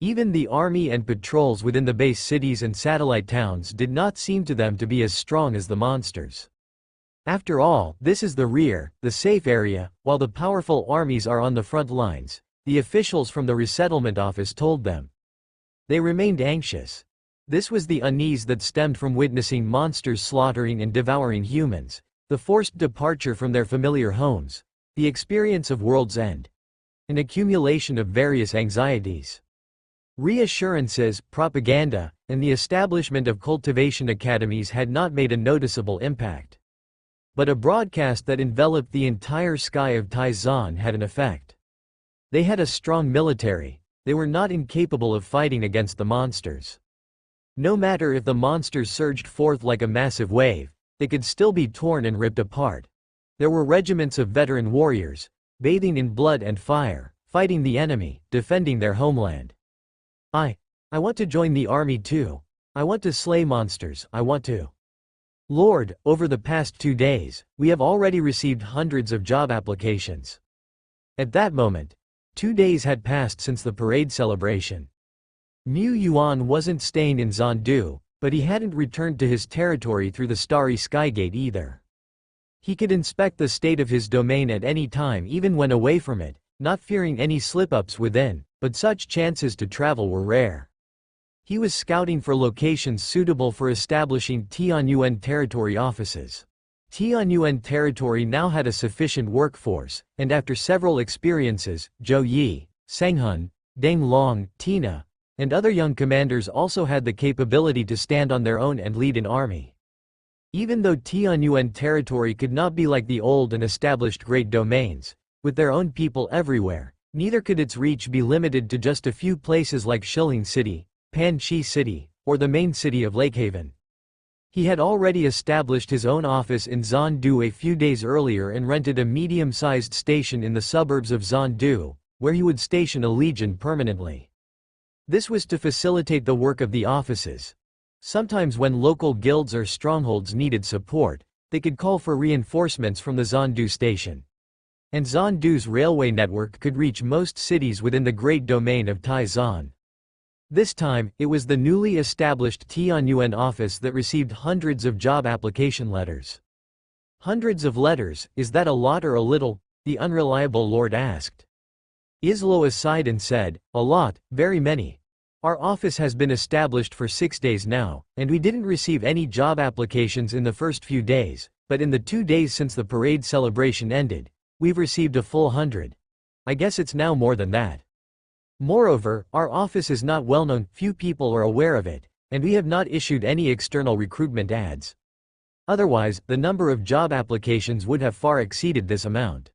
Even the army and patrols within the base cities and satellite towns did not seem to them to be as strong as the monsters. After all, this is the rear, the safe area, while the powerful armies are on the front lines, the officials from the resettlement office told them. They remained anxious. This was the unease that stemmed from witnessing monsters slaughtering and devouring humans, the forced departure from their familiar homes, the experience of world's end. An accumulation of various anxieties. Reassurances, propaganda, and the establishment of cultivation academies had not made a noticeable impact. But a broadcast that enveloped the entire sky of Taizan had an effect. They had a strong military. They were not incapable of fighting against the monsters. No matter if the monsters surged forth like a massive wave, they could still be torn and ripped apart. There were regiments of veteran warriors, bathing in blood and fire, fighting the enemy, defending their homeland. I want to join the army too. I want to slay monsters, I want to. Lord, over the past 2 days, we have already received hundreds of job applications. At that moment, 2 days had passed since the parade celebration. Mu Yuan wasn't staying in Zandu, but he hadn't returned to his territory through the Starry Skygate either. He could inspect the state of his domain at any time even when away from it, not fearing any slip-ups within, but such chances to travel were rare. He was scouting for locations suitable for establishing Tianyuan territory offices. Tianyuan territory now had a sufficient workforce, and after several experiences, Zhou Yi, Senghun, Deng Long, Tina, and other young commanders also had the capability to stand on their own and lead an army. Even though Tianyuan territory could not be like the old and established great domains, with their own people everywhere, neither could its reach be limited to just a few places like Shilin City, Panchi City, or the main city of Lakehaven. He had already established his own office in Zandu a few days earlier and rented a medium-sized station in the suburbs of Zandu, where he would station a legion permanently. This was to facilitate the work of the offices. Sometimes when local guilds or strongholds needed support, they could call for reinforcements from the Zandu station. And Zandu's railway network could reach most cities within the great domain of Taizan. This time, it was the newly established Tianyuan office that received hundreds of job application letters. Hundreds of letters, is that a lot or a little? The unreliable lord asked. Isloa sighed and said, a lot, very many. Our office has been established for 6 days now, and we didn't receive any job applications in the first few days, but in the 2 days since the parade celebration ended, we've received a full 100. I guess it's now more than that. Moreover, our office is not well known, few people are aware of it, and we have not issued any external recruitment ads. Otherwise, the number of job applications would have far exceeded this amount.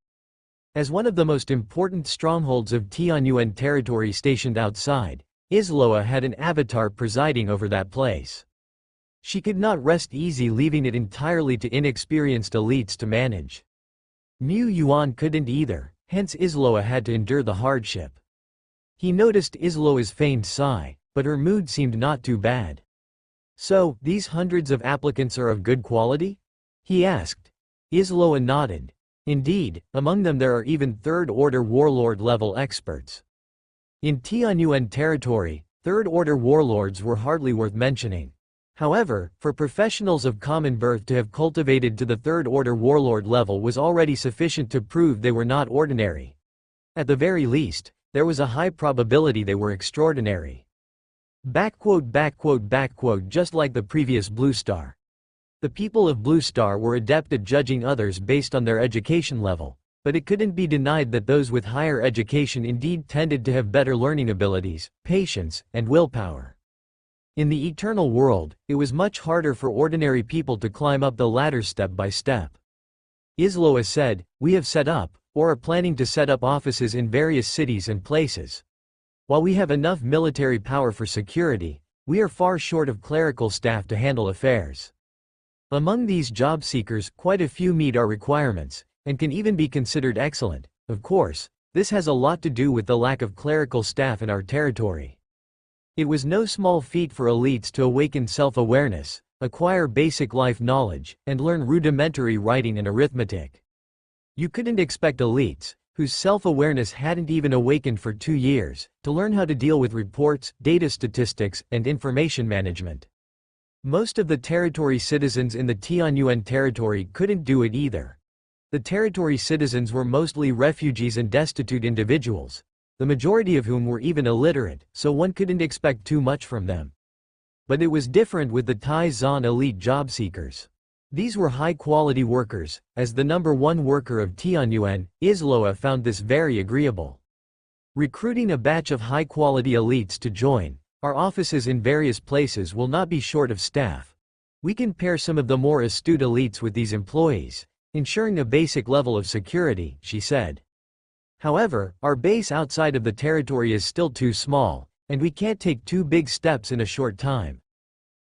As one of the most important strongholds of Tianyuan territory stationed outside, Isloa had an avatar presiding over that place. She could not rest easy leaving it entirely to inexperienced elites to manage. Mu Yuan couldn't either, hence Isloa had to endure the hardship. He noticed Isloa's feigned sigh, but her mood seemed not too bad. So, these hundreds of applicants are of good quality? He asked. Isloa nodded. Indeed, among them there are even third-order warlord-level experts. In Tianyuan territory, third-order warlords were hardly worth mentioning. However, for professionals of common birth to have cultivated to the third-order warlord level was already sufficient to prove they were not ordinary. At the very least, there was a high probability they were extraordinary. Just like the previous Blue Star. The people of Blue Star were adept at judging others based on their education level, but it couldn't be denied that those with higher education indeed tended to have better learning abilities, patience, and willpower. In the eternal world, it was much harder for ordinary people to climb up the ladder step by step. Isloa said, we have set up, or are planning to set up offices in various cities and places. While we have enough military power for security, we are far short of clerical staff to handle affairs. Among these job seekers, quite a few meet our requirements, and can even be considered excellent. Of course, This has a lot to do with the lack of clerical staff in our territory. It was no small feat for elites to awaken self-awareness, acquire basic life knowledge, and learn rudimentary writing and arithmetic. You couldn't expect elites, whose self-awareness hadn't even awakened for 2 years, to learn how to deal with reports, data statistics, and information management. Most of the territory citizens in the Tianyuan territory couldn't do it either. The territory citizens were mostly refugees and destitute individuals, the majority of whom were even illiterate, so one couldn't expect too much from them. But it was different with the Tai Zan elite job seekers. These were high-quality workers. As the #1 worker of Tianyuan, Isloa found this very agreeable. Recruiting a batch of high-quality elites to join our offices in various places will not be short of staff. We can pair some of the more astute elites with these employees, ensuring a basic level of security, she said. However, our base outside of the territory is still too small, and we can't take 2 big steps in a short time.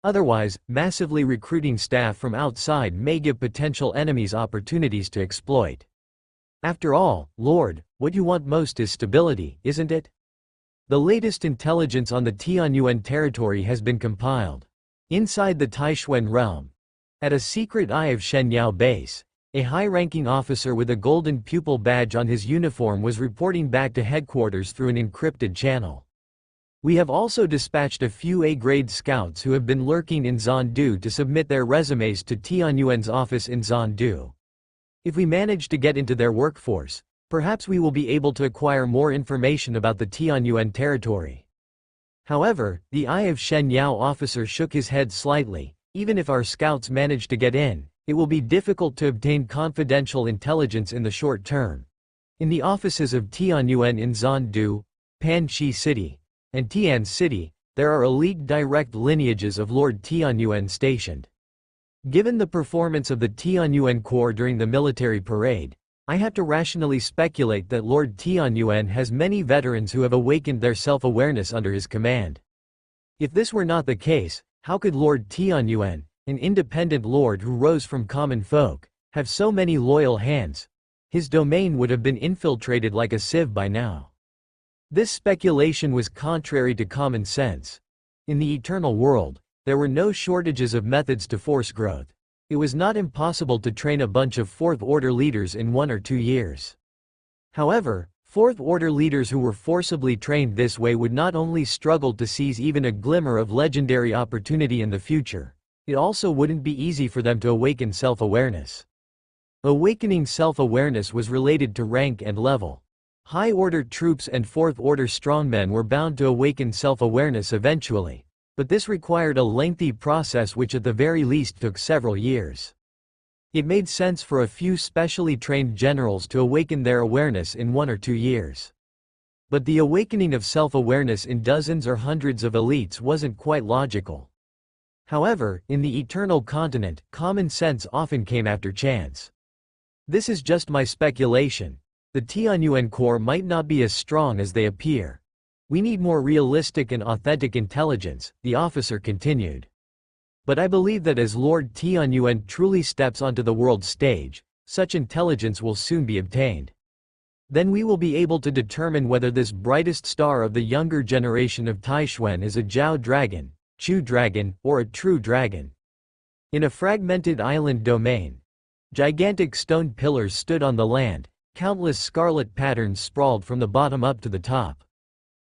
Otherwise, massively recruiting staff from outside may give potential enemies opportunities to exploit. After all, Lord, what you want most is stability, isn't it? The latest intelligence on the Tianyuan territory has been compiled. Inside the Taishuan realm, at a secret Eye of Shenyao base, a high-ranking officer with a golden pupil badge on his uniform was reporting back to headquarters through an encrypted channel. We have also dispatched a few A-grade scouts who have been lurking in Zandu to submit their resumes to Tianyuan's office in Zandu. If we manage to get into their workforce, perhaps we will be able to acquire more information about the Tianyuan territory. However, the Eye of Shenyao officer shook his head slightly. Even if our scouts manage to get in, it will be difficult to obtain confidential intelligence in the short term. In the offices of Tianyuan in Zandu, Panchi City, and Tian City, there are elite direct lineages of Lord Tianyuan stationed. Given the performance of the Tianyuan Corps during the military parade, I have to rationally speculate that Lord Tianyuan has many veterans who have awakened their self-awareness under his command. If this were not the case, how could Lord Tianyuan, an independent lord who rose from common folk, have so many loyal hands? His domain would have been infiltrated like a sieve by now. This speculation was contrary to common sense. In the eternal world, there were no shortages of methods to force growth. It was not impossible to train a bunch of fourth-order leaders in 1 or 2 years. However, fourth-order leaders who were forcibly trained this way would not only struggle to seize even a glimmer of legendary opportunity in the future, it also wouldn't be easy for them to awaken self-awareness. Awakening self-awareness was related to rank and level. High-order troops and fourth-order strongmen were bound to awaken self-awareness eventually, but this required a lengthy process which at the very least took several years. It made sense for a few specially trained generals to awaken their awareness in 1 or 2 years. But the awakening of self-awareness in dozens or hundreds of elites wasn't quite logical. However, in the Eternal Continent, common sense often came after chance. This is just my speculation. The Tianyuan Corps might not be as strong as they appear. We need more realistic and authentic intelligence, the officer continued. But I believe that as Lord Tianyuan truly steps onto the world stage, such intelligence will soon be obtained. Then we will be able to determine whether this brightest star of the younger generation of Taishuan is a Zhao dragon, Chu dragon, or a true dragon. In a fragmented island domain, gigantic stone pillars stood on the land, countless scarlet patterns sprawled from the bottom up to the top.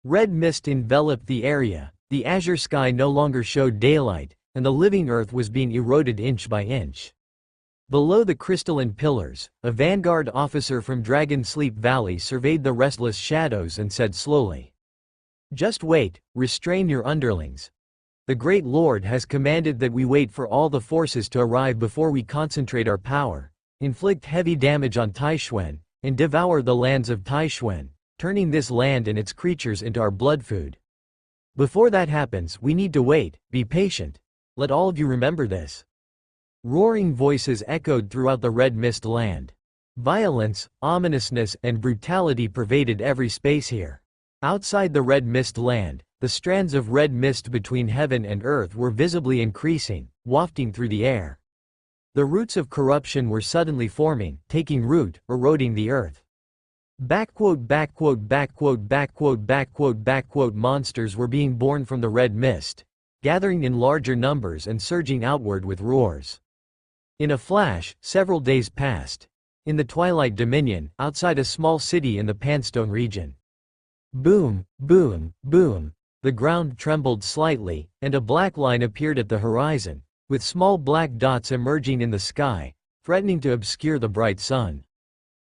Red mist enveloped the area, the azure sky no longer showed daylight, and the living earth was being eroded inch by inch. Below the crystalline pillars, a vanguard officer from Dragon Sleep Valley surveyed the restless shadows and said slowly, "Just wait, restrain your underlings. The Great Lord has commanded that we wait for all the forces to arrive before we concentrate our power, inflict heavy damage on Taishuan, and devour the lands of Taishuan, turning this land and its creatures into our blood food. Before that happens, we need to wait, be patient. Let all of you remember this." Roaring voices echoed throughout the red mist land. Violence, ominousness, and brutality pervaded every space here. Outside the red mist land, the strands of red mist between heaven and earth were visibly increasing, wafting through the air. The roots of corruption were suddenly forming, taking root, eroding the earth. Monsters were being born from the red mist, gathering in larger numbers and surging outward with roars. In a flash, several days passed. In the Twilight Dominion, outside a small city in the Panstone region. Boom, boom, boom. The ground trembled slightly, and a black line appeared at the horizon, with small black dots emerging in the sky, threatening to obscure the bright sun.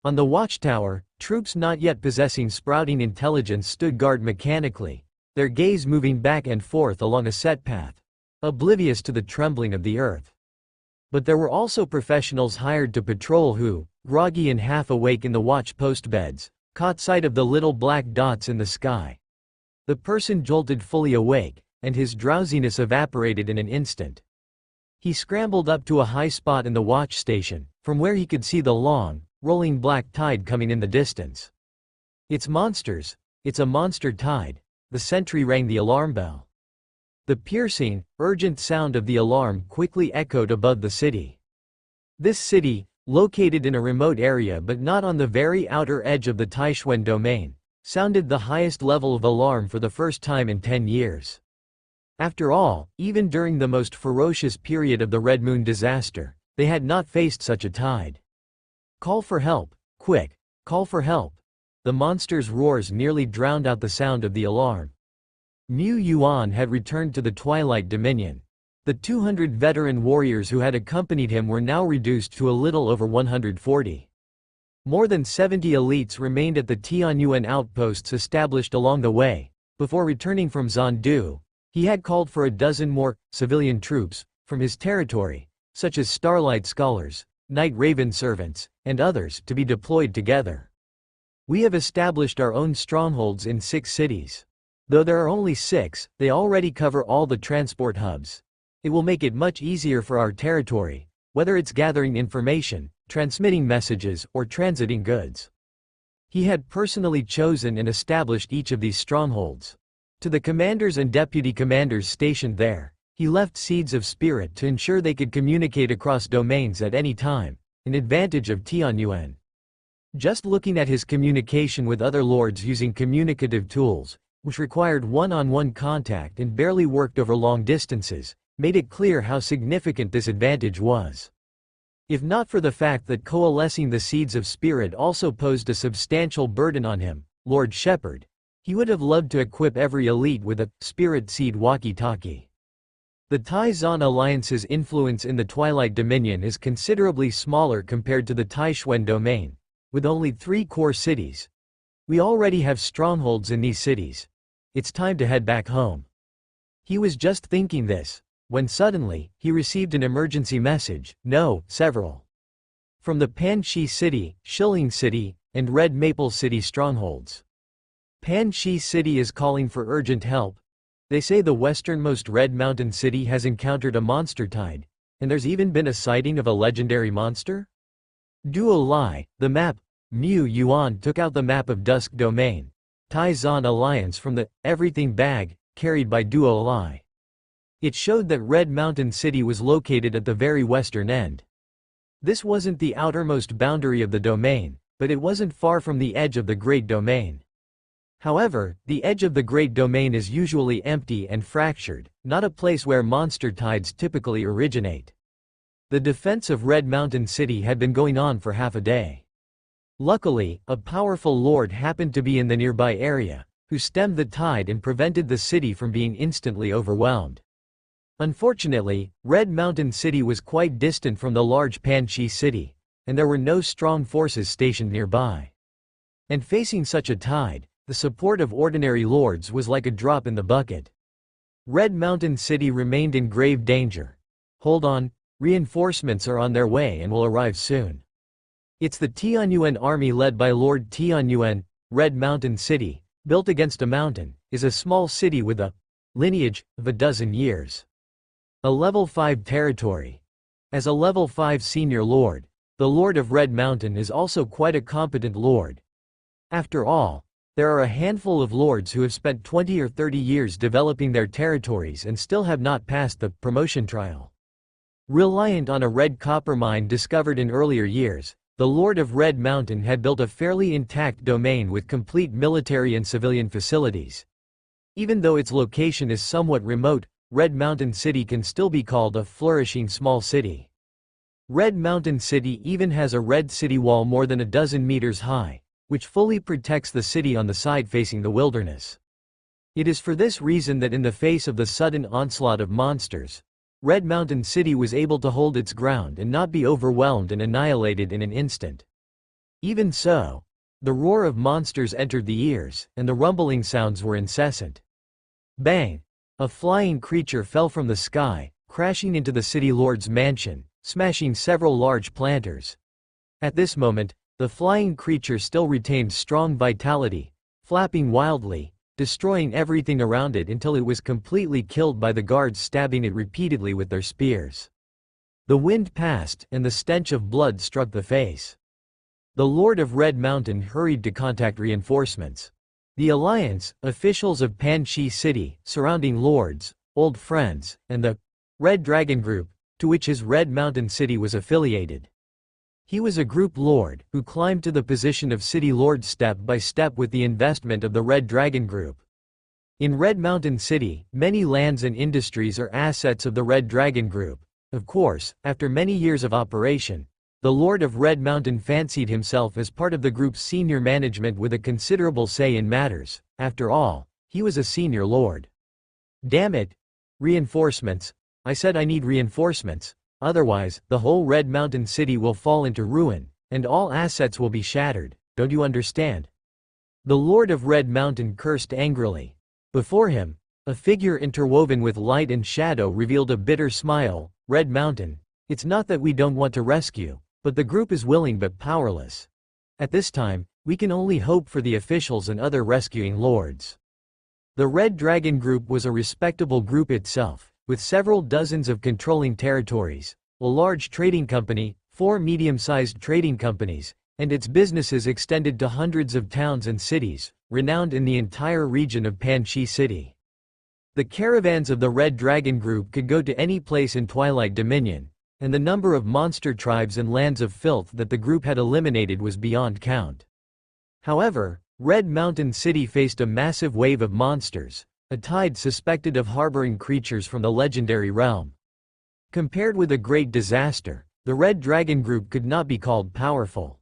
On the watchtower, troops not yet possessing sprouting intelligence stood guard mechanically, their gaze moving back and forth along a set path, oblivious to the trembling of the earth. But there were also professionals hired to patrol who, groggy and half awake in the watch post beds, caught sight of the little black dots in the sky. The person jolted fully awake, and his drowsiness evaporated in an instant. He scrambled up to a high spot in the watch station, from where he could see the long, rolling black tide coming in the distance. It's monsters, it's a monster tide. The sentry rang the alarm bell. The piercing, urgent sound of the alarm quickly echoed above the city. This city, located in a remote area but not on the very outer edge of the Taishuan domain, sounded the highest level of alarm for the first time in 10 years. After all, even during the most ferocious period of the Red Moon disaster, they had not faced such a tide. Call for help, quick, call for help. The monster's roars nearly drowned out the sound of the alarm. Mu Yuan had returned to the Twilight Dominion. The 200 veteran warriors who had accompanied him were now reduced to a little over 140. More than 70 elites remained at the Tianyuan outposts established along the way. Before returning from Zandu, he had called for a dozen more civilian troops from his territory, such as Starlight Scholars, Night Raven servants, and others, to be deployed together. We have established our own strongholds in 6 cities. Though there are only 6, they already cover all the transport hubs. It will make it much easier for our territory, whether it's gathering information, transmitting messages, or transiting goods. He had personally chosen and established each of these strongholds. To the commanders and deputy commanders stationed there, he left seeds of spirit to ensure they could communicate across domains at any time, an advantage of Tianyuan. Just looking at his communication with other lords using communicative tools, which required one-on-one contact and barely worked over long distances, made it clear how significant this advantage was. If not for the fact that coalescing the seeds of spirit also posed a substantial burden on him, Lord Shepherd, he would have loved to equip every elite with a spirit seed walkie-talkie. The Tai-Zan Alliance's influence in the Twilight Dominion is considerably smaller compared to the Taishuan domain, with only 3 core cities. We already have strongholds in these cities. It's time to head back home. He was just thinking this, when suddenly, he received an emergency message, several. From the Panshi City, Shilling City, and Red Maple City strongholds. Panshi City is calling for urgent help. They say the westernmost Red Mountain City has encountered a monster tide, and there's even been a sighting of a legendary monster? Duo Lai, the map. Mu Yuan took out the map of Dusk Domain, Tai-Zan Alliance from the everything bag carried by Duo Lai. It showed that Red Mountain City was located at the very western end. This wasn't the outermost boundary of the domain, but it wasn't far from the edge of the Great Domain. However, the edge of the Great Domain is usually empty and fractured, not a place where monster tides typically originate. The defense of Red Mountain City had been going on for half a day. Luckily, a powerful lord happened to be in the nearby area, who stemmed the tide and prevented the city from being instantly overwhelmed. Unfortunately, Red Mountain City was quite distant from the large Panshi City, and there were no strong forces stationed nearby. And facing such a tide, the support of ordinary lords was like a drop in the bucket. Red Mountain City remained in grave danger. Hold on, reinforcements are on their way and will arrive soon. It's the Tianyuan army led by Lord Tianyuan. Red Mountain City, built against a mountain, is a small city with a lineage of a dozen years. A level 5 territory. As a level 5 senior lord, the Lord of Red Mountain is also quite a competent lord. After all, there are a handful of lords who have spent 20 or 30 years developing their territories and still have not passed the promotion trial. Reliant on a red copper mine discovered in earlier years, the Lord of Red Mountain had built a fairly intact domain with complete military and civilian facilities. Even though its location is somewhat remote, Red Mountain City can still be called a flourishing small city. Red Mountain City even has a red city wall more than a dozen meters high, which fully protects the city on the side facing the wilderness. It is for this reason that in the face of the sudden onslaught of monsters, Red Mountain City was able to hold its ground and not be overwhelmed and annihilated in an instant. Even so, the roar of monsters entered the ears, and the rumbling sounds were incessant. Bang! A flying creature fell from the sky, crashing into the city lord's mansion, smashing several large planters. At this moment, the flying creature still retained strong vitality, flapping wildly, destroying everything around it until it was completely killed by the guards stabbing it repeatedly with their spears. The wind passed, and the stench of blood struck the face. The Lord of Red Mountain hurried to contact reinforcements. The Alliance, officials of Pan-Chi City, surrounding lords, old friends, and the Red Dragon Group, to which his Red Mountain City was affiliated. He was a group lord, who climbed to the position of city lord step by step with the investment of the Red Dragon Group. In Red Mountain City, many lands and industries are assets of the Red Dragon Group. Of course, after many years of operation, the Lord of Red Mountain fancied himself as part of the group's senior management with a considerable say in matters. After all, he was a senior lord. Damn it! Reinforcements. I said I need reinforcements. Otherwise, the whole Red Mountain City will fall into ruin, and all assets will be shattered. Don't you understand? The Lord of Red Mountain cursed angrily. Before him, a figure interwoven with light and shadow revealed a bitter smile. Red Mountain, it's not that we don't want to rescue, but the group is willing but powerless. At this time, we can only hope for the officials and other rescuing lords. The Red Dragon Group was a respectable group itself, with several dozens of controlling territories, a large trading company, 4 medium-sized trading companies, and its businesses extended to hundreds of towns and cities, renowned in the entire region of Pan-Chi City. The caravans of the Red Dragon Group could go to any place in Twilight Dominion, and the number of monster tribes and lands of filth that the group had eliminated was beyond count. However, Red Mountain City faced a massive wave of monsters, a tide suspected of harboring creatures from the legendary realm. Compared with a great disaster, the Red Dragon Group could not be called powerful.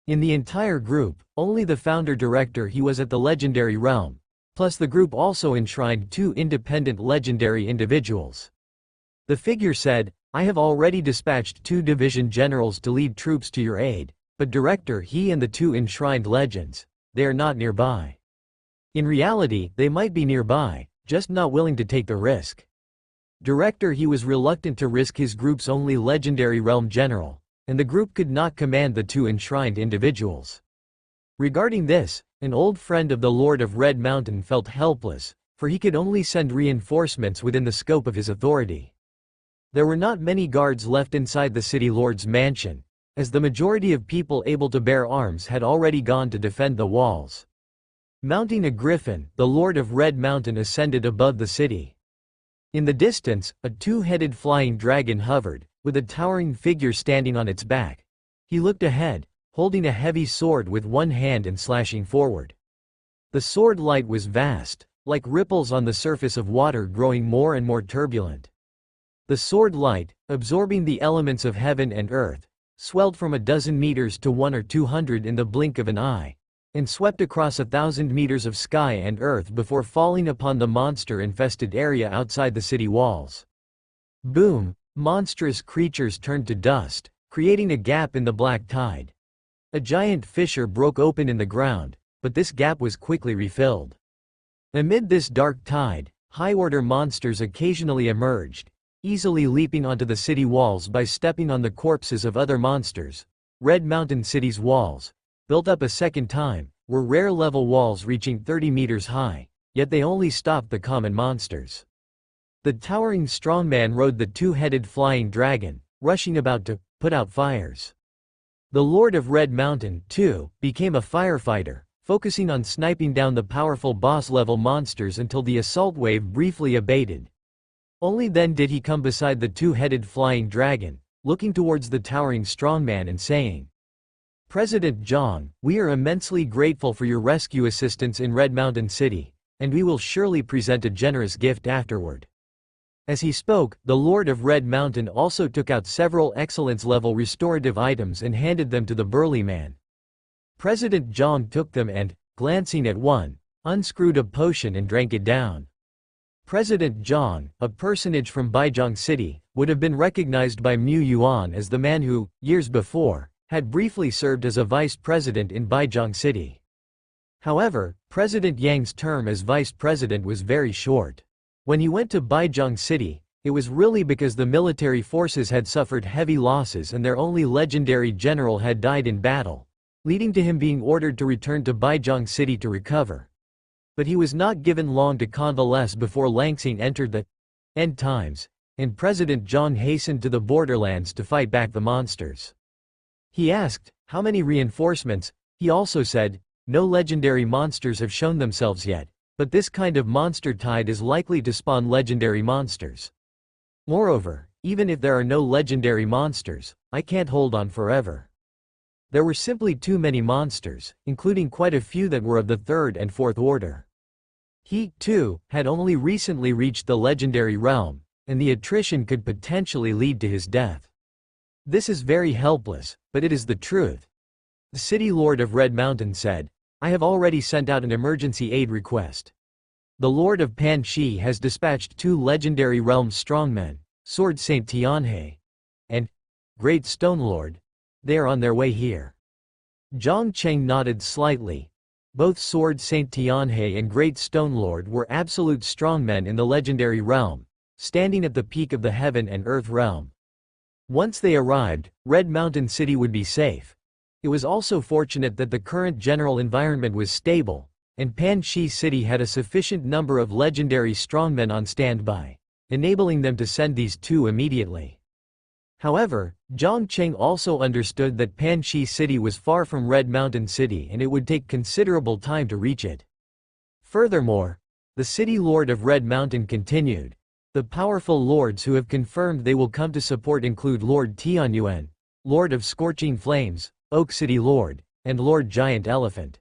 In the entire group, only the founder-director he was at the legendary realm, plus the group also enshrined 2 independent legendary individuals. The figure said, I have already dispatched 2 division generals to lead troops to your aid, but director he and the 2 enshrined legends, they are not nearby. In reality, they might be nearby, just not willing to take the risk. Director he was reluctant to risk his group's only legendary realm general, and the group could not command the 2 enshrined individuals. Regarding this, an old friend of the Lord of Red Mountain felt helpless, for he could only send reinforcements within the scope of his authority. There were not many guards left inside the city lord's mansion, as the majority of people able to bear arms had already gone to defend the walls. Mounting a griffin, the Lord of Red Mountain ascended above the city. In the distance, a 2-headed flying dragon hovered, with a towering figure standing on its back. He looked ahead, holding a heavy sword with one hand and slashing forward. The sword light was vast, like ripples on the surface of water growing more and more turbulent. The sword light, absorbing the elements of heaven and earth, swelled from a dozen meters to 100 or 200 in the blink of an eye, and swept across 1,000 meters of sky and earth before falling upon the monster-infested area outside the city walls. Boom! Monstrous creatures turned to dust, creating a gap in the black tide. A giant fissure broke open in the ground, but this gap was quickly refilled. Amid this dark tide, high-order monsters occasionally emerged, easily leaping onto the city walls by stepping on the corpses of other monsters. Red Mountain City's walls, built up a second time, were rare level walls reaching 30 meters high, yet they only stopped the common monsters. The towering strongman rode the 2-headed flying dragon, rushing about to put out fires. The Lord of Red Mountain, too, became a firefighter, focusing on sniping down the powerful boss-level monsters until the assault wave briefly abated. Only then did he come beside the 2-headed flying dragon, looking towards the towering strongman and saying, President Zhang, we are immensely grateful for your rescue assistance in Red Mountain City, and we will surely present a generous gift afterward. As he spoke, the Lord of Red Mountain also took out several excellence-level restorative items and handed them to the burly man. President Zhang took them and, glancing at one, unscrewed a potion and drank it down. President Zhang, a personage from Baijiang City, would have been recognized by Mu Yuan as the man who, years before, had briefly served as a vice president in Baijiang City. However, President Yang's term as vice president was very short. When he went to Baijiang City, it was really because the military forces had suffered heavy losses and their only legendary general had died in battle, leading to him being ordered to return to Baijiang City to recover. But he was not given long to convalesce before Langxing entered the end times, and President Zhang hastened to the borderlands to fight back the monsters. He asked, how many reinforcements? He also said, no legendary monsters have shown themselves yet, but this kind of monster tide is likely to spawn legendary monsters. Moreover, even if there are no legendary monsters, I can't hold on forever. There were simply too many monsters, including quite a few that were of the third and fourth order. He, too, had only recently reached the legendary realm, and the attrition could potentially lead to his death. This is very helpless, but it is the truth. The city lord of Red Mountain said, I have already sent out an emergency aid request. The Lord of Panxi has dispatched 2 legendary realm strongmen, Sword Saint Tianhe and Great Stone Lord. They are on their way here. Zhang Cheng nodded slightly. Both Sword Saint Tianhe and Great Stone Lord were absolute strongmen in the legendary realm, standing at the peak of the heaven and earth realm. Once they arrived, Red Mountain City would be safe. It was also fortunate that the current general environment was stable, and Panxi City had a sufficient number of legendary strongmen on standby, enabling them to send these 2 immediately. However, Zhang Cheng also understood that Panxi City was far from Red Mountain City and it would take considerable time to reach it. Furthermore, the city lord of Red Mountain continued. The powerful lords who have confirmed they will come to support include Lord Tianyuan, Lord of Scorching Flames, Oak City Lord, and Lord Giant Elephant.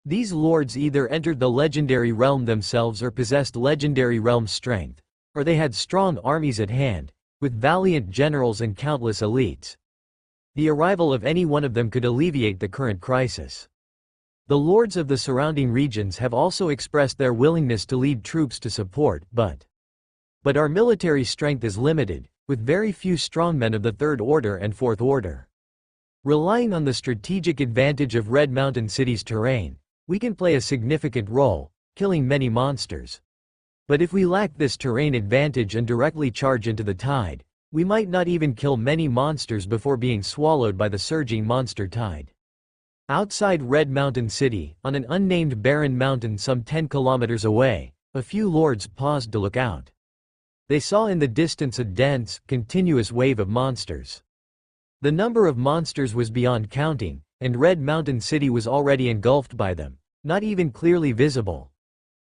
These lords either entered the legendary realm themselves or possessed legendary realm strength, or they had strong armies at hand, with valiant generals and countless elites. The arrival of any one of them could alleviate the current crisis. The lords of the surrounding regions have also expressed their willingness to lead troops to support, but our military strength is limited, with very few strongmen of the Third Order and Fourth Order. Relying on the strategic advantage of Red Mountain City's terrain, we can play a significant role, killing many monsters. But if we lack this terrain advantage and directly charge into the tide, we might not even kill many monsters before being swallowed by the surging monster tide. Outside Red Mountain City, on an unnamed barren mountain some 10 kilometers away, a few lords paused to look out. They saw in the distance a dense, continuous wave of monsters. The number of monsters was beyond counting, and Red Mountain City was already engulfed by them, not even clearly visible.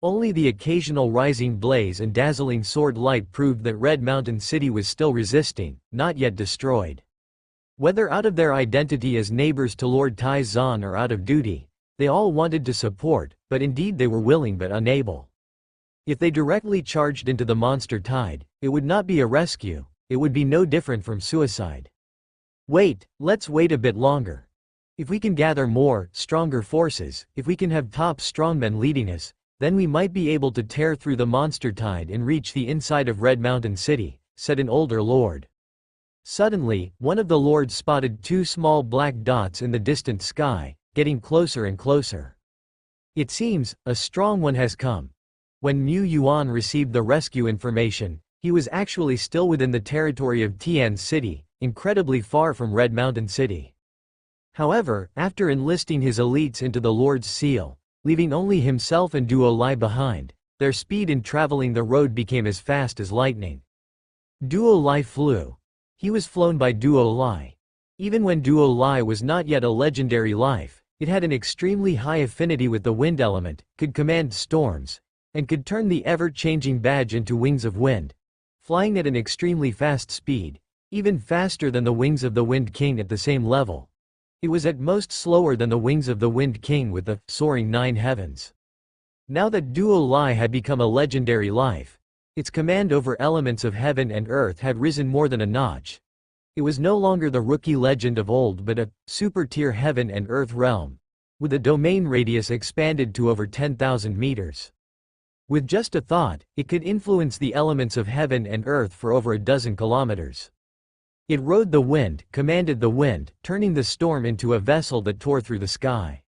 Only the occasional rising blaze and dazzling sword light proved that Red Mountain City was still resisting, not yet destroyed. Whether out of their identity as neighbors to Lord Tai Zan or out of duty, they all wanted to support, but indeed they were willing but unable. If they directly charged into the monster tide, it would not be a rescue, it would be no different from suicide. Wait, let's wait a bit longer. If we can gather more, stronger forces, if we can have top strongmen leading us, then we might be able to tear through the monster tide and reach the inside of Red Mountain City, said an older lord. Suddenly, one of the lords spotted 2 small black dots in the distant sky, getting closer and closer. It seems, a strong one has come. When Mu Yuan received the rescue information, he was actually still within the territory of Tian City, incredibly far from Red Mountain City. However, after enlisting his elites into the Lord's Seal, leaving only himself and Duo Lai behind, their speed in traveling the road became as fast as lightning. Duo Lai flew. He was flown by Duo Lai. Even when Duo Lai was not yet a legendary life, it had an extremely high affinity with the wind element, could command storms, and could turn the ever-changing badge into wings of wind, flying at an extremely fast speed, even faster than the wings of the Wind King at the same level. It was at most slower than the wings of the Wind King with the soaring nine heavens. Now that Duo Lai had become a legendary life, its command over elements of heaven and earth had risen more than a notch. It was no longer the rookie legend of old but a super-tier heaven and earth realm, with a domain radius expanded to over 10,000 meters. With just a thought, it could influence the elements of heaven and earth for over a dozen kilometers. It rode the wind, commanded the wind, turning the storm into a vessel that tore through the sky.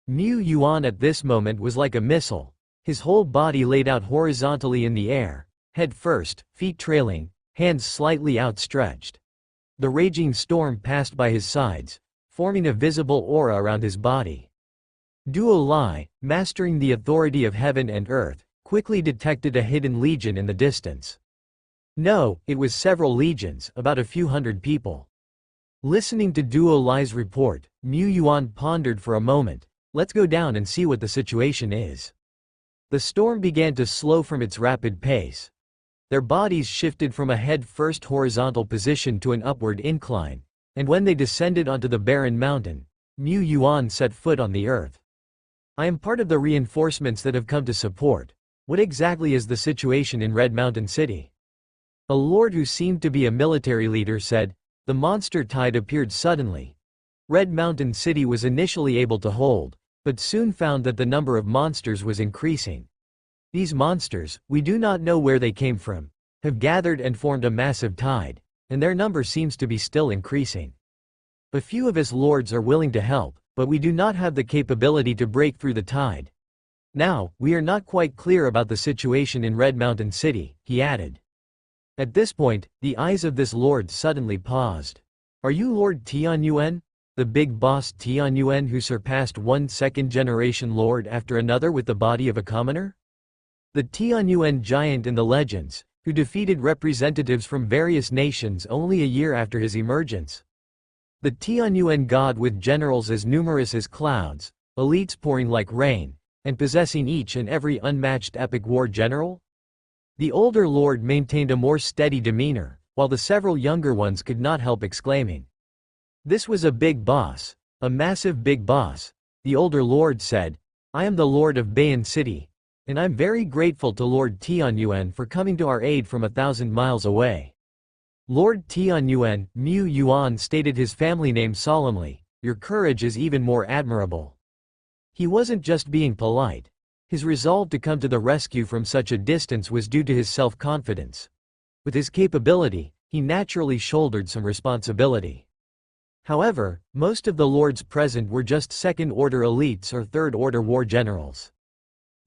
Mu Yuan at this moment was like a missile, his whole body laid out horizontally in the air, head first, feet trailing, hands slightly outstretched. The raging storm passed by his sides, forming a visible aura around his body. Duo Lai, mastering the authority of heaven and earth, quickly detected a hidden legion in the distance. No, it was several legions, about a few hundred people. Listening to Duo Lai's report, Mu Yuan pondered for a moment. Let's go down and see what the situation is. The storm began to slow from its rapid pace. Their bodies shifted from a head-first horizontal position to an upward incline, and when they descended onto the barren mountain, Mu Yuan set foot on the earth. I am part of the reinforcements that have come to support. What exactly is the situation in Red Mountain City? A lord who seemed to be a military leader said, the monster tide appeared suddenly. Red Mountain City was initially able to hold, but soon found that the number of monsters was increasing. These monsters, we do not know where they came from, have gathered and formed a massive tide, and their number seems to be still increasing. A few of us lords are willing to help, but we do not have the capability to break through the tide. Now, we are not quite clear about the situation in Red Mountain City, he added. At this point, the eyes of this lord suddenly paused. Are you Lord Tianyuan? The big boss Tianyuan who surpassed one second-generation lord after another with the body of a commoner? The Tianyuan giant in the legends, who defeated representatives from various nations only a year after his emergence. The Tianyuan god with generals as numerous as clouds, elites pouring like rain, and possessing each and every unmatched epic war general? The older lord maintained a more steady demeanor, while the several younger ones could not help exclaiming. This was a big boss, a massive big boss, the older lord said. I am the lord of Bayan City, and I'm very grateful to Lord Tianyuan for coming to our aid from 1,000 miles away. Lord Tianyuan, Mu Yuan stated his family name solemnly. Your courage is even more admirable. He wasn't just being polite. His resolve to come to the rescue from such a distance was due to his self-confidence. With his capability, he naturally shouldered some responsibility. However, most of the lords present were just second-order elites or third-order war generals.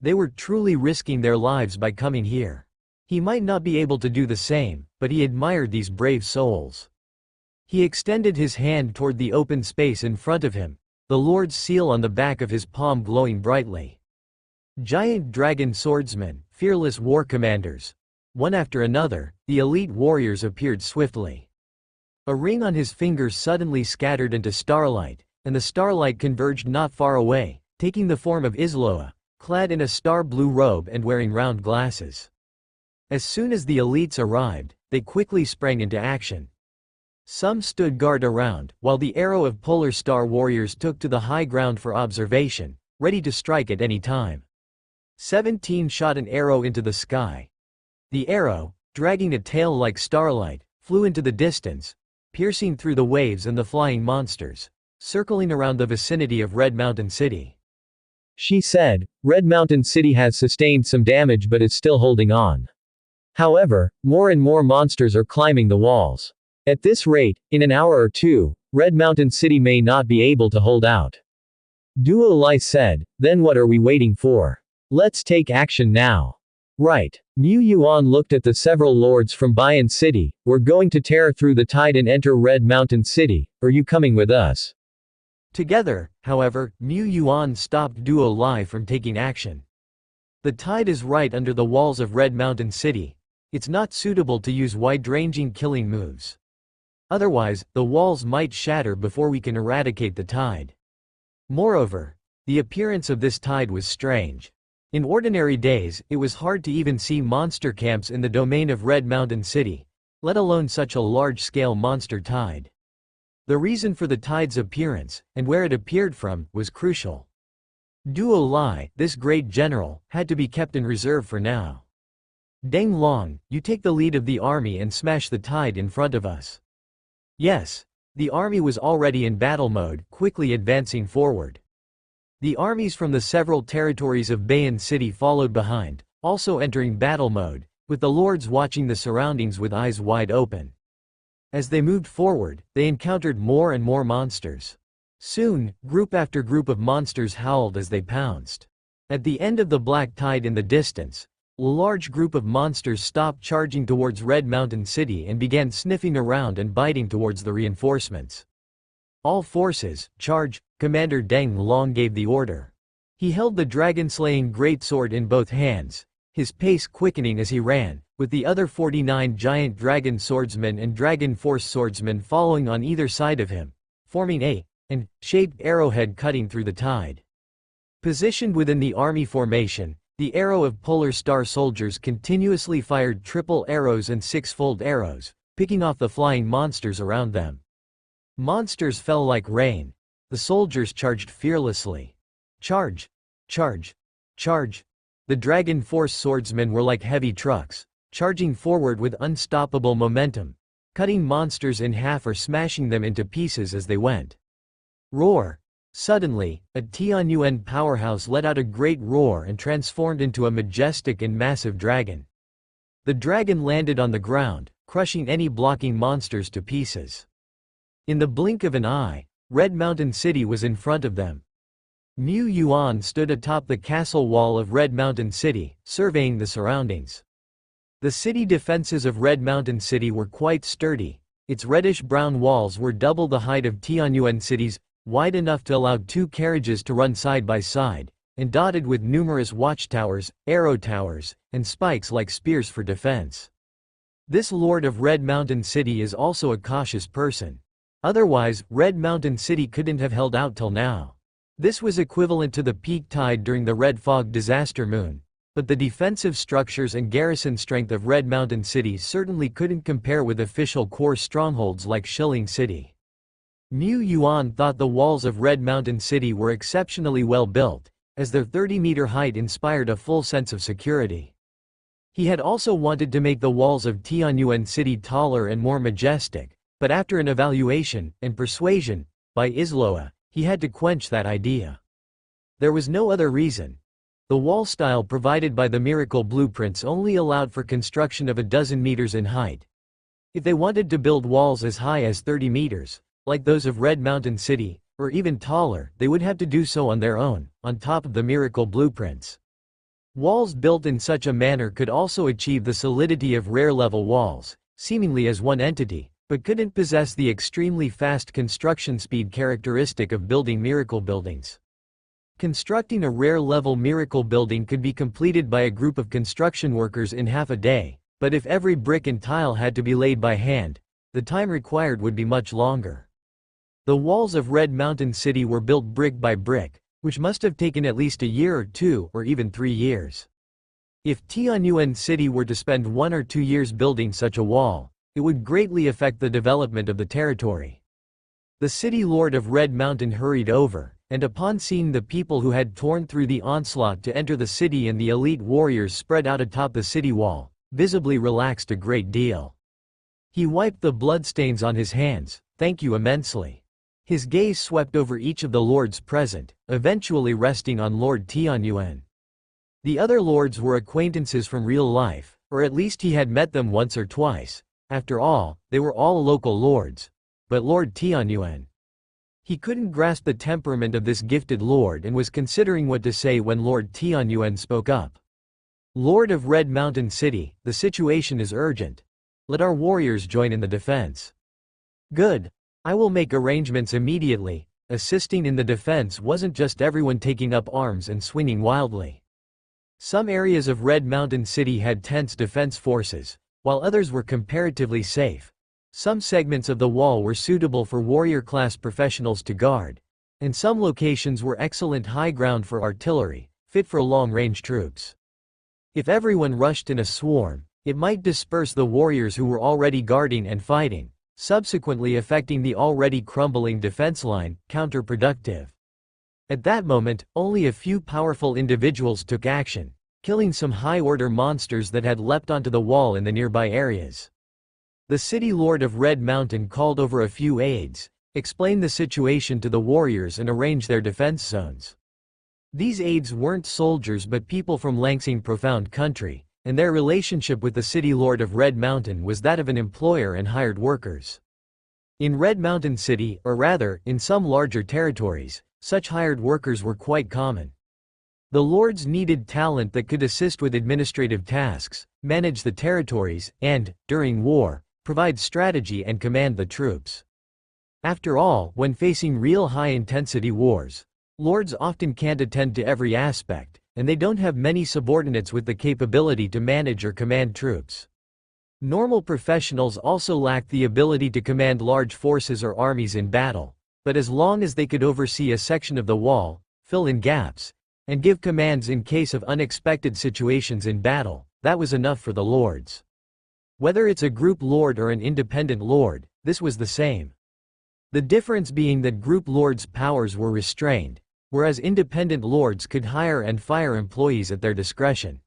They were truly risking their lives by coming here. He might not be able to do the same, but he admired these brave souls. He extended his hand toward the open space in front of him, the Lord's seal on the back of his palm glowing brightly. Giant dragon swordsmen, fearless war commanders. One after another, the elite warriors appeared swiftly. A ring on his finger suddenly scattered into starlight, and the starlight converged not far away, taking the form of Isloa, clad in a star-blue robe and wearing round glasses. As soon as the elites arrived, they quickly sprang into action. Some stood guard around, while the arrow of Polar Star warriors took to the high ground for observation, ready to strike at any time. 17 shot an arrow into the sky. The arrow, dragging a tail like starlight, flew into the distance, piercing through the waves and the flying monsters, circling around the vicinity of Red Mountain City. She said, Red Mountain City has sustained some damage but is still holding on. However, more and more monsters are climbing the walls. At this rate, in an hour or two, Red Mountain City may not be able to hold out. Duo Lai said, then what are we waiting for? Let's take action now. Right. Mu Yuan looked at the several lords from Bayan City. We're going to tear through the tide and enter Red Mountain City. Are you coming with us? Together, however, Mu Yuan stopped Duo Lai from taking action. The tide is right under the walls of Red Mountain City. It's not suitable to use wide-ranging killing moves. Otherwise, the walls might shatter before we can eradicate the tide. Moreover, the appearance of this tide was strange. In ordinary days, it was hard to even see monster camps in the domain of Red Mountain City, let alone such a large-scale monster tide. The reason for the tide's appearance, and where it appeared from, was crucial. Duo Lai, this great general, had to be kept in reserve for now. Deng Long, you take the lead of the army and smash the tide in front of us. Yes. The army was already in battle mode, quickly advancing forward. The armies from the several territories of Bayan City followed behind, also entering battle mode, with the lords watching the surroundings with eyes wide open. As they moved forward, they encountered more and more monsters. Soon, group after group of monsters howled as they pounced. At the end of the black tide in the distance, a large group of monsters stopped charging towards Red Mountain City and began sniffing around and biting towards the reinforcements. All forces, charge, Commander Deng Long gave the order. He held the dragon-slaying greatsword in both hands, his pace quickening as he ran, with the other 49 giant dragon swordsmen and dragon force swordsmen following on either side of him, forming a shaped arrowhead cutting through the tide. Positioned within the army formation, the arrow of Polar Star soldiers continuously fired triple arrows and six-fold arrows, picking off the flying monsters around them. Monsters fell like rain. The soldiers charged fearlessly. Charge! Charge! Charge! The Dragon Force swordsmen were like heavy trucks, charging forward with unstoppable momentum, cutting monsters in half or smashing them into pieces as they went. Roar! Suddenly, a Tianyuan powerhouse let out a great roar and transformed into a majestic and massive dragon. The dragon landed on the ground, crushing any blocking monsters to pieces. In the blink of an eye, Red Mountain City was in front of them. Mu Yuan stood atop the castle wall of Red Mountain City, surveying the surroundings. The city defenses of Red Mountain City were quite sturdy. Its reddish-brown walls were double the height of Tianyuan City's, wide enough to allow two carriages to run side by side, and dotted with numerous watchtowers, arrow towers, and spikes like spears for defense. This Lord of Red Mountain City is also a cautious person. Otherwise, Red Mountain City couldn't have held out till now. This was equivalent to the peak tide during the Red Fog disaster moon, but the defensive structures and garrison strength of Red Mountain City certainly couldn't compare with official core strongholds like Shilling City. Mu Yuan thought the walls of Red Mountain City were exceptionally well built, as their 30-meter height inspired a full sense of security. He had also wanted to make the walls of Tianyuan City taller and more majestic, but after an evaluation and persuasion by Isloa, he had to quench that idea. There was no other reason. The wall style provided by the Miracle Blueprints only allowed for construction of 12 meters in height. If they wanted to build walls as high as 30 meters, like those of Red Mountain City, or even taller, they would have to do so on their own, on top of the Miracle Blueprints. Walls built in such a manner could also achieve the solidity of rare-level walls, seemingly as one entity, but couldn't possess the extremely fast construction speed characteristic of building miracle buildings. Constructing a rare-level miracle building could be completed by a group of construction workers in half a day, but if every brick and tile had to be laid by hand, the time required would be much longer. The walls of Red Mountain City were built brick by brick, which must have taken at least a year or two, or even 3 years. If Tianyuan City were to spend 1 or 2 years building such a wall, it would greatly affect the development of the territory. The city lord of Red Mountain hurried over, and upon seeing the people who had torn through the onslaught to enter the city and the elite warriors spread out atop the city wall, visibly relaxed a great deal. He wiped the bloodstains on his hands. "Thank you immensely." His gaze swept over each of the lords present, eventually resting on Lord Tianyuan. The other lords were acquaintances from real life, or at least he had met them once or twice. After all, they were all local lords. But Lord Tianyuan. He couldn't grasp the temperament of this gifted lord and was considering what to say when Lord Tianyuan spoke up. "Lord of Red Mountain City, the situation is urgent. Let our warriors join in the defense." "Good. I will make arrangements immediately." Assisting in the defense wasn't just everyone taking up arms and swinging wildly. Some areas of Red Mountain City had tense defense forces, while others were comparatively safe. Some segments of the wall were suitable for warrior-class professionals to guard, and some locations were excellent high ground for artillery, fit for long-range troops. If everyone rushed in a swarm, it might disperse the warriors who were already guarding and fighting, subsequently affecting the already crumbling defense line, counterproductive. At that moment, only a few powerful individuals took action, killing some high-order monsters that had leapt onto the wall in the nearby areas. The city lord of Red Mountain called over a few aides, explained the situation to the warriors and arranged their defense zones. These aides weren't soldiers but people from Langsing Profound Country, and their relationship with the city lord of Red Mountain was that of an employer and hired workers. In Red Mountain City, or rather, in some larger territories, such hired workers were quite common. The lords needed talent that could assist with administrative tasks, manage the territories, and, during war, provide strategy and command the troops. After all, when facing real high-intensity wars, lords often can't attend to every aspect, and they don't have many subordinates with the capability to manage or command troops. Normal professionals also lack the ability to command large forces or armies in battle, but as long as they could oversee a section of the wall, fill in gaps, and give commands in case of unexpected situations in battle, that was enough for the lords. Whether it's a group lord or an independent lord, this was the same. The difference being that group lords' powers were restrained, whereas independent lords could hire and fire employees at their discretion.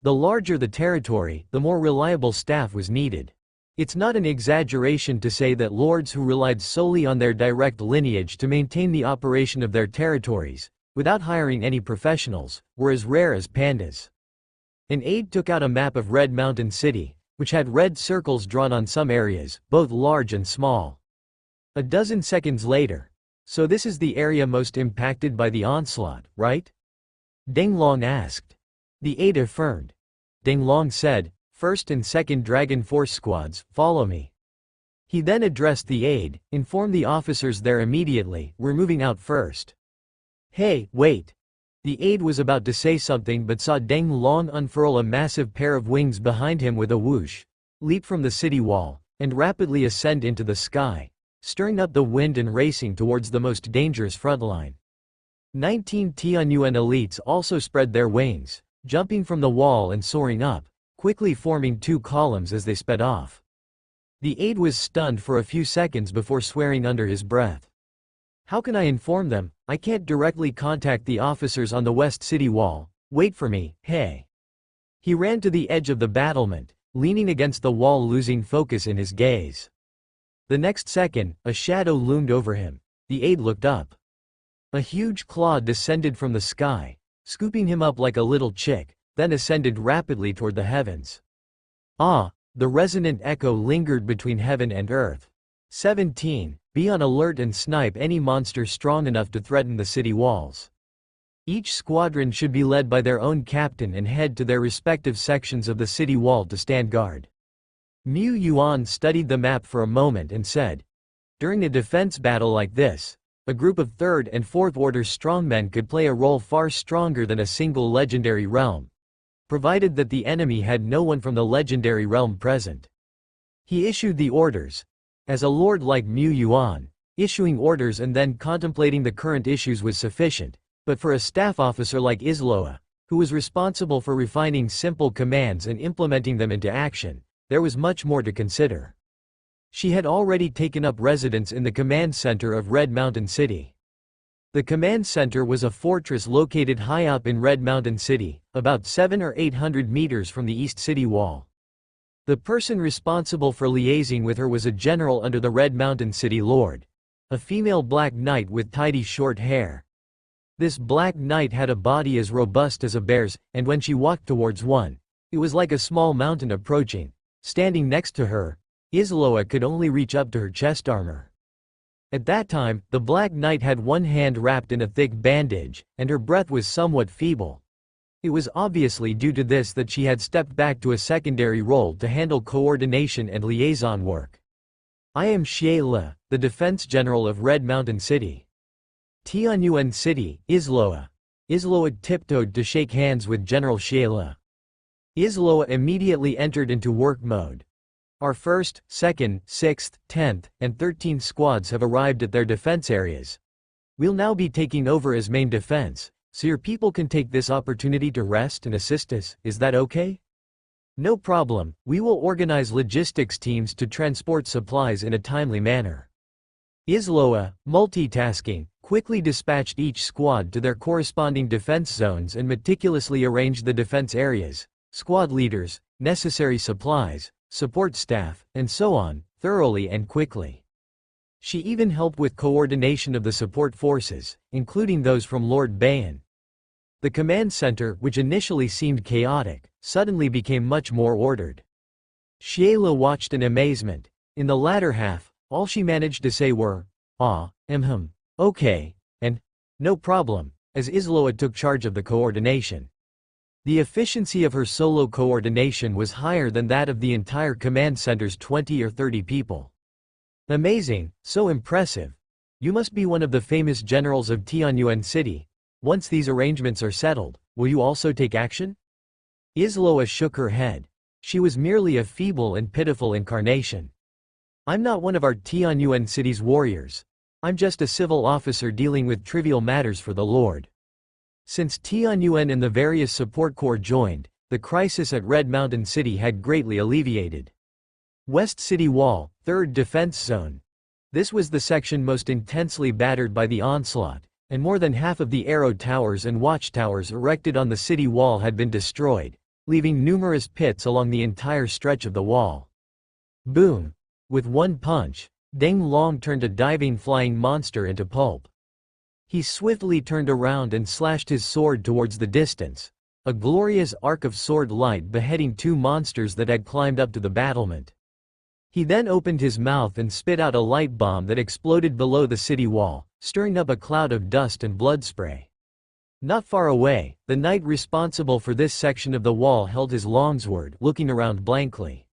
The larger the territory, the more reliable staff was needed. It's not an exaggeration to say that lords who relied solely on their direct lineage to maintain the operation of their territories, without hiring any professionals, were as rare as pandas. An aide took out a map of Red Mountain City, which had red circles drawn on some areas, both large and small. A dozen seconds later. So this is the area most impacted by the onslaught, right? Deng Long asked. The aide affirmed. Deng Long said, "First and Second Dragon Force squads, follow me." He then addressed the aide, informed the officers there immediately, "We're moving out first." "Hey, wait." The aide was about to say something but saw Deng Long unfurl a massive pair of wings behind him with a whoosh, leap from the city wall, and rapidly ascend into the sky, stirring up the wind and racing towards the most dangerous front line. 19 Tianyuan elites also spread their wings, jumping from the wall and soaring up, quickly forming two columns as they sped off. The aide was stunned for a few seconds before swearing under his breath. "How can I inform them? I can't directly contact the officers on the west city wall. Wait for me, hey." He ran to the edge of the battlement, leaning against the wall, losing focus in his gaze. The next second, a shadow loomed over him. The aide looked up. A huge claw descended from the sky, scooping him up like a little chick, then ascended rapidly toward the heavens. Ah! The resonant echo lingered between heaven and earth. 17. Be on alert and snipe any monster strong enough to threaten the city walls. Each squadron should be led by their own captain and head to their respective sections of the city wall to stand guard. Mu Yuan studied the map for a moment and said, "During a defense battle like this, a group of 3rd and 4th order strongmen could play a role far stronger than a single legendary realm, provided that the enemy had no one from the legendary realm present." He issued the orders. As a lord like Mu Yuan, issuing orders and then contemplating the current issues was sufficient, but for a staff officer like Isloa, who was responsible for refining simple commands and implementing them into action, there was much more to consider. She had already taken up residence in the command center of Red Mountain City. The command center was a fortress located high up in Red Mountain City, about 700 or 800 meters from the east city wall. The person responsible for liaising with her was a general under the Red Mountain City Lord, a female black knight with tidy short hair. This black knight had a body as robust as a bear's, and when she walked towards one, it was like a small mountain approaching. Standing next to her, Isloa could only reach up to her chest armor. At that time, the Black Knight had one hand wrapped in a thick bandage, and her breath was somewhat feeble. It was obviously due to this that she had stepped back to a secondary role to handle coordination and liaison work. "I am Xie Le, the defense general of Red Mountain City." Tianyuan City, Isloa. Isloa tiptoed to shake hands with General Xie Le. Isloa immediately entered into work mode. "Our 1st, 2nd, 6th, 10th, and 13th squads have arrived at their defense areas. We'll now be taking over as main defense, so your people can take this opportunity to rest and assist us, is that okay?" No problem, we will organize logistics teams to transport supplies in a timely manner. Isloa, multitasking, quickly dispatched each squad to their corresponding defense zones and meticulously arranged the defense areas, squad leaders, necessary supplies, support staff, and so on, thoroughly and quickly. She even helped with coordination of the support forces, including those from Lord Bayan. The command center, which initially seemed chaotic, suddenly became much more ordered. Sheila watched in amazement. In the latter half, all she managed to say were, okay, and, no problem, as Isloa took charge of the coordination. The efficiency of her solo coordination was higher than that of the entire command center's 20 or 30 people. Amazing, so impressive. You must be one of the famous generals of Tianyuan City. Once these arrangements are settled, will you also take action? Isloa shook her head. She was merely a feeble and pitiful incarnation. I'm not one of our Tianyuan City's warriors. I'm just a civil officer dealing with trivial matters for the Lord. Since Tianyuan and the various support corps joined, the crisis at Red Mountain City had greatly alleviated. West City Wall, 3rd Defense Zone. This was the section most intensely battered by the onslaught, and more than half of the arrow towers and watchtowers erected on the city wall had been destroyed, leaving numerous pits along the entire stretch of the wall. Boom! With one punch, Deng Long turned a diving flying monster into pulp. He swiftly turned around and slashed his sword towards the distance, a glorious arc of sword light beheading two monsters that had climbed up to the battlement. He then opened his mouth and spit out a light bomb that exploded below the city wall, stirring up a cloud of dust and blood spray. Not far away, the knight responsible for this section of the wall held his longsword, looking around blankly.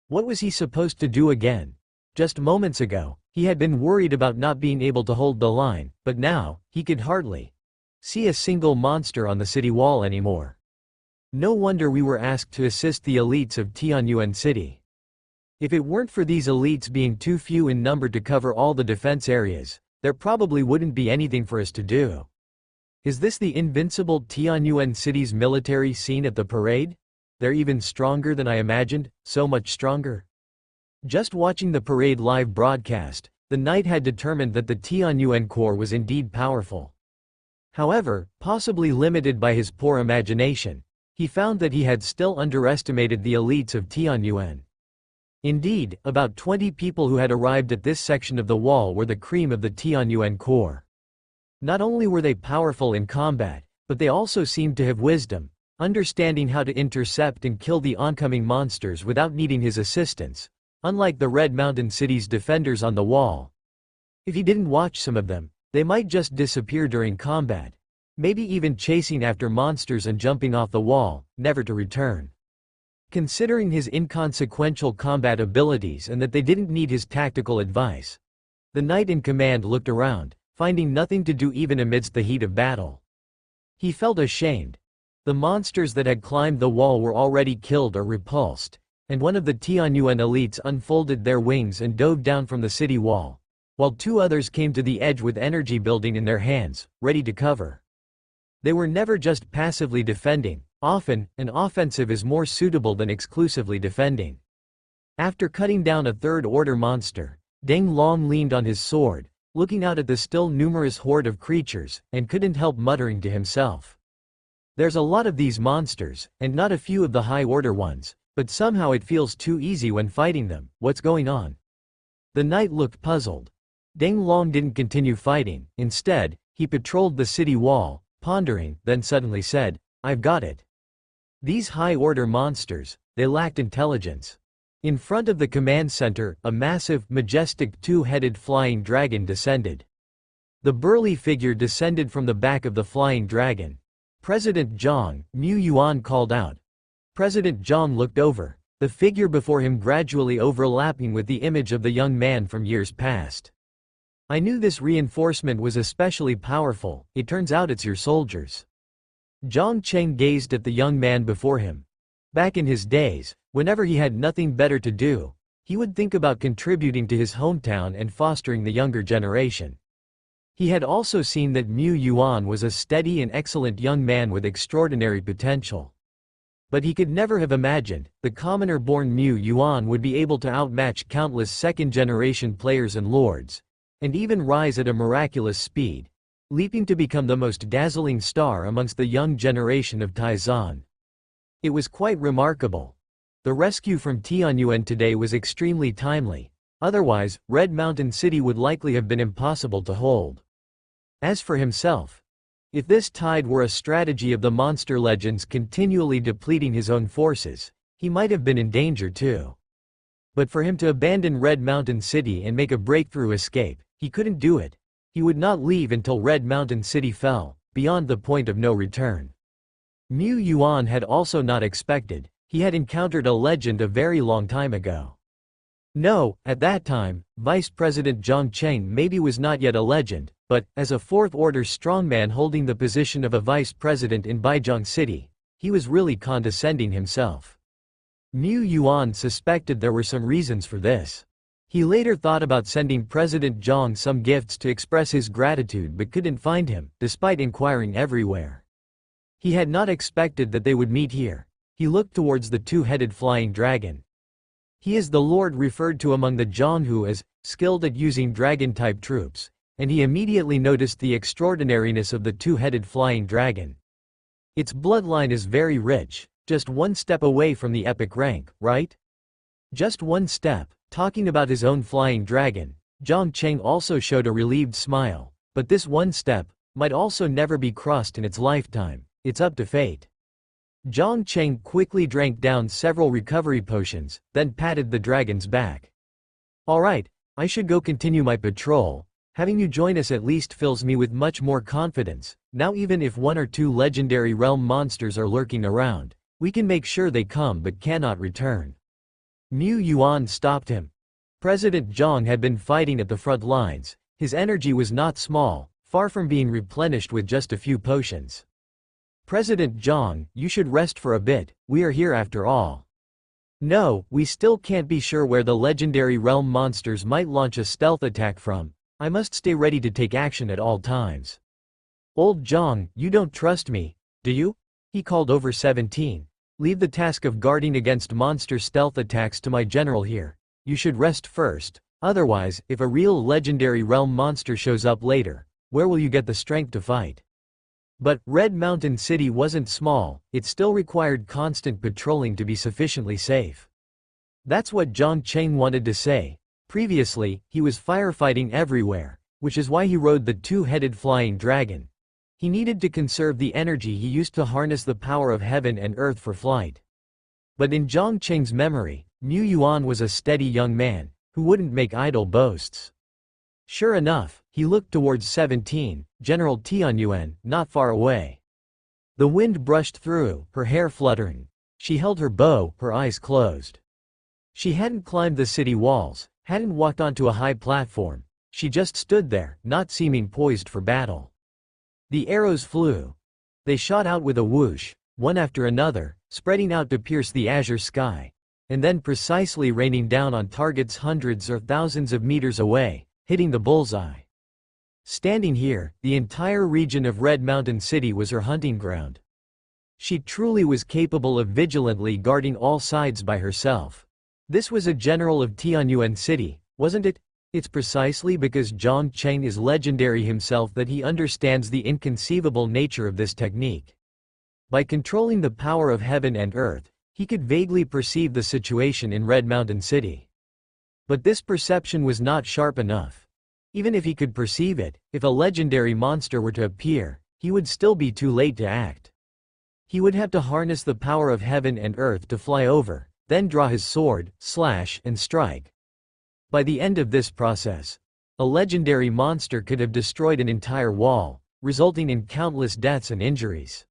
What was he supposed to do again? Just moments ago, he had been worried about not being able to hold the line, but now, he could hardly see a single monster on the city wall anymore. No wonder we were asked to assist the elites of Tianyuan City. If it weren't for these elites being too few in number to cover all the defense areas, there probably wouldn't be anything for us to do. Is this the invincible Tianyuan City's military scene at the parade? They're even stronger than I imagined, so much stronger. Just watching the parade live broadcast, the knight had determined that the Tianyuan Corps was indeed powerful. However, possibly limited by his poor imagination, he found that he had still underestimated the elites of Tianyuan. Indeed, about 20 people who had arrived at this section of the wall were the cream of the Tianyuan Corps. Not only were they powerful in combat, but they also seemed to have wisdom, understanding how to intercept and kill the oncoming monsters without needing his assistance, unlike the Red Mountain City's defenders on the wall. If he didn't watch some of them, they might just disappear during combat, maybe even chasing after monsters and jumping off the wall, never to return. Considering his inconsequential combat abilities and that they didn't need his tactical advice, the knight in command looked around, finding nothing to do even amidst the heat of battle. He felt ashamed. The monsters that had climbed the wall were already killed or repulsed, and one of the Tianyuan elites unfolded their wings and dove down from the city wall, while two others came to the edge with energy building in their hands, ready to cover. They were never just passively defending. Often, an offensive is more suitable than exclusively defending. After cutting down a third-order monster, Deng Long leaned on his sword, looking out at the still numerous horde of creatures, and couldn't help muttering to himself. There's a lot of these monsters, and not a few of the high-order ones, but somehow it feels too easy when fighting them. What's going on? The knight looked puzzled. Deng Long didn't continue fighting. Instead, he patrolled the city wall, pondering, then suddenly said, "I've got it. These high-order monsters, they lacked intelligence." In front of the command center, a massive, majestic two-headed flying dragon descended. The burly figure descended from the back of the flying dragon. "President Zhang," Mu Yuan called out. President Zhang looked over, the figure before him gradually overlapping with the image of the young man from years past. "I knew this reinforcement was especially powerful. It turns out it's your soldiers." Zhang Cheng gazed at the young man before him. Back in his days, whenever he had nothing better to do, he would think about contributing to his hometown and fostering the younger generation. He had also seen that Mu Yuan was a steady and excellent young man with extraordinary potential. But he could never have imagined the commoner-born Mu Yuan would be able to outmatch countless second-generation players and lords, and even rise at a miraculous speed, leaping to become the most dazzling star amongst the young generation of Taizan. It was quite remarkable. The rescue from Tianyuan today was extremely timely. Otherwise, Red Mountain City would likely have been impossible to hold. As for himself, if this tide were a strategy of the monster legends continually depleting his own forces, he might have been in danger too. But for him to abandon Red Mountain City and make a breakthrough escape, he couldn't do it. He would not leave until Red Mountain City fell, beyond the point of no return. Mu Yuan had also not expected, he had encountered a legend a very long time ago. No, at that time, Vice President Zhang Cheng maybe was not yet a legend, but, as a fourth-order strongman holding the position of a vice president in Baijiang City, he was really condescending himself. Mu Yuan suspected there were some reasons for this. He later thought about sending President Zhang some gifts to express his gratitude but couldn't find him, despite inquiring everywhere. He had not expected that they would meet here. He looked towards the two-headed flying dragon. He is the lord referred to among the Zhonghu as skilled at using dragon-type troops, and he immediately noticed the extraordinariness of the two-headed flying dragon. Its bloodline is very rich, just one step away from the epic rank, right? Just one step. Talking about his own flying dragon, Zhang Cheng also showed a relieved smile, but this one step might also never be crossed in its lifetime. It's up to fate. Zhang Cheng quickly drank down several recovery potions, then patted the dragon's back. Alright, I should go continue my patrol. Having you join us at least fills me with much more confidence. Now even if one or two legendary realm monsters are lurking around, we can make sure they come but cannot return. Mu Yuan stopped him. President Zhang had been fighting at the front lines. His energy was not small, far from being replenished with just a few potions. President Zhang, you should rest for a bit, we are here after all. No, we still can't be sure where the legendary realm monsters might launch a stealth attack from. I must stay ready to take action at all times. Old Zhang, you don't trust me, do you? He called over 17. Leave the task of guarding against monster stealth attacks to my general here. You should rest first, otherwise, if a real legendary realm monster shows up later, where will you get the strength to fight? But Red Mountain City wasn't small, it still required constant patrolling to be sufficiently safe. That's what Zhang Cheng wanted to say. Previously, he was firefighting everywhere, which is why he rode the two-headed flying dragon. He needed to conserve the energy he used to harness the power of heaven and earth for flight. But in Zhang Cheng's memory, Mu Yuan was a steady young man, who wouldn't make idle boasts. Sure enough, he looked towards 17, General Tianyuan, not far away. The wind brushed through, her hair fluttering. She held her bow, her eyes closed. She hadn't climbed the city walls, hadn't walked onto a high platform. She just stood there, not seeming poised for battle. The arrows flew. They shot out with a whoosh, one after another, spreading out to pierce the azure sky, and then precisely raining down on targets hundreds or thousands of meters away, hitting the bullseye. Standing here, the entire region of Red Mountain City was her hunting ground. She truly was capable of vigilantly guarding all sides by herself. This was a general of Tianyuan City, wasn't it? It's precisely because Zhang Cheng is legendary himself that he understands the inconceivable nature of this technique. By controlling the power of heaven and earth, he could vaguely perceive the situation in Red Mountain City. But this perception was not sharp enough. Even if he could perceive it, if a legendary monster were to appear, he would still be too late to act. He would have to harness the power of heaven and earth to fly over, then draw his sword, slash, and strike. By the end of this process, a legendary monster could have destroyed an entire wall, resulting in countless deaths and injuries.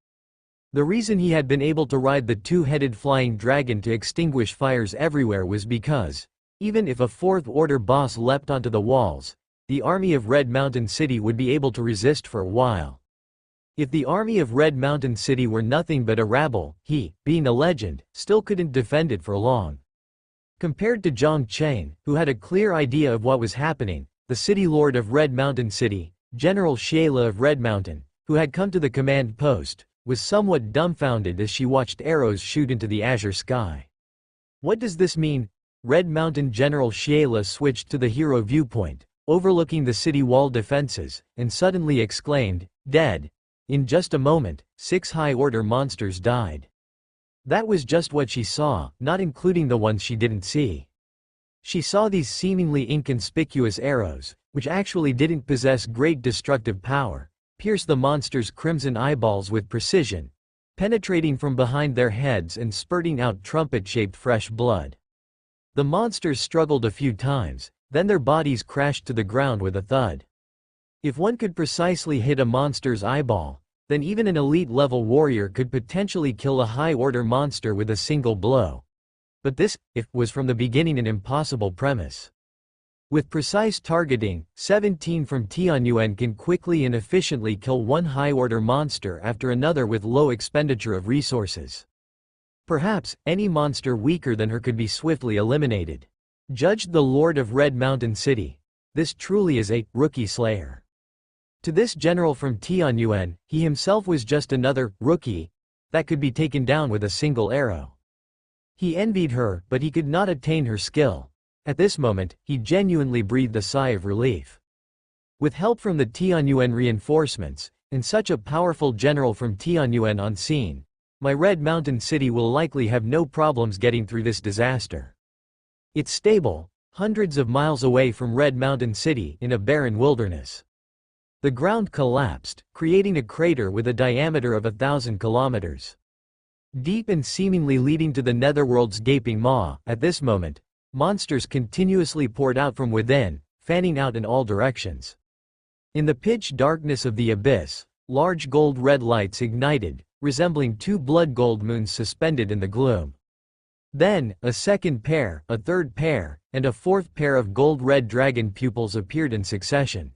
The reason he had been able to ride the two-headed flying dragon to extinguish fires everywhere was because, even if a fourth-order boss leapt onto the walls, the army of Red Mountain City would be able to resist for a while. If the army of Red Mountain City were nothing but a rabble, he, being a legend, still couldn't defend it for long. Compared to Zhang Cheng, who had a clear idea of what was happening, the city lord of Red Mountain City, General Sheila of Red Mountain, who had come to the command post, was somewhat dumbfounded as she watched arrows shoot into the azure sky. What does this mean? Red Mountain General Sheila switched to the hero viewpoint, overlooking the city wall defenses, and suddenly exclaimed, "Dead!" In just a moment, 6 high-order monsters died. That was just what she saw, not including the ones she didn't see. She saw these seemingly inconspicuous arrows, which actually didn't possess great destructive power, pierce the monsters' crimson eyeballs with precision, penetrating from behind their heads and spurting out trumpet-shaped fresh blood. The monsters struggled a few times, then their bodies crashed to the ground with a thud. If one could precisely hit a monster's eyeball, then even an elite-level warrior could potentially kill a high-order monster with a single blow. But this, was from the beginning an impossible premise. With precise targeting, 17 from Tianyuan can quickly and efficiently kill one high-order monster after another with low expenditure of resources. Perhaps, any monster weaker than her could be swiftly eliminated. Judged the Lord of Red Mountain City. This truly is a rookie slayer. To this general from Tianyuan, he himself was just another rookie that could be taken down with a single arrow. He envied her, but he could not attain her skill. At this moment, he genuinely breathed a sigh of relief. With help from the Tianyuan reinforcements, and such a powerful general from Tianyuan on scene, my Red Mountain City will likely have no problems getting through this disaster. It's stable, hundreds of miles away from Red Mountain City in a barren wilderness. The ground collapsed, creating a crater with a diameter of 1,000 kilometers. Deep and seemingly leading to the netherworld's gaping maw. At this moment, monsters continuously poured out from within, fanning out in all directions. In the pitch darkness of the abyss, large gold-red lights ignited, resembling 2 blood gold moons suspended in the gloom. Then, a second pair, a third pair, and a fourth pair of gold-red dragon pupils appeared in succession.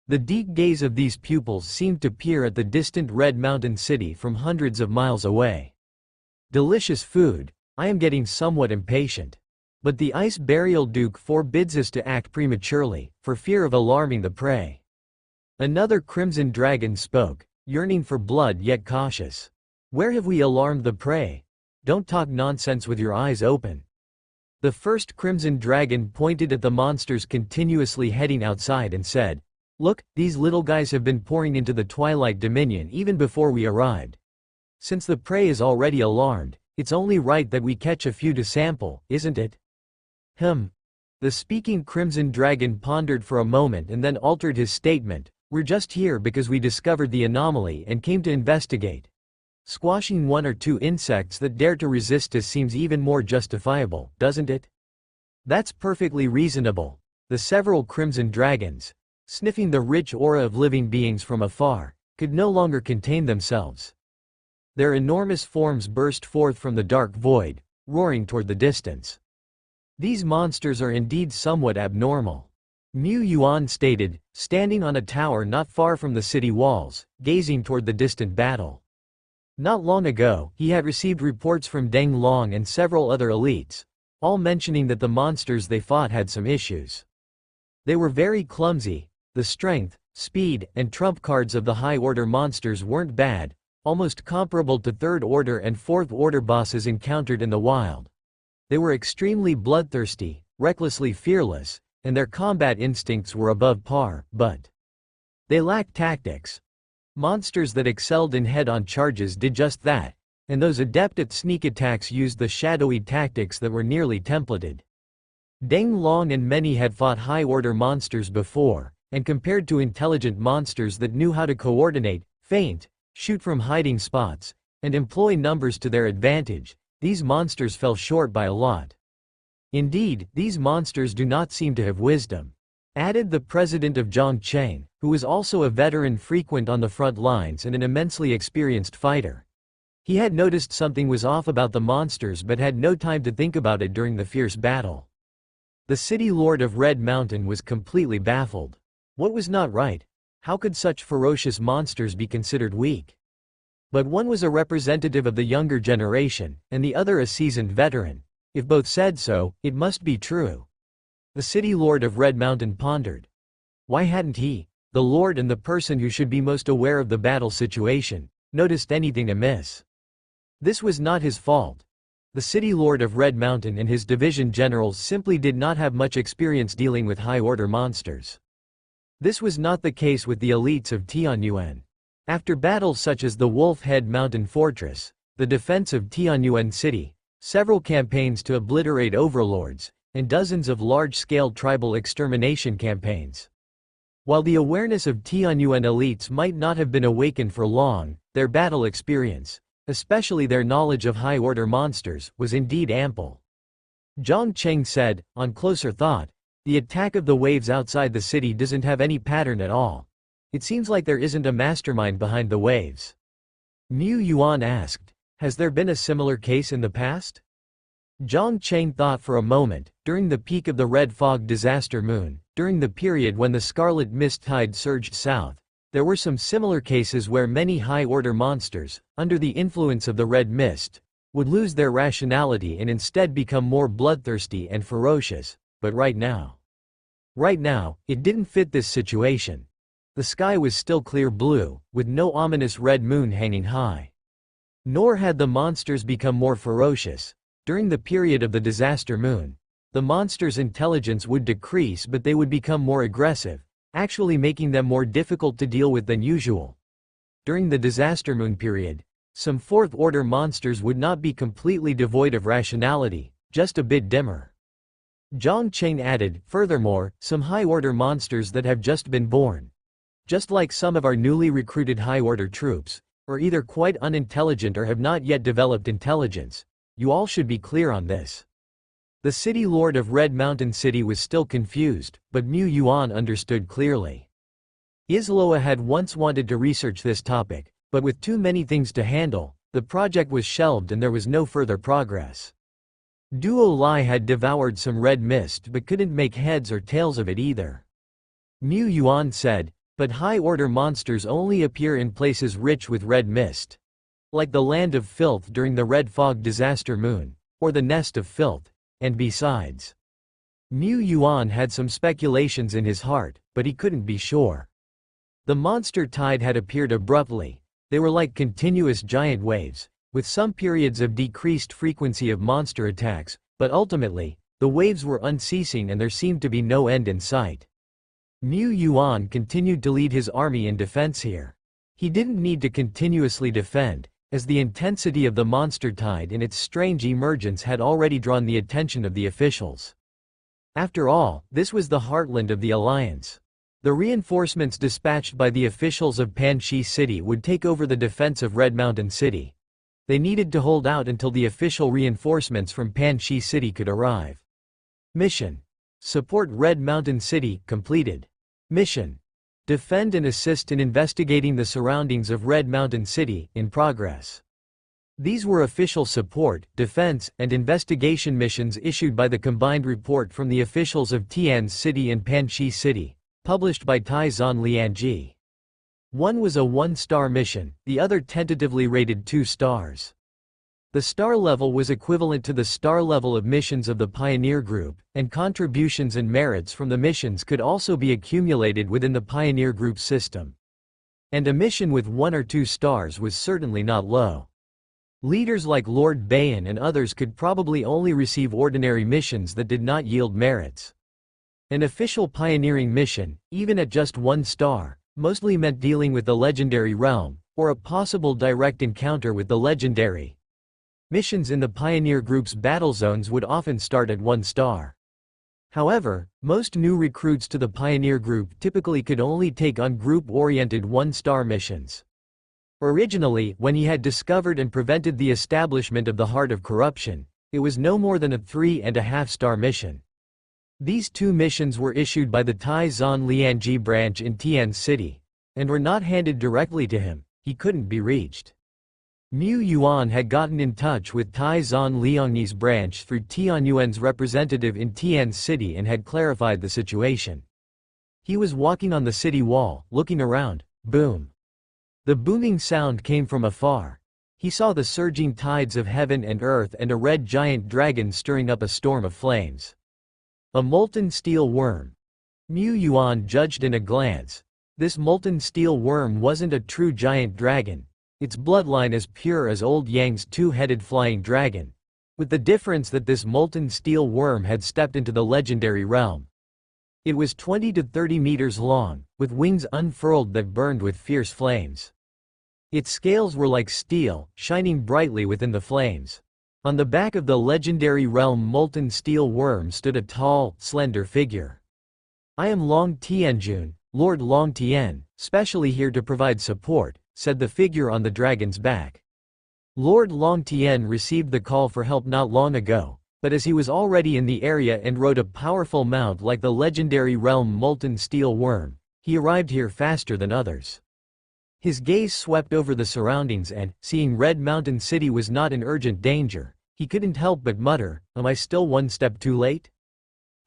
The deep gaze of these pupils seemed to peer at the distant Red Mountain City from hundreds of miles away. Delicious food. I am getting somewhat impatient. But the Ice Burial Duke forbids us to act prematurely, for fear of alarming the prey. Another crimson dragon spoke, yearning for blood yet cautious. Where have we alarmed the prey? Don't talk nonsense with your eyes open. The first crimson dragon pointed at the monsters continuously heading outside and said, "Look, these little guys have been pouring into the Twilight Dominion even before we arrived. Since the prey is already alarmed, it's only right that we catch a few to sample, isn't it?" The speaking crimson dragon pondered for a moment and then altered his statement, "We're just here because we discovered the anomaly and came to investigate. Squashing 1 or 2 insects that dare to resist us seems even more justifiable, doesn't it?" "That's perfectly reasonable." The several crimson dragons, sniffing the rich aura of living beings from afar, could no longer contain themselves. Their enormous forms burst forth from the dark void, roaring toward the distance. These monsters are indeed somewhat abnormal. Mu Yuan stated, standing on a tower not far from the city walls, gazing toward the distant battle. Not long ago, he had received reports from Deng Long and several other elites, all mentioning that the monsters they fought had some issues. They were very clumsy. The strength, speed, and trump cards of the high-order monsters weren't bad, almost comparable to third-order and fourth-order bosses encountered in the wild. They were extremely bloodthirsty, recklessly fearless, and their combat instincts were above par, but they lacked tactics. Monsters that excelled in head-on charges did just that, and those adept at sneak attacks used the shadowy tactics that were nearly templated. Deng Long and many had fought high-order monsters before, and compared to intelligent monsters that knew how to coordinate, feint, shoot from hiding spots, and employ numbers to their advantage, these monsters fell short by a lot. Indeed, these monsters do not seem to have wisdom. Added the president of Zhongcheng, who was also a veteran frequent on the front lines and an immensely experienced fighter. He had noticed something was off about the monsters but had no time to think about it during the fierce battle. The city lord of Red Mountain was completely baffled. What was not right? How could such ferocious monsters be considered weak? But one was a representative of the younger generation, and the other a seasoned veteran. If both said so, it must be true. The city lord of Red Mountain pondered. Why hadn't he, the lord and the person who should be most aware of the battle situation, noticed anything amiss. This was not his fault. The city lord of Red Mountain and his division generals simply did not have much experience dealing with high-order monsters. This was not the case with the elites of Tianyuan. After battles such as the Wolf Head Mountain Fortress, the defense of Tianyuan City, several campaigns to obliterate overlords, and dozens of large-scale tribal extermination campaigns. While the awareness of Tianyuan elites might not have been awakened for long, their battle experience, especially their knowledge of high-order monsters, was indeed ample. Zhang Cheng said, on closer thought, the attack of the waves outside the city doesn't have any pattern at all. It seems like there isn't a mastermind behind the waves. Mu Yuan asked, has there been a similar case in the past? Zhang Cheng thought for a moment. During the peak of the Red Fog Disaster Moon, during the period when the Scarlet Mist Tide surged south, there were some similar cases where many high-order monsters, under the influence of the red mist, would lose their rationality and instead become more bloodthirsty and ferocious, but right now, it didn't fit this situation. The sky was still clear blue, with no ominous red moon hanging high. Nor had the monsters become more ferocious. During the period of the disaster moon, the monsters' intelligence would decrease, but they would become more aggressive, actually making them more difficult to deal with than usual. During the disaster moon period, some fourth-order monsters would not be completely devoid of rationality, just a bit dimmer. Zhang Cheng added, furthermore, some high-order monsters that have just been born. Just like some of our newly recruited high-order troops, are either quite unintelligent or have not yet developed intelligence. You all should be clear on this. The city lord of Red Mountain City was still confused, but Mu Yuan understood clearly. Isloa had once wanted to research this topic, but with too many things to handle, the project was shelved and there was no further progress. Duo Lai had devoured some red mist but couldn't make heads or tails of it either. Mu Yuan said, but high-order monsters only appear in places rich with red mist. Like the Land of Filth during the Red Fog Disaster Moon, or the Nest of Filth. And besides, Mu Yuan had some speculations in his heart, but he couldn't be sure. The monster tide had appeared abruptly. They were like continuous giant waves, with some periods of decreased frequency of monster attacks, but ultimately, the waves were unceasing and there seemed to be no end in sight. Mu Yuan continued to lead his army in defense here. He didn't need to continuously defend, as the intensity of the monster tide and its strange emergence had already drawn the attention of the officials. After all, this was the heartland of the alliance. The reinforcements dispatched by the officials of Panxi City would take over the defense of Red Mountain City. They needed to hold out until the official reinforcements from Panxi City could arrive. Mission: support Red Mountain City, completed. Mission: defend and assist in investigating the surroundings of Red Mountain City, in progress. These were official support, defense, and investigation missions issued by the combined report from the officials of Tian City and Panxi City, published by Taizan Lianji. One was a 1-star mission, the other tentatively rated 2 stars. The star level was equivalent to the star level of missions of the Pioneer Group, and contributions and merits from the missions could also be accumulated within the Pioneer Group system. And a mission with 1 or 2 stars was certainly not low. Leaders like Lord Bayan and others could probably only receive ordinary missions that did not yield merits. An official pioneering mission, even at just 1 star, mostly meant dealing with the legendary realm, or a possible direct encounter with the legendary. Missions in the Pioneer Group's battle zones would often start at 1 star. However, most new recruits to the Pioneer Group typically could only take on group-oriented 1-star missions. Originally, when he had discovered and prevented the establishment of the Heart of Corruption, it was no more than a 3.5-star mission. These 2 missions were issued by the Taizan Lianji branch in Tian City, and were not handed directly to him. He couldn't be reached. Mu Yuan had gotten in touch with Taizan Liangyi's branch through Tianyuan's representative in Tian City and had clarified the situation. He was walking on the city wall, looking around. Boom. The booming sound came from afar. He saw the surging tides of heaven and earth and a red giant dragon stirring up a storm of flames. A molten steel worm. Mu Yuan judged in a glance. This molten steel worm wasn't a true giant dragon. its bloodline as pure as old Yang's two-headed flying dragon, with the difference that this molten steel worm had stepped into the legendary realm. It was 20 to 30 meters long, with wings unfurled that burned with fierce flames. Its scales were like steel, shining brightly within the flames. On the back of the legendary realm molten steel worm stood a tall, slender figure. "I am Long Tianjun, Lord Long Tian, specially here to provide support," said the figure on the dragon's back. Lord Long Tian received the call for help not long ago, but as he was already in the area and rode a powerful mount like the legendary realm molten steel worm, he arrived here faster than others. His gaze swept over the surroundings and, seeing Red Mountain City was not in urgent danger, he couldn't help but mutter, "Am I still one step too late?"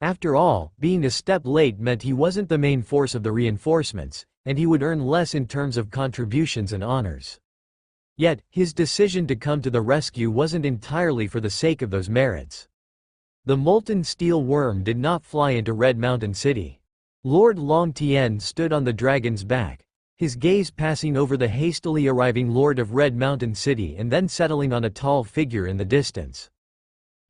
After all, being a step late meant he wasn't the main force of the reinforcements, and he would earn less in terms of contributions and honors. Yet, his decision to come to the rescue wasn't entirely for the sake of those merits. The molten steel worm did not fly into Red Mountain City. Lord Long Tian stood on the dragon's back, his gaze passing over the hastily arriving Lord of Red Mountain City and then settling on a tall figure in the distance.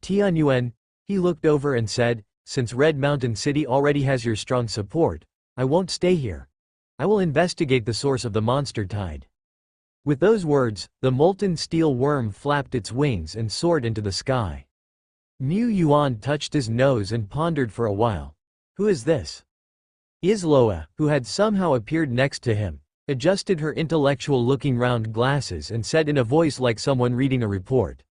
"Tianyuan," he looked over and said, "since Red Mountain City already has your strong support, I won't stay here. I will investigate the source of the monster tide." With those words, the molten steel worm flapped its wings and soared into the sky. Niu Yuan touched his nose and pondered for a while. "Who is this?" Isloa, who had somehow appeared next to him, adjusted her intellectual-looking round glasses and said in a voice like someone reading a report.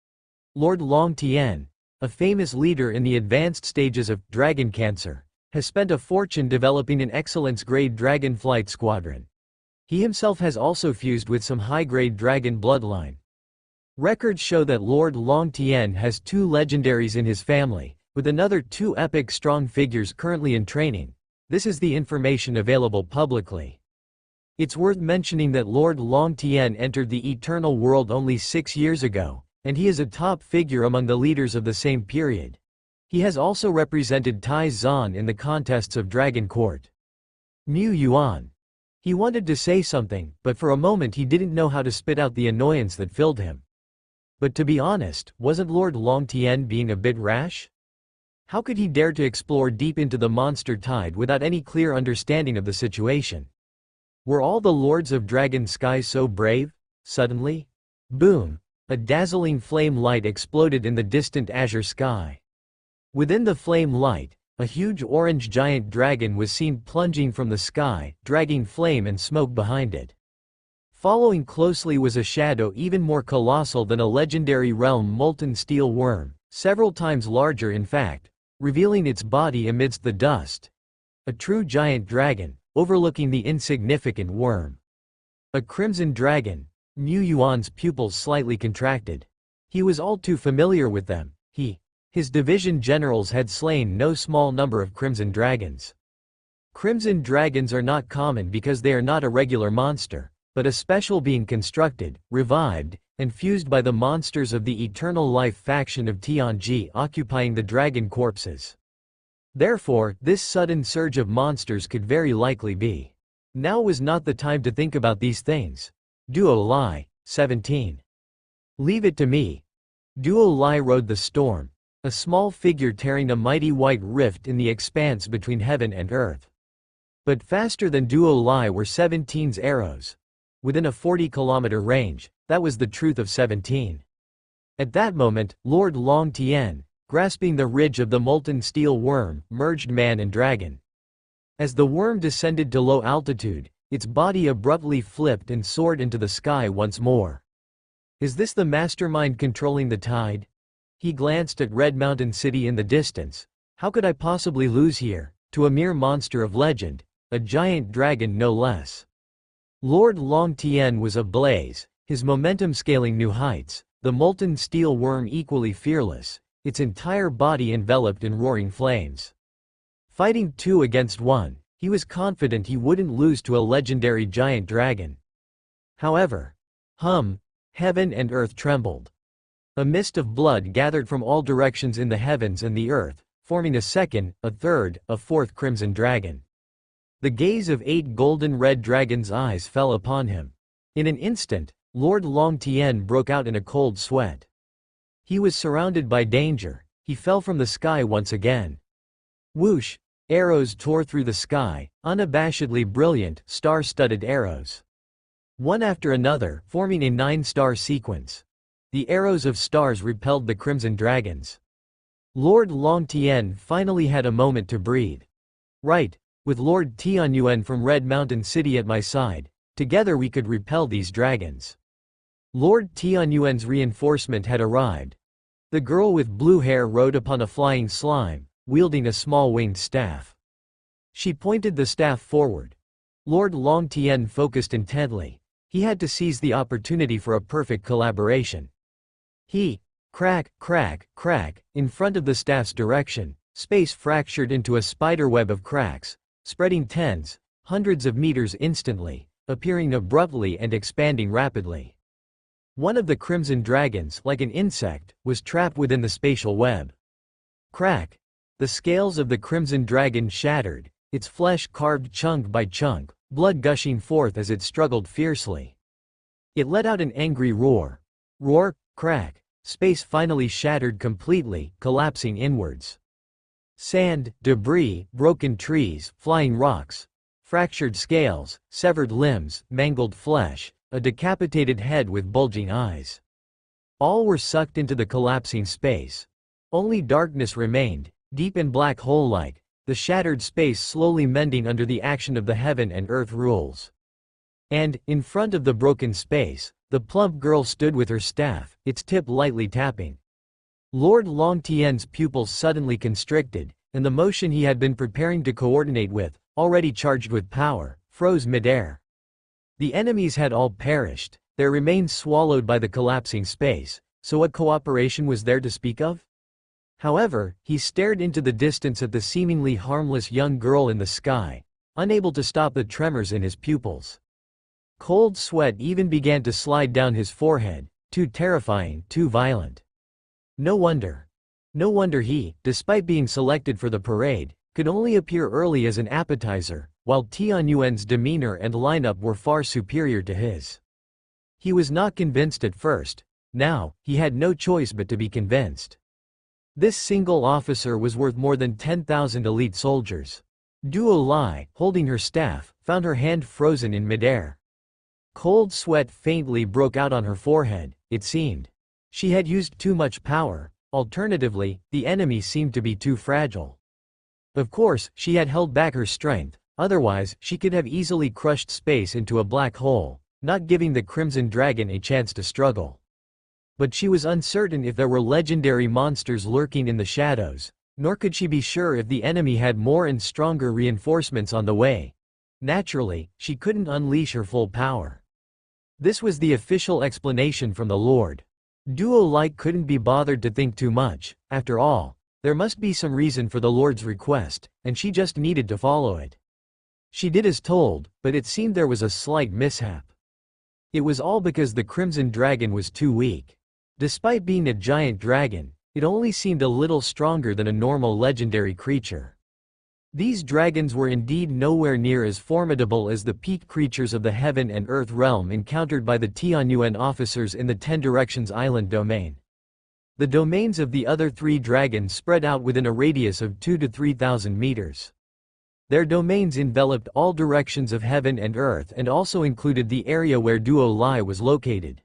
"Lord Long Tian, a famous leader in the advanced stages of dragon cancer, has spent a fortune developing an excellence-grade dragon flight squadron. He himself has also fused with some high-grade dragon bloodline. Records show that Lord Long Tian has 2 legendaries in his family, with another 2 epic strong figures currently in training. This is the information available publicly. It's worth mentioning that Lord Long Tian entered the Eternal World only 6 years ago, and he is a top figure among the leaders of the same period. He has also represented Tai Zan in the contests of Dragon Court." Niu Yuan. He wanted to say something, but for a moment he didn't know how to spit out the annoyance that filled him. But to be honest, wasn't Lord Long Tian being a bit rash? How could he dare to explore deep into the monster tide without any clear understanding of the situation? Were all the lords of Dragon Sky so brave? Suddenly? Boom! A dazzling flame light exploded in the distant azure sky. Within the flame light, a huge orange giant dragon was seen plunging from the sky, dragging flame and smoke behind it. Following closely was a shadow even more colossal than a legendary realm molten steel worm, several times larger in fact, revealing its body amidst the dust. A true giant dragon, overlooking the insignificant worm. A crimson dragon. Niu Yuan's pupils slightly contracted. He was all too familiar with them. His division generals had slain no small number of crimson dragons. Crimson dragons are not common because they are not a regular monster, but a special being constructed, revived, and fused by the monsters of the Eternal Life faction of Tianji occupying the dragon corpses. Therefore, this sudden surge of monsters could very likely be. Now was not the time to think about these things. Duo Lai, 17. Leave it to me. Duo Lai rode the storm, a small figure tearing a mighty white rift in the expanse between heaven and earth. But faster than Duo Lai were 17's arrows. Within a 40-kilometer range, that was the truth of 17. At that moment, Lord Long Tian, grasping the ridge of the molten steel worm, merged man and dragon. As the worm descended to low altitude, its body abruptly flipped and soared into the sky once more. Is this the mastermind controlling the tide? He glanced at Red Mountain City in the distance. How could I possibly lose here, to a mere monster of legend, a giant dragon no less? Lord Long Tian was ablaze, his momentum scaling new heights, the molten steel worm equally fearless, its entire body enveloped in roaring flames. Fighting 2 against 1, he was confident he wouldn't lose to a legendary giant dragon. However, heaven and earth trembled. A mist of blood gathered from all directions in the heavens and the earth, forming a second, a third, a fourth crimson dragon. The gaze of 8 golden red dragons' eyes fell upon him. In an instant, Lord Longtian broke out in a cold sweat. He was surrounded by danger. He fell from the sky once again. Whoosh! Arrows tore through the sky, unabashedly brilliant, star-studded arrows. One after another, forming a 9-star sequence. The arrows of stars repelled the crimson dragons. Lord Longtian finally had a moment to breathe. Right, with Lord Tianyuan from Red Mountain City at my side, together we could repel these dragons. Lord Tianyuan's reinforcement had arrived. The girl with blue hair rode upon a flying slime, wielding a small winged staff. She pointed the staff forward. Lord Longtian focused intently. He had to seize the opportunity for a perfect collaboration. He, crack, crack, crack, in front of the staff's direction, space fractured into a spiderweb of cracks, spreading tens, hundreds of meters instantly, appearing abruptly and expanding rapidly. One of the crimson dragons, like an insect, was trapped within the spatial web. Crack! The scales of the crimson dragon shattered, its flesh carved chunk by chunk, blood gushing forth as it struggled fiercely. It let out an angry roar. Roar, crack! Space finally shattered completely, collapsing inwards. Sand, debris, broken trees, flying rocks, fractured scales, severed limbs, mangled flesh, a decapitated head with bulging eyes. All were sucked into the collapsing space. Only darkness remained, deep and black hole-like, the shattered space slowly mending under the action of the heaven and earth rules. And, in front of the broken space, the plump girl stood with her staff, its tip lightly tapping. Lord Longtian's pupils suddenly constricted, and the motion he had been preparing to coordinate with, already charged with power, froze midair. The enemies had all perished, their remains swallowed by the collapsing space, so what cooperation was there to speak of? However, he stared into the distance at the seemingly harmless young girl in the sky, unable to stop the tremors in his pupils. Cold sweat even began to slide down his forehead, too terrifying, too violent. No wonder. No wonder he, despite being selected for the parade, could only appear early as an appetizer, while Tianyuan's demeanor and lineup were far superior to his. He was not convinced at first. Now, he had no choice but to be convinced. This single officer was worth more than 10,000 elite soldiers. Duo Lai, holding her staff, found her hand frozen in midair. Cold sweat faintly broke out on her forehead, it seemed. She had used too much power. Alternatively, the enemy seemed to be too fragile. Of course, she had held back her strength, otherwise she could have easily crushed space into a black hole, not giving the Crimson Dragon a chance to struggle. But she was uncertain if there were legendary monsters lurking in the shadows, nor could she be sure if the enemy had more and stronger reinforcements on the way. Naturally, she couldn't unleash her full power. This was the official explanation from the Lord. Duo Light couldn't be bothered to think too much. After all, there must be some reason for the Lord's request, and she just needed to follow it. She did as told, but it seemed there was a slight mishap. It was all because the Crimson Dragon was too weak. Despite being a giant dragon, it only seemed a little stronger than a normal legendary creature. These dragons were indeed nowhere near as formidable as the peak creatures of the heaven and earth realm encountered by the Tianyuan officers in the Ten Directions Island domain. The domains of the other three dragons spread out within a radius of 2,000 to 3,000 meters. Their domains enveloped all directions of heaven and earth and also included the area where Duo Lai was located.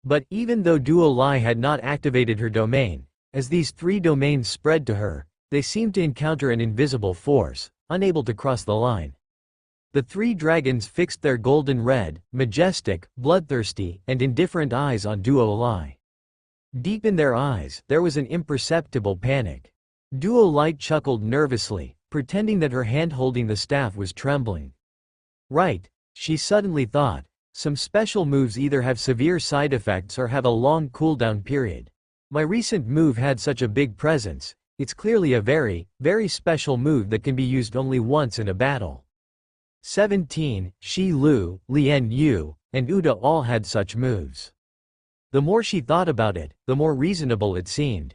But even though Duo Lai had not activated her domain, as these three domains spread to her, they seemed to encounter an invisible force, unable to cross the line. The three dragons fixed their golden red, majestic, bloodthirsty, and indifferent eyes on Duo Lai. Deep in their eyes, there was an imperceptible panic. Duo Light chuckled nervously, pretending that her hand holding the staff was trembling. Right, she suddenly thought, some special moves either have severe side effects or have a long cooldown period. My recent move had such a big presence. It's clearly a very, very special move that can be used only once in a battle. 17, Shi Lu, Lien Yu, and Uda all had such moves. The more she thought about it, the more reasonable it seemed.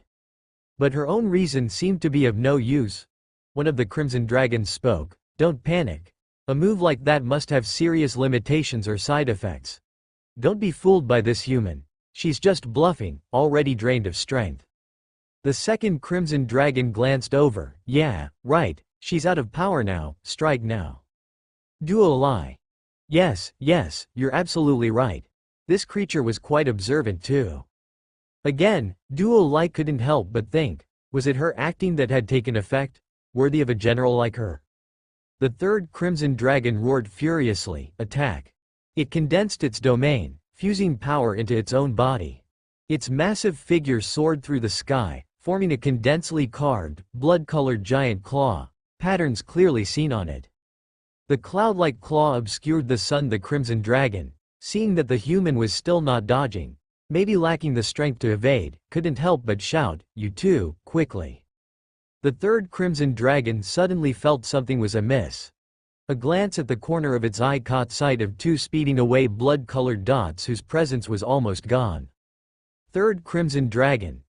But her own reason seemed to be of no use. One of the Crimson Dragons spoke. Don't panic. A move like that must have serious limitations or side effects. Don't be fooled by this human. She's just bluffing, already drained of strength. The second Crimson Dragon glanced over. Yeah, right, she's out of power now, strike now. Duo Lai. Yes, you're absolutely right. This creature was quite observant too. Again, Duo Lai couldn't help but think, was it her acting that had taken effect, worthy of a general like her? The third Crimson Dragon roared furiously, attack. It condensed its domain, fusing power into its own body. Its massive figure soared through the sky, forming a condensely carved, blood-colored giant claw, patterns clearly seen on it. The cloud-like claw obscured the sun. The Crimson Dragon, seeing that the human was still not dodging, maybe lacking the strength to evade, couldn't help but shout, "You too, quickly." The third Crimson Dragon suddenly felt something was amiss. A glance at the corner of its eye caught sight of two speeding away blood-colored dots whose presence was almost gone. Third Crimson Dragon.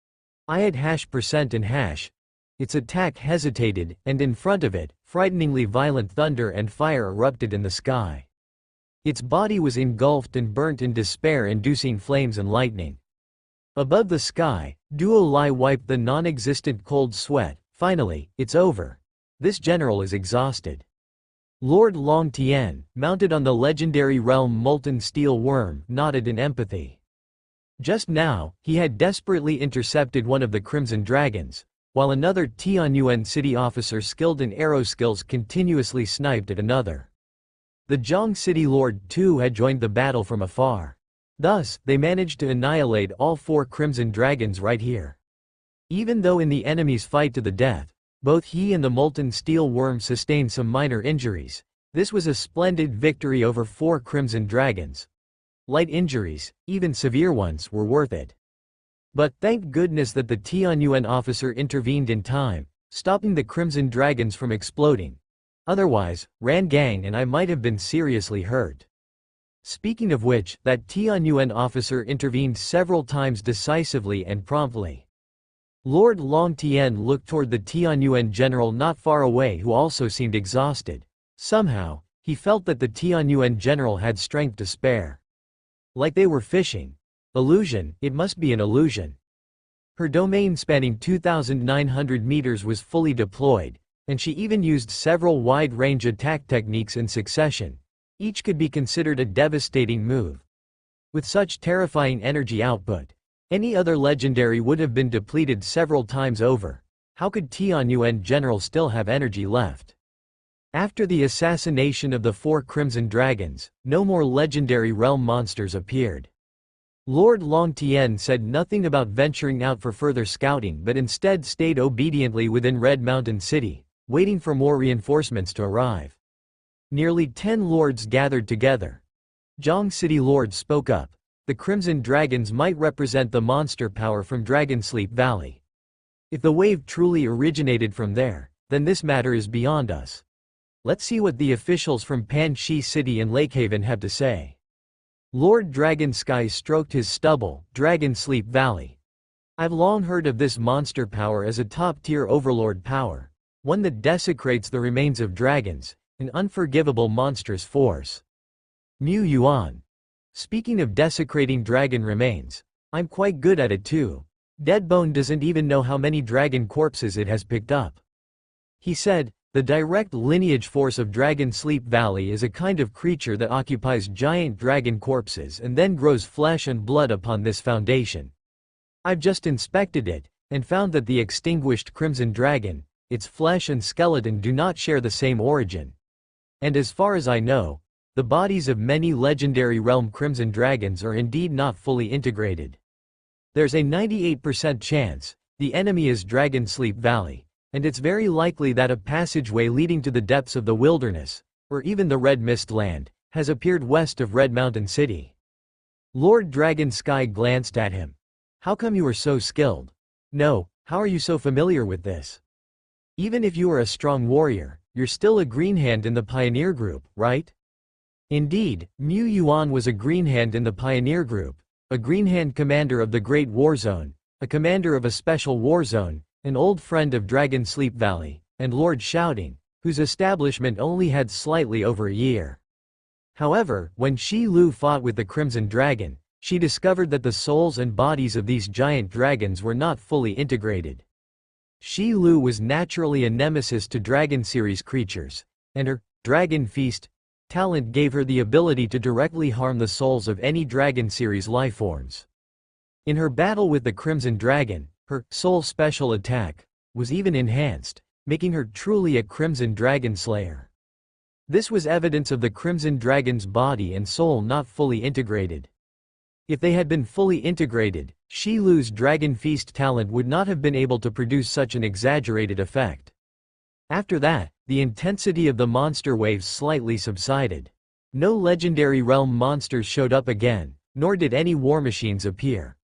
I had %, and hash. Its attack hesitated, and in front of it, frighteningly violent thunder and fire erupted in the sky. Its body was engulfed and burnt in despair-inducing flames and lightning. Above the sky, Duo Lai wiped the non-existent cold sweat. Finally, it's over. This general is exhausted. Lord Long Tien, mounted on the legendary realm Molten Steel Worm, nodded in empathy. Just now, he had desperately intercepted one of the Crimson Dragons, while another Tianyuan city officer skilled in arrow skills continuously sniped at another. The Zhang City Lord too had joined the battle from afar. Thus, they managed to annihilate all 4 Crimson Dragons right here. Even though in the enemy's fight to the death, both he and the Molten Steel Worm sustained some minor injuries, this was a splendid victory over 4 Crimson Dragons. Light injuries, even severe ones, were worth it. But thank goodness that the Tianyuan officer intervened in time, stopping the Crimson Dragons from exploding. Otherwise, Ran Gang and I might have been seriously hurt. Speaking of which, that Tianyuan officer intervened several times decisively and promptly. Lord Long Tien looked toward the Tianyuan general not far away who also seemed exhausted. Somehow, he felt that the Tianyuan general had strength to spare. Like they were fishing. Illusion, it must be an illusion. Her domain spanning 2,900 meters was fully deployed, and she even used several wide-range attack techniques in succession. Each could be considered a devastating move. With such terrifying energy output, any other legendary would have been depleted several times over. How could Tianyuan general still have energy left? After the assassination of the 4 Crimson Dragons, no more legendary realm monsters appeared. Lord Long Tien said nothing about venturing out for further scouting but instead stayed obediently within Red Mountain City, waiting for more reinforcements to arrive. Nearly 10 lords gathered together. Zhang City Lord spoke up. The Crimson Dragons might represent the monster power from Dragonsleep Valley. If the wave truly originated from there, then this matter is beyond us. Let's see what the officials from Pan Shi City and Lakehaven have to say. Lord Dragonsky stroked his stubble. Dragonsleep Valley. I've long heard of this monster power as a top-tier overlord power, one that desecrates the remains of dragons, an unforgivable monstrous force. Mu Yuan. Speaking of desecrating dragon remains, I'm quite good at it too. Deadbone doesn't even know how many dragon corpses it has picked up. He said, the direct lineage force of Dragonsleep Valley is a kind of creature that occupies giant dragon corpses and then grows flesh and blood upon this foundation. I've just inspected it, and found that the extinguished Crimson Dragon, its flesh and skeleton do not share the same origin. And as far as I know, the bodies of many legendary realm Crimson Dragons are indeed not fully integrated. There's a 98% chance the enemy is Dragonsleep Valley. And it's very likely that a passageway leading to the depths of the wilderness, or even the Red Mist Land, has appeared west of Red Mountain City. Lord Dragonsky glanced at him. How come you are so skilled? No, how are you so familiar with this? Even if you are a strong warrior, you're still a greenhand in the Pioneer Group, right? Indeed, Mu Yuan was a greenhand in the Pioneer Group, a greenhand commander of the Great War Zone, a commander of a special war zone, an old friend of Dragonsleep Valley, and Lord Shouting, whose establishment only had slightly over a year. However, when Shi Lu fought with the Crimson Dragon, she discovered that the souls and bodies of these giant dragons were not fully integrated. Shi Lu was naturally a nemesis to Dragon series creatures, and her Dragon Feast talent gave her the ability to directly harm the souls of any Dragon series lifeforms. In her battle with the Crimson Dragon, her soul special attack was even enhanced, making her truly a Crimson Dragon Slayer. This was evidence of the Crimson Dragon's body and soul not fully integrated. If they had been fully integrated, Shi Lu's Dragon Feast talent would not have been able to produce such an exaggerated effect. After that, the intensity of the monster waves slightly subsided. No legendary realm monsters showed up again, nor did any war machines appear.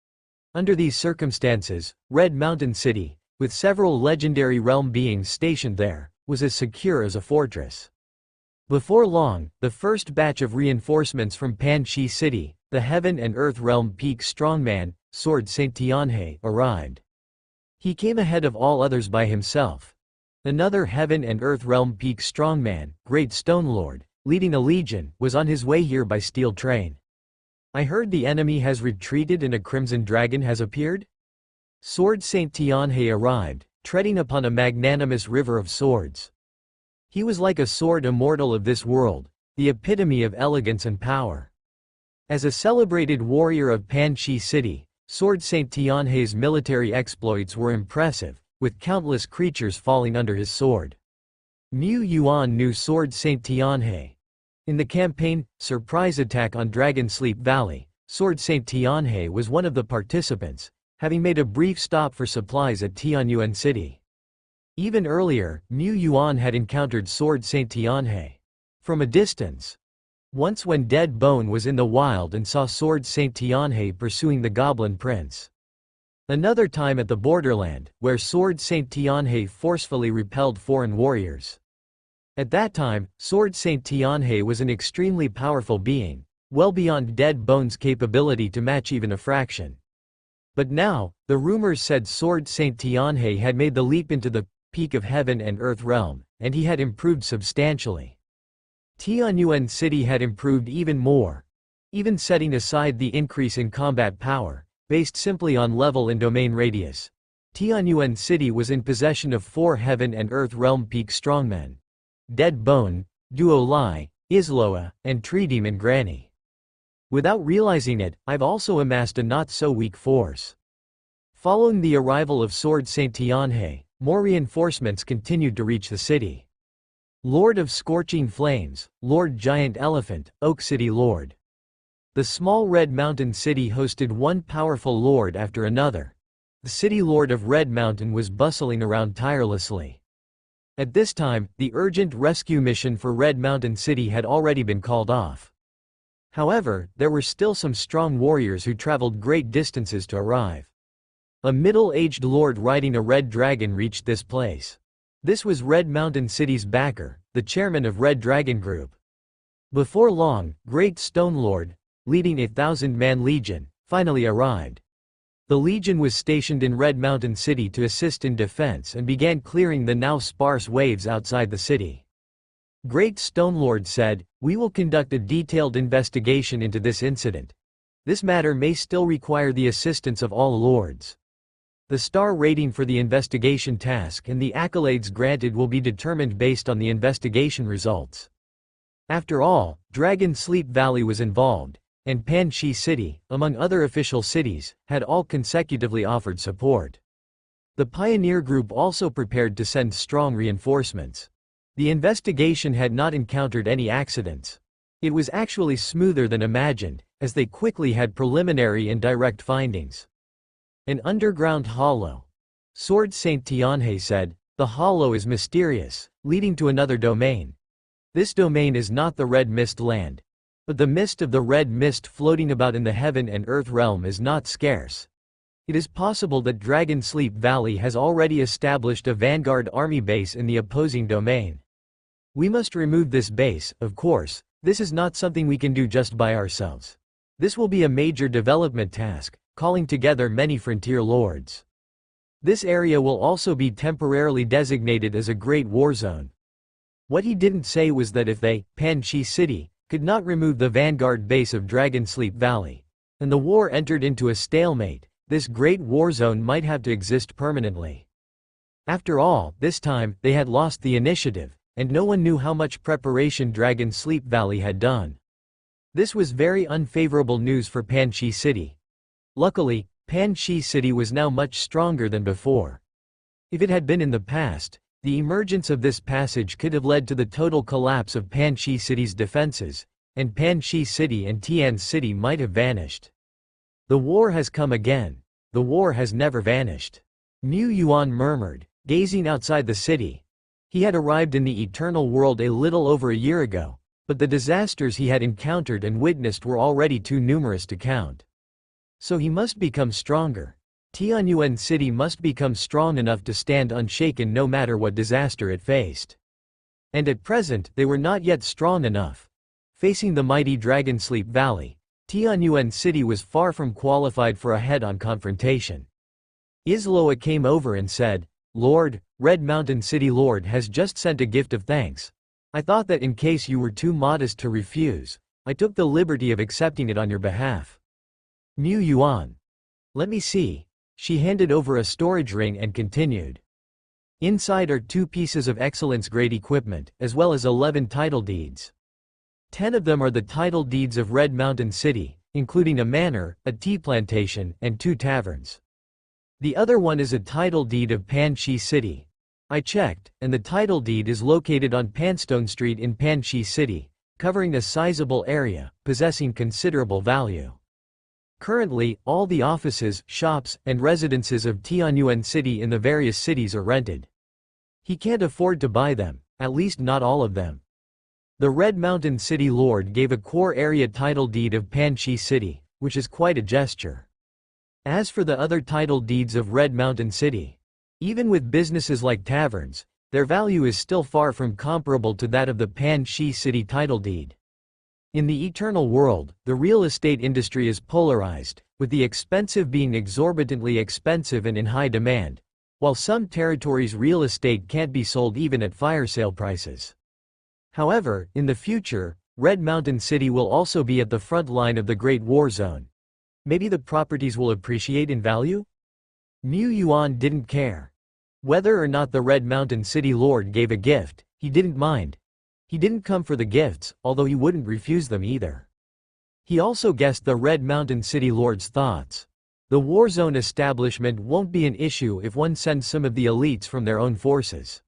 Under these circumstances, Red Mountain City, with several legendary realm beings stationed there, was as secure as a fortress. Before long, the first batch of reinforcements from Pan Chi City, the Heaven and Earth Realm Peak Strongman, Sword Saint Tianhe, arrived. He came ahead of all others by himself. Another Heaven and Earth Realm Peak Strongman, Great Stone Lord, leading a legion, was on his way here by steel train. I heard the enemy has retreated and a Crimson Dragon has appeared? Sword Saint Tianhe arrived, treading upon a magnanimous river of swords. He was like a sword immortal of this world, the epitome of elegance and power. As a celebrated warrior of Pan Chi City, Sword Saint Tianhe's military exploits were impressive, with countless creatures falling under his sword. Mu Yuan knew Sword Saint Tianhe. In the campaign, Surprise Attack on Dragon Sleep Valley, Sword Saint Tianhe was one of the participants, having made a brief stop for supplies at Tianyuan City. Even earlier, Mu Yuan had encountered Sword Saint Tianhe. From a distance. Once when Dead Bone was in the wild and saw Sword Saint Tianhe pursuing the Goblin Prince. Another time at the borderland, where Sword Saint Tianhe forcefully repelled foreign warriors. At that time, Sword Saint Tianhe was an extremely powerful being, well beyond Dead Bone's capability to match even a fraction. But now, the rumors said Sword Saint Tianhe had made the leap into the peak of Heaven and Earth realm, and he had improved substantially. Tianyuan City had improved even more. Even setting aside the increase in combat power, based simply on level and domain radius, Tianyuan City was in possession of 4 Heaven and Earth realm peak strongmen. Dead Bone, Duo Lai, Isloa, and Tree Demon Granny. Without realizing it, I've also amassed a not-so-weak force. Following the arrival of Sword Saint Tianhe, more reinforcements continued to reach the city. Lord of Scorching Flames, Lord Giant Elephant, Oak City Lord. The small Red Mountain City hosted one powerful lord after another. The city lord of Red Mountain was bustling around tirelessly. At this time, the urgent rescue mission for Red Mountain City had already been called off. However, there were still some strong warriors who traveled great distances to arrive. A middle-aged lord riding a red dragon reached this place. This was Red Mountain City's backer, the chairman of Red Dragon Group. Before long, Great Stone Lord, leading a 1,000-man legion, finally arrived. The legion was stationed in Red Mountain City to assist in defense and began clearing the now sparse waves outside the city. Great Stone Lord said, "We will conduct a detailed investigation into this incident. This matter may still require the assistance of all lords. The star rating for the investigation task and the accolades granted will be determined based on the investigation results." After all, Dragon Sleep Valley was involved, and Pan Chi City, among other official cities, had all consecutively offered support. The Pioneer Group also prepared to send strong reinforcements. The investigation had not encountered any accidents. It was actually smoother than imagined, as they quickly had preliminary and direct findings. An underground hollow. Sword Saint Tianhe said, "The hollow is mysterious, leading to another domain. This domain is not the Red Mist land. But the mist of the red mist floating about in the Heaven and Earth realm is not scarce. It is possible that Dragon Sleep Valley has already established a vanguard army base in the opposing domain. We must remove this base, of course. This is not something we can do just by ourselves. This will be a major development task, calling together many frontier lords. This area will also be temporarily designated as a Great War Zone." What he didn't say was that if they, Pan Chi City, could not remove the vanguard base of Dragonsleep Valley, and the war entered into a stalemate. This great war zone might have to exist permanently. After all, this time, they had lost the initiative, and no one knew how much preparation Dragonsleep Valley had done. This was very unfavorable news for Pan-Chi City. Luckily, Pan-Chi City was now much stronger than before. If it had been in the past, the emergence of this passage could have led to the total collapse of Pan-Chi City's defenses, and Pan-Chi City and Tian City might have vanished. The war has come again. The war has never vanished. Niu Yuan murmured, gazing outside the city. He had arrived in the eternal world a little over a year ago, but the disasters he had encountered and witnessed were already too numerous to count. So he must become stronger. Tianyuan City must become strong enough to stand unshaken no matter what disaster it faced. And at present, they were not yet strong enough. Facing the mighty Dragonsleep Valley, Tianyuan City was far from qualified for a head-on confrontation. Isloa came over and said, "Lord, Red Mountain City Lord has just sent a gift of thanks. I thought that in case you were too modest to refuse, I took the liberty of accepting it on your behalf." Niu Yuan. Let me see. She handed over a storage ring and continued. Inside are 2 pieces of excellence-grade equipment, as well as 11 title deeds. 10 of them are the title deeds of Red Mountain City, including a manor, a tea plantation, and 2 taverns. The other one is a title deed of Pan-Chi City. I checked, and the title deed is located on Panstone Street in Pan-Chi City, covering a sizable area, possessing considerable value. Currently, all the offices, shops, and residences of Tianyuan City in the various cities are rented. He can't afford to buy them, at least not all of them. The Red Mountain City Lord gave a core area title deed of Pan-Chi City, which is quite a gesture. As for the other title deeds of Red Mountain City, even with businesses like taverns, their value is still far from comparable to that of the Pan-Chi City title deed. In the eternal world, the real estate industry is polarized, with the expensive being exorbitantly expensive and in high demand, while some territories' real estate can't be sold even at fire sale prices. However, in the future, Red Mountain City will also be at the front line of the Great War Zone. Maybe the properties will appreciate in value? Niu Yuan didn't care. Whether or not the Red Mountain City Lord gave a gift, he didn't mind. He didn't come for the gifts, although he wouldn't refuse them either. He also guessed the Red Mountain City Lord's thoughts. The war zone establishment won't be an issue if one sends some of the elites from their own forces.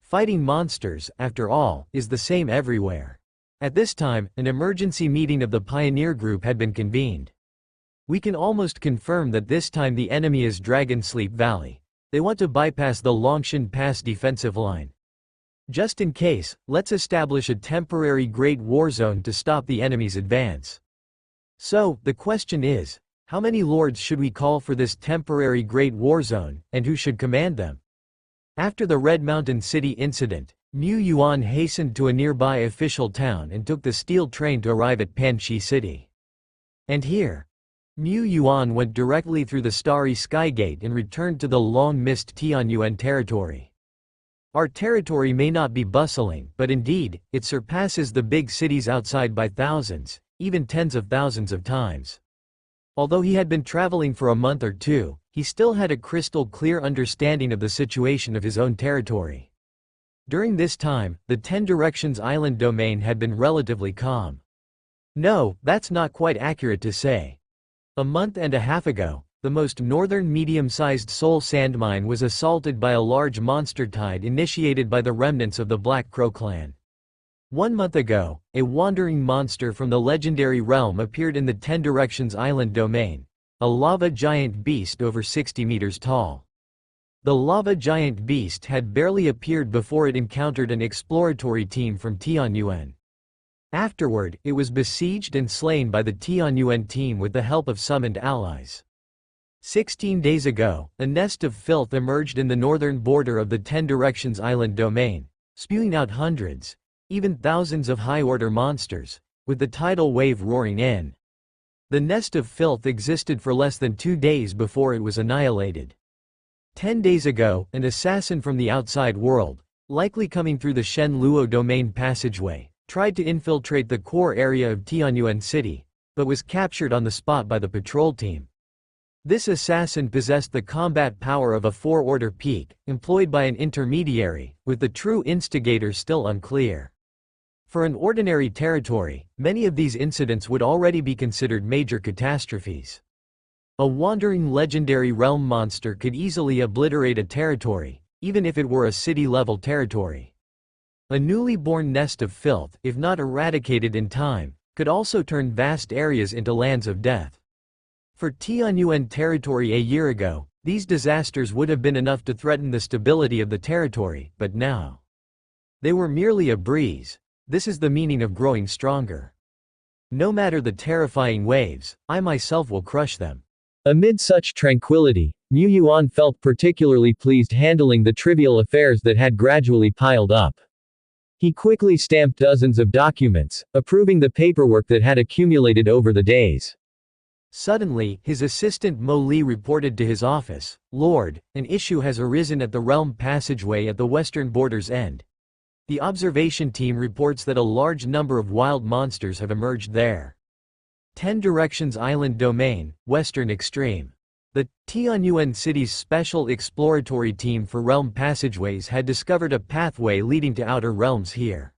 Fighting monsters, after all, is the same everywhere. At this time, an emergency meeting of the Pioneer Group had been convened. We can almost confirm that this time the enemy is Dragonsleep Valley. They want to bypass the Longshan Pass defensive line. Just in case, let's establish a temporary Great War Zone to stop the enemy's advance. So, the question is, how many lords should we call for this temporary Great War Zone, and who should command them? After the Red Mountain City incident, Niu Yuan hastened to a nearby official town and took the steel train to arrive at Pan-Chi City. And here, Niu Yuan went directly through the Starry Sky Gate and returned to the long-missed Tianyuan territory. Our territory may not be bustling, but indeed, it surpasses the big cities outside by thousands, even tens of thousands of times. Although he had been traveling for a month or 2, he still had a crystal clear understanding of the situation of his own territory. During this time, the 10 Directions Island domain had been relatively calm. No, that's not quite accurate to say. A month and a half ago, the most northern medium-sized Soul Sand Mine was assaulted by a large monster tide initiated by the remnants of the Black Crow clan. 1 month ago, a wandering monster from the legendary realm appeared in the 10 Directions Island domain, a lava giant beast over 60 meters tall. The lava giant beast had barely appeared before it encountered an exploratory team from Tianyuan. Afterward, it was besieged and slain by the Tianyuan team with the help of summoned allies. 16 days ago, a nest of filth emerged in the northern border of the 10 Directions Island domain, spewing out hundreds, even thousands of high-order monsters, with the tidal wave roaring in. The nest of filth existed for less than 2 days before it was annihilated. 10 days ago, an assassin from the outside world, likely coming through the Shen Luo domain passageway, tried to infiltrate the core area of Tianyuan City, but was captured on the spot by the patrol team. This assassin possessed the combat power of a four-order peak, employed by an intermediary, with the true instigator still unclear. For an ordinary territory, many of these incidents would already be considered major catastrophes. A wandering legendary realm monster could easily obliterate a territory, even if it were a city-level territory. A newly born nest of filth, if not eradicated in time, could also turn vast areas into lands of death. For Tianyuan territory a year ago, these disasters would have been enough to threaten the stability of the territory, but now they were merely a breeze. This is the meaning of growing stronger. No matter the terrifying waves, I myself will crush them. Amid such tranquility, Mu Yuan felt particularly pleased handling the trivial affairs that had gradually piled up. He quickly stamped dozens of documents, approving the paperwork that had accumulated over the days. Suddenly, his assistant Mo Li reported to his office, "Lord, an issue has arisen at the realm passageway at the western border's end. The observation team reports that a large number of wild monsters have emerged there. 10 Directions Island Domain, Western Extreme." The Tianyuan City's special exploratory team for realm passageways had discovered a pathway leading to outer realms here.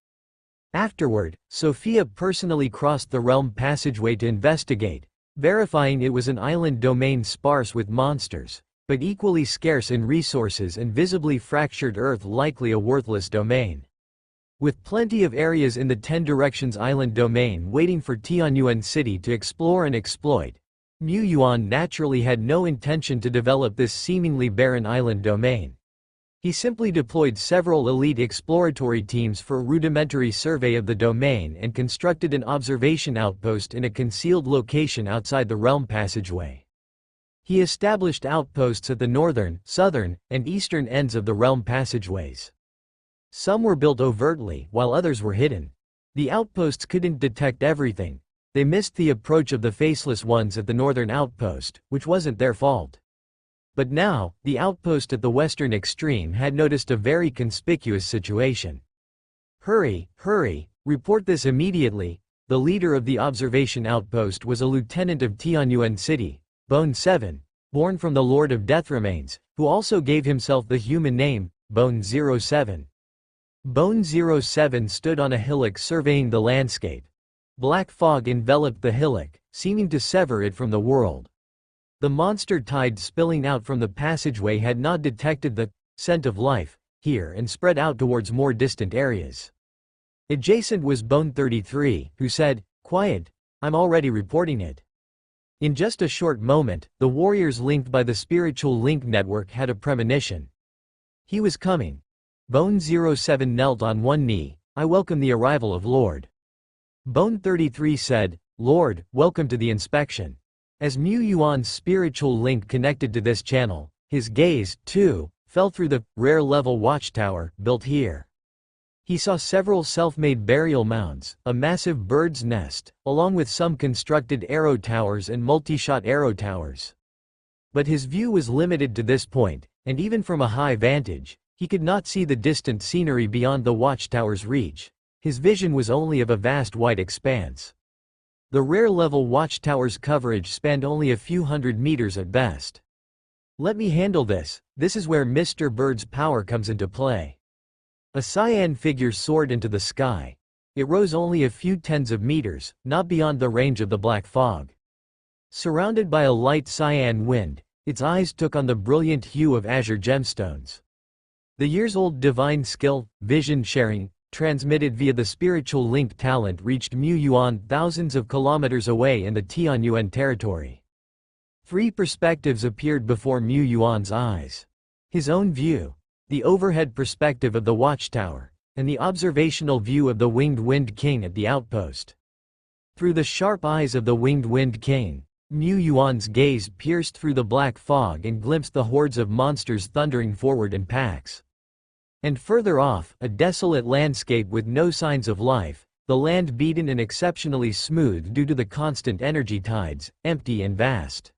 Afterward, Sophia personally crossed the realm passageway to investigate, verifying it was an island domain sparse with monsters, but equally scarce in resources and visibly fractured Earth, likely a worthless domain. With plenty of areas in the 10 Directions Island domain waiting for Tianyuan City to explore and exploit, Mu Yuan naturally had no intention to develop this seemingly barren island domain. He simply deployed several elite exploratory teams for a rudimentary survey of the domain and constructed an observation outpost in a concealed location outside the realm passageway. He established outposts at the northern, southern, and eastern ends of the realm passageways. Some were built overtly, while others were hidden. The outposts couldn't detect everything. They missed the approach of the faceless ones at the northern outpost, which wasn't their fault. But now, the outpost at the western extreme had noticed a very conspicuous situation. "Hurry, hurry, report this immediately." The leader of the observation outpost was a lieutenant of Tianyuan City, Bone 7, born from the Lord of Death Remains, who also gave himself the human name, Bone 07. Bone 07 stood on a hillock surveying the landscape. Black fog enveloped the hillock, seeming to sever it from the world. The monster tide spilling out from the passageway had not detected the scent of life here and spread out towards more distant areas. Adjacent was Bone 33, who said, "Quiet, I'm already reporting it." In just a short moment, the warriors linked by the spiritual link network had a premonition. He was coming. Bone 07 knelt on one knee. "I welcome the arrival of Lord." Bone 33 said, "Lord, welcome to the inspection." As Mu Yuan's spiritual link connected to this channel, his gaze, too, fell through the rare level watchtower built here. He saw several self-made burial mounds, a massive bird's nest, along with some constructed arrow towers and multi-shot arrow towers. But his view was limited to this point, and even from a high vantage, he could not see the distant scenery beyond the watchtower's reach. His vision was only of a vast white expanse. The rare-level watchtower's coverage spanned only a few hundred meters at best. "Let me handle this." This is where Mr. Bird's power comes into play. A cyan figure soared into the sky. It rose only a few tens of meters, not beyond the range of the black fog. Surrounded by a light cyan wind, its eyes took on the brilliant hue of azure gemstones. The years-old divine skill, vision sharing, transmitted via the spiritual link talent, reached Mu Yuan thousands of kilometers away in the Tianyuan territory. 3 perspectives appeared before Mu Yuan's eyes. His own view, the overhead perspective of the watchtower, and the observational view of the Winged Wind King at the outpost. Through the sharp eyes of the Winged Wind King, Mu Yuan's gaze pierced through the black fog and glimpsed the hordes of monsters thundering forward in packs. And further off, a desolate landscape with no signs of life, the land beaten and exceptionally smooth due to the constant energy tides, empty and vast.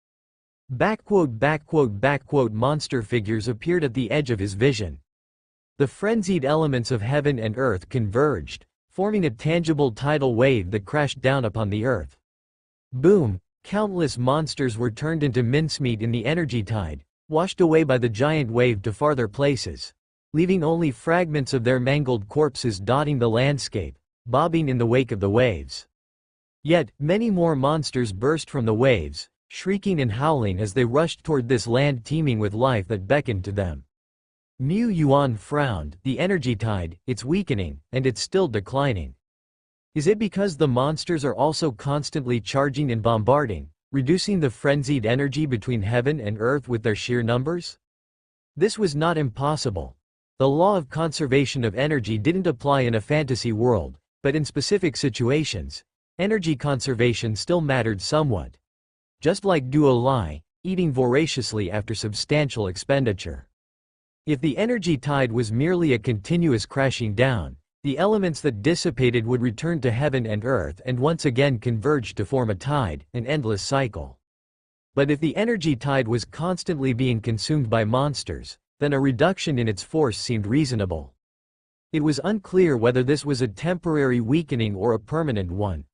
Monster figures appeared at the edge of his vision. The frenzied elements of heaven and earth converged, forming a tangible tidal wave that crashed down upon the Earth. Boom! Countless monsters were turned into mincemeat in the energy tide, washed away by the giant wave to farther places, leaving only fragments of their mangled corpses dotting the landscape, bobbing in the wake of the waves. Yet, many more monsters burst from the waves, shrieking and howling as they rushed toward this land teeming with life that beckoned to them. Niu Yuan frowned. The energy tide, it's weakening, and it's still declining. Is it because the monsters are also constantly charging and bombarding, reducing the frenzied energy between heaven and earth with their sheer numbers? This was not impossible. The law of conservation of energy didn't apply in a fantasy world, but in specific situations, energy conservation still mattered somewhat. Just like Duo Lai, eating voraciously after substantial expenditure. If the energy tide was merely a continuous crashing down, the elements that dissipated would return to heaven and earth and once again converge to form a tide, an endless cycle. But if the energy tide was constantly being consumed by monsters, then a reduction in its force seemed reasonable. It was unclear whether this was a temporary weakening or a permanent one.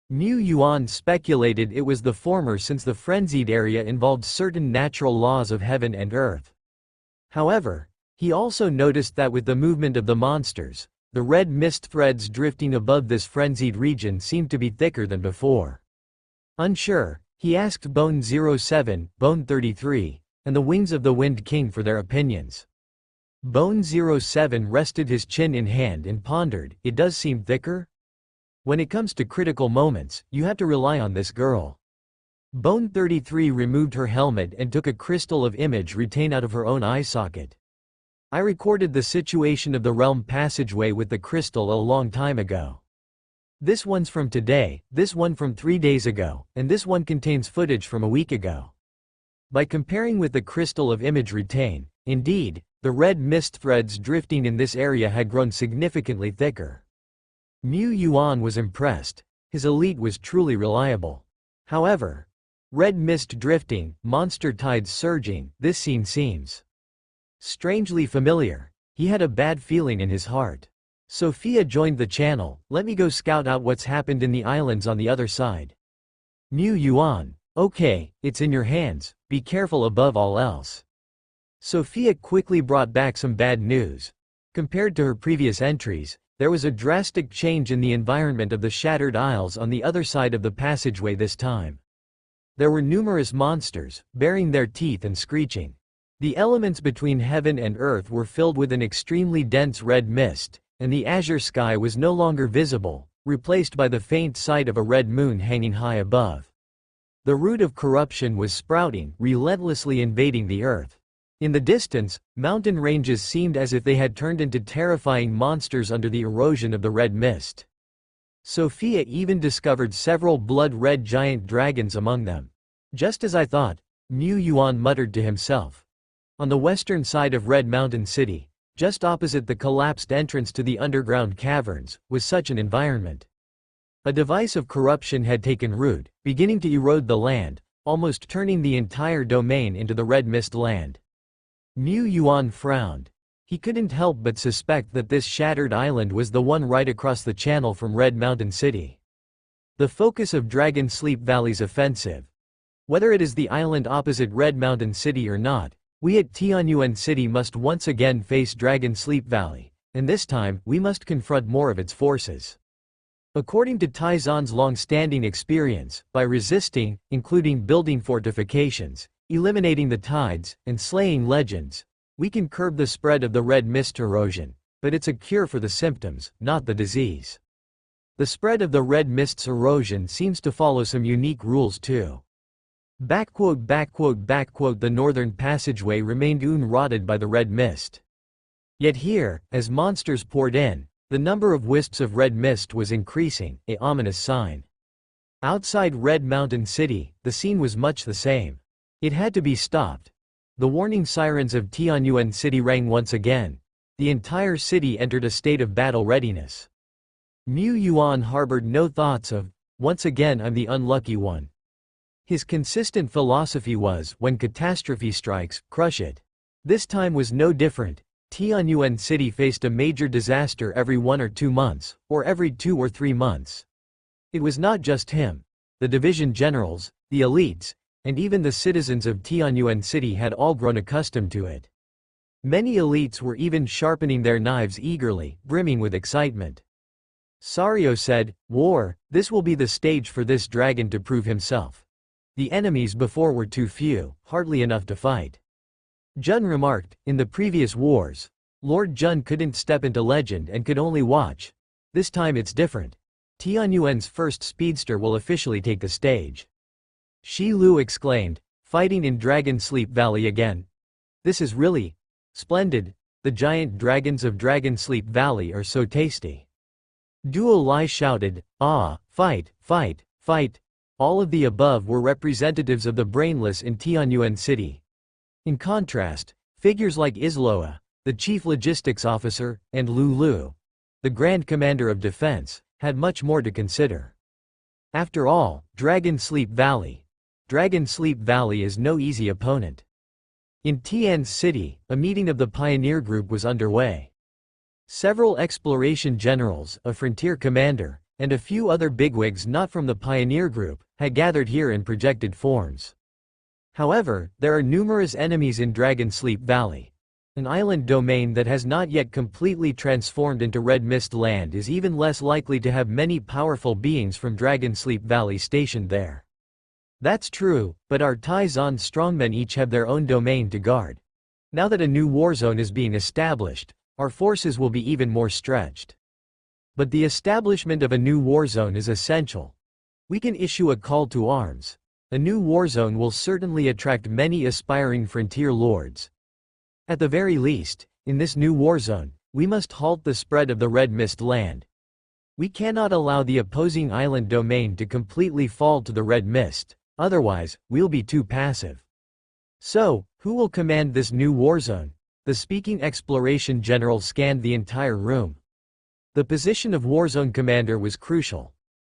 Niu Yuan speculated it was the former since the frenzied area involved certain natural laws of heaven and earth. However, he also noticed that with the movement of the monsters, the red mist threads drifting above this frenzied region seemed to be thicker than before. Unsure, he asked Bone 07, Bone 33, and the Wings of the Wind King for their opinions. Bone 07 rested his chin in hand and pondered, it does seem thicker? When it comes to critical moments, you have to rely on this girl. Bone 33 removed her helmet and took a crystal of image retain out of her own eye socket. I recorded the situation of the realm passageway with the crystal a long time ago. This one's from today, this one from 3 days ago, and this one contains footage from a week ago. By comparing with the crystal of image retain, indeed, the red mist threads drifting in this area had grown significantly thicker. Niu Yuan was impressed. His elite was truly reliable. However, red mist drifting, monster tides surging, this scene seems strangely familiar. He had a bad feeling in his heart. Sophia joined the channel. Let me go scout out what's happened in the islands on the other side. Niu Yuan, okay, it's in your hands, be careful above all else. Sophia quickly brought back some bad news. Compared to her previous entries, there was a drastic change in the environment of the Shattered Isles on the other side of the passageway this time. There were numerous monsters, baring their teeth and screeching. The elements between heaven and earth were filled with an extremely dense red mist, and the azure sky was no longer visible, replaced by the faint sight of a red moon hanging high above. The root of corruption was sprouting, relentlessly invading the earth. In the distance, mountain ranges seemed as if they had turned into terrifying monsters under the erosion of the red mist. Sophia even discovered several blood-red giant dragons among them. Just as I thought, Niu Yuan muttered to himself. On the western side of Red Mountain City, just opposite the collapsed entrance to the underground caverns, was such an environment. A device of corruption had taken root, beginning to erode the land, almost turning the entire domain into the Red Mist Land. Niu Yuan frowned. He couldn't help but suspect that this shattered island was the one right across the channel from Red Mountain City. The focus of Dragon Sleep Valley's offensive. Whether it is the island opposite Red Mountain City or not, we at Tianyuan City must once again face Dragon Sleep Valley, and this time, we must confront more of its forces. According to Taizan's long-standing experience, by resisting, including building fortifications, eliminating the tides, and slaying legends, we can curb the spread of the red mist erosion, but it's a cure for the symptoms, not the disease. The spread of the red mist's erosion seems to follow some unique rules too. The northern passageway remained rotted by the red mist. Yet here, as monsters poured in, the number of wisps of red mist was increasing, an ominous sign. Outside Red Mountain City, the scene was much the same. It had to be stopped. The warning sirens of Tianyuan City rang once again. The entire city entered a state of battle readiness. Niu Yuan harbored no thoughts of, once again I'm the unlucky one. His consistent philosophy was, when catastrophe strikes, crush it. This time was no different. Tianyuan City faced a major disaster every 1 or 2 months, or every 2 or 3 months. It was not just him. The division generals, the elites, and even the citizens of Tianyuan City had all grown accustomed to it. Many elites were even sharpening their knives eagerly, brimming with excitement. Sario said, "War, this will be the stage for this dragon to prove himself. The enemies before were too few, hardly enough to fight." Jun remarked, "In the previous wars, Lord Jun couldn't step into legend and could only watch. This time it's different. Tianyuan's first speedster will officially take the stage." Shi Lu exclaimed, "Fighting in Dragon Sleep Valley again? This is really splendid. The giant dragons of Dragon Sleep Valley are so tasty." Duo Lai shouted, "Ah, fight, fight, fight." All of the above were representatives of the brainless in Tianyuan City. In contrast, figures like Isloa, the chief logistics officer, and Lu Lu, the grand commander of defense, had much more to consider. After all, Dragon Sleep Valley is no easy opponent. In Tian's city, a meeting of the Pioneer Group was underway. Several exploration generals, a frontier commander, and a few other bigwigs not from the Pioneer Group, had gathered here in projected forms. However, there are numerous enemies in Dragon Sleep Valley. An island domain that has not yet completely transformed into Red Mist Land is even less likely to have many powerful beings from Dragon Sleep Valley stationed there. That's true, but our Taizan strongmen each have their own domain to guard. Now that a new war zone is being established, our forces will be even more stretched. But the establishment of a new war zone is essential. We can issue a call to arms. A new war zone will certainly attract many aspiring frontier lords. At the very least, in this new war zone, we must halt the spread of the Red Mist Land. We cannot allow the opposing island domain to completely fall to the Red Mist, otherwise, we'll be too passive. So, who will command this new war zone? The speaking exploration general scanned the entire room. The position of war zone commander was crucial.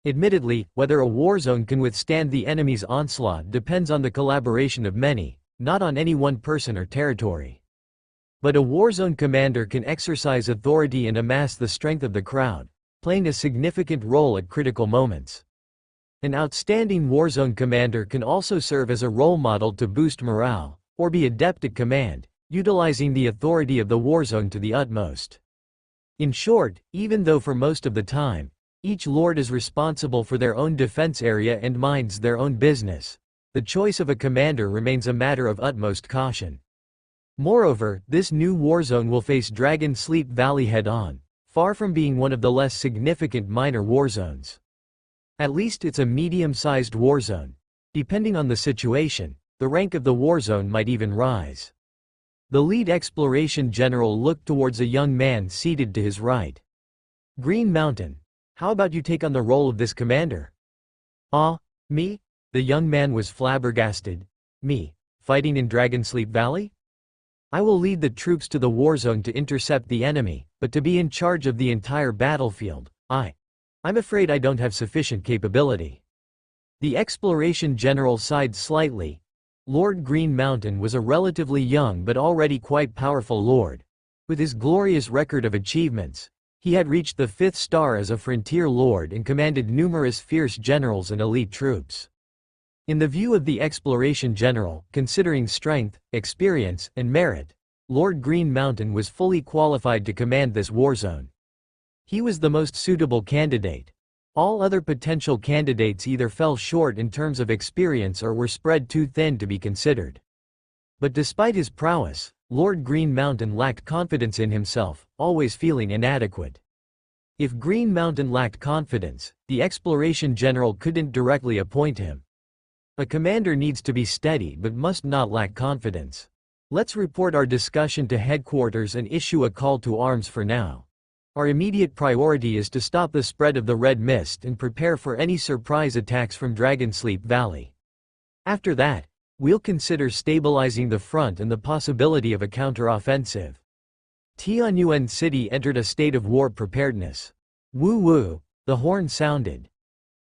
Admittedly, whether a war zone can withstand the enemy's onslaught depends on the collaboration of many, not on any one person or territory. But a war zone commander can exercise authority and amass the strength of the crowd, playing a significant role at critical moments. An outstanding war zone commander can also serve as a role model to boost morale, or be adept at command, utilizing the authority of the war zone to the utmost. In short, even though for most of the time, each lord is responsible for their own defense area and minds their own business, the choice of a commander remains a matter of utmost caution. Moreover, this new war zone will face Dragon Sleep Valley head-on, far from being one of the less significant minor war zones. At least it's a medium-sized war zone. Depending on the situation, the rank of the war zone might even rise. The lead exploration general looked towards a young man seated to his right. "Green Mountain, how about you take on the role of this commander?" "Ah, me?" The young man was flabbergasted. "Me, fighting in Dragon Sleep Valley? I will lead the troops to the war zone to intercept the enemy, but to be in charge of the entire battlefield, I'm afraid I don't have sufficient capability." The exploration general sighed slightly. Lord Green Mountain was a relatively young but already quite powerful lord. With his glorious record of achievements, he had reached the 5th star as a frontier lord and commanded numerous fierce generals and elite troops. In the view of the exploration general, considering strength, experience, and merit, Lord Green Mountain was fully qualified to command this war zone. He was the most suitable candidate. All other potential candidates either fell short in terms of experience or were spread too thin to be considered. But despite his prowess, Lord Green Mountain lacked confidence in himself, always feeling inadequate. If Green Mountain lacked confidence, the exploration general couldn't directly appoint him. A commander needs to be steady but must not lack confidence. Let's report our discussion to headquarters and issue a call to arms for now. Our immediate priority is to stop the spread of the Red Mist and prepare for any surprise attacks from Dragon Sleep Valley. After that, we'll consider stabilizing the front and the possibility of a counteroffensive. Tianyuan City entered a state of war preparedness. Woo woo, the horn sounded.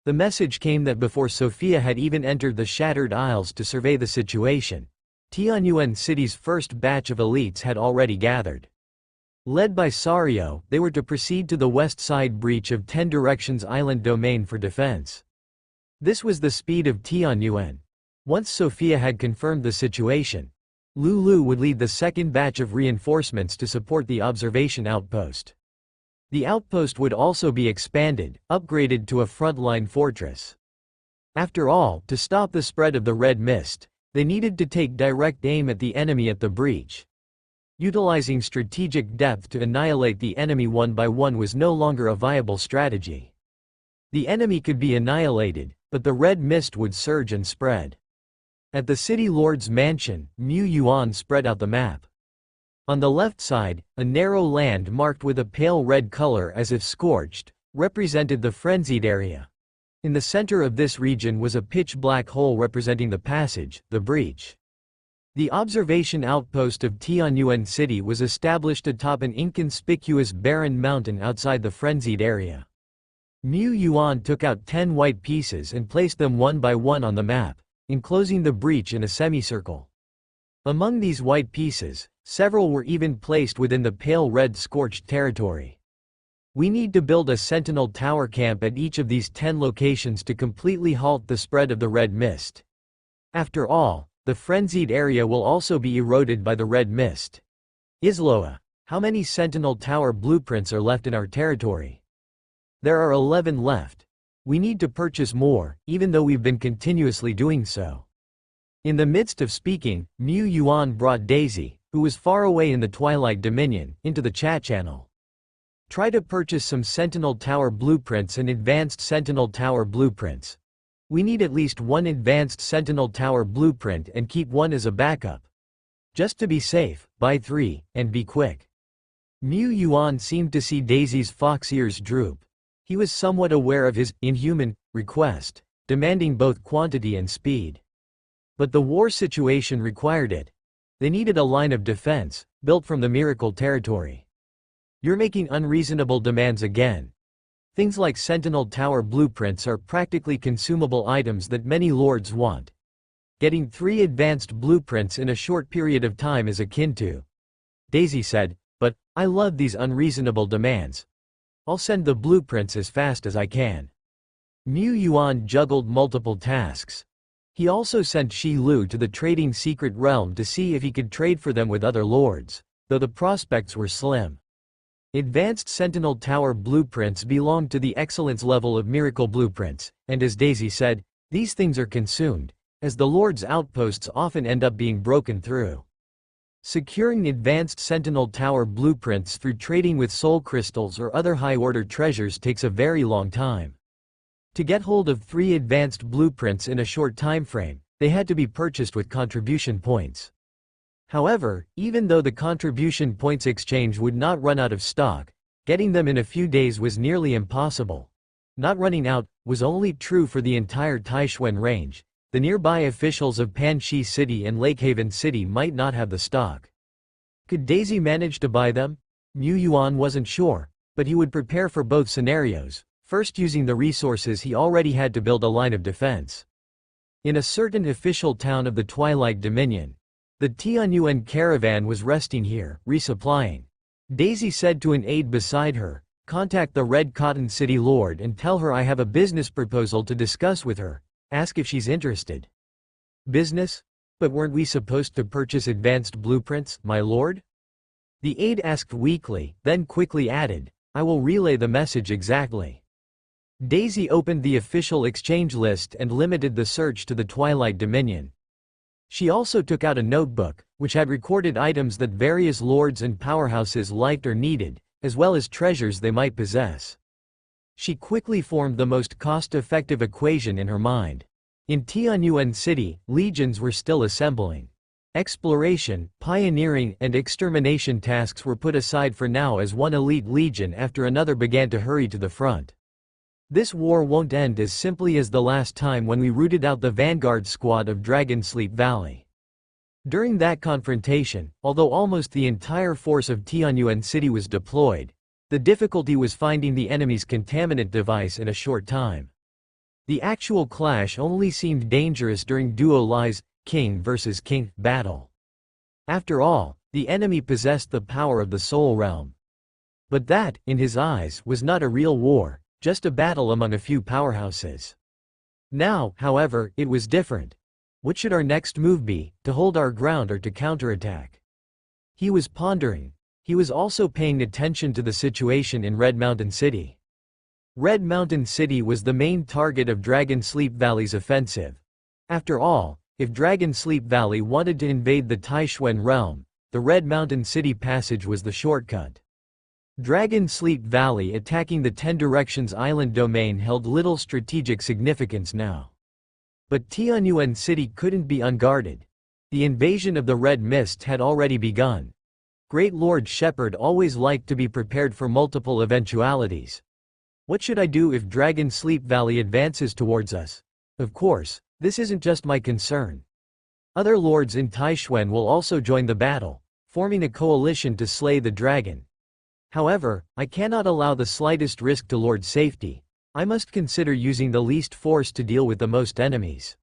The message came that before Sophia had even entered the Shattered Isles to survey the situation, Tianyuan City's first batch of elites had already gathered. Led by Sario, they were to proceed to the west side breach of 10 Directions Island domain for defense. This was the speed of Tianyuan. Once Sophia had confirmed the situation, Lulu would lead the second batch of reinforcements to support the observation outpost. The outpost would also be expanded, upgraded to a frontline fortress. After all, to stop the spread of the red mist, they needed to take direct aim at the enemy at the breach. Utilizing strategic depth to annihilate the enemy one by one was no longer a viable strategy. The enemy could be annihilated, but the red mist would surge and spread. At the city lord's mansion, Mu Yuan spread out the map. On the left side, a narrow land marked with a pale red color as if scorched, represented the frenzied area. In the center of this region was a pitch-black hole representing the passage, the breach. The observation outpost of Tianyuan City was established atop an inconspicuous barren mountain outside the frenzied area. Mu Yuan took out 10 white pieces and placed them one by one on the map, enclosing the breach in a semicircle. Among these white pieces, several were even placed within the pale red scorched territory. We need to build a sentinel tower camp at each of these 10 locations to completely halt the spread of the red mist. After all, the frenzied area will also be eroded by the red mist. Isloa, how many sentinel tower blueprints are left in our territory? There are 11 left. We need to purchase more, even though we've been continuously doing so. In the midst of speaking, Mu Yuan brought Daisy, who was far away in the Twilight Dominion, into the chat channel. Try to purchase some Sentinel Tower blueprints and Advanced Sentinel Tower blueprints. We need at least one Advanced Sentinel Tower blueprint and keep one as a backup. Just to be safe, buy 3, and be quick. Mu Yuan seemed to see Daisy's fox ears droop. He was somewhat aware of his inhuman request, demanding both quantity and speed. But the war situation required it. They needed a line of defense, built from the Miracle territory. You're making unreasonable demands again. Things like Sentinel Tower blueprints are practically consumable items that many lords want. Getting 3 advanced blueprints in a short period of time is akin to. Daisy said, but I love these unreasonable demands. I'll send the blueprints as fast as I can. Mu Yuan juggled multiple tasks. He also sent Shi Lu to the trading secret realm to see if he could trade for them with other lords, though the prospects were slim. Advanced Sentinel Tower blueprints belong to the excellence level of Miracle blueprints, and as Daisy said, these things are consumed, as the Lord's outposts often end up being broken through. Securing advanced Sentinel Tower blueprints through trading with soul crystals or other high-order treasures takes a very long time. To get hold of 3 advanced blueprints in a short time frame, they had to be purchased with contribution points. However, even though the contribution points exchange would not run out of stock, getting them in a few days was nearly impossible. Not running out was only true for the entire Taishuan range. The nearby officials of Panxi City and Lakehaven City might not have the stock. Could Daisy manage to buy them? Mu Yuan wasn't sure, but he would prepare for both scenarios, first using the resources he already had to build a line of defense. In a certain official town of the Twilight Dominion, the Tianyuan caravan was resting here, resupplying. Daisy said to an aide beside her, "Contact the Red Cotton City Lord and tell her I have a business proposal to discuss with her. Ask if she's interested." Business? But weren't we supposed to purchase advanced blueprints, my lord? The aide asked weakly, then quickly added, "I will relay the message exactly." Daisy opened the official exchange list and limited the search to the Twilight Dominion. She also took out a notebook, which had recorded items that various lords and powerhouses liked or needed, as well as treasures they might possess. She quickly formed the most cost-effective equation in her mind. In Tianyuan City, legions were still assembling. Exploration, pioneering, and extermination tasks were put aside for now as one elite legion after another began to hurry to the front. This war won't end as simply as the last time when we rooted out the vanguard squad of Dragonsleep Valley. During that confrontation, although almost the entire force of Tianyuan City was deployed, the difficulty was finding the enemy's contaminant device in a short time. The actual clash only seemed dangerous during Duo Lie's King versus King battle. After all, The enemy possessed the power of the Soul Realm. But that, in his eyes, was not a real war, just a battle among a few powerhouses. Now, however, it was different. What should our next move be, to hold our ground or to counterattack? He was pondering. He was also paying attention to the situation in Red Mountain City. Red Mountain City was the main target of Dragon Sleep Valley's offensive. After all, if Dragon Sleep Valley wanted to invade the Taishuan realm, the Red Mountain City passage was the shortcut. Dragon Sleep Valley attacking the Ten Directions Island domain held little strategic significance now. But Tianyuan City couldn't be unguarded. The invasion of the Red Mist had already begun. Great Lord Shepherd always liked to be prepared for multiple eventualities. What should I do if Dragon Sleep Valley advances towards us? Of course, this isn't just my concern. Other lords in Taishuan will also join the battle, forming a coalition to slay the dragon. However, I cannot allow the slightest risk to Lord's safety. I must consider using the least force to deal with the most enemies.